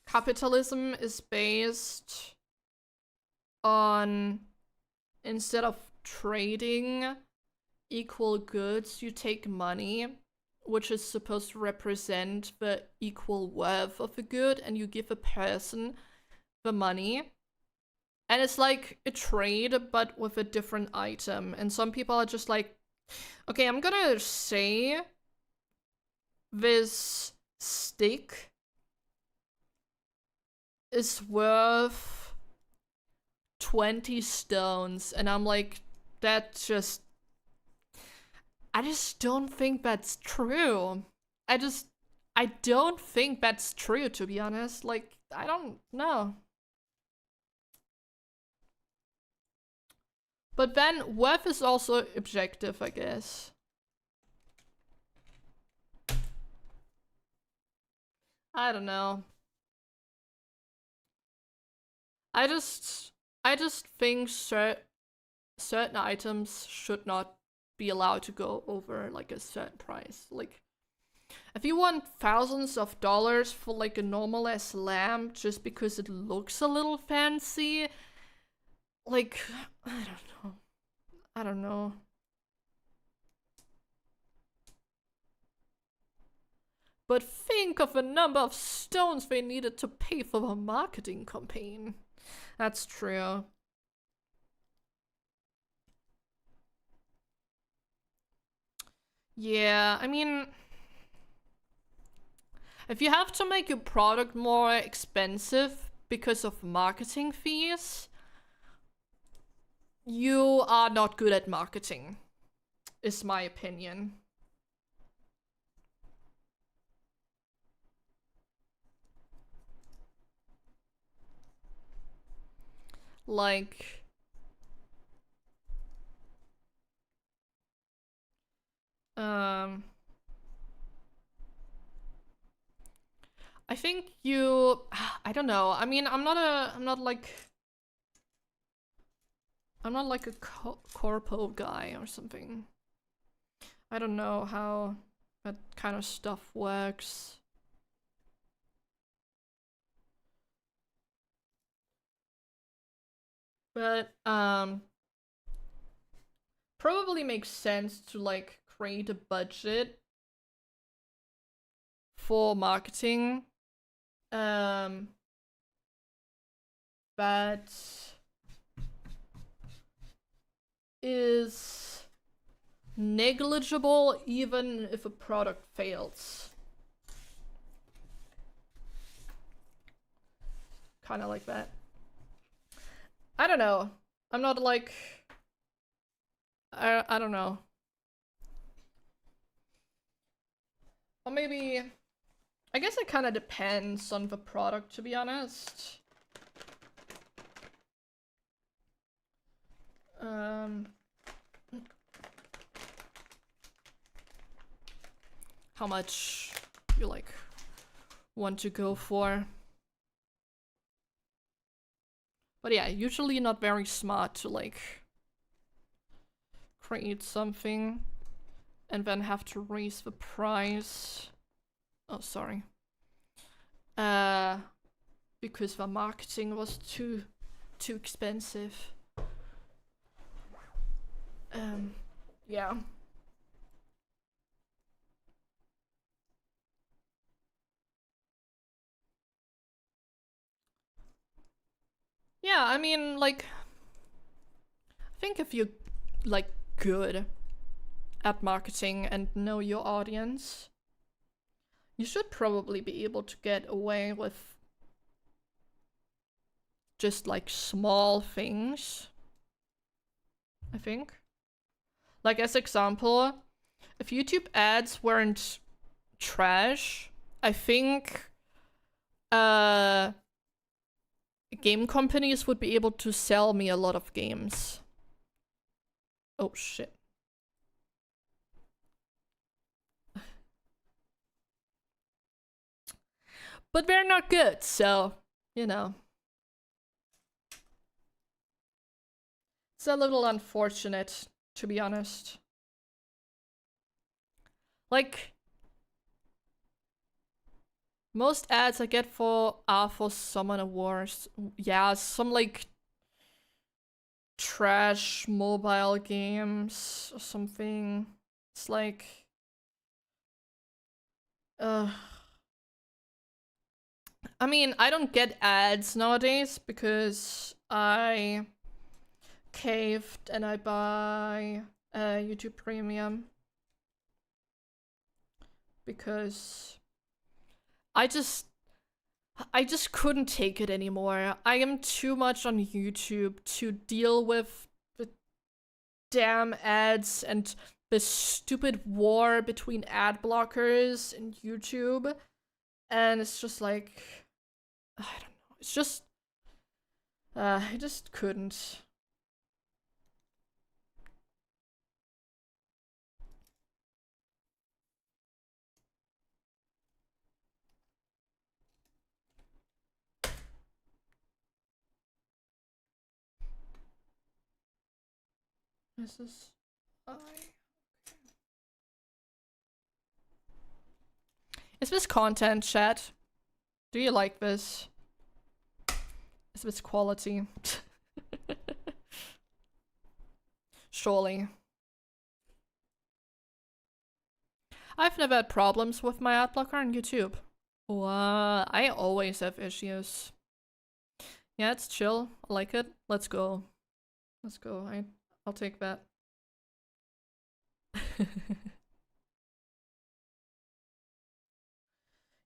capitalism is based on, instead of trading equal goods, you take money, which is supposed to represent the equal worth of a good, and you give a person the money. And it's like a trade, but with a different item. And some people are just like, okay, I'm gonna say this stick is worth 20 stones. And I'm like, that just, I just don't think that's true. I don't think that's true, to be honest. Like, I don't know. But then worth is also objective, I guess. I don't know. I just think certain items should not be allowed to go over like a certain price. Like, if you want thousands of dollars for like a normal ass lamp just because it looks a little fancy, like, I don't know. But think of the number of stones they needed to pay for the marketing campaign. That's true. Yeah, I mean, if you have to make your product more expensive because of marketing fees, you are not good at marketing, is my opinion. Like, I think you, I don't know. I mean, I'm not like a corpo guy or something. I don't know how that kind of stuff works. But probably makes sense to like create a budget for marketing that is negligible even if a product fails. Kind of like that. I don't know. I'm not like, I don't know. Or maybe, I guess it kind of depends on the product, to be honest. How much you like want to go for. But yeah, usually not very smart to like create something and then have to raise the price. Oh, sorry. Because the marketing was too expensive. Yeah. Yeah, I mean, like, I think if you're like good at marketing and know your audience, you should probably be able to get away with just like small things, I think. Like, as example, if YouTube ads weren't trash, I think game companies would be able to sell me a lot of games. Oh shit. But they're not good, so, you know. It's a little unfortunate, to be honest. Like, most ads I get are for Summon Awards. Yeah, some like trash mobile games or something. It's like, I mean, I don't get ads nowadays because I caved and I buy YouTube Premium because I just couldn't take it anymore. I am too much on YouTube to deal with the damn ads and the stupid war between ad blockers and YouTube. And it's just like, I don't know. It's just, I just couldn't. This is Is this content, chat? Do you like this? Is this quality? Surely. I've never had problems with my ad blocker on YouTube. I always have issues. Yeah, it's chill. I like it. Let's go. Let's go. I'll take that.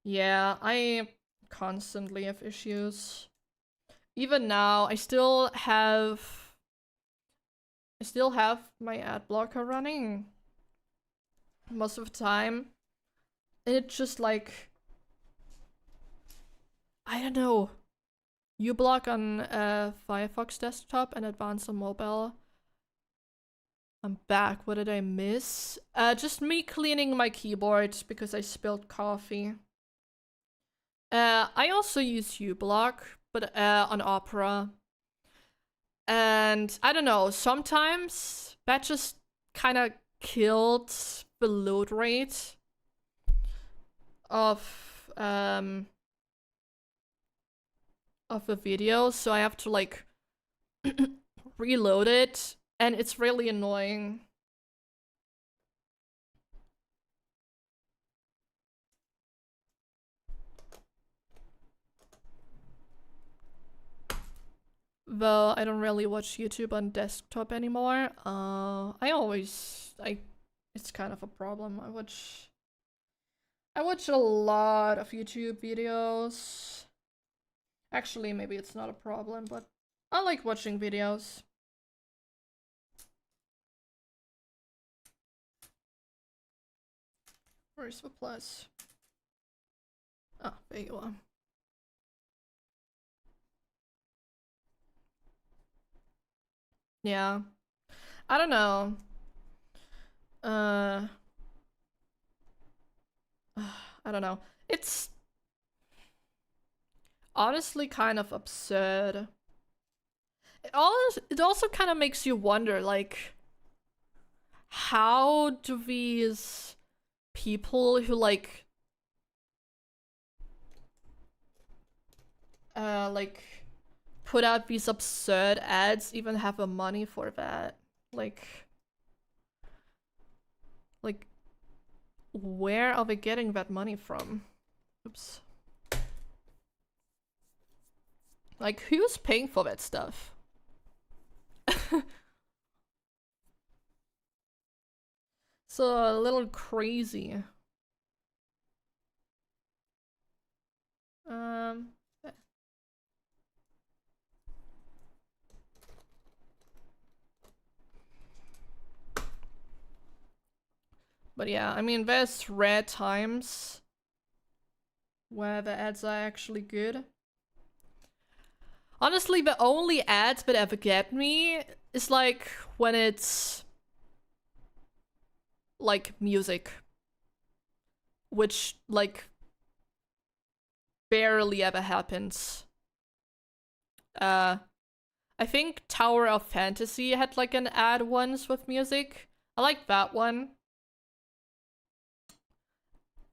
Yeah, I constantly have issues. Even now, I still have my ad blocker running most of the time. And it's just like, I don't know. uBlock on Firefox desktop and advanced on mobile. I'm back. What did I miss? Just me cleaning my keyboard because I spilled coffee. I also use uBlock, but on Opera. And I don't know, sometimes that just kind of killed the load rate of the video, so I have to like reload it, and it's really annoying. Though I don't really watch YouTube on desktop anymore. It's kind of a problem. I watch a lot of YouTube videos. Actually, maybe it's not a problem, but I like watching videos. Where's the plus? Oh, there you are. Yeah. I don't know. I don't know. It's honestly kind of absurd. It also kind of makes you wonder, like, how do these people who like put out these absurd ads even have the money for that? Like where are they getting that money from? Oops. Like, who's paying for that stuff? So a little crazy. But yeah, I mean, there's rare times where the ads are actually good. Honestly, the only ads that ever get me is like when it's like music, which like barely ever happens. I think Tower of Fantasy had like an ad once with music. I like that one.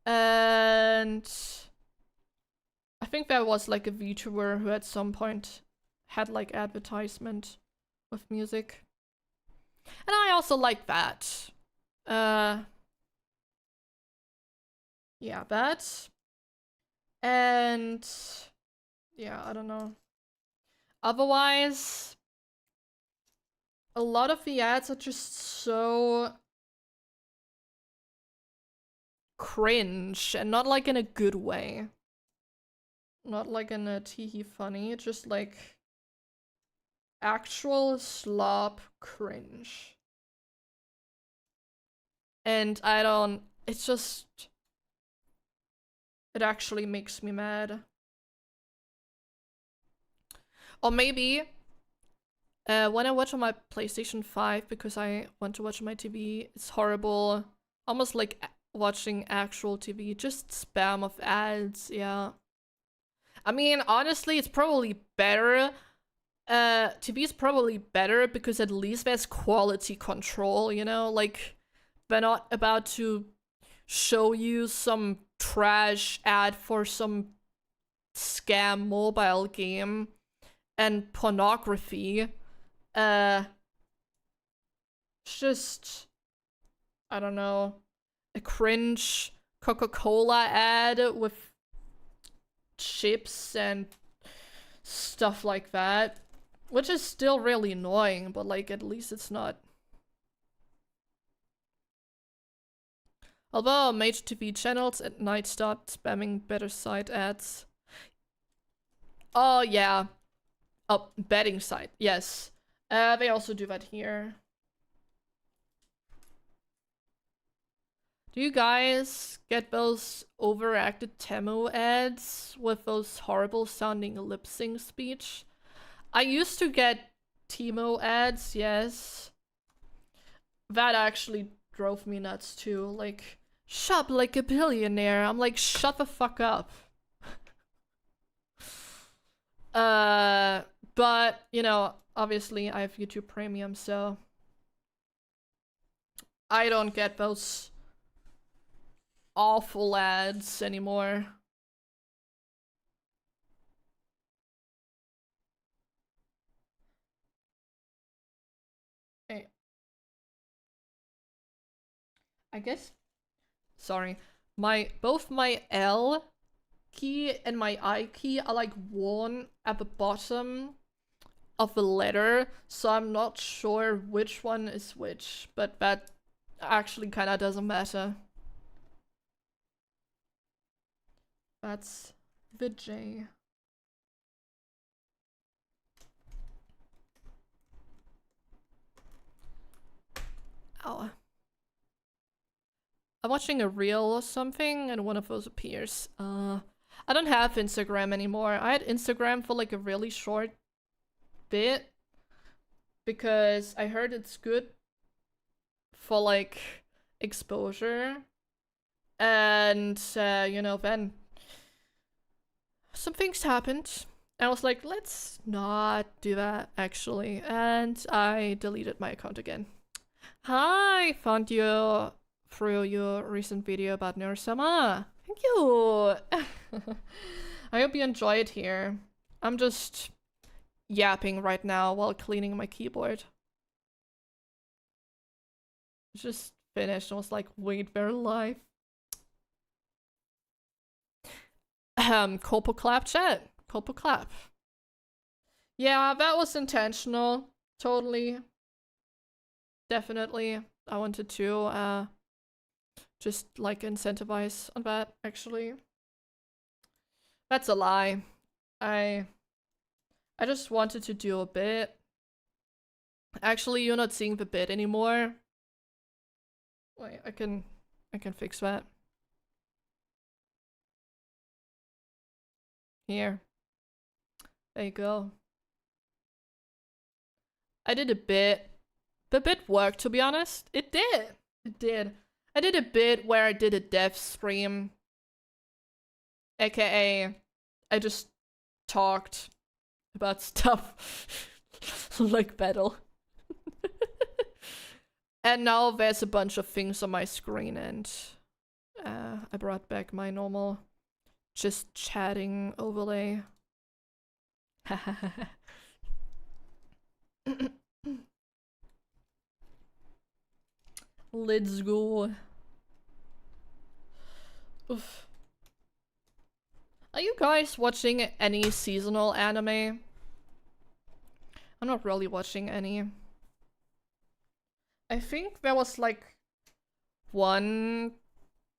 And I think there was like a VTuber who at some point had like advertisement with music. And I also like that. Yeah, that. And yeah, I don't know. Otherwise, a lot of the ads are just so cringe, and not like in a good way. Not like in a teehee funny, just like actual slop cringe. And I don't, it's just, it actually makes me mad. Or maybe when I watch on my PlayStation 5 because I want to watch on my TV, it's horrible. Almost like watching actual TV, just spam of ads, yeah. I mean, honestly, it's probably better. TV is probably better because at least there's quality control, you know? Like, they're not about to show you some trash ad for some scam mobile game and pornography. Just, I don't know, a cringe Coca-Cola ad with chips and stuff like that, which is still really annoying, but like at least it's not. Although major TV channels at night start spamming better site ads. Oh yeah. Oh, betting site, yes. They also do that here. Do you guys get those overacted Temu ads with those horrible sounding lip sync speech? I used to get Temu ads, yes. That actually drove me nuts too. Like, shop like a billionaire. I'm like, shut the fuck up. But, you know, obviously I have YouTube Premium, so I don't get those awful ads anymore. Hey. I guess, sorry, both my L key and my I key are like worn at the bottom of the letter, so I'm not sure which one is which, but that actually kind of doesn't matter. That's the J. Ow. I'm watching a reel or something and one of those appears. I don't have Instagram anymore. I had Instagram for like a really short bit because I heard it's good for like exposure, and you know, then some things happened. I was like, let's not do that actually, and I deleted my account again. Hi, found you through your recent video about Neurosama. Thank you. I hope you enjoy it here. I'm just yapping right now while cleaning my keyboard. Just finished and was like, wait, they're live. Corpo clap chat. Corpo clap. Yeah, that was intentional. Totally. Definitely. I wanted to just like incentivize on that, actually. That's a lie. I just wanted to do a bit. Actually, you're not seeing the bit anymore. Wait, I can fix that. Here. There you go. I did a bit. The bit worked, to be honest. It did. It did. I did a bit where I did a dev stream. AKA, I just talked about stuff like battle. And now there's a bunch of things on my screen, and I brought back my normal just chatting overlay. Let's go. Oof. Are you guys watching any seasonal anime? I'm not really watching any. I think there was like one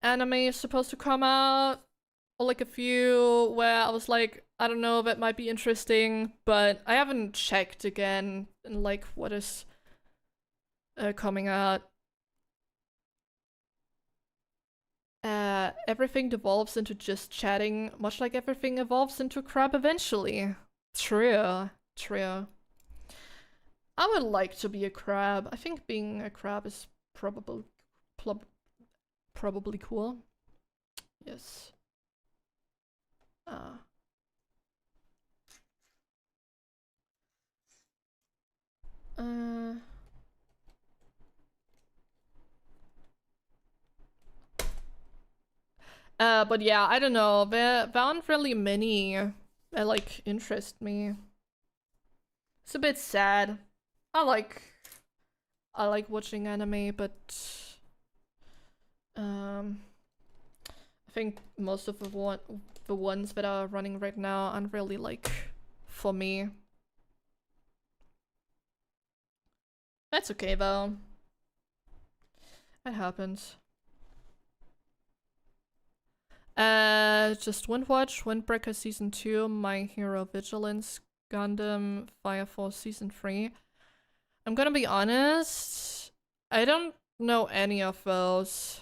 anime supposed to come out, or like a few where I was like, I don't know, that might be interesting, but I haven't checked again and like what is coming out. Everything devolves into just chatting, much like everything evolves into crab eventually. True, true. I would like to be a crab. I think being a crab is probably cool. Yes. But yeah, I don't know. There aren't really many that like interest me. It's a bit sad. I like watching anime, but I think most of the ones that are running right now aren't really like for me. That's okay though. It happens. Just Windwatch, Windbreaker Season 2, My Hero Vigilance, Gundam, Fire Force Season 3. I'm gonna be honest, I don't know any of those.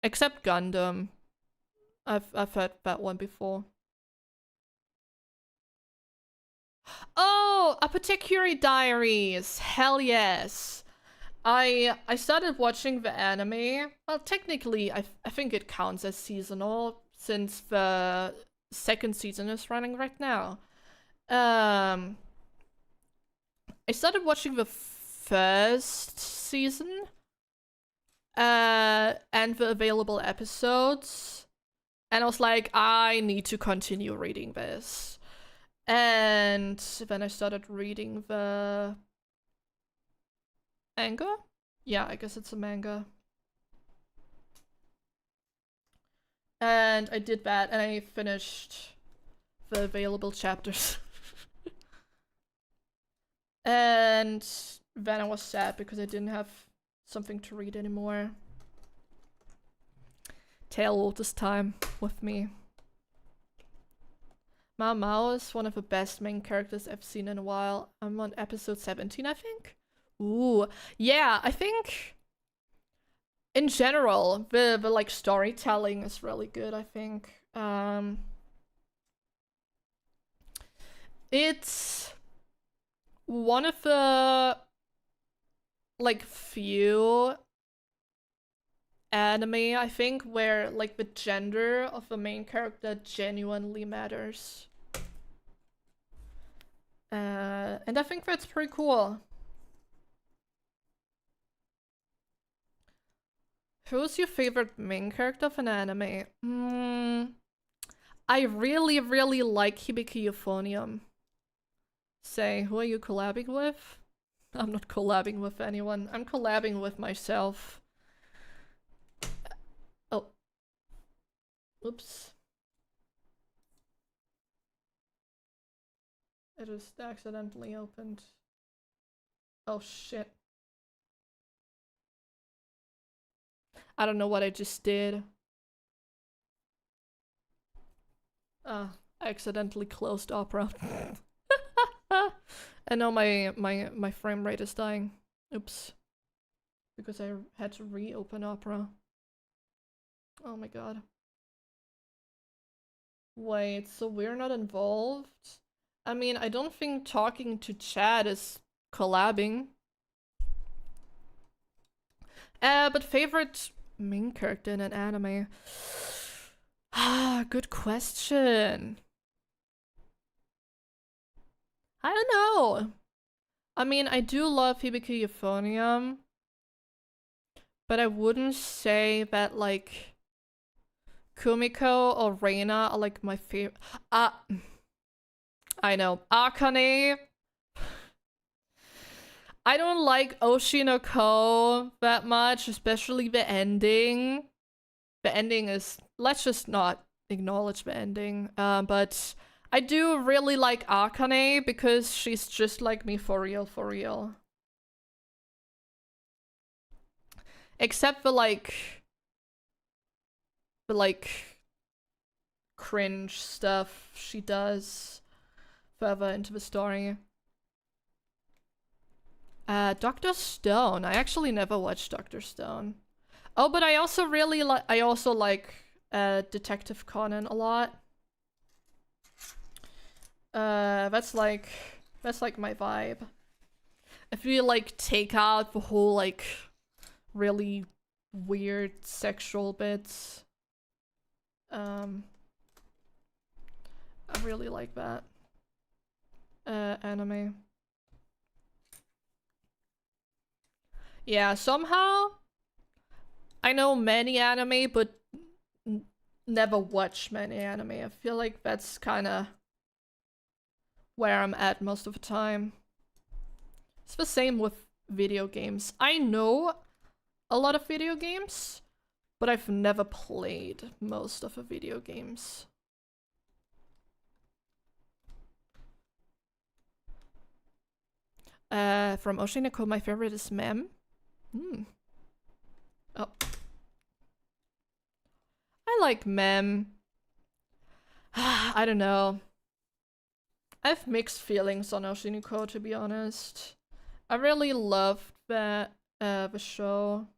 Except Gundam. I've heard that one before. Oh, Apothecary Diaries! Hell yes! I started watching the anime. Well, technically, I think it counts as seasonal since the second season is running right now. I started watching the first season and the available episodes, and I was like, I need to continue reading this. And then I started reading the manga? Yeah, I guess it's a manga. And I did that, and I finished the available chapters. And then I was sad because I didn't have something to read anymore. Tail this time with me. Mao Mao is one of the best main characters I've seen in a while. I'm on episode 17, I think. Ooh, yeah, I think in general the like storytelling is really good, I think. It's one of the like few anime, I think, where like the gender of the main character genuinely matters. And I think that's pretty cool. Who's your favorite main character of an anime? I really, really like Hibiki Euphonium. Say, who are you collabing with? I'm not collabing with anyone. I'm collabing with myself. Oh. Oops. I just accidentally opened. Oh shit. I don't know what I just did. I accidentally closed Opera. I know my frame rate is dying. Oops. Because I had to reopen Opera. Oh my god. Wait, so we're not involved? I mean, I don't think talking to chat is collabing. But favorite main character in an anime? Ah, good question. I don't know. I mean, I do love Hibiki Euphonium, but I wouldn't say that, like, Kumiko or Reina are, like, my favorite. I know. Akane. I don't like Oshinoko that much, especially the ending. The ending is... Let's just not acknowledge the ending. But I do really like Akane because she's just like me for real, for real. Except for like cringe stuff she does further into the story. Dr. Stone. I actually never watched Dr. Stone. Oh, but I also really like Detective Conan a lot. That's like my vibe. If you like take out the whole like really weird sexual bits, I really like that anime. Yeah, somehow I know many anime, but never watch many anime. I feel like that's kind of where I'm at most of the time. It's the same with video games. I know a lot of video games, but I've never played most of the video games. From Oshinoko, my favorite is Mem. Oh. I like Mem. I don't know. I have mixed feelings on Oshinoko, to be honest. I really loved the show.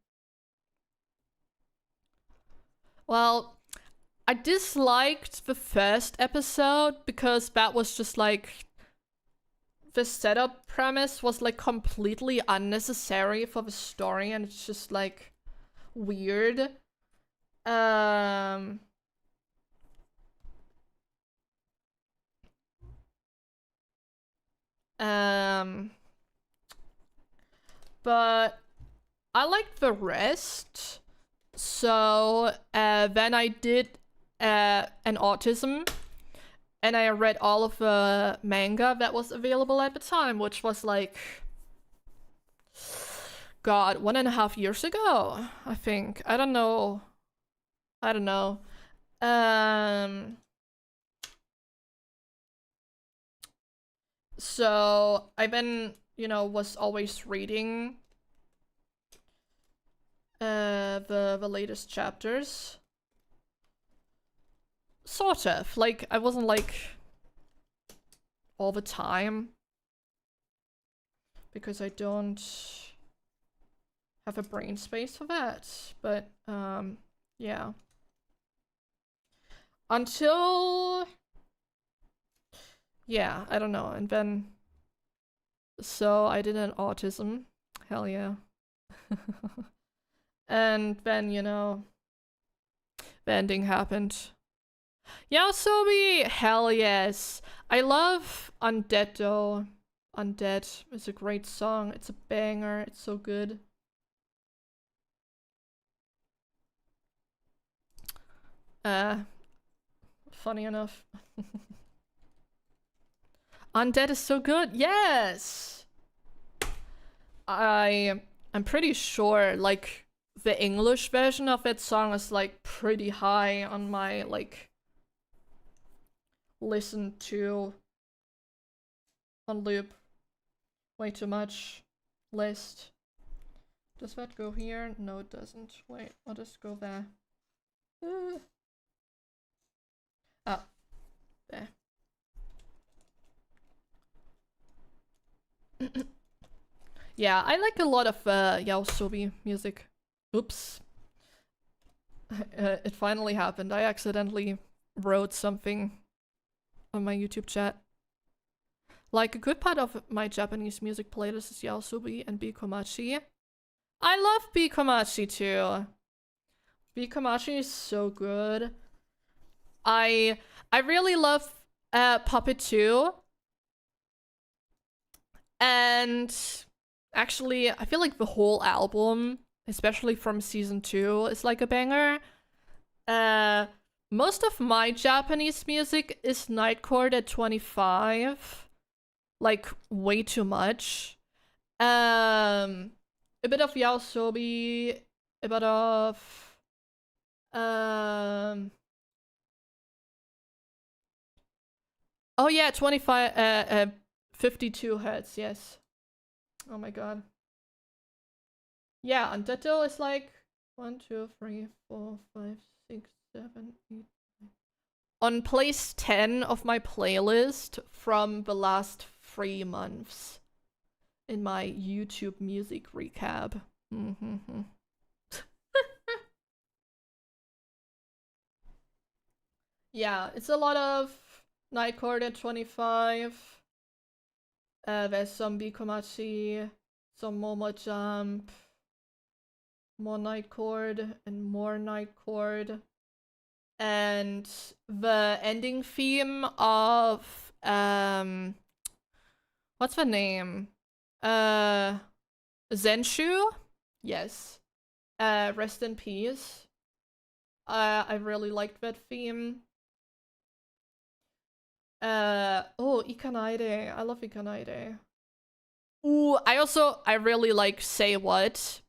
Well, I disliked the first episode because that was just like... The setup premise was like completely unnecessary for the story and it's just like weird. But I liked the rest. So then I did an autism and I read all of the manga that was available at the time, which was like, God, 1.5 years ago, I think. I don't know. So I then, you know, was always reading the latest chapters. Sort of. Like, I wasn't like all the time because I don't have a brain space for that. But yeah. Until... Yeah, I don't know. And then... So I did an autism. Hell yeah. And then, you know... The ending happened. Yaosobi! Hell yes. I love Undead though. Undead is a great song. It's a banger. It's so good. Funny enough. Undead is so good. Yes! I'm pretty sure, like, the English version of that song is, like, pretty high on my, like, listen to on loop way too much list. Does that go here? No, it doesn't. Wait, I'll just go there. Ah, there. Yeah, I like a lot of Yaosobi music. Oops. It finally happened. I accidentally wrote something on my YouTube chat. Like a good part of my Japanese music playlist is Yaosobi and Bikomachi. I love Bikomachi too. Bikomachi is so good. I really love Puppet 2. And actually, I feel like the whole album, especially from season 2, is like a banger. Most of my Japanese music is Nightcore at 25. Like, way too much. A bit of Yaosobi, a bit of... Oh yeah, 25, 52 hertz, yes. Oh my god. Yeah, Undead is like 1, 2, 3, 4, 5, 6, 7, 8, 9. On place 10 of my playlist from the last 3 months in my YouTube music recap. Yeah, it's a lot of Nightcore at 25. There's some Bikomachi, some Momo Jump, more Nightcore and more Nightcore. And the ending theme of what's the name? Zenshu? Yes. Rest in peace. I really liked that theme. Oh, Ikanaide. I love Ikanaide. Ooh, I really like Say What.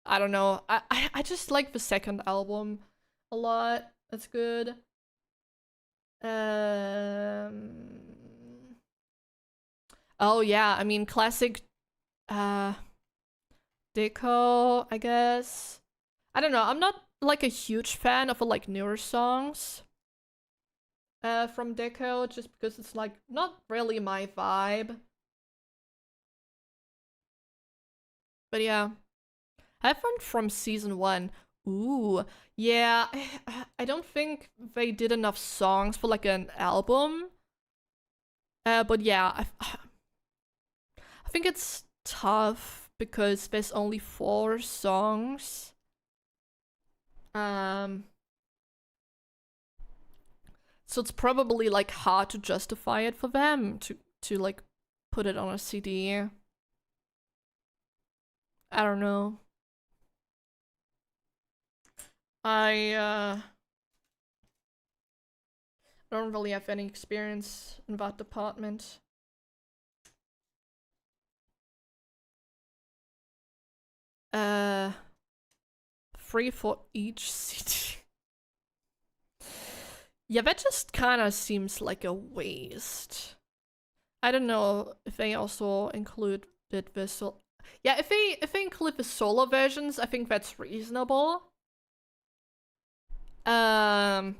I don't know. I just like the second album a lot. That's good. Oh yeah, I mean classic Deco, I guess. I don't know. I'm not like a huge fan of like newer songs from Deco, just because it's like not really my vibe. But yeah, I have one from season 1. Ooh, yeah. I don't think they did enough songs for like an album. But yeah, I think it's tough because there's only 4 songs. So it's probably like hard to justify it for them to like put it on a CD. I don't know. I don't really have any experience in that department. Free for each CD. Yeah, that just kind of seems like a waste. I don't know if they also included the yeah, if they include the solo versions, I think that's reasonable. But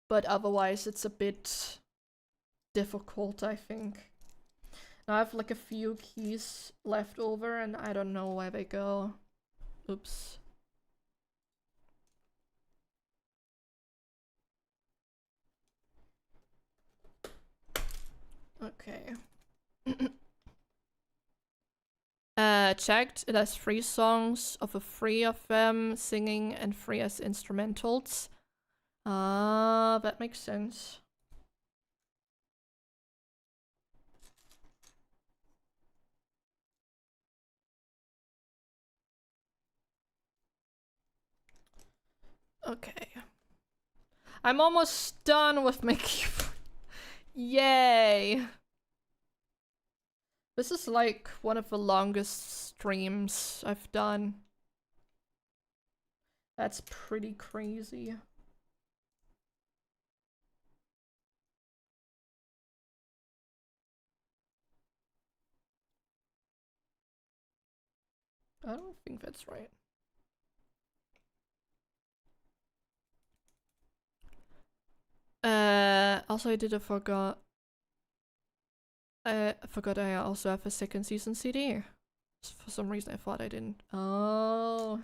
otherwise it's a bit difficult, I think. Now I have like a few keys left over and I don't know where they go. Oops. Okay. Checked. It has 3 songs, of the 3 of them singing and 3 as instrumentals. Ah, that makes sense. Okay. I'm almost done with my keyboard. Yay! This is like one of the longest streams I've done. That's pretty crazy. I don't think that's right. Also I forgot I also have a second season CD. For some reason I thought I didn't. Oh.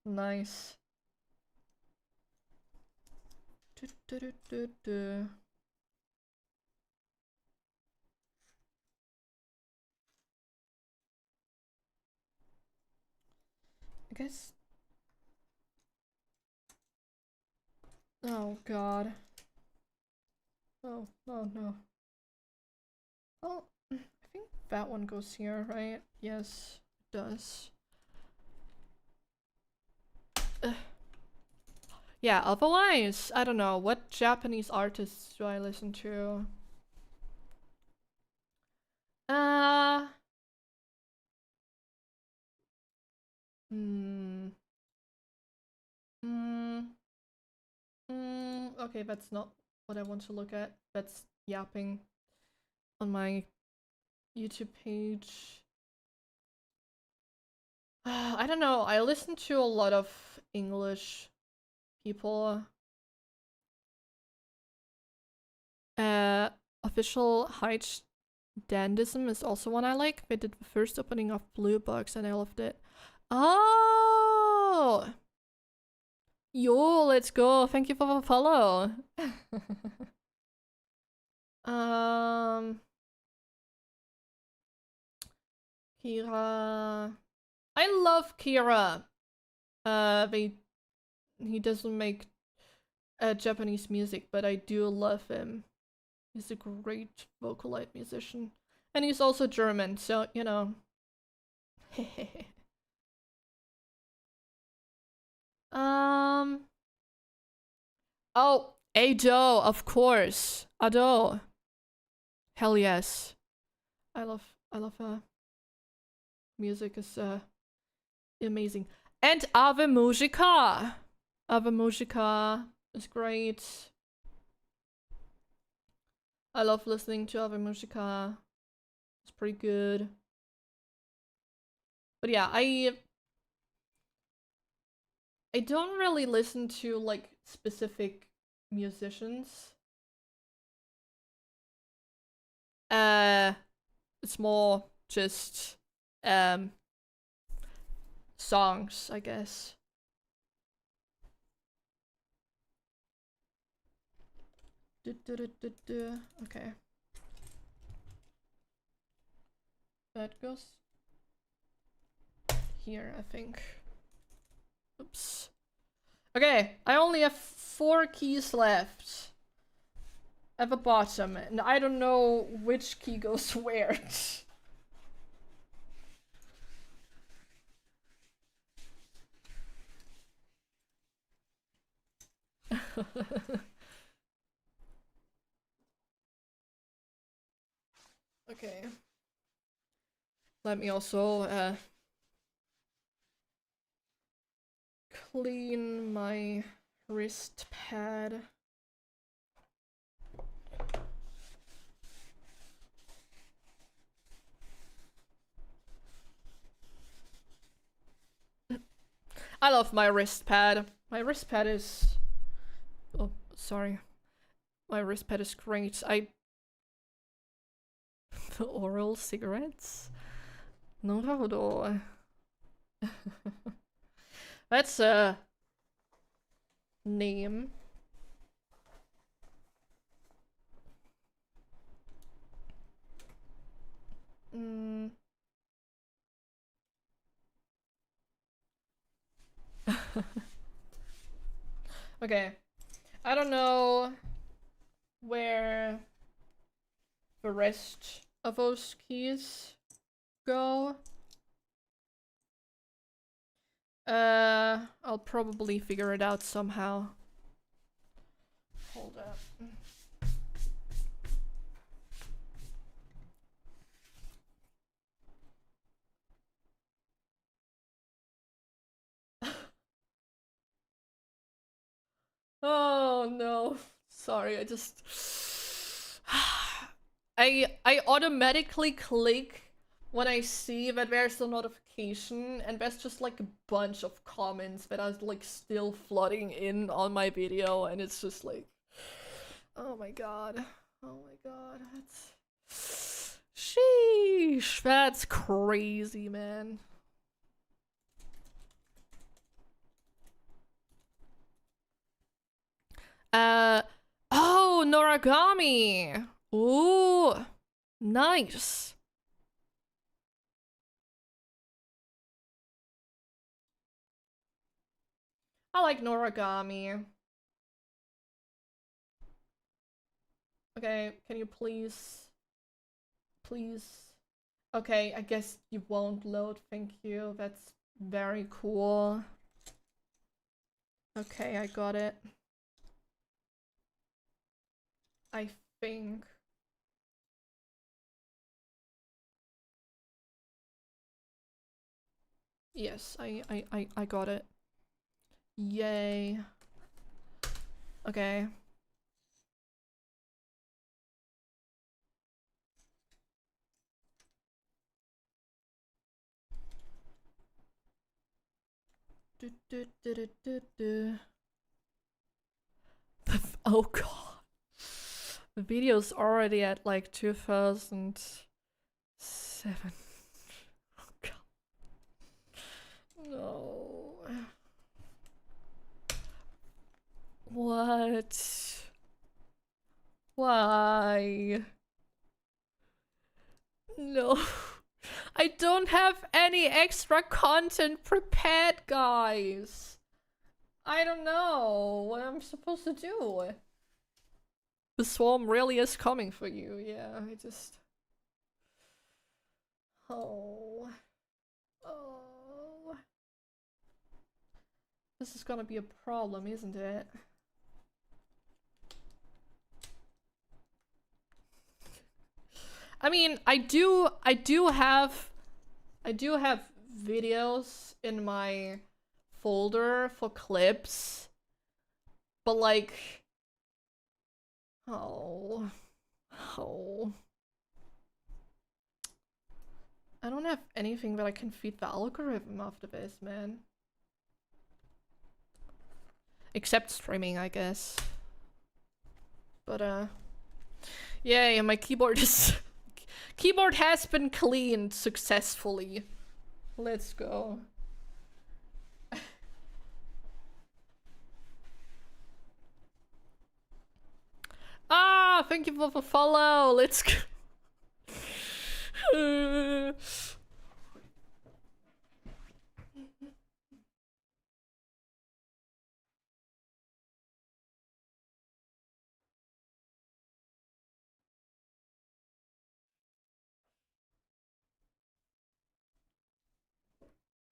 Nice. guess. Oh god. Oh, no, no. Oh, I think that one goes here, right? Yes, it does. Yeah, otherwise, I don't know. What Japanese artists do I listen to? Okay, that's not what I want to look at. That's yapping on my YouTube page. I don't know. I listen to a lot of English people. Official Height Dandism is also one I like. They did the first opening of Blue Box and I loved it. Oh! Yo, let's go. Thank you for the follow. Kira. I love Kira. He doesn't make Japanese music, but I do love him. He's a great Vocaloid musician. And he's also German, so, you know. Oh, Ado, of course. Ado. Hell yes. I love her. Music is amazing. And Ave Musica. Ave Musica is great. I love listening to Ave Musica. It's pretty good. But yeah, I don't really listen to like specific musicians. It's more just songs, I guess. Okay. That goes here, I think. Oops. Okay, I only have 4 keys left at the bottom, and I don't know which key goes where. Okay. Let me also clean my wrist pad. I love my wrist pad. My wrist pad is... Oh, sorry. My wrist pad is great. The oral cigarettes? No. That's a name. Okay. I don't know where the rest of those keys go. I'll probably figure it out somehow. Hold up. Oh no. Sorry, I just I automatically click when I see that there's a notification and there's just like a bunch of comments that are like still flooding in on my video and it's just like, oh my god. Oh my god. That's sheesh. That's crazy, man. Oh, Noragami. Ooh, nice. I like Noragami. Okay, can you please? Please. Okay, I guess you won't load. Thank you. That's very cool. Okay, I got it. I think. Yes, I got it. Yay. Okay. Oh god. The video's already at like 2007. Oh god. No. What? Why? No. I don't have any extra content prepared, guys. I don't know what I'm supposed to do. The swarm really is coming for you. Yeah, I just... Oh. Oh. This is gonna be a problem, isn't it? I mean, I do have videos in my folder for clips, but like, oh, I don't have anything that I can feed the algorithm after this, man. Except streaming, I guess. But yay, my keyboard is keyboard has been cleaned successfully. Let's go. Ah, thank you for the follow. Let's go.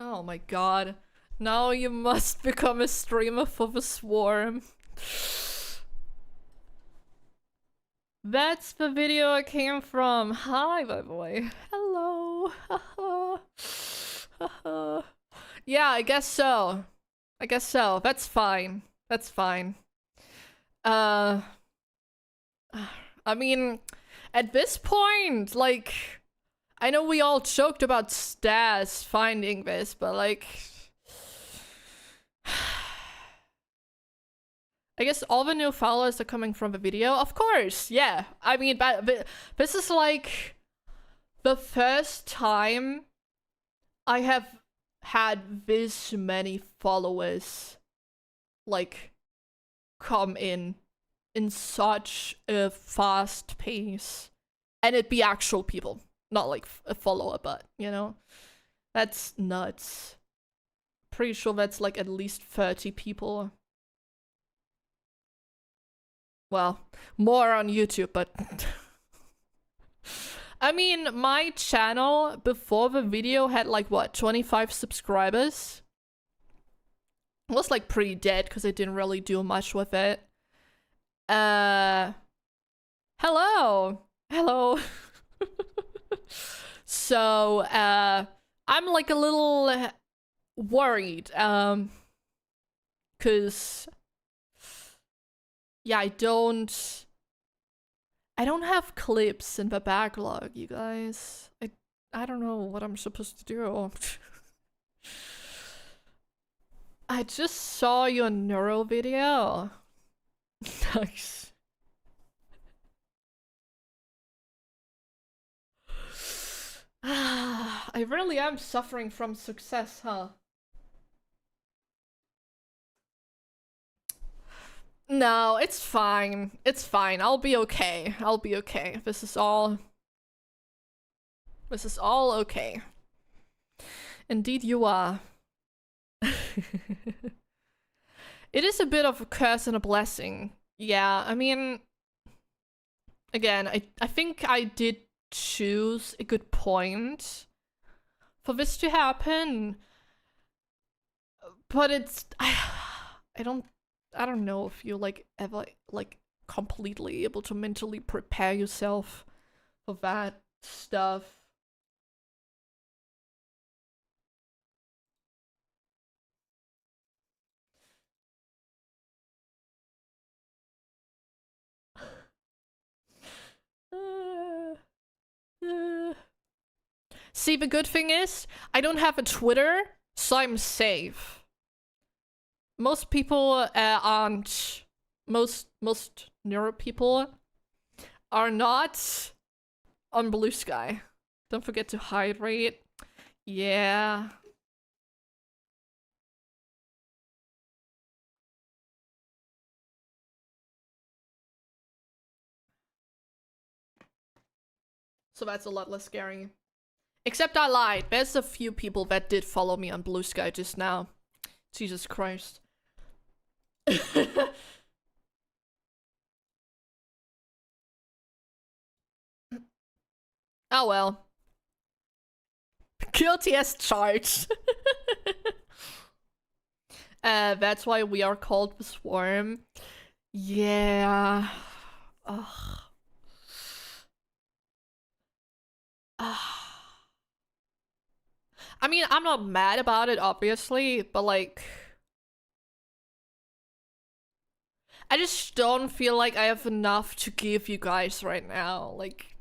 Oh my god. Now you must become a streamer for the swarm. That's the video I came from. Hi, by the way. Hello. Yeah, I guess so. I guess so. That's fine. That's fine. I mean, at this point, like, I know we all joked about Stas finding this, but like, I guess all the new followers are coming from the video. Of course, yeah. I mean, but this is like the first time I have had this many followers like come in such a fast pace, and it be actual people, not like a follower, but you know, that's nuts. Pretty sure that's like at least 30 people. Well, more on YouTube, but I mean, my channel before the video had like what, 25 subscribers? It was like pretty dead because I didn't really do much with it. Hello. So, I'm like a little worried, cause yeah, I don't have clips in the backlog, you guys. I don't know what I'm supposed to do. I just saw your neuro video. Nice. I really am suffering from success, huh? No, it's fine. It's fine. I'll be okay. I'll be okay. This is all okay. Indeed you are. It is a bit of a curse and a blessing. Yeah, I mean, again, I think I did choose a good point for this to happen. But it's I don't know if you're like ever like completely able to mentally prepare yourself for that stuff. See, the good thing is I don't have a Twitter, so I'm safe. Most people aren't. Most neuro people are not on Blue Sky. Don't forget to hydrate. Yeah. So that's a lot less scary. Except I lied. There's a few people that did follow me on Blue Sky just now. Jesus Christ. Oh well. Guilty as charged. That's why we are called the Swarm. Yeah. Ugh. I mean, I'm not mad about it, obviously, but like, I just don't feel like I have enough to give you guys right now. Like,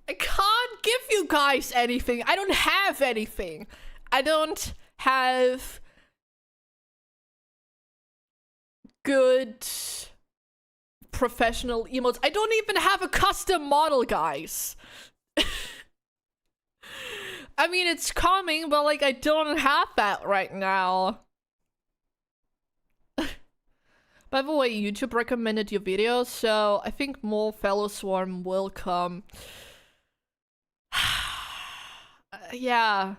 I can't give you guys anything. I don't have anything. I don't have good professional emotes. I don't even have a custom model, guys. I mean, it's coming, but like, I don't have that right now. By the way, YouTube recommended your video, so I think more fellow Swarm will come. Yeah.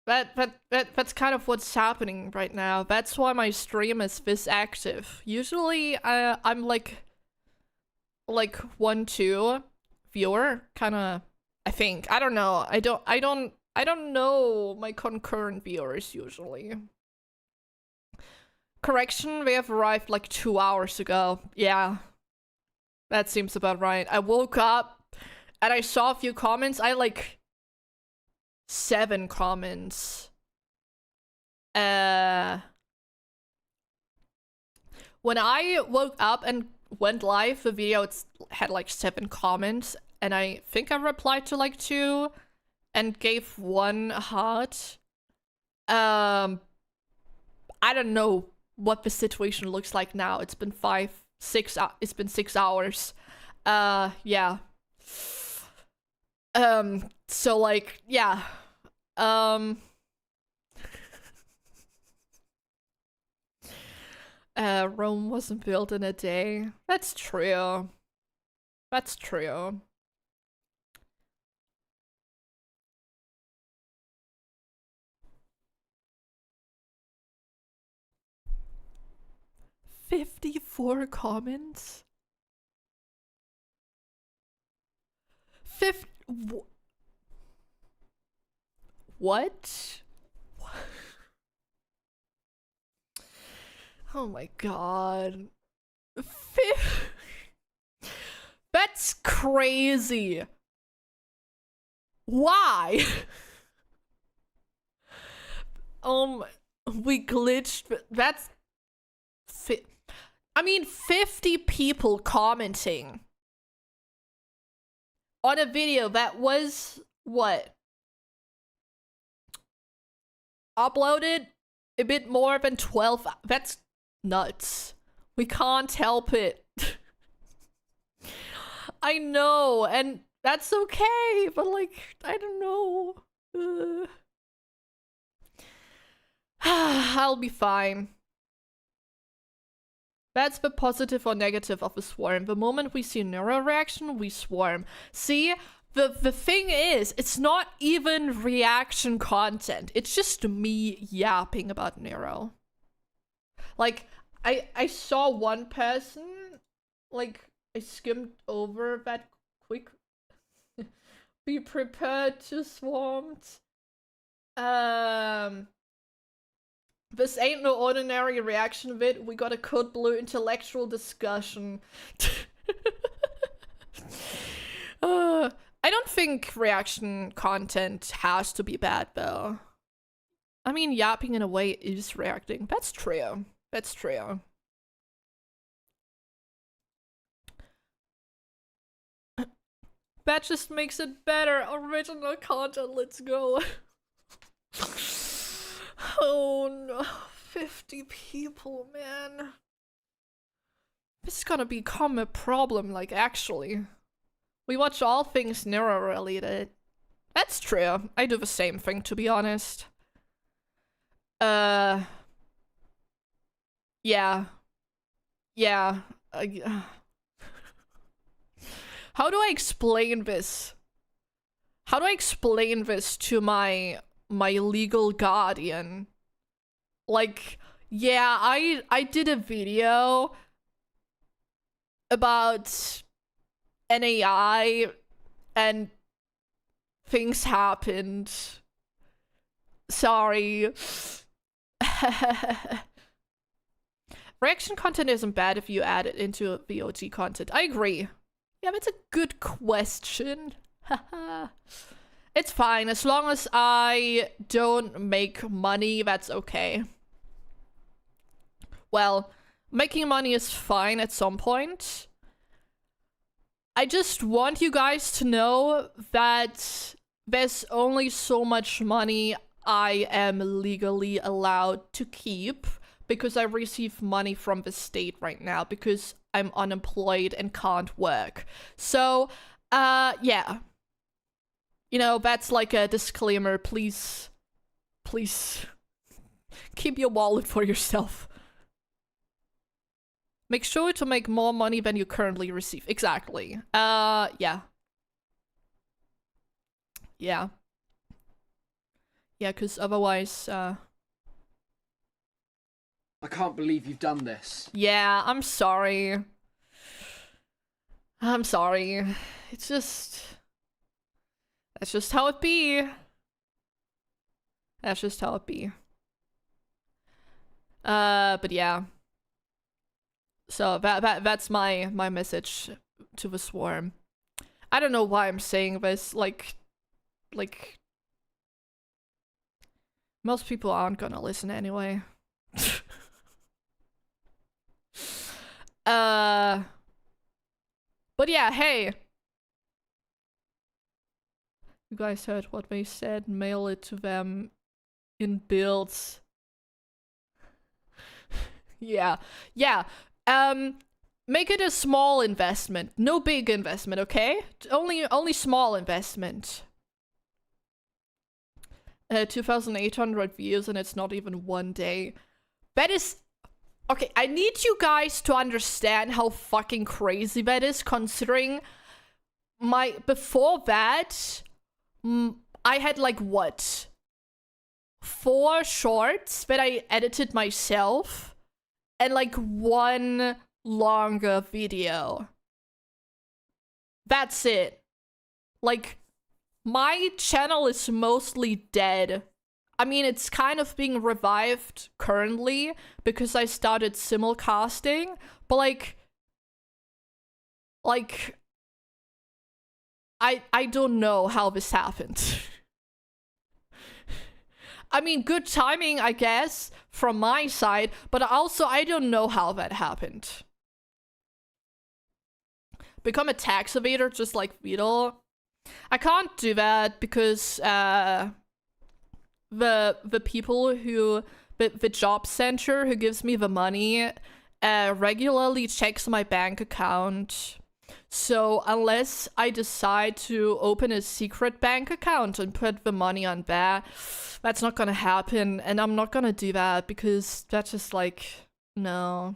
That's kind of what's happening right now. That's why my stream is this active. Usually, I'm like 1-2 viewer, kind of. I think. I don't know. I don't know my concurrent viewers usually. Correction, they have arrived like 2 hours ago. Yeah. That seems about right. I woke up and I saw a few comments. I like 7 comments. When I woke up and went live, the video had like 7 comments. And I think I replied to like 2 and gave 1 heart. I don't know what the situation looks like now. It's been 6 hours. Yeah. So like, yeah. Rome wasn't built in a day. That's true. That's true. $54 comments? What? Oh my god. That's crazy. Why? We glitched. That's I mean, 50 people commenting on a video that was, what? Uploaded a bit more than 12. That's nuts. We can't help it. I know, and that's okay, but like, I don't know. I'll be fine. That's the positive or negative of a swarm. The moment we see neuro reaction, we swarm. See, the thing is, it's not even reaction content. It's just me yapping about neuro. Like, I saw one person, like, I skimmed over that quick. Be prepared to swamped. This ain't no ordinary reaction vid. We got a code blue intellectual discussion. I don't think reaction content has to be bad though. I mean, yapping in a way is reacting. That's true. That's true. That just makes it better. Original content, let's go. Oh no, 50 people, man. This is gonna become a problem, like, actually. We watch all things Nero related. That's true. I do the same thing, to be honest. Yeah. Yeah. How do I explain this? How do I explain this to my legal guardian? Like, yeah, I did a video about NAI and things happened. Sorry. Reaction content isn't bad if you add it into VOD content. I agree. Yeah, that's a good question. It's fine. As long as I don't make money, that's okay. Well, making money is fine at some point. I just want you guys to know that there's only so much money I am legally allowed to keep because I receive money from the state right now because I'm unemployed and can't work. So, yeah. You know, that's like a disclaimer. Please keep your wallet for yourself. Make sure to make more money than you currently receive. Exactly. Yeah. Yeah. Yeah, because otherwise, I can't believe you've done this. Yeah, I'm sorry. I'm sorry. It's just... That's just how it be. That's just how it be. But yeah. So that's my message to the swarm. I don't know why I'm saying this, like most people aren't gonna listen anyway. But yeah, hey. You guys heard what they said, mail it to them in builds. Yeah. Make it a small investment. No big investment, okay? Only small investment. 2,800 views and it's not even one day. That is... Okay, I need you guys to understand how fucking crazy that is, considering before that, I had like, what? 4 shorts that I edited myself, and like 1 longer video. That's it. Like, my channel is mostly dead. I mean, it's kind of being revived currently because I started simulcasting, but like I don't know how this happened. I mean, good timing, I guess, from my side, but also I don't know how that happened. Become a tax evader just like Vedal? I can't do that because the people who the job center who gives me the money regularly checks my bank account. So unless I decide to open a secret bank account and put the money on there, that's not gonna happen, and I'm not gonna do that because that's just like, no.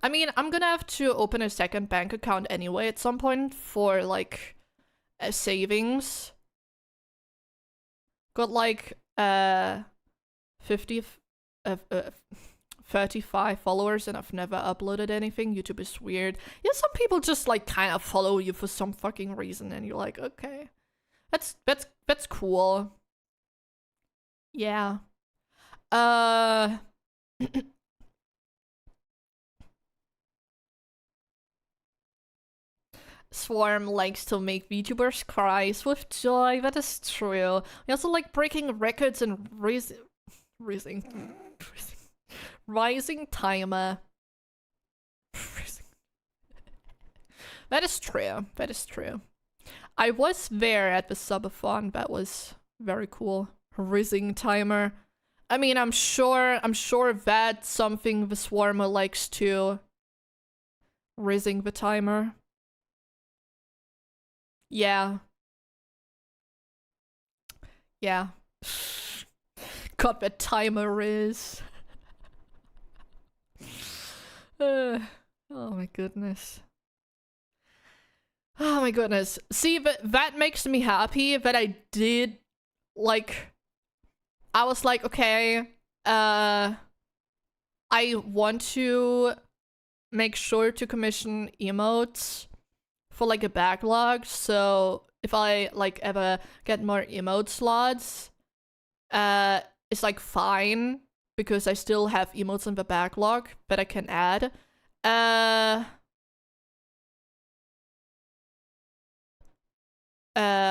I mean, I'm gonna have to open a second bank account anyway at some point for like a savings. got like 50 35 followers and I've never uploaded anything. YouTube is weird. Yeah, some people just like kind of follow you for some fucking reason and you're like, okay. That's cool. Yeah. Swarm likes to make VTubers cry with joy. That is true. We also like breaking records and rising timer. That is true. That is true. I was there at the subathon. That was very cool. Rising timer. I mean, I'm sure that's something the Swarmer likes too. Rising the timer. Yeah. Yeah. Got the timer is. Oh my goodness. Oh my goodness. See, that makes me happy that I did, like, I was like, okay, I want to make sure to commission emotes for like a backlog, so if I like ever get more emote slots, it's like fine because I still have emotes in the backlog that I can add.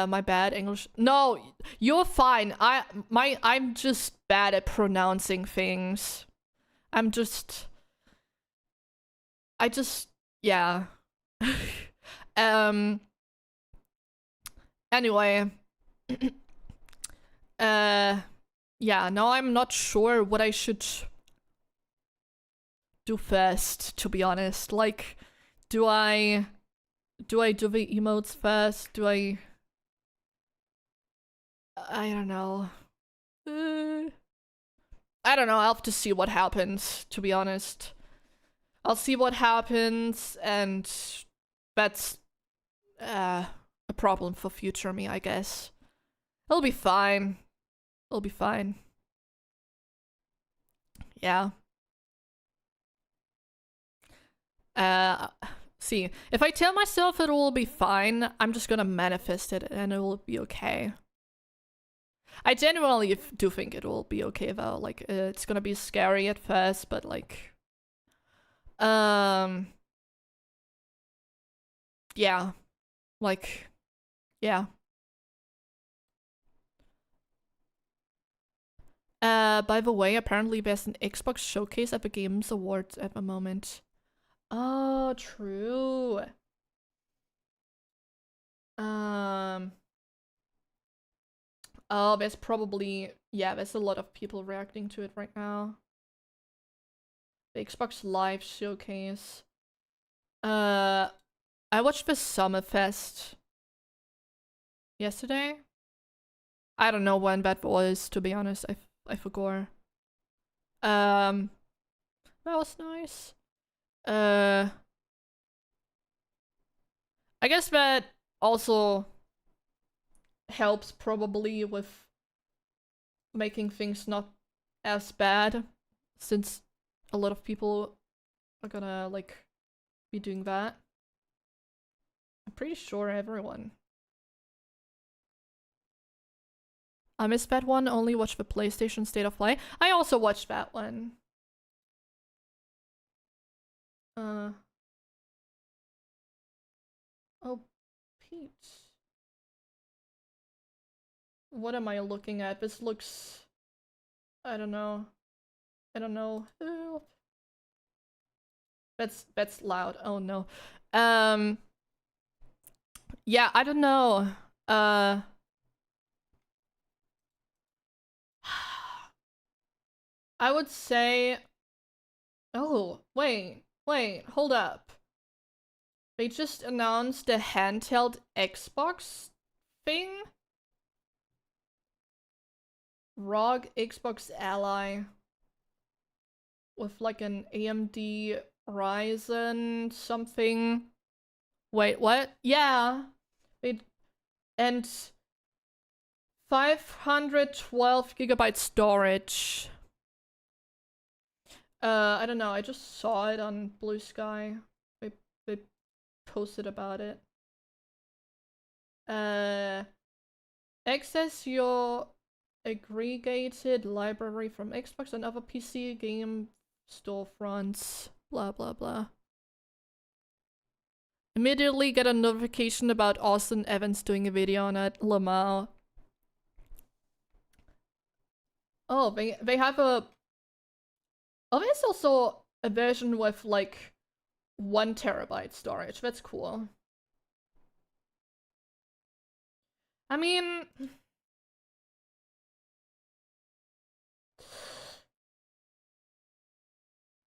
My bad English. No, you're fine. I'm just bad at pronouncing things. Yeah. Anyway. Yeah, now I'm not sure what I should do first, to be honest. Like, do I do the emotes first? I don't know. I don't know, I'll have to see what happens, to be honest. I'll see what happens, and that's a problem for future me, I guess. It'll be fine. It'll be fine. Yeah. See, if I tell myself it will be fine, I'm just gonna manifest it and it will be okay. I genuinely do think it will be okay though. Like, it's gonna be scary at first, but like, yeah, like, yeah. By the way, apparently there's an Xbox showcase at the Games Awards at the moment. Oh, true. Oh, there's probably, yeah, there's a lot of people reacting to it right now. The Xbox Live showcase. I watched the Summerfest yesterday. I don't know when that was, to be honest. I forgot. That was nice. I guess that also helps probably with making things not as bad, since a lot of people are gonna like be doing that. I'm pretty sure everyone. I missed that one, only watched the PlayStation State of Play. I also watched that one. Oh, Pete. What am I looking at? This looks... I don't know. I don't know. Help. That's loud. Oh no. Yeah, I don't know. I would say... Oh, wait, hold up. They just announced the handheld Xbox thing? ROG Xbox Ally. With like an AMD Ryzen something. Wait, what? Yeah. And 512 gigabyte storage. I don't know, I just saw it on Blue Sky. They posted about it. Access your aggregated library from Xbox and other PC game storefronts. Blah blah blah. Immediately get a notification about Austin Evans doing a video on it. Lamau. Oh, they have a... Oh, there's also a version with like 1 terabyte storage. That's cool. I mean...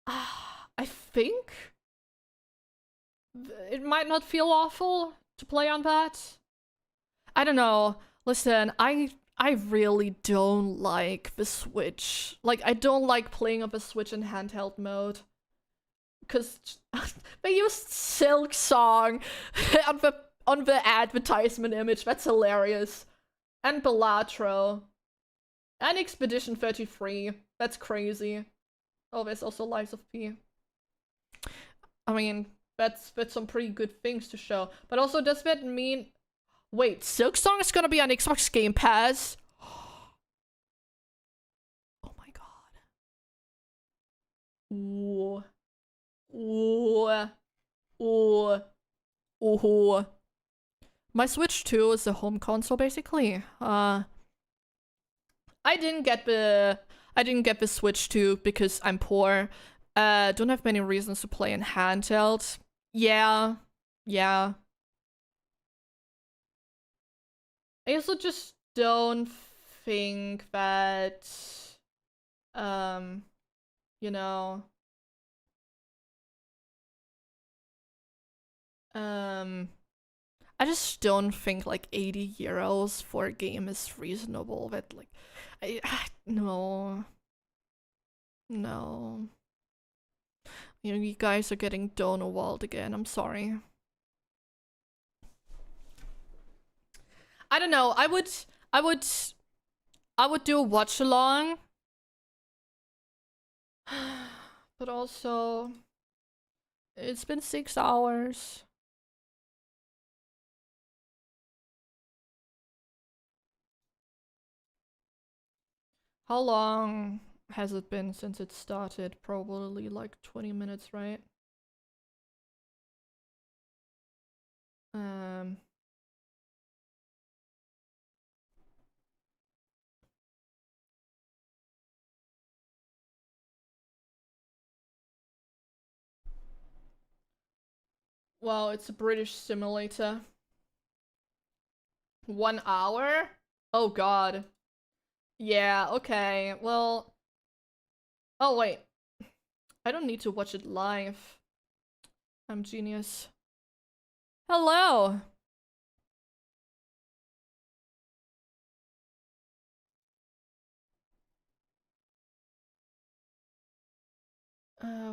I think it might not feel awful to play on that. I don't know. Listen, I really don't like the Switch. Like, I don't like playing on the Switch in handheld mode. Cause they used Silk Song on the advertisement image. That's hilarious. And Balatro. And Expedition 33. That's crazy. Oh, there's also Lives of P. I mean, that's some pretty good things to show. But also, does that mean... Wait, Silk Song is gonna be on Xbox Game Pass? Oh my god. Ooh. Ooh. Ooh. Ooh. My Switch 2 is a home console, basically. I didn't get the Switch 2 because I'm poor. Don't have many reasons to play in handheld. Yeah. Yeah. I also just don't think that, you know, I just don't think like 80 euros for a game is reasonable. That like, no. No. You know, you guys are getting Donowald again, I'm sorry. I don't know, I would do a watch along. But also, it's been 6 hours. How long has it been since it started? Probably like 20 minutes, right? Well, it's a British simulator. 1 hour? Oh god. Yeah, okay, well... Oh wait. I don't need to watch it live. I'm genius. Hello!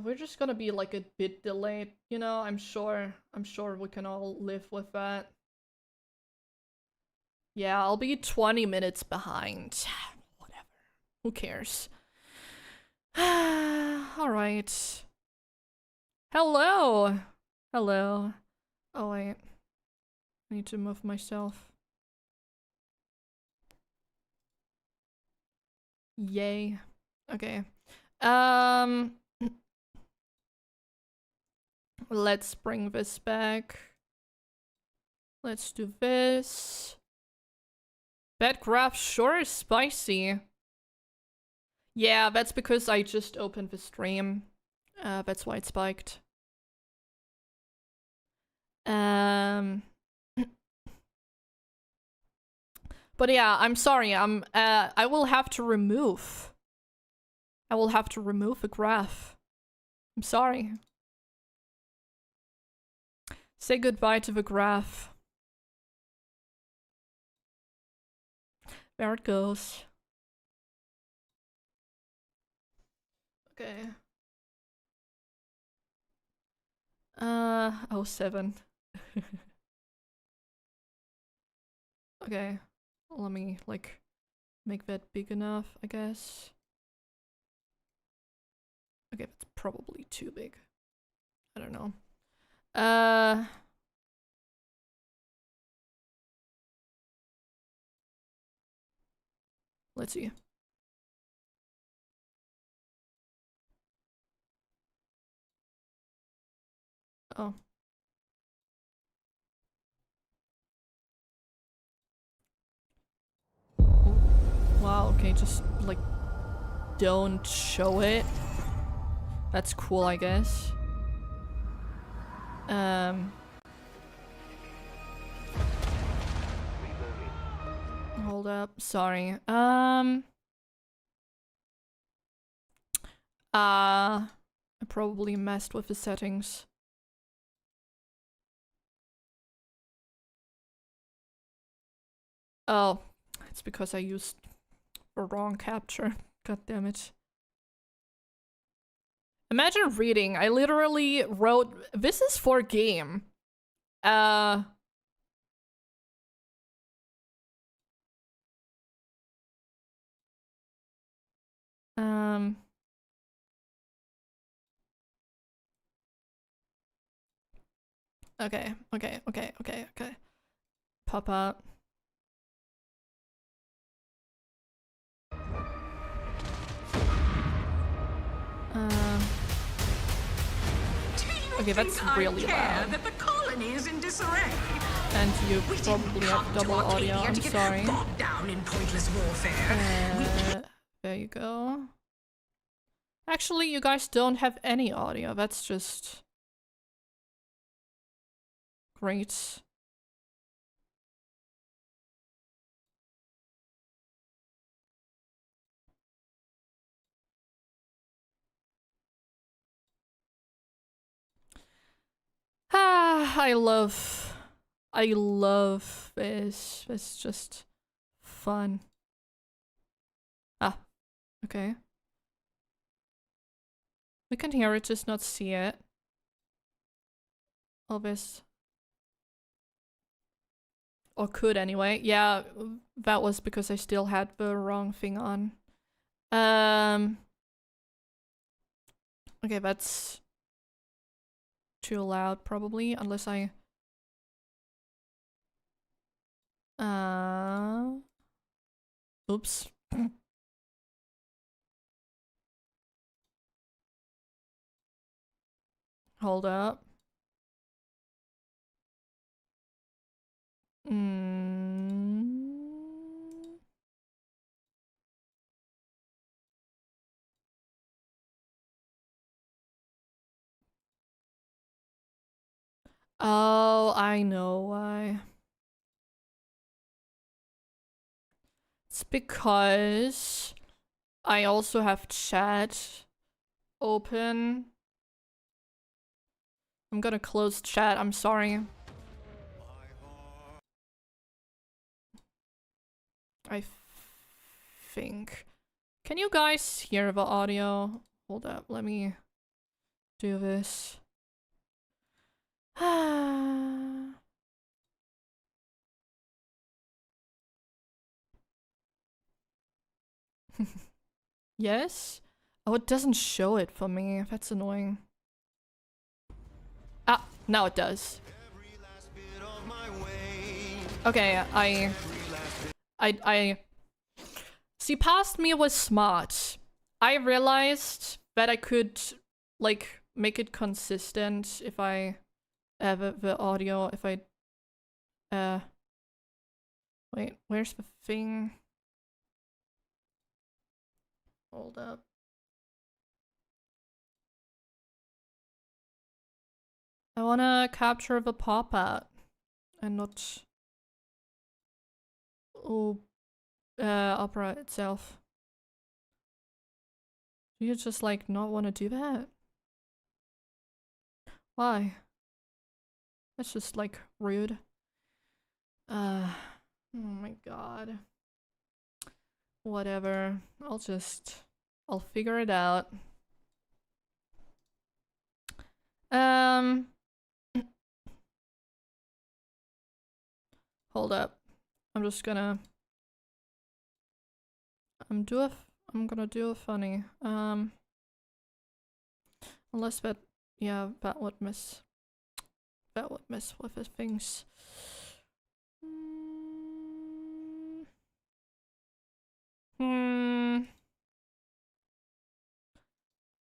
We're just gonna be like a bit delayed, you know, I'm sure we can all live with that. Yeah, I'll be 20 minutes behind. Whatever. Who cares? Alright. Hello! Hello. Oh wait. I need to move myself. Yay. Okay. Let's bring this back. Let's do this. That graph sure is spicy. Yeah, that's because I just opened the stream. That's why it spiked. But yeah, I'm sorry. I will have to remove a graph. I'm sorry. Say goodbye to the graph. There it goes. Okay. 07. Okay. Let me like make that big enough, I guess. Okay, that's probably too big. I don't know. Let's see. Oh. Wow, okay, just like don't show it. That's cool, I guess. Hold up, sorry. I probably messed with the settings. Oh, it's because I used a wrong capture. God damn it. Imagine reading. I literally wrote, this is for game. Okay. Pop up. Okay, that's really loud. That the colony is in disarray. And you probably have double audio, I'm sorry. Down in pointless warfare. There you go. Actually, you guys don't have any audio. That's just great. I love this. It's just fun. Ah, okay. We can hear it, just not see it. All this. Or could anyway. Yeah, that was because I still had the wrong thing on. Okay, that's too loud probably, unless I oops. Hold up. Oh, I know why. It's because I also have chat open. I'm gonna close chat, I'm sorry. I think. Can you guys hear the audio? Hold up, let me do this. Yes? Oh, it doesn't show it for me. That's annoying. Ah, now it does. Okay, I see, past me was smart. I realized that I could like make it consistent if I have the audio, if I wait, where's the thing? Hold up. I wanna capture the pop-out and not Opera itself. Do you just like not want to do that? Why? That's just like rude. Oh my god. Whatever. I'll figure it out. Hold up. I'm just gonna I'm gonna do a funny. Unless that, yeah, that would miss with his things.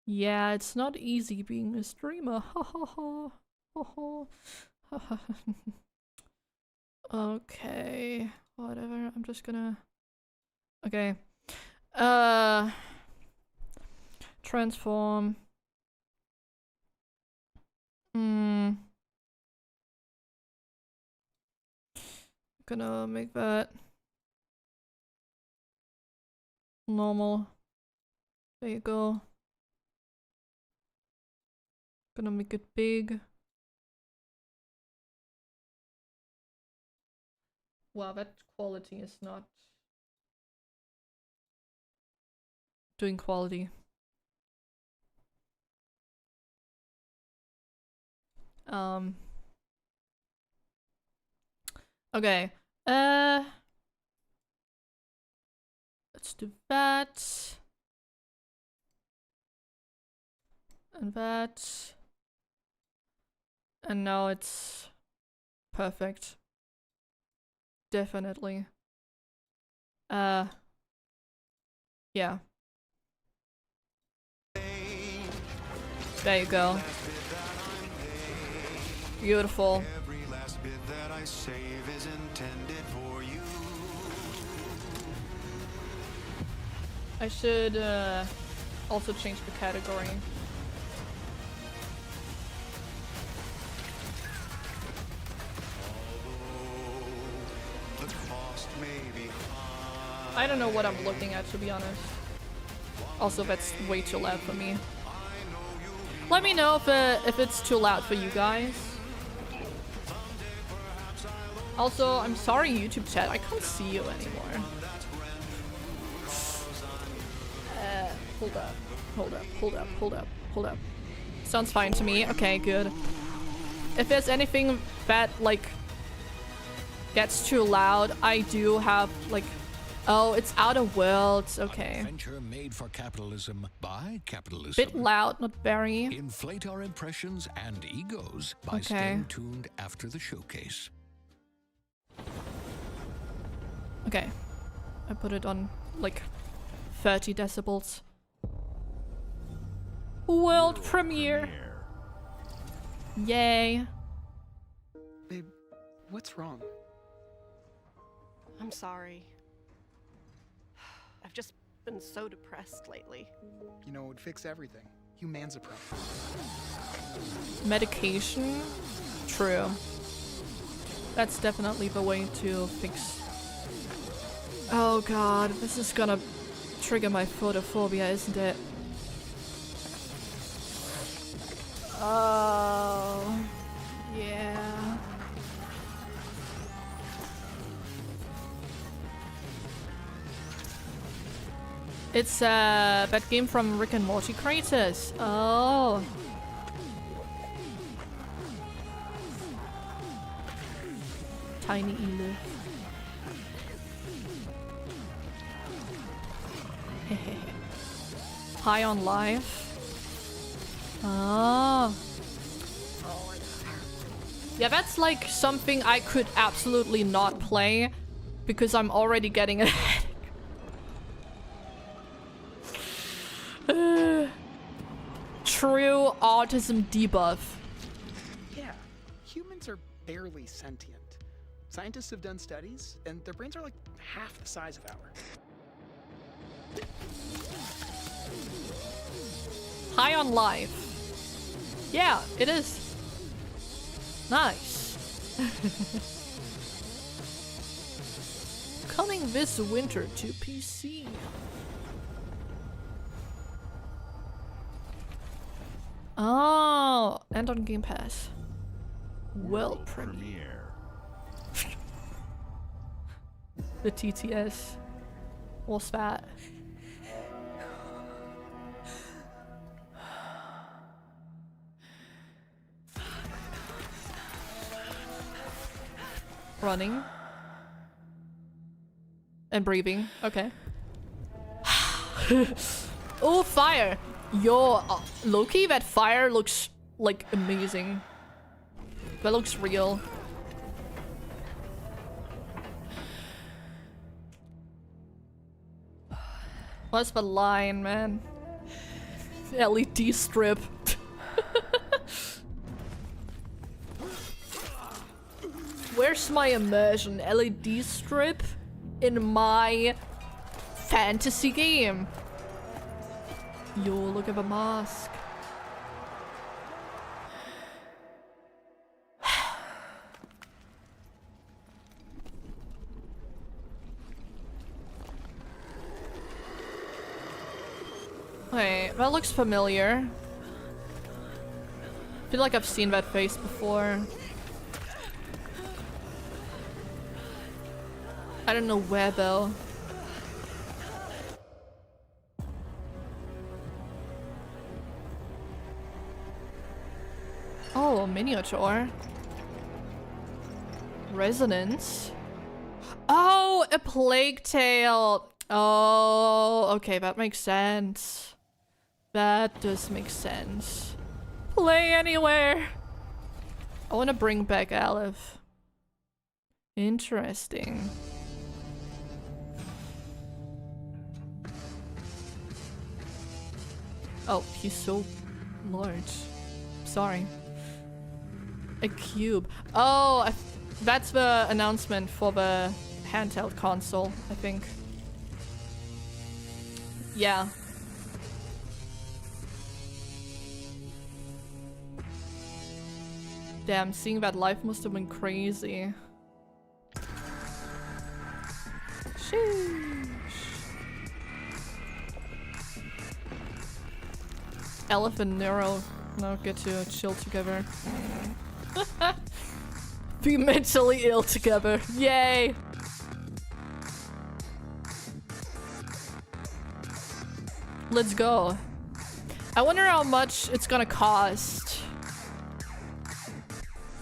Yeah, it's not easy being a streamer. Ha ha ha. Ha ha. Okay, whatever. I'm just gonna. Okay. Transform. Gonna make that normal. There you go. Gonna make it big. Wow, that quality is not doing quality. Okay. Let's do that. And that. And now it's perfect. Definitely. Yeah. There you go. Beautiful. Every last bit that I save is intended for you. I should also change the category. The cost may be high. I don't know what I'm looking at, to be honest. Also, that's way too loud for me. Let me know if it's too loud for you guys. Also, I'm sorry, YouTube chat, I can't see you anymore. Hold up. Sounds fine to me. Okay, good. If there's anything that, like, gets too loud, I do have, like... Oh, it's Outer Worlds. Okay. Adventure made for capitalism by capitalism. Bit loud, not very. Inflate our impressions and egos by staying tuned after the showcase. Okay. I put it on, like, 30 decibels. World premiere. Yay. Babe, what's wrong? I'm sorry. I've just been so depressed lately. You know, it would fix everything. Humanzaprom. Medication? True. That's definitely the way to fix. Oh god, this is gonna trigger my photophobia, isn't it? Oh, yeah. It's that game from Rick and Morty creators. Oh. Tiny Illust. High on life. Oh. Yeah, that's like something I could absolutely not play because I'm already getting a headache. True autism debuff. Yeah, humans are barely sentient. Scientists have done studies, and their brains are like half the size of ours. High on life. Yeah, it is. Nice. Coming this winter to PC. Oh, and on Game Pass. World premiere. The TTS. What's that? Running. And breathing. Okay. Oh, fire! Yo, Loki, that fire looks like amazing. That looks real. What's the line, man? LED strip. Where's my immersion? LED strip in my fantasy game. Yo, look at the mask. Wait, that looks familiar. I feel like I've seen that face before. I don't know where though. Oh, miniature. Resonance. Oh, a plague tale. Oh, okay, that makes sense. That does make sense. Play anywhere. I want to bring back Aleph. Interesting. Oh, he's so large. Sorry. A cube. Oh, that's the announcement for the handheld console, I think. Yeah. Damn, seeing that live must have been crazy. Sheesh. Elephant Nero now get to chill together. Be mentally ill together. Yay! Let's go. I wonder how much it's gonna cost.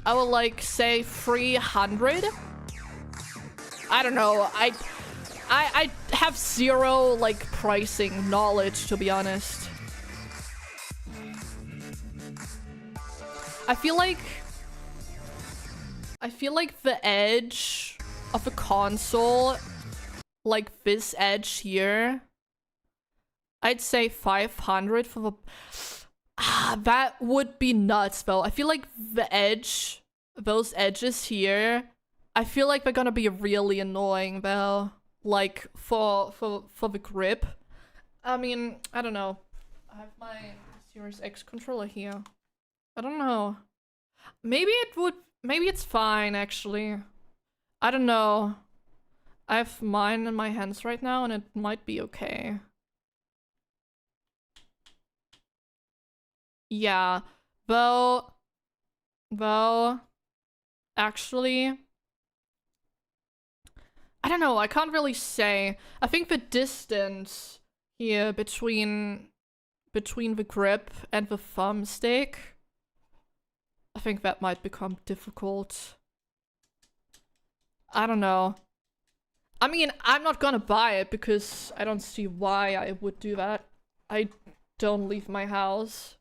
I will like say 300. I don't know. I have zero like pricing knowledge, to be honest. I feel like the edge of a console, like this edge here, I'd say 500 for the... that would be nuts though. I feel like the edge, those edges here, I feel like they're gonna be really annoying though. Like for the grip. I mean, I don't know. I have my Series X controller here. I don't know. Maybe it's fine actually. I don't know. I have mine in my hands right now and it might be okay. Yeah, though, actually, I don't know, I can't really say. I think the distance here between the grip and the thumbstick, I think that might become difficult. I don't know. I mean, I'm not gonna buy it because I don't see why I would do that. I don't leave my house.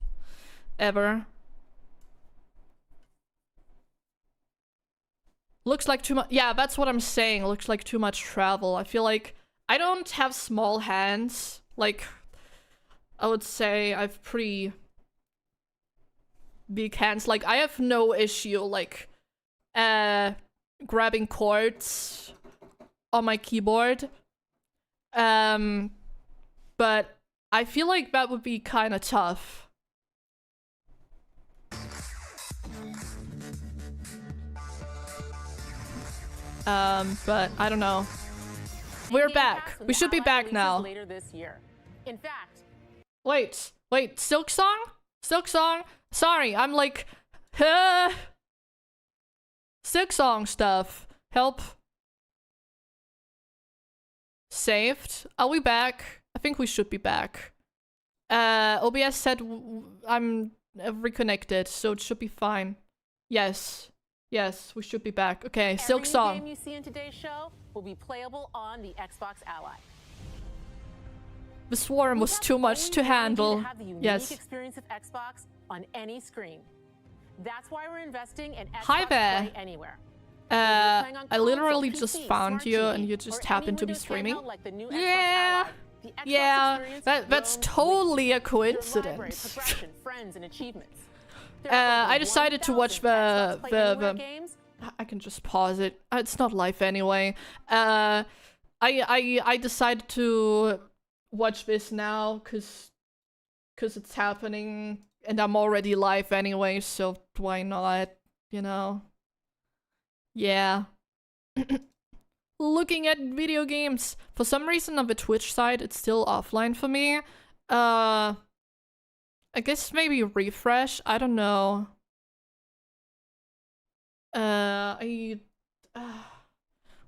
Ever. Looks like too much. Yeah, that's what I'm saying. Looks like too much travel. I feel like I don't have small hands. Like, I would say I have pretty big hands. Like, I have no issue, like, grabbing chords on my keyboard. But I feel like that would be kind of tough. But I don't know. We're back. We should be back now. Later this year. In fact, wait, Silk Song? Silk Song? Sorry, I'm like, Silk Song stuff. Help. Saved. Are we back? I think we should be back. OBS said I'm reconnected, so it should be fine. Yes. Yes, we should be back. Okay, Silk Song. Every game you see in today's show will be playable on the Xbox Ally. The swarm was too much to handle. Have the unique Yes. experience of Xbox on any screen. That's why we're investing in Xbox Hi there. Play Anywhere. I literally just found you and you just happened to be streaming. Yeah. Yeah, that's totally a coincidence. I decided to watch the I can just pause it. It's not live anyway. I decided to watch this now cause it's happening and I'm already live anyway, so why not, you know? Yeah. Looking at video games. For some reason on the Twitch side, it's still offline for me. I guess maybe refresh. I don't know.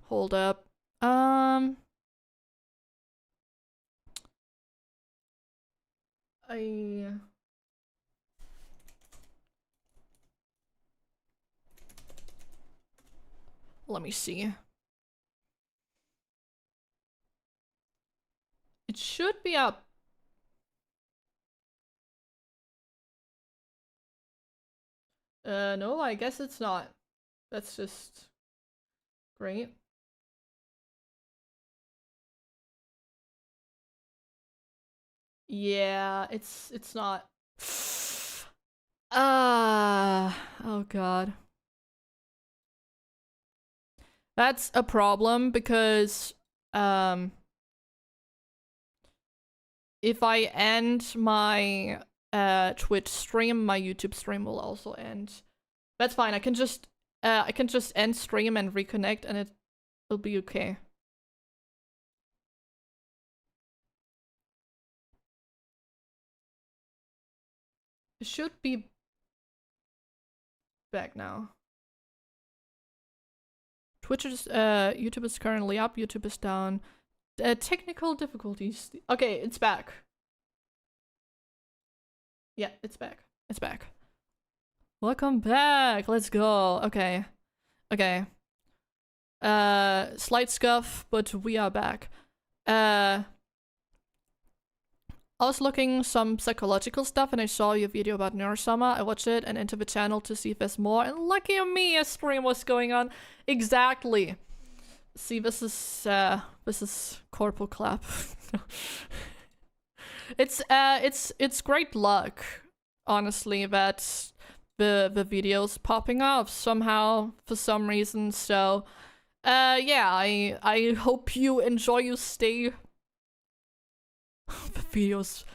Hold up. Let me see. It should be up. No, I guess it's not. That's just great. Yeah, it's not. Oh god. That's a problem because if I end my Twitch stream, my YouTube stream will also end. That's fine. I can just end stream and reconnect and it'll be okay. It should be back now. Twitch is YouTube is currently up, YouTube is down. Technical difficulties. Okay, it's back. Yeah, it's back. It's back. Welcome back. Let's go. Okay. Okay. Slight scuff, but we are back. I was looking some psychological stuff and I saw your video about Neurosummer. I watched it and entered the channel to see if there's more. And lucky me, a stream was going on. Exactly. See, this is corporal clap. It's great luck, honestly, that the video's popping off somehow for some reason. So, yeah, I hope you enjoy your stay. The video's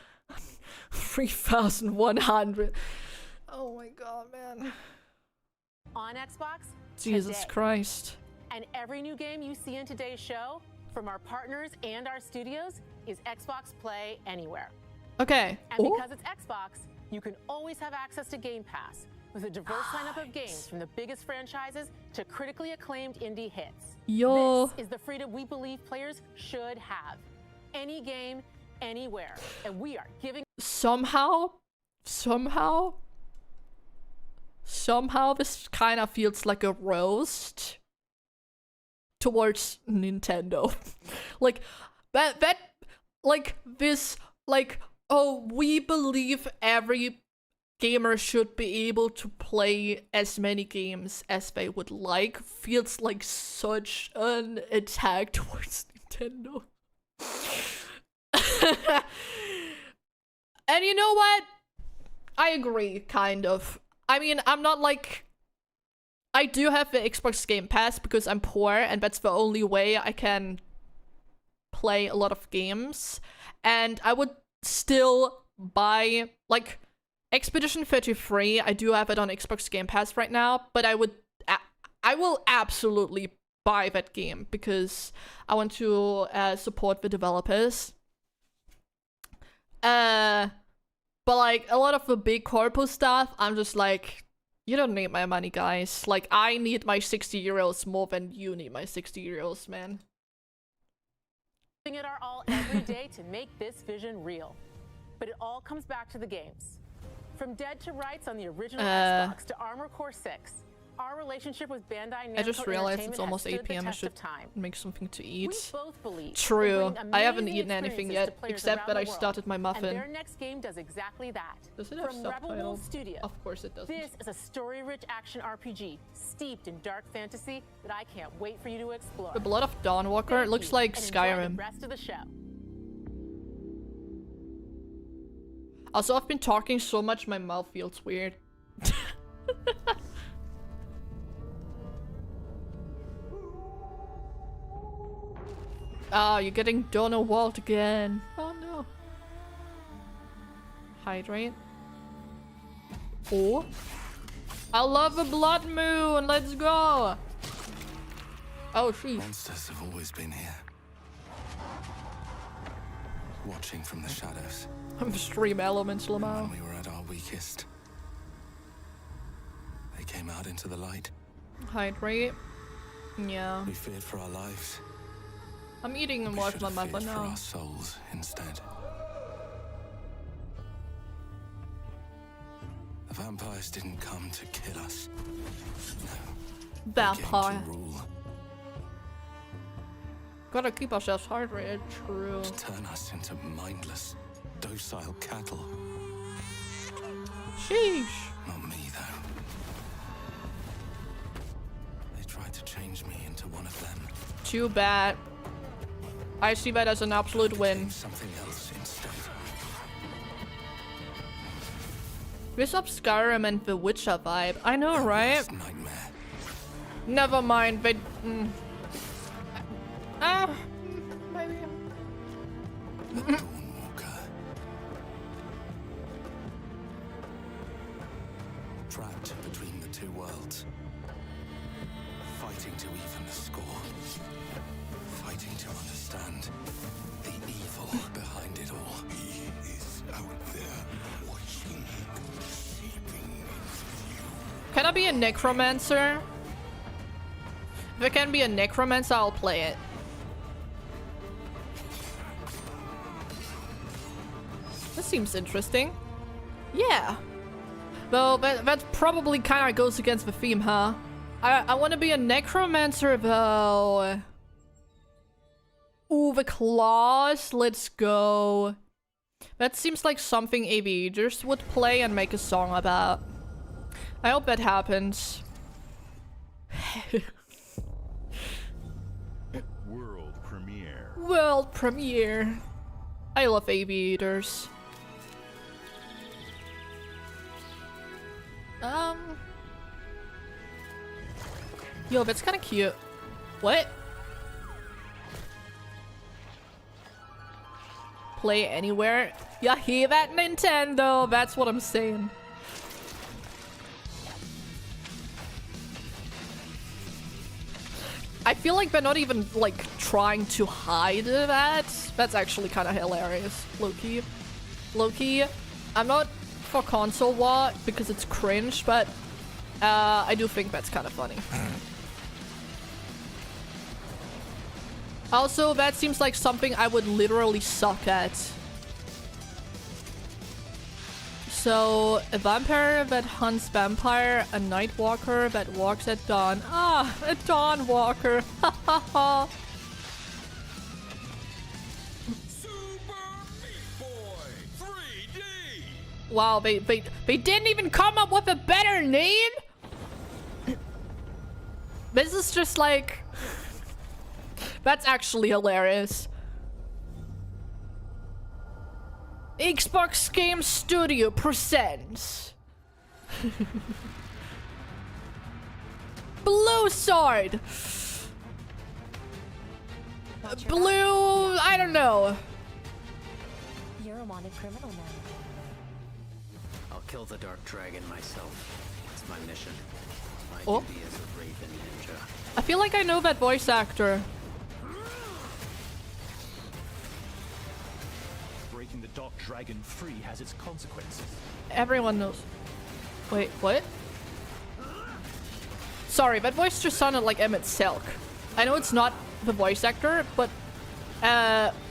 3,100. Oh my god, man. On Xbox Jesus today. Christ. And every new game you see in today's show, from our partners and our studios, is Xbox Play Anywhere. Okay. And because it's Xbox, you can always have access to Game Pass with a diverse lineup of games from the biggest franchises to critically acclaimed indie hits. Yo. This is the freedom we believe players should have. Any game, anywhere. And we are giving Somehow this kind of feels like a roast towards Nintendo. like that like this, like, oh, we believe every gamer should be able to play as many games as they would like, feels like such an attack towards Nintendo. And you know what? I agree, kind of. I mean, I'm not like... I do have the Xbox Game Pass because I'm poor and that's the only way I can play a lot of games. And I would still buy, like, Expedition 33. I do have it on Xbox Game Pass right now, but I will absolutely buy that game because I want to support the developers. But like a lot of the big corpo stuff, I'm just like, you don't need my money, guys. Like, I need my 60 euros more than you need my 60 euros, man. it our all every day to make this vision real. But it all comes back to the games. From Dead to Rights on the original Xbox to Armored Core 6, Our relationship with Bandai I just Namco realized Entertainment it's almost has 8 stood the p.m. I test should of time. make something to We eat. both believe True. we'll bring I haven't amazing eaten anything experiences yet, to players except around that the I world. started my And muffin. their next game does exactly that. Does it have From Rebel Wolf subtitles? Studio. Of course it doesn't. This is a story-rich action RPG steeped in dark fantasy that I can't wait for you to explore. The Blood of Dawnwalker Thank looks you, like and enjoy Skyrim. the rest of the show. Also, I've been talking so much my mouth feels weird. Ah, you're getting Donor Walt again. Oh no. Hydrate. Oh. I love a blood moon. Let's go. Oh, sheesh. Monsters have always been here. Watching from the shadows. Stream elements, Lamau. When we were at our weakest, they came out into the light. Hydrate. Yeah. We feared for our lives. I'm eating and We watch should my have mother feared for now. our souls instead. The vampires didn't come to kill us. No. They came Vampire. to rule, Gotta keep ourselves hydrated. True. to turn us into mindless, docile cattle. Sheesh. Not me, though. They tried to change me into one of them. Too bad. I see that as an absolute win. Something else instead. This up Skyrim and the Witcher vibe. I know, right? Worst nightmare. Never mind. They. Maybe. The Dawnwalker. Trapped between the two worlds. Fighting to even the score. Fighting to understand the evil behind it all. He is out there watching, seeping into you. Can I be a necromancer? If I can be a necromancer, I'll play it. This seems interesting. Yeah. Though that probably kind of goes against the theme, huh? I want to be a necromancer though. Ooh, the claws. Let's go. That seems like something aviators would play and make a song about. I hope that happens. World premiere. World premiere. I love aviators. Yo, that's kind of cute. What? Play anywhere? You hear that, Nintendo? That's what I'm saying. I feel like they're not even, like, trying to hide that. That's actually kind of hilarious. Low-key. Low-key. I'm not for console war because it's cringe, but I do think that's kind of funny. Also, that seems like something I would literally suck at. So, a vampire that hunts vampire, a night walker that walks at dawn. Ah, a dawn walker. Ha ha ha. Wow, they didn't even come up with a better name? This is just like... That's actually hilarious. Xbox Game Studio presents... Blue Sword! Blue... I don't know. You're a wanted criminal now. I'll kill the Dark Dragon myself. It's my mission. My Oh. duty as a Raven Ninja. I feel like I know that voice actor. Breaking the Dark Dragon free has its consequences. Everyone knows. Wait, what? Sorry, that voice just sounded like Emmett Selk. I know it's not the voice actor, but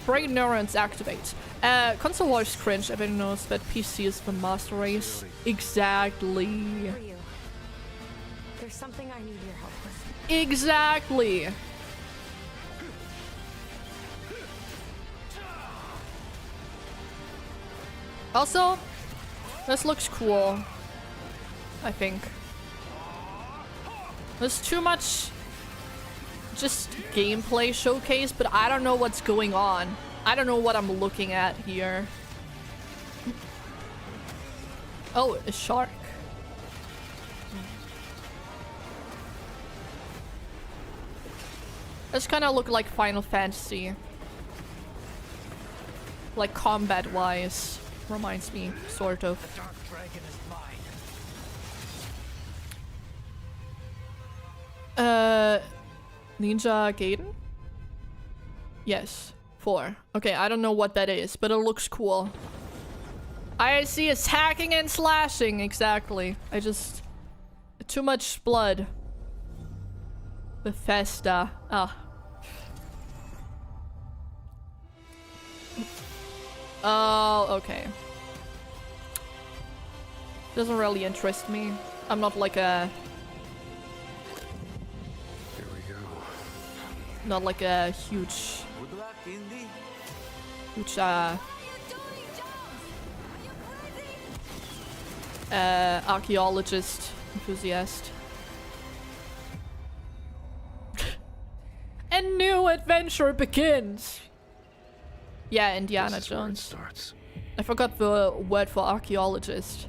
brain neurons activate. Console voice cringe. Everyone knows that PC is the master race. Exactly. There's There's something I need your help with. Exactly. Also, this looks cool. I think. There's too much just gameplay showcase, but I don't know what's going on. I don't know what I'm looking at here. Oh, a shark. This kind of look like Final Fantasy. Like combat-wise. Reminds me, sort of. The Dark Dragon is mine. Ninja Gaiden? Yes. 4. Okay, I don't know what that is, but it looks cool. I see it's hacking and slashing, exactly. I just... Too much blood. Bethesda. Ah. Oh, okay. Doesn't really interest me. I'm not like a... Here we go. Not like a huge... Huge, archaeologist enthusiast. A new adventure begins! Yeah, Indiana Jones. I forgot the word for archaeologist.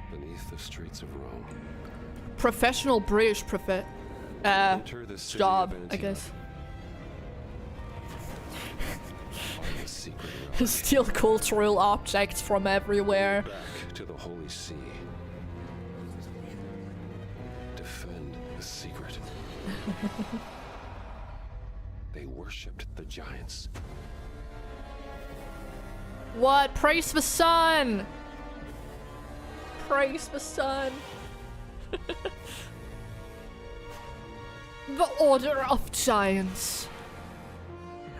Beneath the streets of Rome. Professional British Enter the city job, of I guess. Find the secret relic. Steal cultural objects from everywhere. Back to the Holy See. Defend the secret. They worshipped the giants. What? Praise the sun! Praise the sun. The Order of Giants.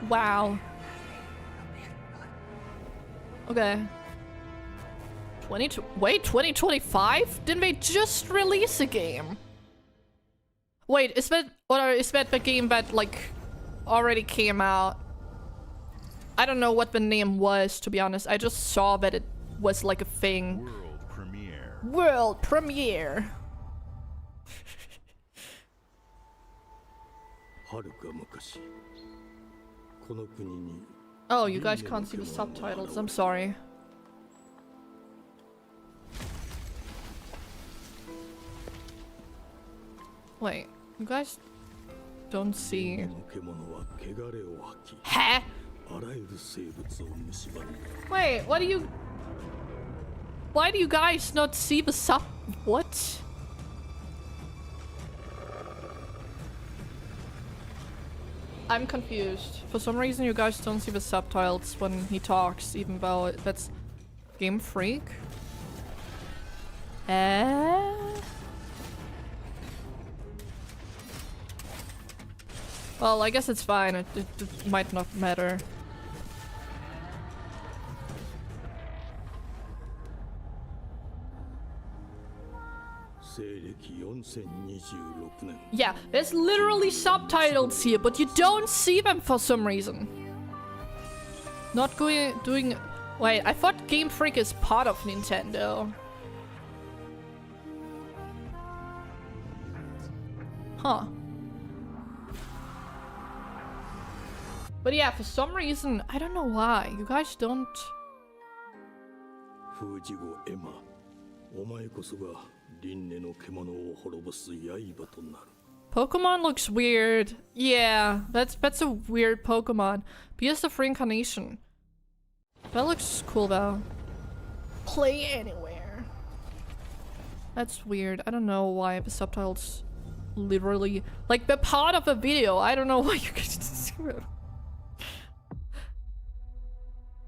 Wow. Okay. 2025? Didn't they just release a game? Wait, is that the game that like already came out? I don't know what the name was, to be honest. I just saw that it was like a thing. World premiere. World premiere. Oh, you guys can't see the subtitles. I'm sorry. Wait, you guys don't see. Huh? Wait, what do you... Why do you guys not see the sub... What? I'm confused. For some reason you guys don't see the subtitles when he talks, even though that's Game Freak. Well, I guess it's fine. It might not matter. Yeah, there's literally subtitles here, but you don't see them for some reason. Not doing... Wait, I thought Game Freak is part of Nintendo. Huh. But yeah, for some reason, I don't know why. You guys don't... Pokemon looks weird. Yeah, that's a weird Pokemon. Beast of Reincarnation. That looks cool though. Play anywhere. That's weird. I don't know why the subtitles literally... Like, they're part of a video. I don't know why you guys...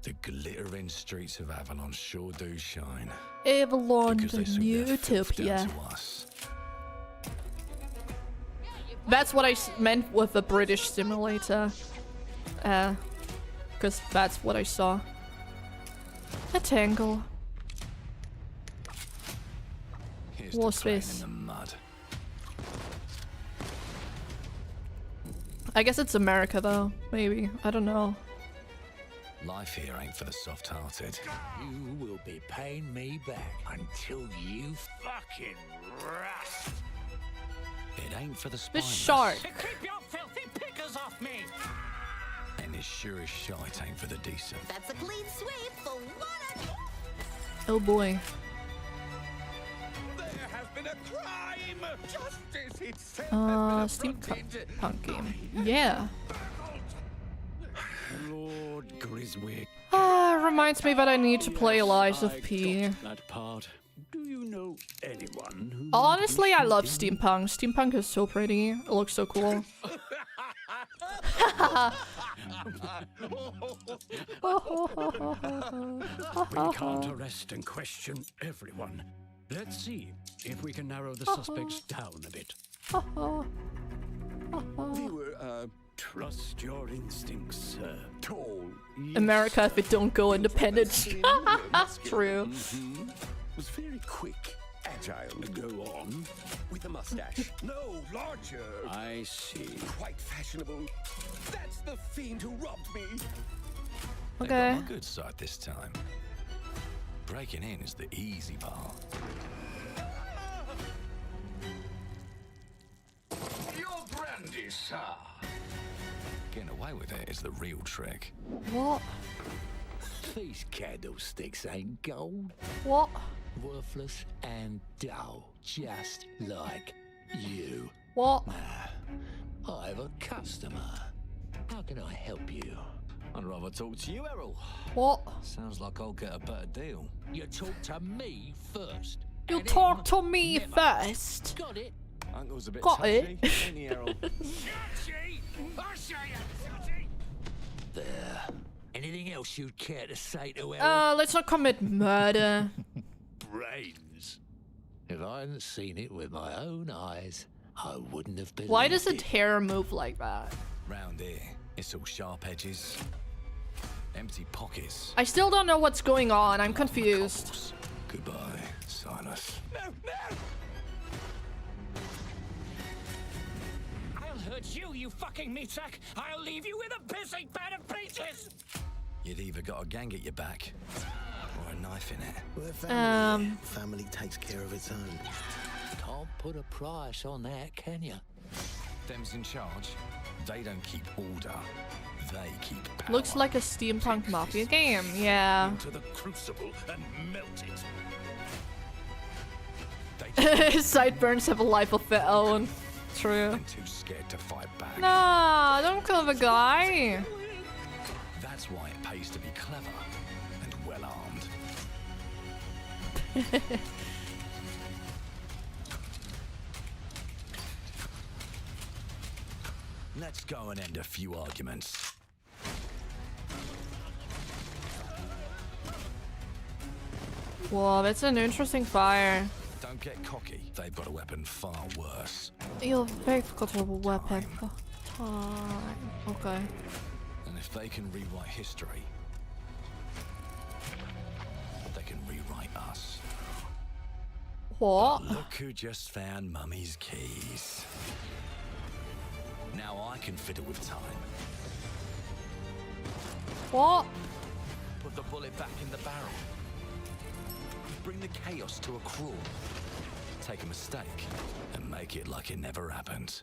The glittering streets of Avalon sure do shine. Avalon, Because the they sold new their filth utopia. down to us. That's what I meant with the British simulator. Because that's what I saw. A tangle. Here's What's the clan this? in the mud. I guess it's America though. Maybe. I don't know. Life here ain't for the soft-hearted. You will be paying me back until you fucking rust. It ain't for the The spineless. shark. Keep your filthy pickers off me! And as sure as shite ain't for the decent. That's a clean sweep for what Oh boy. There has been a crime! Justice itself Steampunk game. Yeah. Lord Griswick. Reminds me that I need to play Lies of P. That part. Do you know anyone who... Honestly, I love steampunk. Steampunk is so pretty. It looks so cool. We can't arrest and question everyone. Let's see if we can narrow the suspects down a bit. We were, trust your instincts, sir. Tall. America, if it don't go independent. True. Was very quick, agile. Go on. With a mustache. No, larger. I see. Quite fashionable. That's the fiend who robbed me. Okay. They got my good side this time. Breaking in is the easy part. Your brandy, sir. Getting away with it is the real trick. What? These candlesticks ain't gold. What? Worthless and dull, just like you. What? I have a customer. How can I help you? I'd rather talk to you, Errol. What? Sounds like I'll get a better deal. You talk to me first. You and talk him to me never. first. Got it? Uncle's a bit Got touchy, it. ain't he, Errol? Touchy! I say it, touchy! There. Anything else you'd care to say to Errol? Let's not commit murder. Brains. If I hadn't seen it with my own eyes, I wouldn't have believed Why does it. its hair move like that? Round here, it's all sharp edges, empty pockets. I still don't know what's going on. I'm confused. Couples. Goodbye, Silas. No, no! I'll hurt you, you fucking meatsack! I'll leave you with a pissing bed of pieces! You'd either got a gang at your back or a knife in it. We're family. Family takes care of its own. Can't put a price on that, can you? Them's in charge. They don't keep order. They keep power. Looks like a steampunk mafia game. Yeah. Into the crucible and melt it. They Sideburns have a life of their own. True. and too scared to fight back. Nah, don't kill the guy. That's why it pays to be clever and well armed. Let's go and end a few arguments. Whoa, that's an interesting fire. Don't get cocky. They've got a weapon far worse. They've got a weapon. Okay. And if they can rewrite history, they can rewrite us. What? Look who just found Mummy's keys. Now I can fiddle with time. What? Put the bullet back in the barrel. Bring the chaos to a crawl. Take a mistake and make it like it never happened.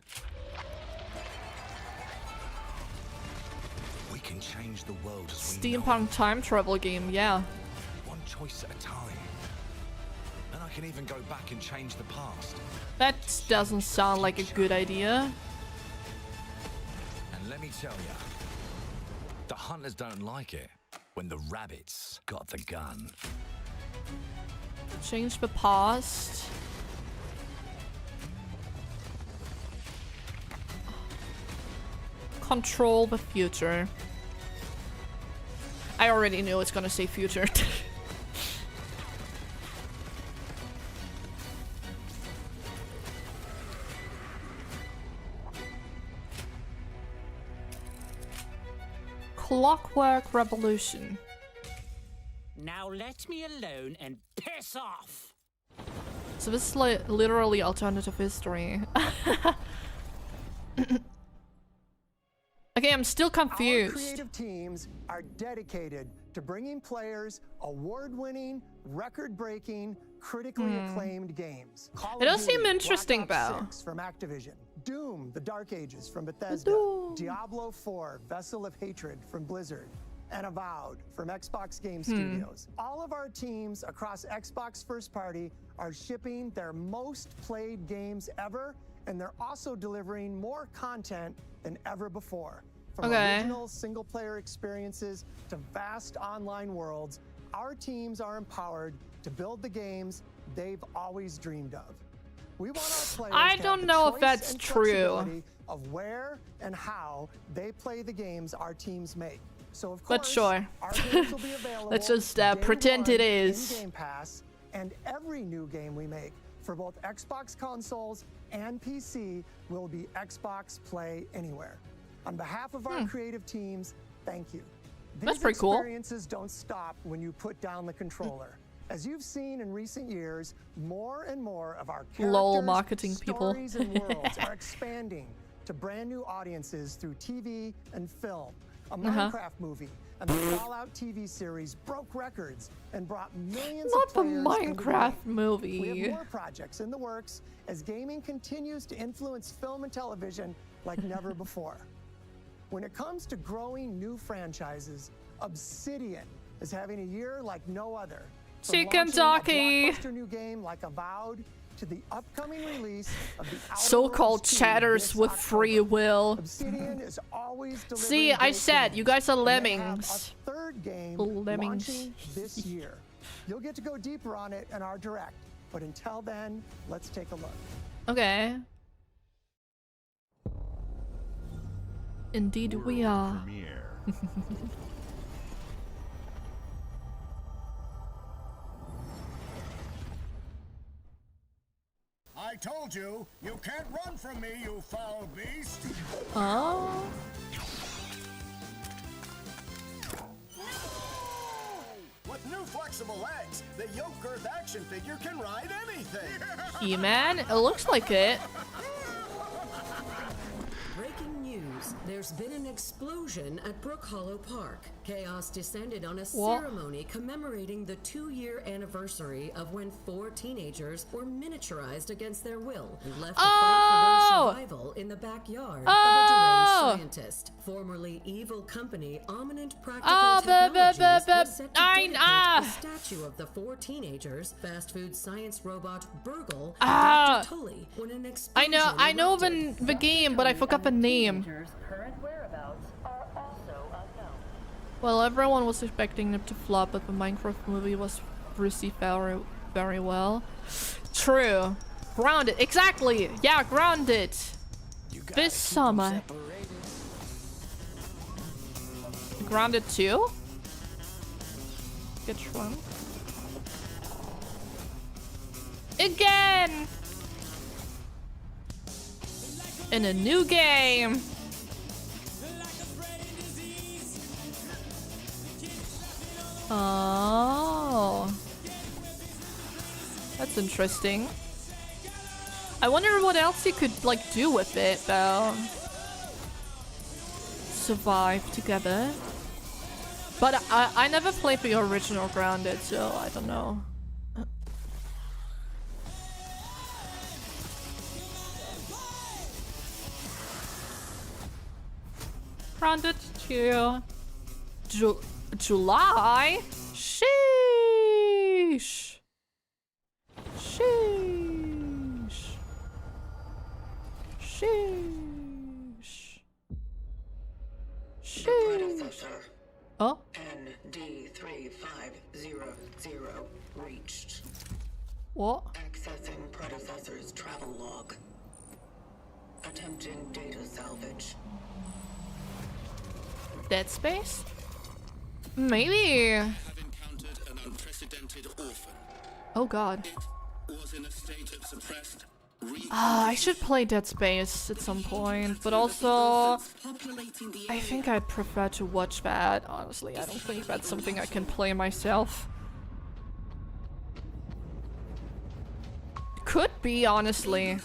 We can change the world as we know Steampunk time travel game, yeah. it, one choice at a time. And I can even go back and change the past. That doesn't sound like a good idea. And let me tell you, the hunters don't like it when the rabbits got the gun. Change the past. Control the future. I already knew it's gonna say future. Clockwork Revolution. Now let me alone and piss off! So this is like literally alternative history. Okay, I'm still Our confused. creative teams are dedicated to bringing players award-winning, record-breaking, critically acclaimed games. Call It of does seem Duty, interesting, Black Ops though. 6 from Activision, Doom: The Dark Ages from Bethesda, Diablo 4: Vessel of Hatred from Blizzard, and Avowed from Xbox Game Studios. All of our teams across Xbox First Party are shipping their most played games ever, and they're also delivering more content than ever before. From original single-player experiences to vast online worlds, our teams are empowered to build the games they've always dreamed of. We want our players I to don't have know the if that's choice and true. flexibility of where and how they play the games our teams make. So of course, But sure. our games will be available Let's just day pretend it one is. in Game Pass, and every new game we make for both Xbox consoles and PC will be Xbox Play Anywhere. On behalf of our creative teams, thank you. That's These pretty cool. experiences don't stop when you put down the controller. As you've seen in recent years, more and more of our characters, LOL marketing people. stories, and worlds are expanding to brand new audiences through TV and film. A Minecraft movie and the Fallout TV series broke records and brought millions Not of the players into the Minecraft game. movie. We have more projects in the works as gaming continues to influence film and television like never before. When it comes to growing new franchises, Obsidian is having a year like no other. From Chicken launching a jockey. blockbuster new game like Avowed to the upcoming release of the Outer So-called Worlds 2 chatters this with October. free will. Obsidian is always delivering See, I great said, games, you guys are and they have lemmings. a third game Lemmings. launching this year. You'll get to go deeper on it in our direct, but until then, let's take a look. Okay. Indeed we are. Premiere. I told you, you can't run from me, you foul beast. Oh. With new flexible legs, the yoke girth action figure can ride anything. He-Man? It looks like it. Breaking news. There's been an explosion at Brook Hollow Park. Chaos descended on a What? ceremony commemorating the 2-year anniversary of when 4 teenagers were miniaturized against their will and left to fight for their survival in the backyard of a deranged scientist. Formerly evil company Ominent Practical Technologies was set to dedicate a statue of the 4 teenagers, fast food science robot Burgle, and Dr. Tully, when an explosion I know erupted. the game, but I forgot the name. Current whereabouts are also unknown. Well, everyone was expecting it to flop, but the Minecraft movie was received very, very well. True. Grounded. Exactly. Yeah, Grounded. This summer. Grounded 2? Get shrunk. Again! In a new game. Oh. That's interesting. I wonder what else you could like do with it though. Survive together. But I never played the original Grounded, so I don't know. Grounded 2. July? Sheesh. Sheesh. Sheesh. Sheesh. Oh? ND3500 reached. What? Accessing predecessor's travel log. Attempting data salvage. Dead Space? Maybe. Have encountered an unprecedented orphan. Oh god. Was in a state of suppressed I should play Dead Space at some point, but also I think I'd prefer to watch that. Honestly, I don't think that's something I can play myself. Could be, honestly.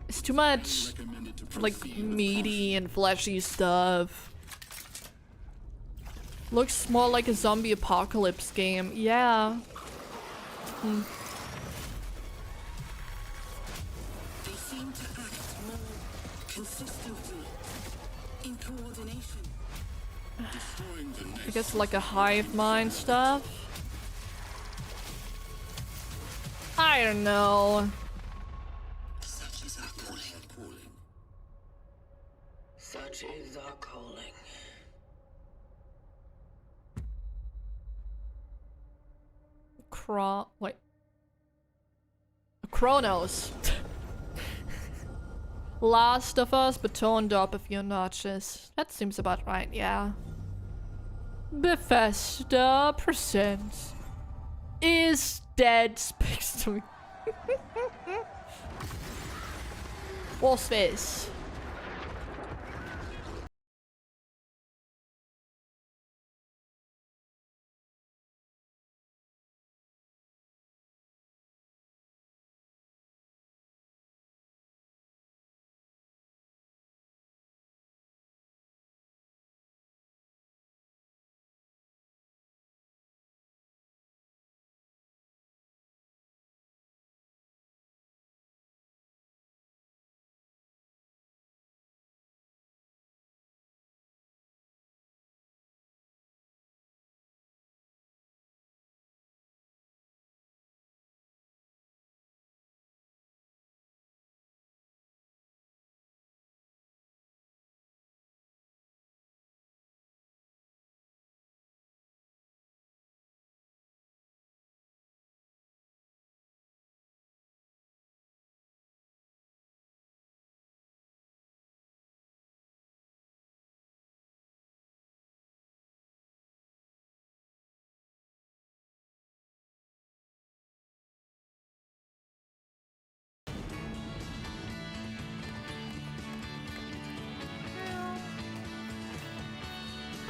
It's too much, like, meaty and fleshy stuff. Looks more like a zombie apocalypse game. Yeah. They seem to act more consistently in coordination. I guess like a hive mind stuff. I don't know. Such is our calling. Such is our calling. Wait. Chronos. Last of Us, but toned up a few notches. That seems about right, yeah. Bethesda presents Is Dead Space to me. What's this?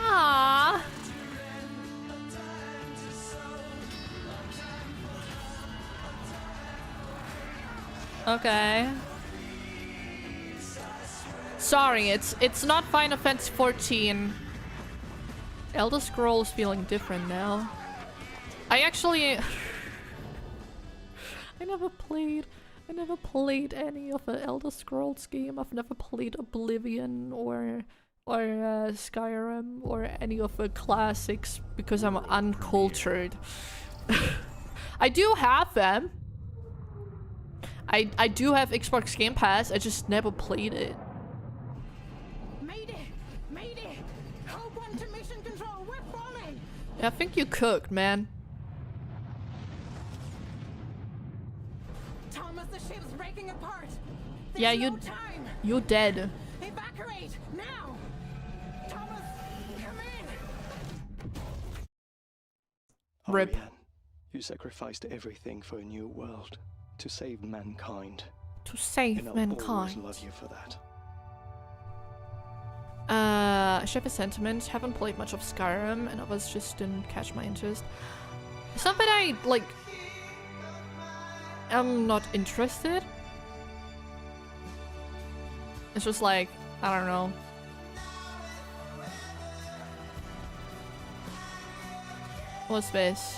Ah. Okay. Sorry, it's not Final Fantasy 14. Elder Scrolls feeling different now. I actually I never played any of the Elder Scrolls game. I've never played Oblivion or Skyrim or any of the classics because I'm uncultured. I do have them. I do have Xbox Game Pass. I just never played it. Mayday! Hold one to mission control. We're falling. I think you cooked, man. Thomas, the ship's breaking apart. Yeah, no time. you're dead. Evacuate now. Thomas, come in. Rip. Ariane, you sacrificed everything for a new world to save mankind. To save and I'll mankind. always love you for that. Share a sentiment. Haven't played much of Skyrim, and others just didn't catch my interest. It's not that I like. I'm not interested. It's just like, I don't know. What's this?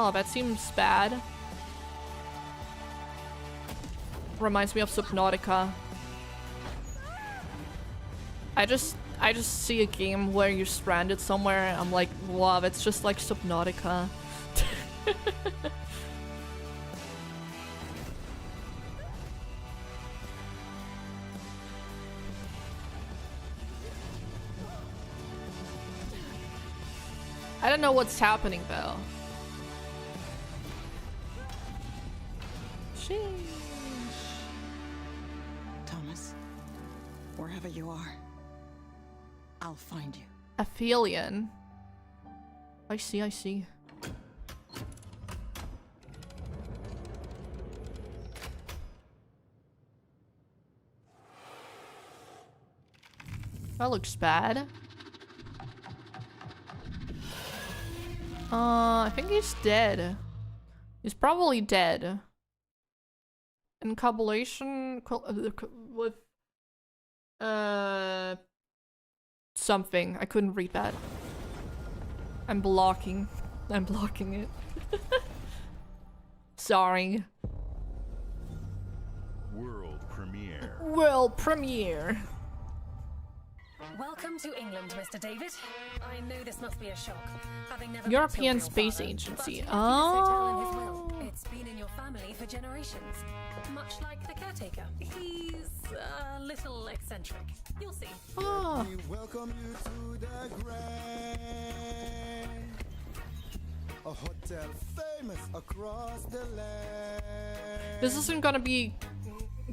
Oh, that seems bad. Reminds me of Subnautica. I just see a game where you're stranded somewhere and I'm like, wow, that's just like Subnautica. I don't know what's happening though. Thomas, wherever you are, I'll find you. Aphelion. I see. That looks bad. I think he's dead. He's probably dead. In cobulation with something. I couldn't read that. I'm blocking it. Sorry. World premiere. World premiere. Welcome to England, Mr. David. I know this must be a shock. Having never European met your Space father, Agency. but Oh. it's been in your family for generations. Much like the caretaker. He's a little eccentric. You'll see. Oh. We welcome you to the Grand, a hotel famous across the land. This isn't gonna be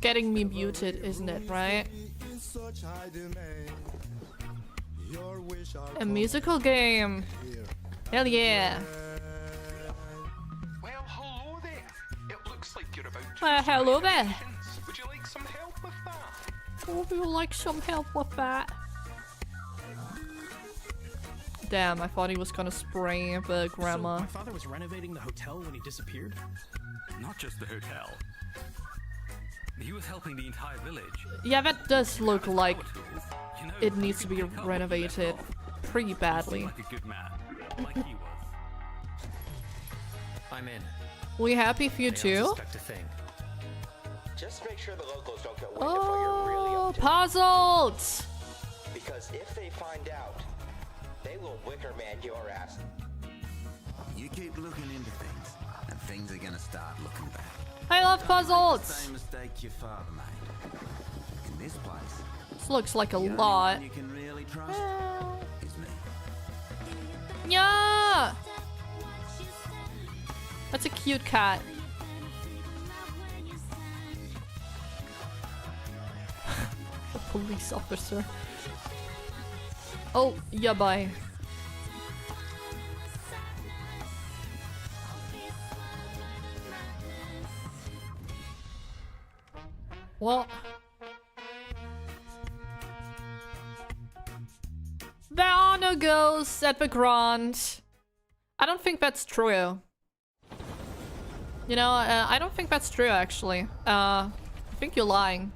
getting me muted, isn't it, right? In such high demand, your wish A musical game. Hell yeah. Well, hello there. It looks like you're about to Hello there. Would you like some help with that? Would you like some help with that? Damn, I thought he was gonna spray the grandma. So my father was renovating the hotel when he disappeared? Not just the hotel. He was helping the entire village. Yeah, that does look like it needs to be renovated pretty badly. Like a good man, like he was. I'm in. We happy for you too? Just make sure the locals don't get wind of what you're really Oh, up to. puzzles! Because if they find out, they will Wicker Man your ass. You keep looking into things, and things are gonna start looking back. I love The puzzles! same mistake your father made. In this place, This looks like a the only lot. one you can really trust is me. Yeah! That's a cute cat. A police officer. Oh, yeah, bye. What? There are no ghosts at the Grand. I don't think that's true. You know, I don't think that's true, actually. I think you're lying.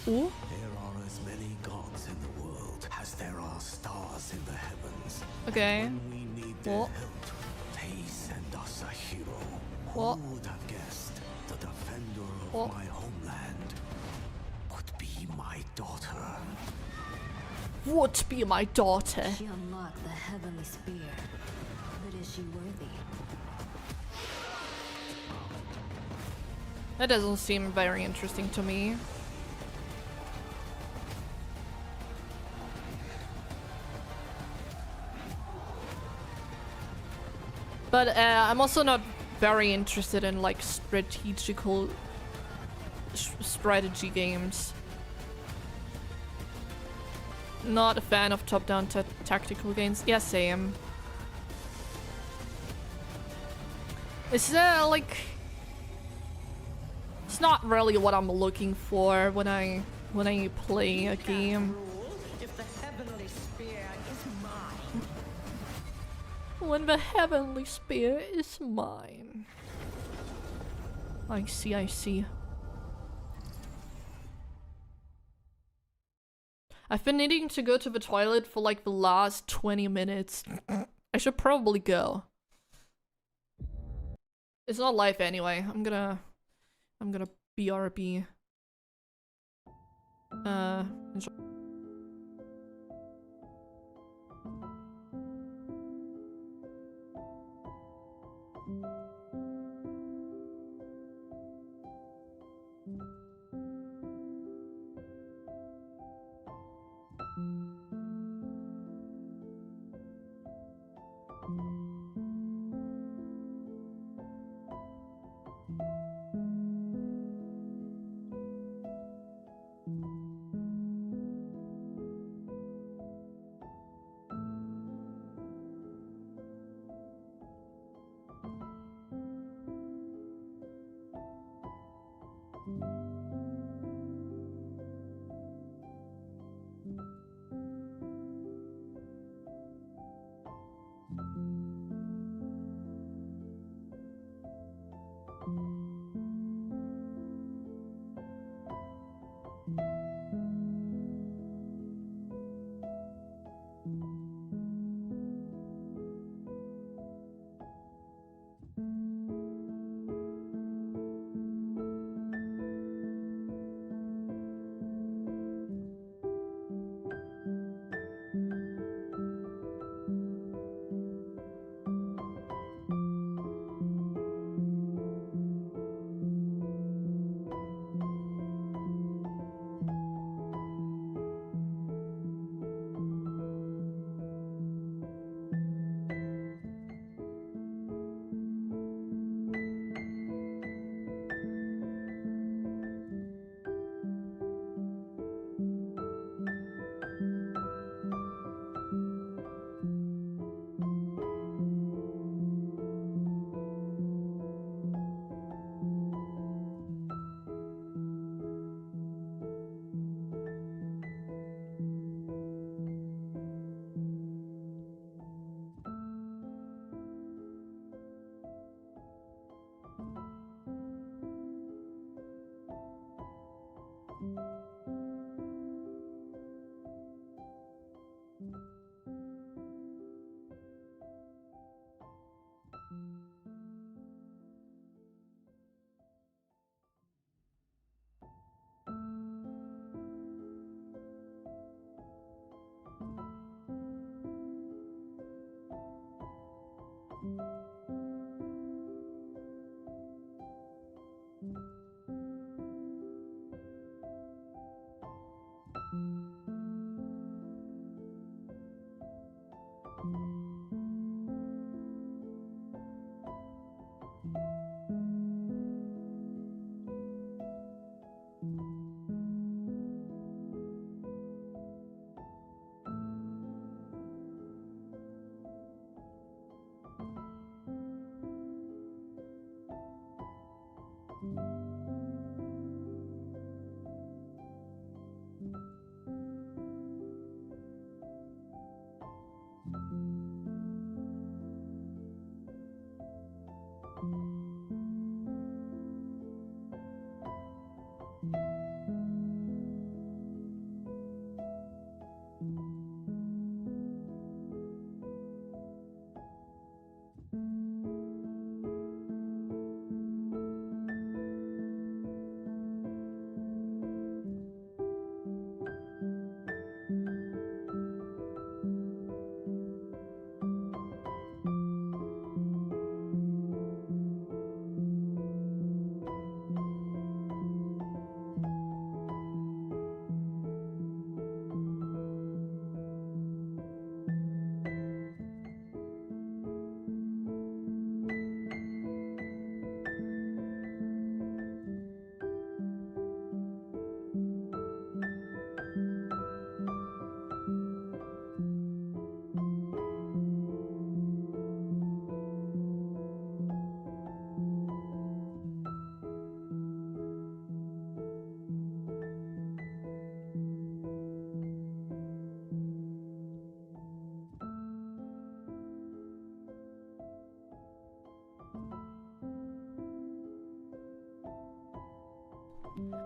Ooh. There are as many gods in the world as there are stars in the heavens. Okay. When we need their What? help, they send us a hero. What? Who would have guessed the defender of What? my homeland would be my daughter? Would be my daughter. She unlocked the heavenly spear, but is she worthy? That doesn't seem very interesting to me. But I'm also not very interested in like strategical strategy games. Not a fan of top-down tactical games. Yeah, same. It's like it's not really what I'm looking for when I play a game. If the heavenly spear is mine. When the heavenly spear is mine. I see, I see. I've been needing to go to the toilet for like the last 20 minutes. I should probably go. It's not live anyway. I'm gonna BRB. Enjoy.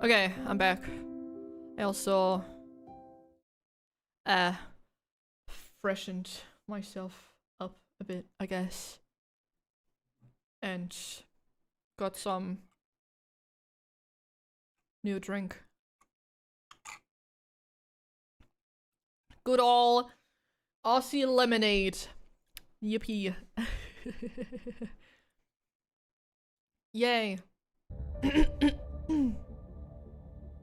Okay, I'm back. I also freshened myself up a bit, I guess. And got some new drink. Good old Aussie lemonade. Yippee. Yay.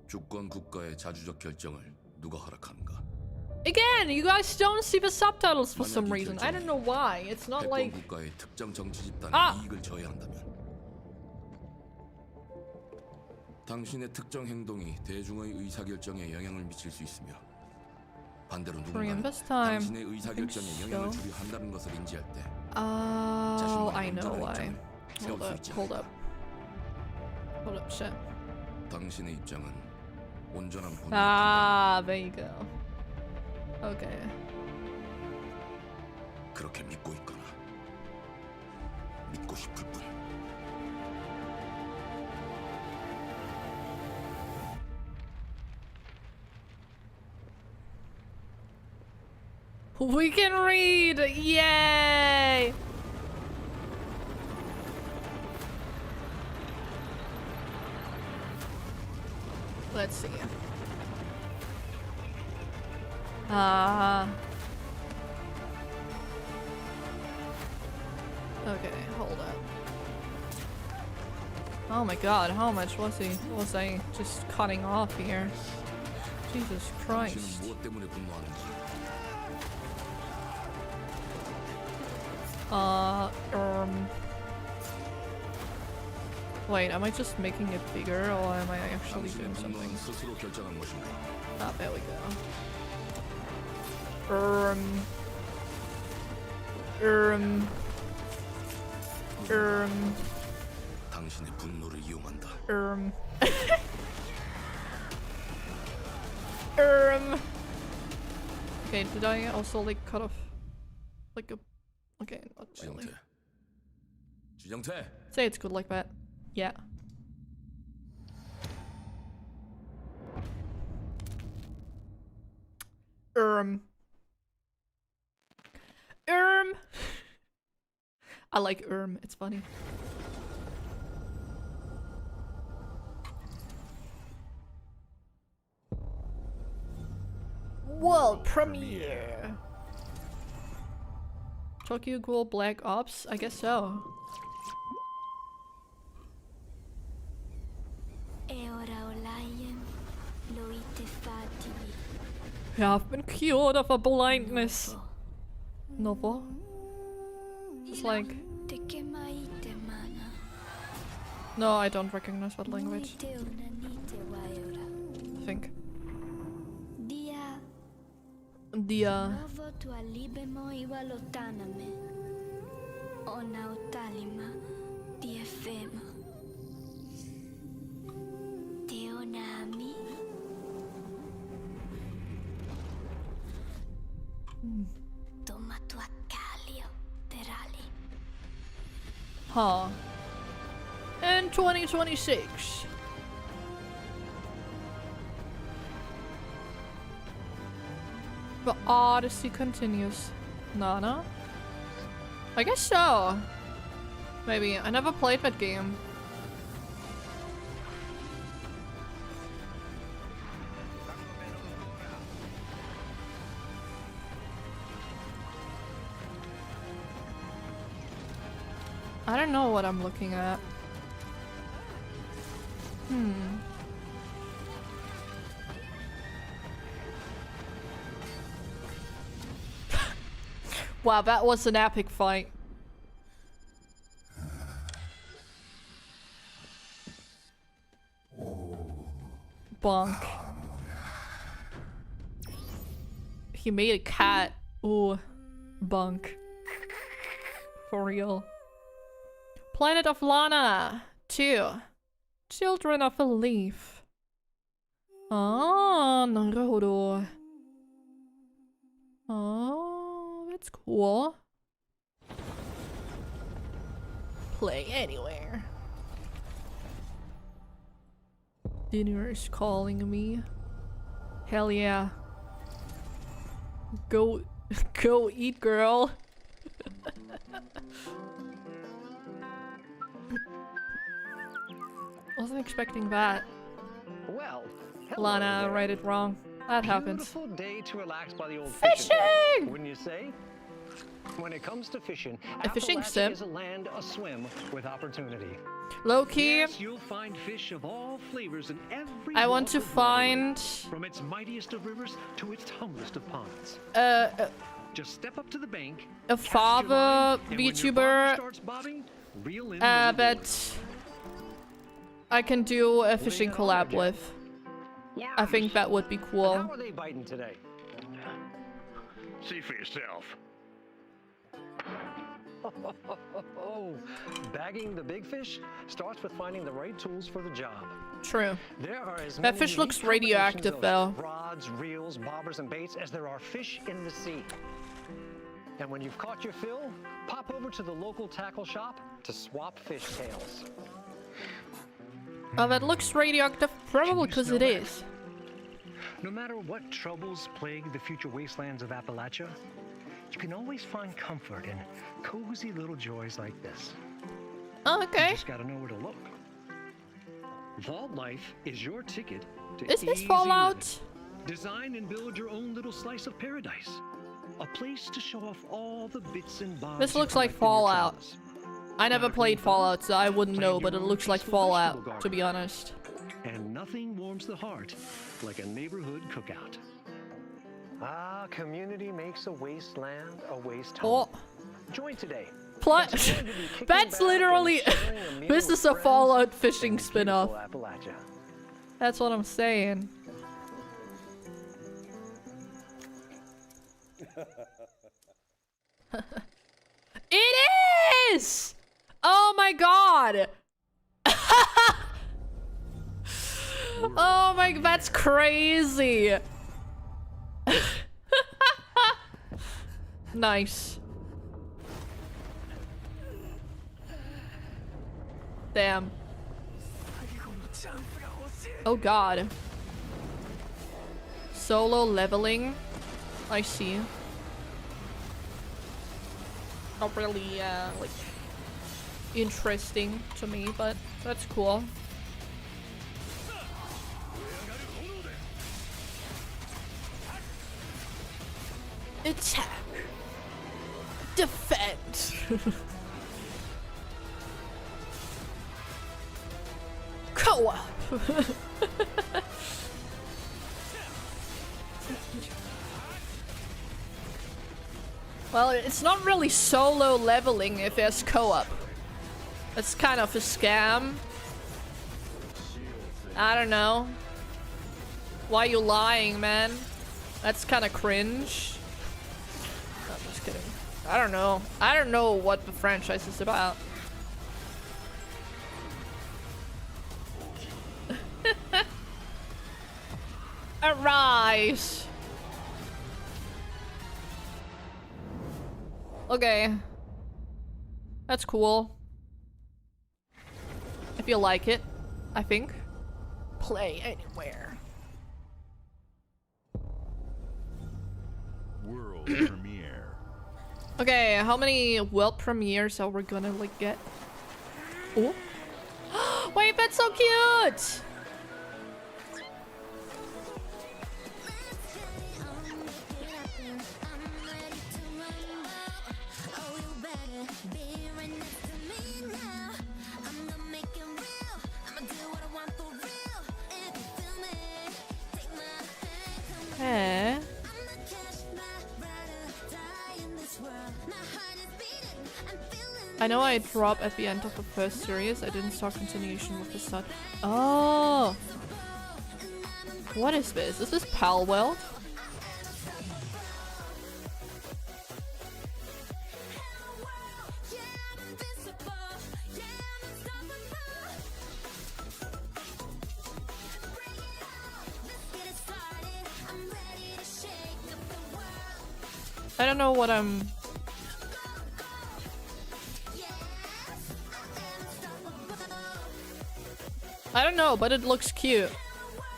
주권 국가의 자주적 결정을 누가 허락하는가? Again, you guys don't see the subtitles for some reason. I don't know why. It's not like 국가의 특정 정치 집단의 이익을 저해한다면 당신의 특정 행동이 대중의 의사결정에 영향을 미칠 수 있으며 반대로 누군가는 당신의 의사결정에 영향을 주려 한다는 것을 인지할 때 I know why. Hold up, shit. 당신의 입장은 온전한 본인. There you go. Okay. 그렇게 믿고 있거나 믿고 싶을 뿐. We can read! Yay! Let's see. Okay, hold up. Oh my god, how much was I just cutting off here? Jesus Christ. Wait, am I just making it bigger or am I actually doing something? Ah, there we go. 당신의 분노를 이용한다. Okay, did I also like cut off like a okay, not really. 지정태. Say it's good like that. Yeah. I like it's funny. World premiere. Tokyo Ghoul Black Ops? I guess so. Yeah, I've been cured of a blindness. Novo? It's like... No, I don't recognize that language. I think. Dia. Huh. In 2026. The Odyssey continues. Nana? I guess so. Maybe. I never played that game. I don't know what I'm looking at. Wow, that was an epic fight. Bonk. He made a cat. Ooh. Bonk. For real. Planet of Lana 2. Children of a Leaf. Ah, naruhodo. Oh, that's cool. Play anywhere. Dinner is calling me. Hell yeah. Go eat, girl. Wasn't expecting that. Well, Lana, write it wrong. That happens. Beautiful day to relax by the old fishing! Wouldn't you say? When it comes to fishing, A fishing Appalachia sim. is a land aswim with opportunity. Low key. Yes, you'll find fish of all flavors in every I want to walk of find life, from its mightiest of rivers to its humblest of ponds. Just step up to the bank. A father VTuber Starts bobbing, reel in that I can do a fishing collab with. I think that would be cool. How are they biting today? See for yourself. Bagging the big fish starts with finding the right tools for the job. True. There are as That many fish looks unique radioactive combinations though. of rods, reels, bobbers, and baits as there are fish in the sea. And when you've caught your fill, pop over to the local tackle shop to swap fish tails. Oh, that looks radioactive. Probably because it is. No matter what troubles plague the future wastelands of Appalachia, you can always find comfort in cozy little joys like this. Oh, okay. You just gotta know where to look. Vault Life is your ticket to Is this easy Fallout? living. Design and build your own little slice of paradise. A place to show off all the bits and bobs. This you looks like collect in your Fallout. travels. I never played Fallout, so I wouldn't know, but it looks like Fallout, to be honest. And nothing warms the heart like a neighborhood cookout. Ah, community makes a wasteland a waste home. Oh. Join today. Plus, that's literally this is a Fallout fishing spin-off. That's what I'm saying. It is! Oh my god! Oh my, that's crazy! Nice. Damn. Oh god. Solo leveling. I see. Not really, like, interesting to me, but that's cool. Attack. Defend. Co-op. Well, it's not really solo leveling if there's co-op. It's kind of a scam. I don't know. Why you lying, man? That's kind of cringe. No, I'm just kidding. I don't know. I don't know what the franchise is about. Okay. That's cool. If you like it, I think. Play anywhere. World premiere. Okay, how many world premieres are we gonna like get? Oh. Wait, that's so cute! Hey. I know I dropped at the end of the first series. I didn't start continuation with the start. Oh! What is this? Is this Pal World? I don't know what I'm... I don't know, but it looks cute.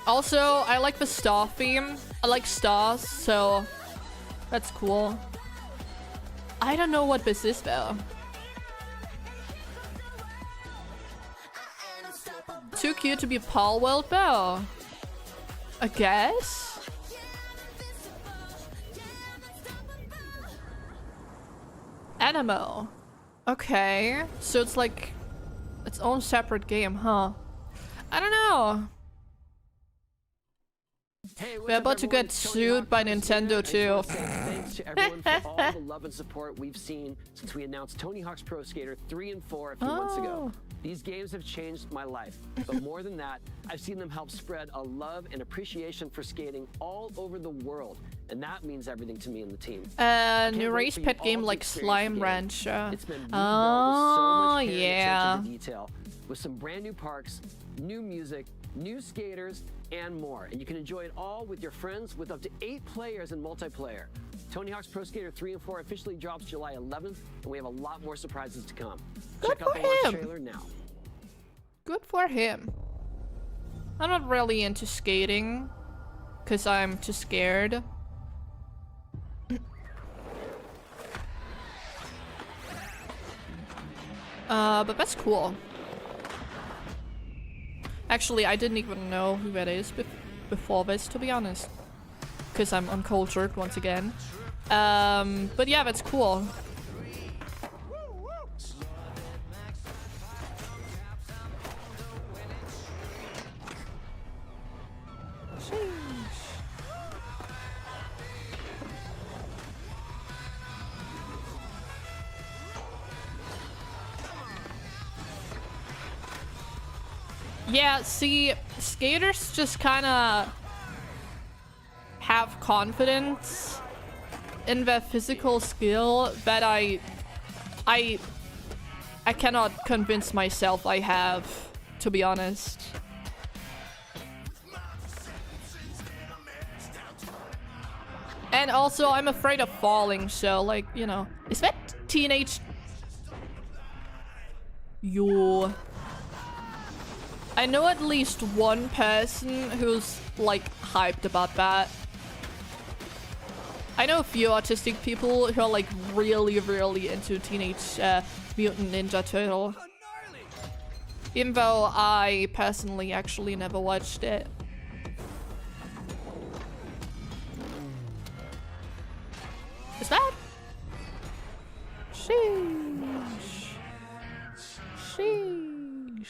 Also, I like the star theme. I like stars, so that's cool. I don't know what this is though. Too cute to be Pal World though. I guess? Animo. Okay, so it's like its own separate game, huh? I don't know. Hey, we're about to get sued by Nintendo too. Thanks to everyone for all the love and support we've seen since we announced Tony Hawk's Pro Skater 3 and 4 a few months ago. These games have changed my life, but more than that, I've seen them help spread a love and appreciation for skating all over the world, and that means everything to me and the team. New race pet game like Slime Rancher. It's been rebuilt with so much care yeah. and attention to detail, with some brand new parks, new music, new skaters, and more. And you can enjoy it all with your friends with up to 8 players in multiplayer. Tony Hawk's Pro Skater 3 and 4 officially drops July 11th, and we have a lot more surprises to come. Check out the launch trailer now. Good for him. I'm not really into skating, because I'm too scared. But that's cool. Actually, I didn't even know who that is before this, to be honest. Because I'm uncultured once again. But yeah, that's cool. Yeah, see, skaters just kind of have confidence in their physical skill that I cannot convince myself I have, to be honest. And also, I'm afraid of falling, so, like, you know. Is that teenage? Yo. I know at least one person who's, like, hyped about that. I know a few autistic people who are, like, really, really into Teenage Mutant Ninja Turtle. Even though I personally actually never watched it. Is that? Sheesh. Sheesh.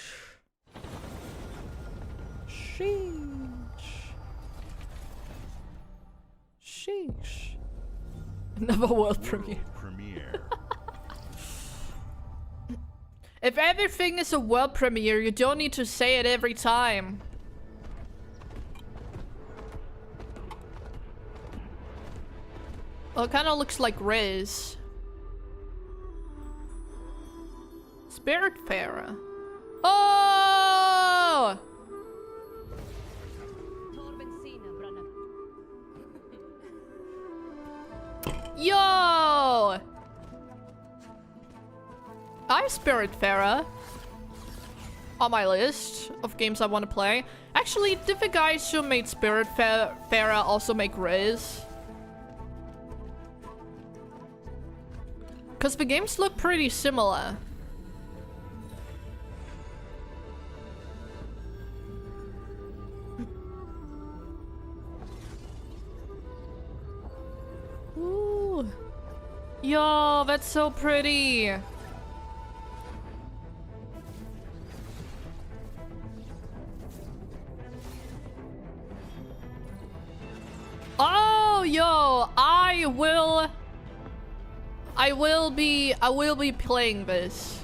Sheesh. Never world premiere. If everything is a world premiere, you don't need to say it every time. Well, it kind of looks like Riz. Spiritfarer. Oh! Yo! I have Spiritfarer on my list of games I want to play. Actually, did the guys who made Spiritfarer also make Riz? Because the games look pretty similar. Ooh. Yo, that's so pretty. Oh, yo, I will be playing this.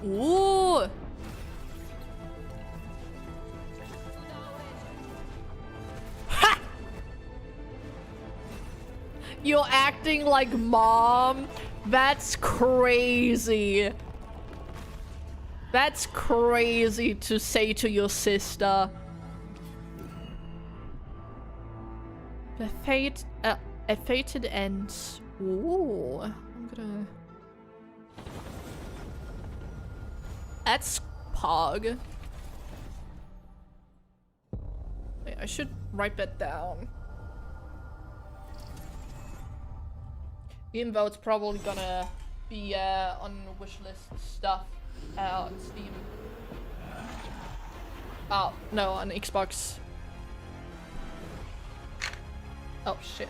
Ooh. Ha! You're acting like mom? That's crazy. That's crazy to say to your sister. A fated ends. Ooh, I'm gonna. That's Pog. Wait, I should write that down. Even though it's probably gonna be on wishlist stuff on Steam. Oh no, on Xbox. Oh shit.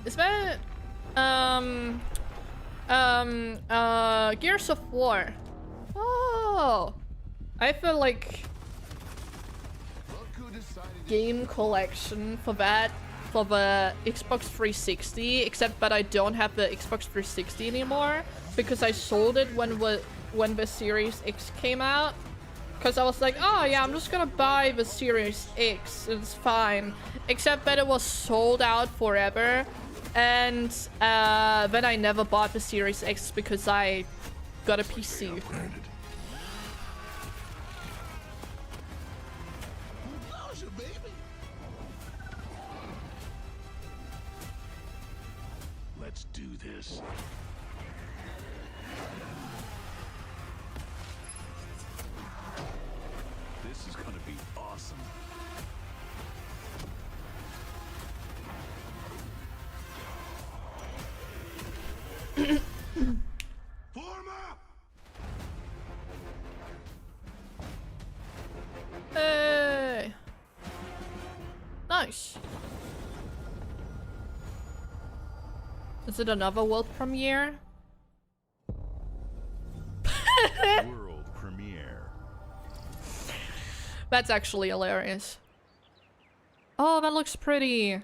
Is that Gears of War? Oh, I feel like game collection for that for the Xbox 360, except that I don't have the Xbox 360 anymore because I sold it when the Series X came out. Because I was like, oh yeah, I'm just gonna buy the Series X, it's fine. Except that it was sold out forever, and then I never bought the Series X because I got a PC. Let's do this. This is gonna be awesome. Form up! Hey! Nice. Is it another world premiere? World premiere. That's actually hilarious. Oh, that looks pretty.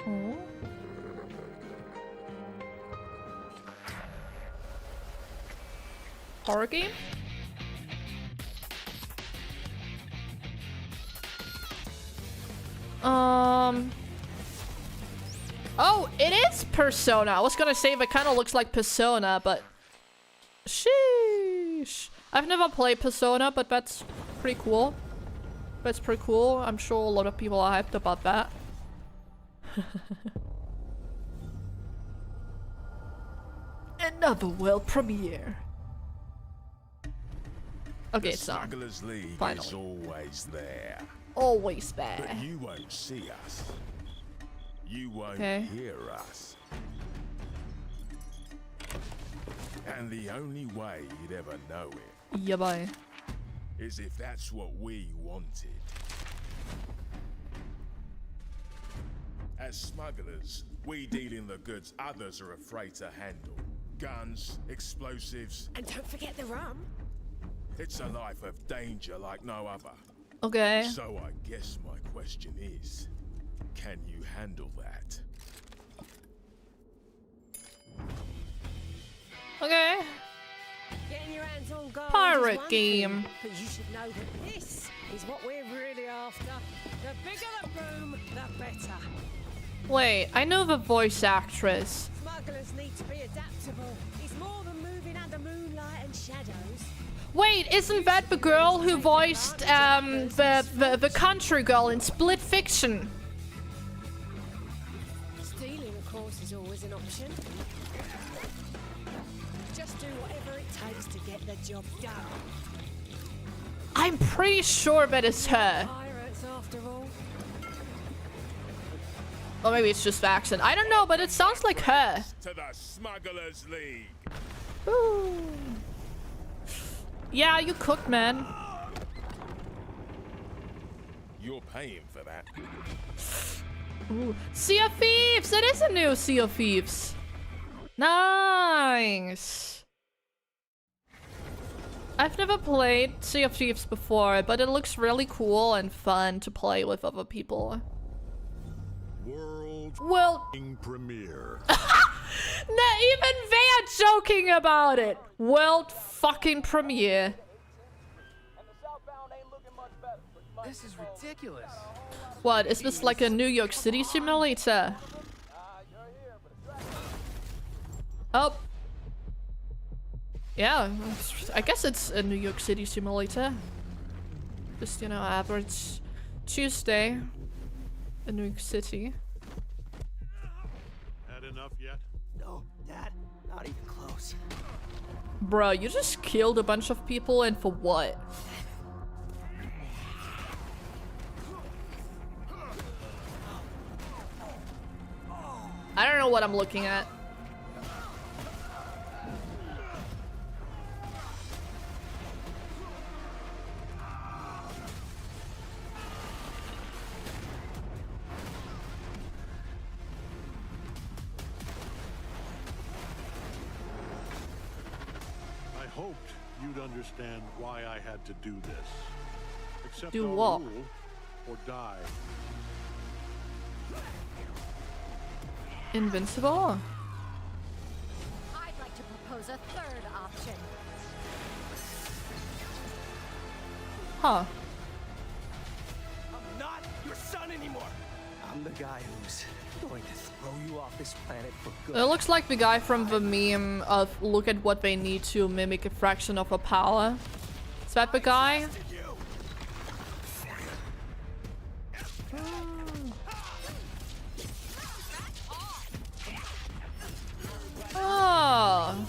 Oh. Horror game? Oh, it is Persona. I was gonna say it kind of looks like Persona, but sheesh. I've never played Persona, but that's pretty cool. That's pretty cool. I'm sure a lot of people are hyped about that. Another world premiere. Okay, it's not. Smugglers League Finally. is always there. Always there. But you won't see us. You won't hear us. And the only way you'd ever know it Yeah, bye. is if that's what we wanted. As smugglers, we deal in the goods others are afraid to handle. Guns, explosives. And don't forget the rum. It's a life of danger like no other. Okay. So I guess my question is, can you handle that? Okay. Getting your hands on gold Pirate is one game. thing, but you should know that this is what we're really after. The bigger the room, the better. Wait, I know the voice actress. Smugglers need to be adaptable. It's more than moving under moonlight and shadows. Wait, isn't that the girl who voiced the country girl in Split Fiction? Stealing, of course, is always an option. Just do whatever it takes to get the job done. I'm pretty sure that is her. Pirates, after all. Or maybe it's just the accent. I don't know, but it sounds like her. To the Smugglers League. Ooh. Yeah, you cooked, man. You're paying for that. Ooh. Sea of Thieves! It is a new Sea of Thieves. Nice. I've never played Sea of Thieves before, but it looks really cool and fun to play with other people. World premiere. Not even they're joking about it. World fucking premiere. This is ridiculous. What, is this like a New York City simulator? Oh. Yeah, I guess it's a New York City simulator. Just, you know, average Tuesday in New York City. Had enough yet? No, Dad, not even close. Bruh, you just killed a bunch of people, and for what? I don't know what I'm looking at. I hoped you'd understand why I had to do this. Accept Do our what? rule or die. Invincible? I'd like to propose a third option. Huh. I'm not your son anymore. I'm the guy who's going to throw you off this planet for good. It looks like the guy from the meme of look at what they need to mimic a fraction of a power. Is that the guy? Oh.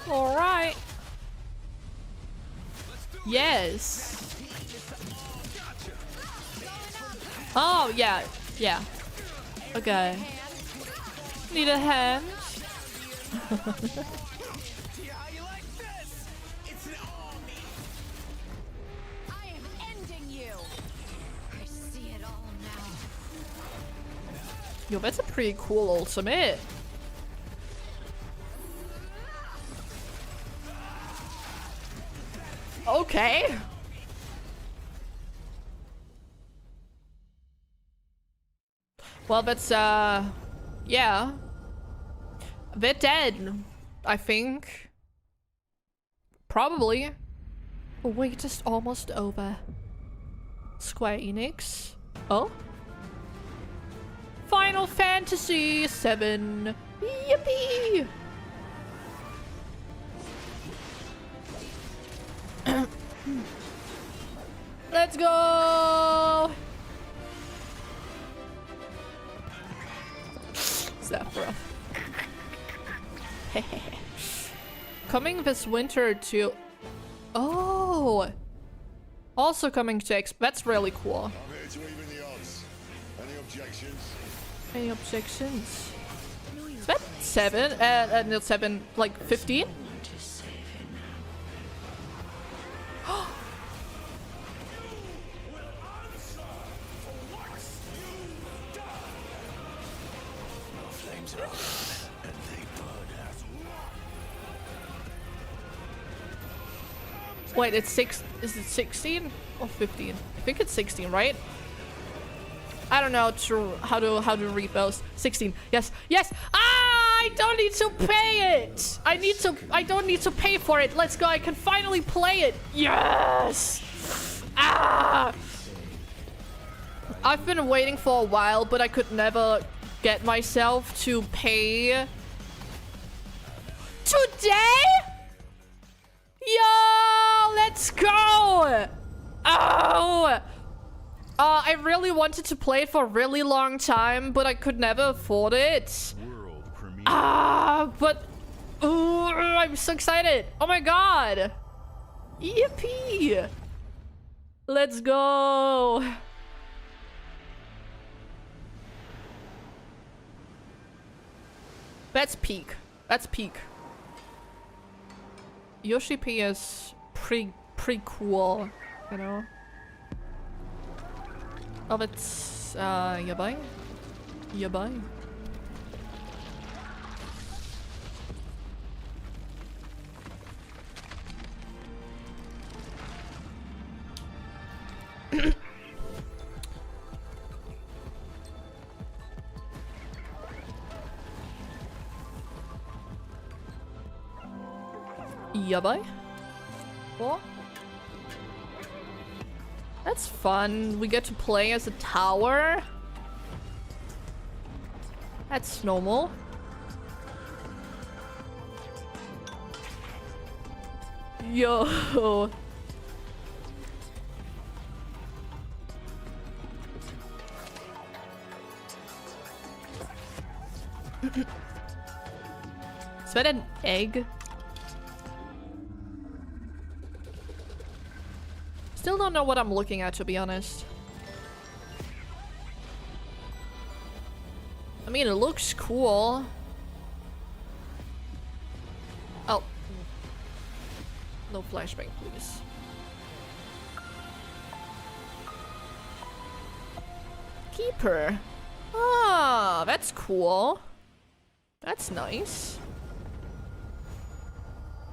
All right. Yes. Oh, yeah. Yeah. Okay. Need a hand? I am ending you. I see it all now. Yo, that's a pretty cool ultimate. Okay. Well, that's, yeah. They're dead, I think. Probably. Oh, wait, it's almost over. Square Enix. Oh? Final Fantasy VII. Yippee! Let's go! Zephyr. Coming this winter to... Oh! Also coming to X. That's really cool. I'm here to even the odds. Any objections? Any objections? Is that 7? No, 7, like 15? Flames are on, and they burn as one. Wait, it's 6. Is it 16 or 15? I think it's 16, right? I don't know how to read those. 16. Yes. Yes. Ah! I don't need to pay it. I don't need to pay for it. Let's go. I can finally play it. Yes. Ah! I've been waiting for a while, but I could never get myself to pay. Today? Yo, let's go. Oh. I really wanted to play it for a really long time, but I could never afford it. But ooh, I'm so excited. Oh my god. Yippee. Let's go. That's peak. That's peak. Yoshi P is pretty cool, you know. Oh, it's yabai. Yabai. Yabai? What? That's fun. We get to play as a tower. That's normal. Yo. Is that an egg? Still don't know what I'm looking at, to be honest. I mean, it looks cool. Oh. No flashbang, please. Keeper. Ah, that's cool. That's nice.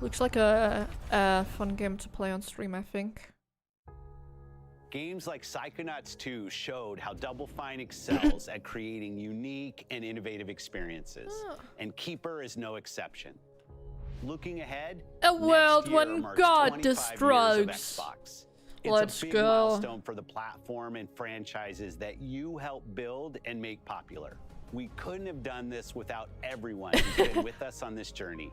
Looks like a fun game to play on stream, I think. Games like Psychonauts 2 showed how Double Fine excels at creating unique and innovative experiences, and Keeper is no exception. Looking ahead, a world when God destroys. Xbox. It's a big milestone for the platform and franchises that you help build and make popular. We couldn't have done this without everyone who's been with us on this journey.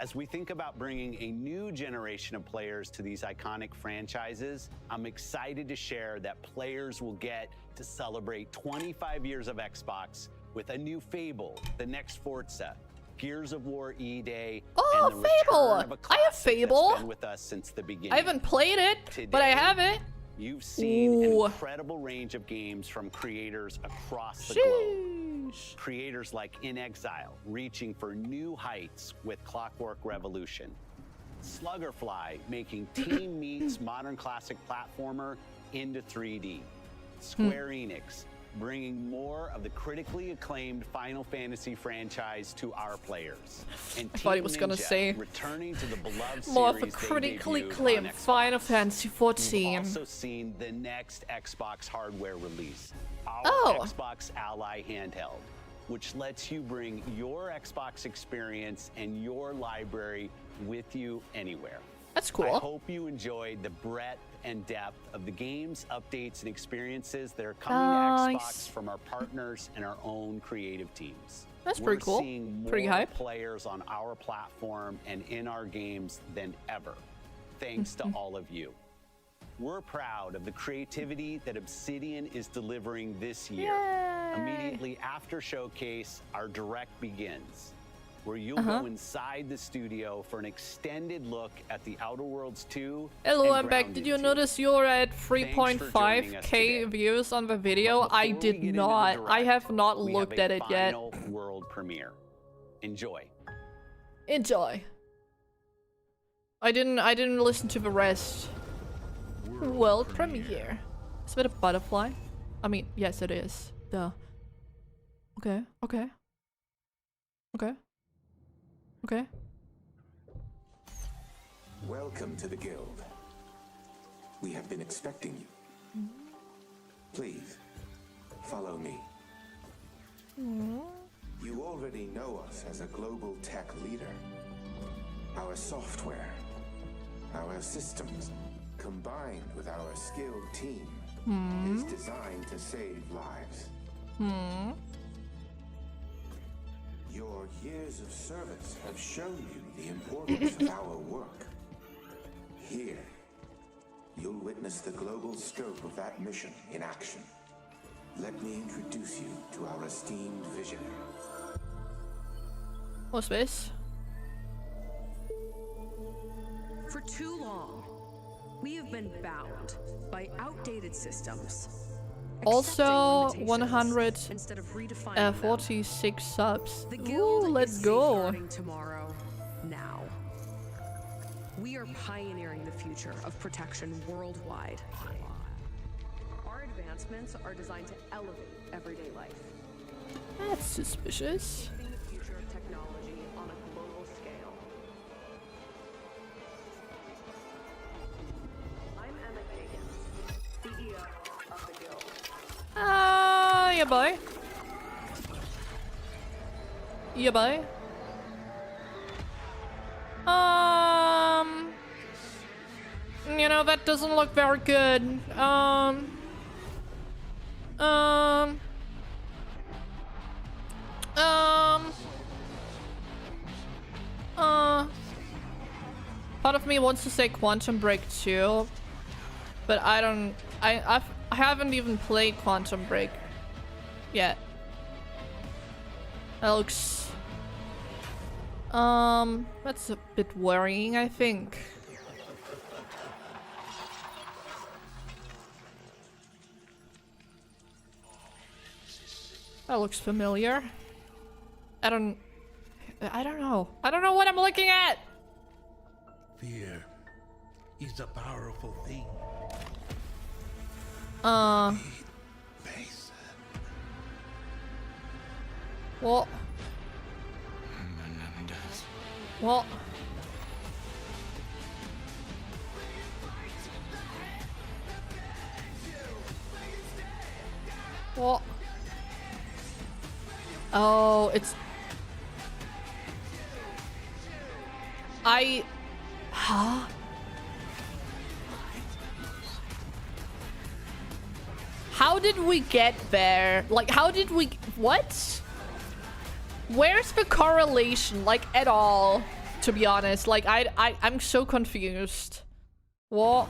As we think about bringing a new generation of players to these iconic franchises, I'm excited to share that players will get to celebrate 25 years of Xbox with a new Fable, the next Forza, Gears of War E-Day, and the Fable! Return of a I have Fable. That's been with us since the beginning. I haven't played it, but I have it. You've seen an incredible range of games from creators across the globe. Creators like In Exile, reaching for new heights with Clockwork Revolution. Sluggerfly, making Team Meat's modern classic platformer into 3D. Square Enix, bringing more of the critically acclaimed Final Fantasy franchise to our players. And I thought he was gonna say returning to the beloved more of the series critically they debuted acclaimed on Xbox. Final Fantasy 14. We've also seen the next Xbox hardware release, our Xbox Ally handheld, which lets you bring your Xbox experience and your library with you anywhere. That's cool. I hope you enjoyed the breadth and depth of the games, updates, and experiences that are coming to Xbox from our partners and our own creative teams. That's pretty cool. We're seeing more Pretty hype. players on our platform and in our games than ever, thanks to all of you. We're proud of the creativity that Obsidian is delivering this year. Yay. Immediately after Showcase, our Direct begins, where you'll go inside the studio for an extended look at the Outer Worlds 2. Hello, and I'm back. Did you notice you're at 3.5k views on the video? I did not. I have not looked at it yet. World premiere. Enjoy. Enjoy. I didn't listen to the rest. World premiere. Is that a butterfly? I mean, yes, it is. Duh. Okay. Okay. Okay. Okay. Welcome to the guild. We have been expecting you. Please, follow me. You already know us as a global tech leader. Our software, our systems, combined with our skilled team, is designed to save lives. Your years of service have shown you the importance of our work. Here, you'll witness the global scope of that mission in action. Let me introduce you to our esteemed visionary. What's this? For too long, we have been bound by outdated systems. Also, Accepting limitations instead of redefining them. 146 subs. The Ooh, guild let's is go. safeguarding tomorrow, now. We are pioneering the future of protection worldwide. Our advancements are designed to elevate everyday life. That's suspicious. Shaping the future of technology on a global scale. I'm Emma Kagan, CEO of the guild. Yeah, boy. Yeah, boy. You know, that doesn't look very good. Part of me wants to say Quantum Break too, but I haven't even played Quantum Break yet. That looks that's a bit worrying, I think. That looks familiar. I don't know. I don't know what I'm looking at. Fear is a powerful thing. What? What? What? Oh, it's... Huh? How did we get there? Like, how did we... What? Where's the correlation? Like, at all, to be honest. Like, I'm so confused. What?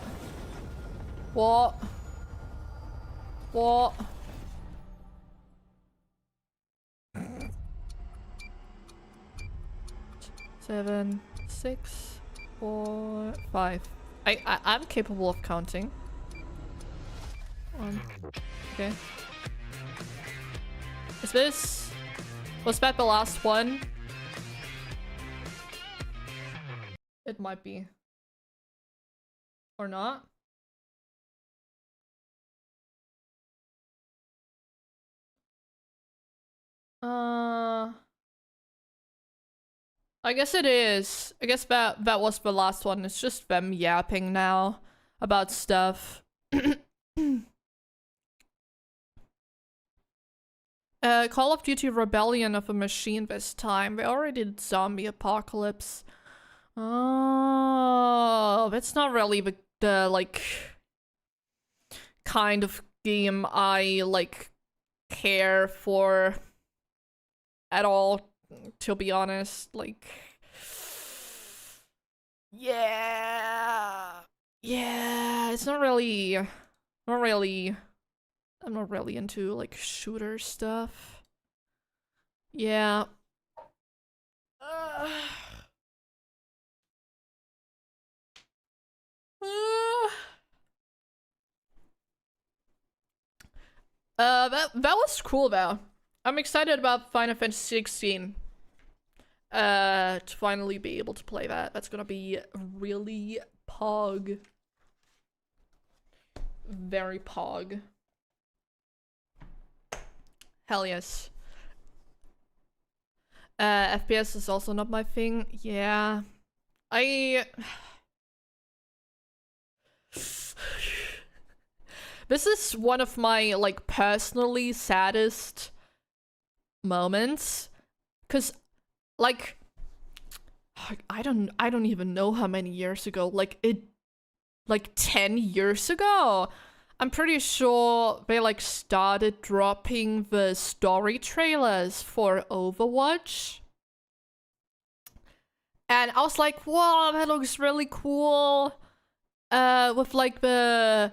What? What? Seven, 6, 4, 5. I'm capable of counting. Okay. Is this... Was that the last one? It might be. Or not. I guess it is. I guess that was the last one. It's just them yapping now about stuff. Call of Duty Rebellion of a Machine this time. They already did Zombie Apocalypse. Oh, that's not really the like kind of game I like care for at all, to be honest. Like, yeah, it's not really, I'm not really into like shooter stuff. Yeah. That was cool though. I'm excited about Final Fantasy 16. To finally be able to play that. That's gonna be really pog. Very pog. Hell yes. FPS is also not my thing. Yeah. This is one of my, like, personally saddest moments. 'Cause, like, I don't even know how many years ago. Like, 10 years ago? I'm pretty sure they, like, started dropping the story trailers for Overwatch. And I was like, wow, that looks really cool. With, like, the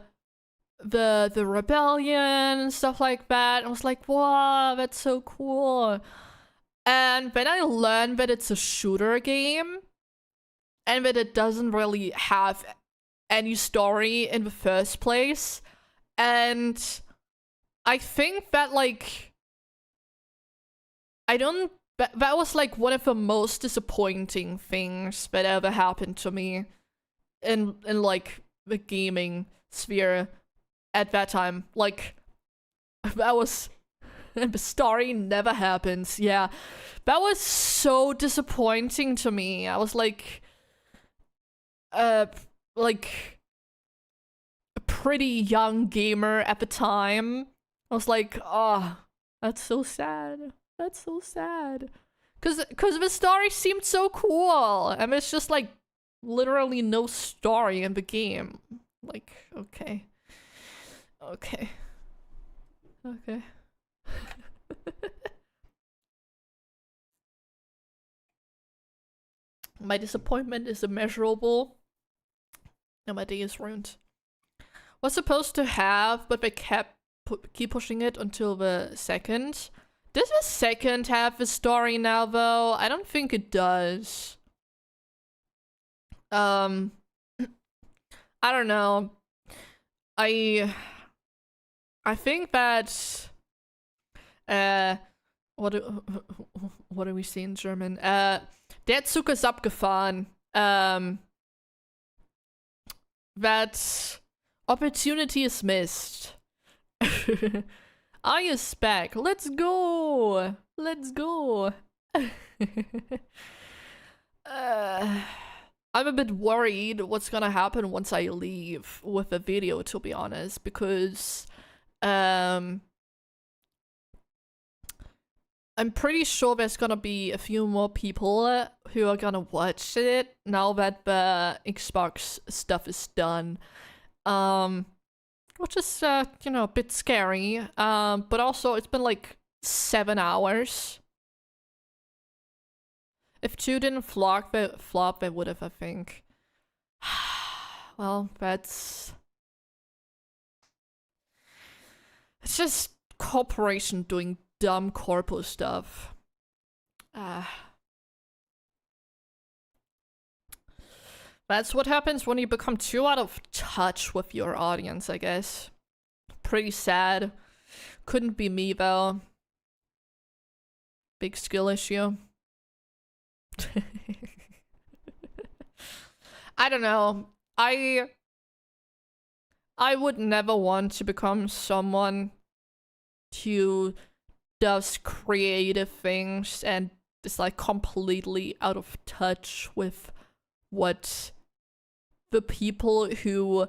rebellion and stuff like that. I was like, wow, that's so cool. And then I learned that it's a shooter game and that it doesn't really have any story in the first place. And I think that, like, that was, like, one of the most disappointing things that ever happened to me in like, the gaming sphere at that time. Like, that was... And the story never happens. Yeah, that was so disappointing to me. I was like a pretty young gamer at the time. I was like, oh, that's so sad. That's so sad. Cause the story seemed so cool, and there's just like literally no story in the game. Like, okay. My disappointment is immeasurable, and my day is ruined. Was supposed to have, but they keep pushing it until the second. Does the second have a story now, though? I don't think it does. I don't know. I think that what do we say in German? Der Zug ist abgefahren. That opportunity is missed. I is back. Let's go. Let's go. I'm a bit worried what's gonna happen once I leave with the video, to be honest, because I'm pretty sure there's gonna be a few more people who are gonna watch it now that the Xbox stuff is done. Which is, you know, a bit scary. But also it's been like 7 hours. If 2 didn't flop, they would have, I think. Well, it's just corporation doing dumb corpo stuff. That's what happens when you become too out of touch with your audience, I guess. Pretty sad. Couldn't be me, though. Big skill issue. I don't know. I would never want to become someone who does creative things and is like completely out of touch with what the people who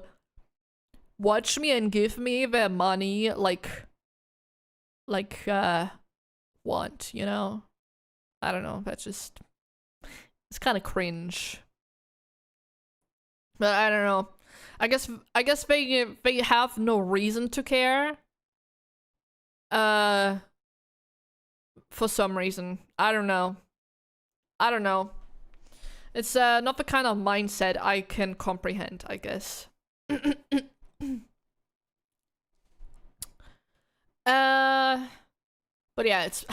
watch me and give me their money like want, you know? I don't know, that's just, it's kind of cringe. But I don't know. I guess they have no reason to care. For some reason. I don't know. It's not the kind of mindset I can comprehend, I guess. But yeah, it's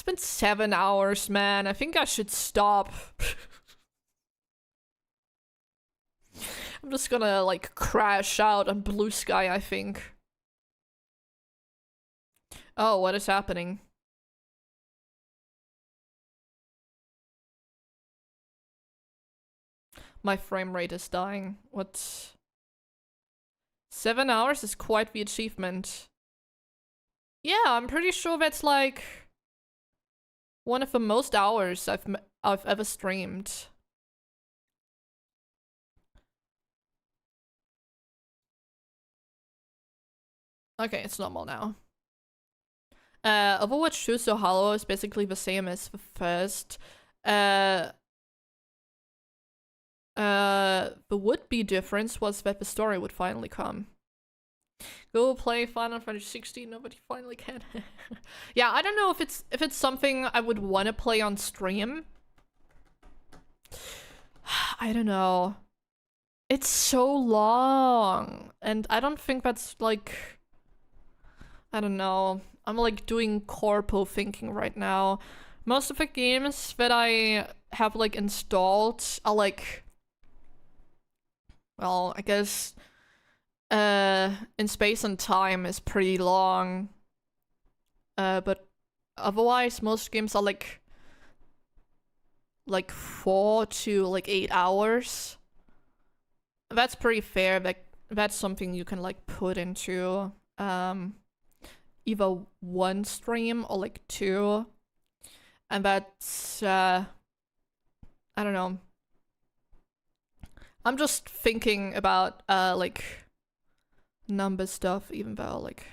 been 7 hours, man. I think I should stop. I'm just gonna like crash out on Blue Sky, I think. Oh, what is happening? My frame rate is dying. What? 7 hours is quite the achievement. Yeah, I'm pretty sure that's like one of the most hours I've ever streamed. Okay, it's normal now. Overwatch 2 So Hollow is basically the same as the first. The would-be difference was that the story would finally come. Go play Final Fantasy 16, nobody finally can. Yeah, I don't know if it's something I would want to play on stream. I don't know. It's so long, and I don't think that's like, I don't know. I'm like doing corpo thinking right now. Most of the games that I have like installed are like, well, I guess In Space and Time is pretty long. But otherwise most games are like 4 to like 8 hours. That's pretty fair. That's something you can like put into either one stream or like 2. And that's I don't know. I'm just thinking about like number stuff, even though like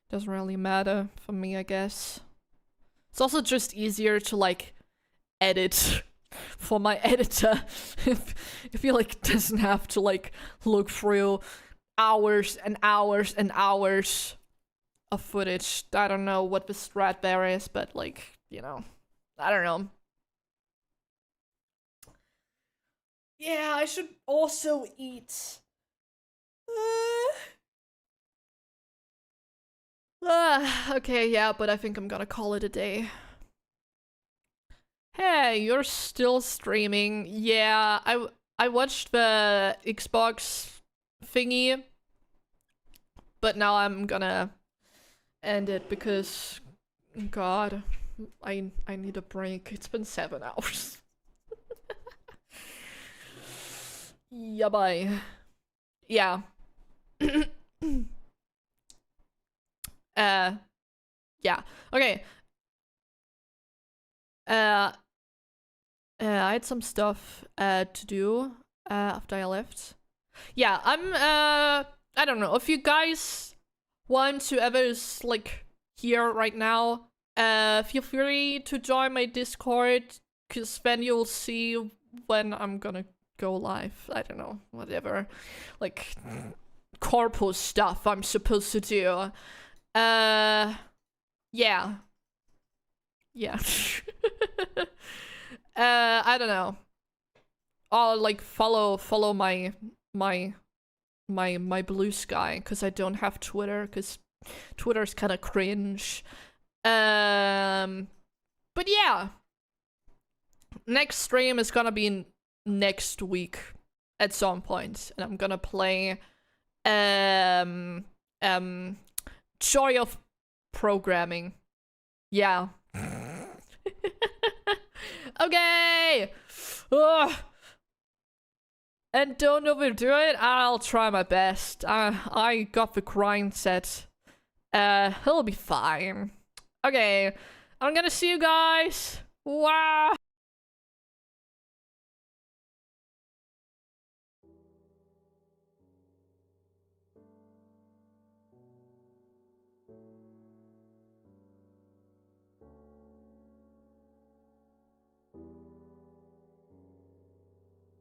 doesn't really matter for me, I guess. It's also just easier to like edit for my editor if he like doesn't have to like look through hours and hours and hours of footage. I don't know what the strat there is, but like, you know, I don't know. Yeah, I should also eat. Okay, yeah, but I think I'm gonna call it a day. Hey, you're still streaming. Yeah, I watched the Xbox thingy, but now I'm gonna end it because, God, I need a break. It's been 7 hours. Yeah, bye. Yeah. Yeah. Okay. I had some stuff to do after I left. Yeah, I don't know if you guys want to ever like here right now, feel free to join my Discord, because then you'll see when I'm gonna go live. I don't know, whatever like corpus stuff I'm supposed to do. Yeah. I don't know. I'll like follow my blue sky, because I don't have Twitter, because Twitter's kind of cringe. But yeah, next stream is gonna be next week at some point, and I'm gonna play Joy of Programming. Yeah. Okay. Ugh. And don't overdo it. I'll try my best. I got the grind set. He'll be fine. Okay. I'm gonna see you guys. Wow.